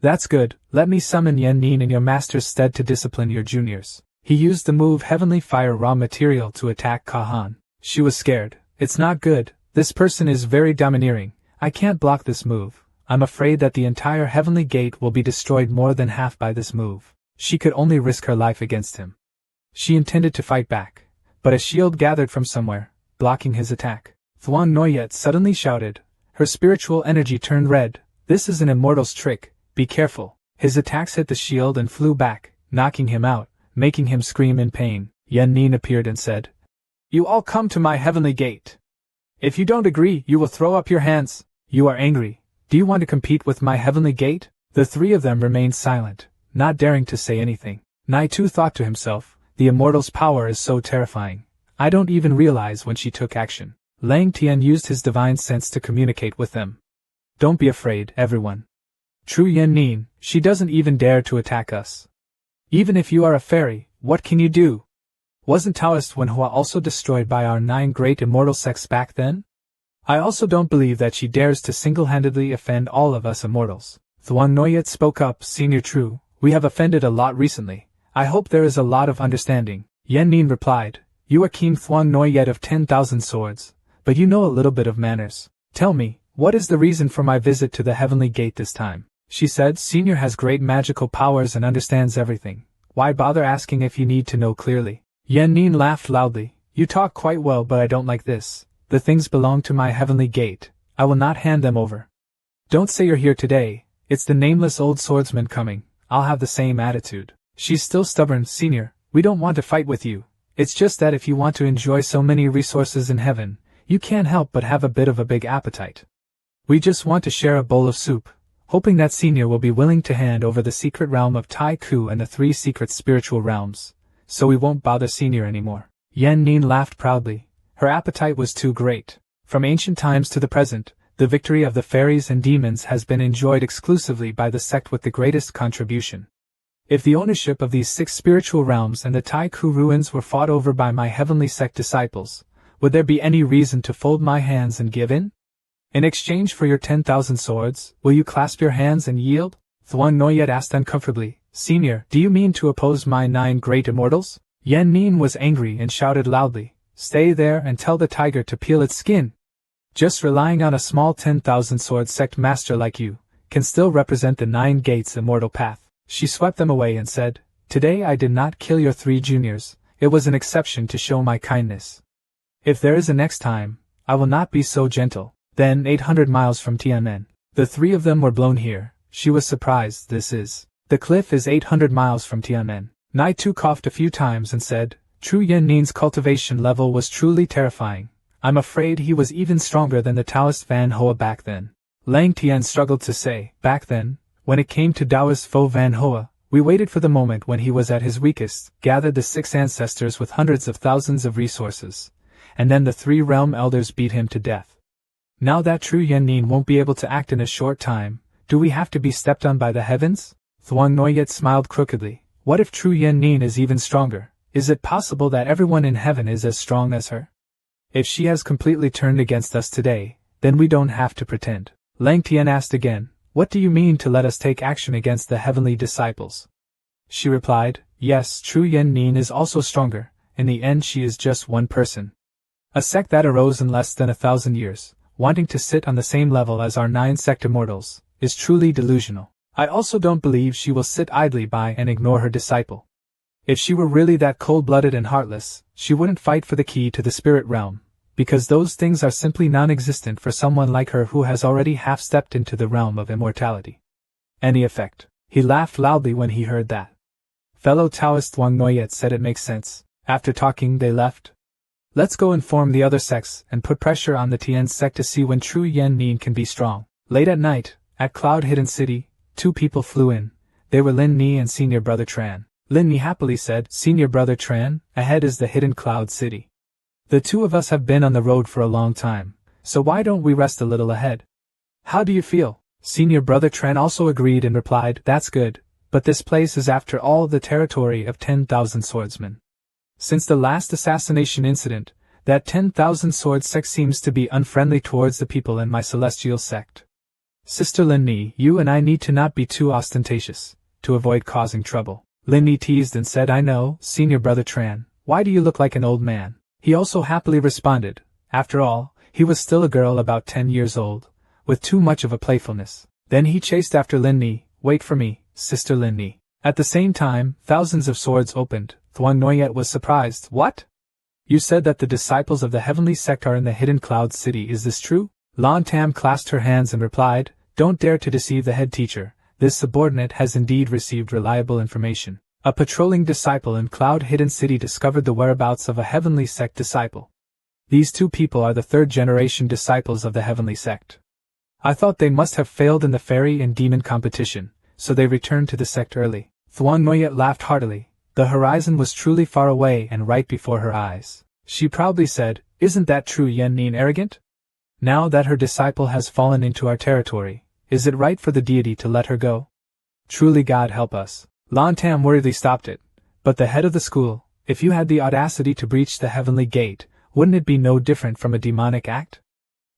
That's good, let me summon Yen Nin in your master's stead to discipline your juniors. He used the move Heavenly Fire Raw Material to attack Kahan. She was scared. It's not good, this person is very domineering. I can't block this move. I'm afraid that the entire Heavenly Gate will be destroyed more than half by this move. She could only risk her life against him. She intended to fight back, but a shield gathered from somewhere, blocking his attack. Thuong Noyet suddenly shouted. Her spiritual energy turned red. This is an immortal's trick, be careful. His attacks hit the shield and flew back, knocking him out, making him scream in pain. Yen Nin appeared and said, You all come to my Heavenly Gate. If you don't agree, you will throw up your hands. You are angry. Do you want to compete with my Heavenly Gate? The 3 of them remained silent, not daring to say anything. Nai Tu thought to himself, the immortal's power is so terrifying. I don't even realize when she took action. Lang Tien used his divine sense to communicate with them. Don't be afraid, everyone. Tru Yen Nin, she doesn't even dare to attack us. Even if you are a fairy, what can you do? Wasn't Taoist Wenhua also destroyed by our 9 great immortal sects back then? I also don't believe that she dares to single-handedly offend all of us immortals. Thuong Noyet spoke up, Senior Tru, we have offended a lot recently. I hope there is a lot of understanding. Yen Nin replied, You are King Thuong Noyet of 10,000 swords, but you know a little bit of manners. Tell me, what is the reason for my visit to the Heavenly Gate this time? She said, Senior has great magical powers and understands everything. Why bother asking if you need to know clearly? Yen Nin laughed loudly. You talk quite well, but I don't like this. The things belong to my Heavenly Gate. I will not hand them over. Don't say you're here today. It's the nameless old swordsman coming. I'll have the same attitude. She's still stubborn, Senior. We don't want to fight with you. It's just that if you want to enjoy so many resources in heaven, you can't help but have a bit of a big appetite. We just want to share a bowl of soup, hoping that Senior will be willing to hand over the secret realm of Tai Ku and the 3 secret spiritual realms, so we won't bother Senior anymore. Yen Nin laughed proudly. Her appetite was too great. From ancient times to the present, the victory of the fairies and demons has been enjoyed exclusively by the sect with the greatest contribution. If the ownership of these 6 spiritual realms and the Tai Ku ruins were fought over by my heavenly sect disciples, would there be any reason to fold my hands and give in? In exchange for your 10,000 swords, will you clasp your hands and yield? Thuong Noyet asked uncomfortably. Senior, do you mean to oppose my 9 great immortals? Yen Nin was angry and shouted loudly, Stay there and tell the tiger to peel its skin. Just relying on a small 10,000 sword sect master like you, can still represent the 9 gates immortal path. She swept them away and said, Today I did not kill your 3 juniors, it was an exception to show my kindness. If there is a next time, I will not be so gentle. Then 800 miles from Tianmen. The 3 of them were blown here. She was surprised. The cliff is 800 miles from Tianmen. Nai Tu coughed a few times and said, Tru Yen Nin's cultivation level was truly terrifying. I'm afraid he was even stronger than the Taoist Van Hoa back then. Lang Tian struggled to say, back then, when it came to Taoist foe Van Hoa, we waited for the moment when he was at his weakest, gathered the 6 ancestors with hundreds of thousands of resources, and then the 3 realm elders beat him to death. Now that Tru Yen Nin won't be able to act in a short time, do we have to be stepped on by the heavens? Thuong Noyet smiled crookedly. What if Tru Yen Nin is even stronger? Is it possible that everyone in heaven is as strong as her? If she has completely turned against us today, then we don't have to pretend. Lang Tian asked again, what do you mean to let us take action against the heavenly disciples? She replied, yes, Tru Yen Nin is also stronger. In the end she is just one person. A sect that arose in less than 1,000 years, wanting to sit on the same level as our 9 sect immortals, is truly delusional. I also don't believe she will sit idly by and ignore her disciple. If she were really that cold-blooded and heartless, she wouldn't fight for the key to the spirit realm, because those things are simply non-existent for someone like her who has already half-stepped into the realm of immortality. Any effect? He laughed loudly when he heard that. Fellow Taoist Thuong Noyet said it makes sense. After talking they left. Let's go inform the other sects and put pressure on the Tian sect to see when Tru Yen Nin can be strong. Late at night, at Cloud Hidden City, 2 people flew in. They were Lin Ni and Senior Brother Tran. Lin Ni happily said, Senior Brother Tran, ahead is the Hidden Cloud City. The 2 of us have been on the road for a long time, so why don't we rest a little ahead? How do you feel? Senior Brother Tran also agreed and replied, that's good, but this place is after all the territory of 10,000 swordsmen. Since the last assassination incident, that 10,000 sword sect seems to be unfriendly towards the people in my celestial sect. Sister Lin Ni, you and I need to not be too ostentatious, to avoid causing trouble. Lin Ni teased and said, I know, Senior Brother Tran, why do you look like an old man? He also happily responded, after all, he was still a girl about 10 years old, with too much of a playfulness. Then he chased after Lin Ni, wait for me, Sister Lin Ni. At the same time, thousands of swords opened. Thuong Noyet was surprised. What? You said that the disciples of the heavenly sect are in the Hidden Cloud City, is this true? Lan Tam clasped her hands and replied, don't dare to deceive the head teacher, this subordinate has indeed received reliable information. A patrolling disciple in Cloud Hidden City discovered the whereabouts of a heavenly sect disciple. These 2 people are the 3rd generation disciples of the heavenly sect. I thought they must have failed in the fairy and demon competition, so they returned to the sect early. Thuong Noyet laughed heartily. The horizon was truly far away and right before her eyes. She proudly said, isn't that Tru Yen Nin arrogant? Now that her disciple has fallen into our territory, is it right for the deity to let her go? Truly God help us. Lan Tam worriedly stopped it. But the head of the school, if you had the audacity to breach the heavenly gate, wouldn't it be no different from a demonic act?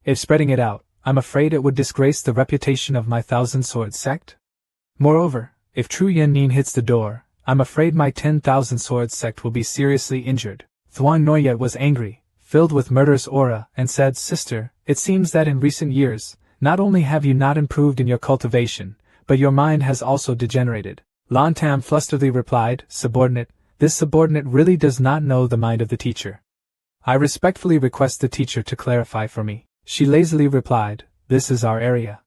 If spreading it out, I'm afraid it would disgrace the reputation of my 1,000-sword sect. Moreover, if Tru Yen Nin hits the door, I'm afraid my 10,000-sword sect will be seriously injured. Thuong Noyet was angry, filled with murderous aura, and said, Sister, it seems that in recent years, not only have you not improved in your cultivation, but your mind has also degenerated. Lan Tam flusteredly replied, Subordinate, this subordinate really does not know the mind of the teacher. I respectfully request the teacher to clarify for me. She lazily replied, this is our area.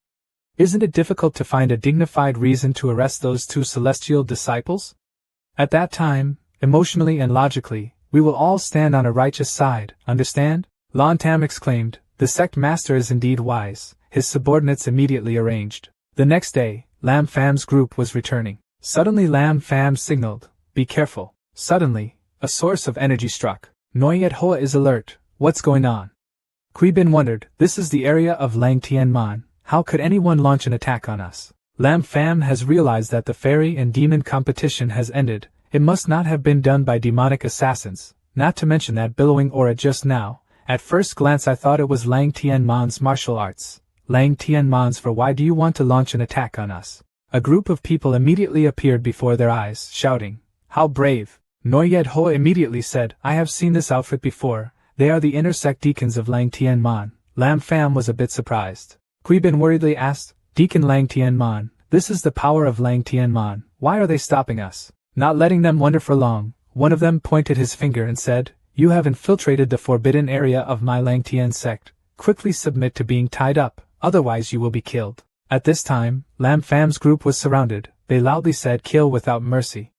Isn't it difficult to find a dignified reason to arrest those 2 celestial disciples? At that time, emotionally and logically, we will all stand on a righteous side, understand? Lan Tam exclaimed, the sect master is indeed wise. His subordinates immediately arranged. The next day, Lam Fam's group was returning. Suddenly Lam Fam signaled, be careful. Suddenly, a source of energy struck. Noyet Hoa is alert, what's going on? Kui Bin wondered, this is the area of Lang Tien Man, how could anyone launch an attack on us? Lam Fam has realized that the fairy and demon competition has ended. It must not have been done by demonic assassins, not to mention that billowing aura just now. At first glance I thought it was Lang Tien Man's martial arts. Lang Tien Man's, for why do you want to launch an attack on us? A group of people immediately appeared before their eyes, shouting, how brave! Noyet Hoa immediately said, I have seen this outfit before, they are the inner sect deacons of Lang Tien Man. Lam Fam was a bit surprised. Kui Bin worriedly asked, Deacon Lang Tien Man, this is the power of Lang Tien Man, why are they stopping us? Not letting them wonder for long, one of them pointed his finger and said, "You have infiltrated the forbidden area of my Langtian sect. Quickly submit to being tied up, otherwise you will be killed." At this time, Lam Fam's group was surrounded. They loudly said, "Kill without mercy."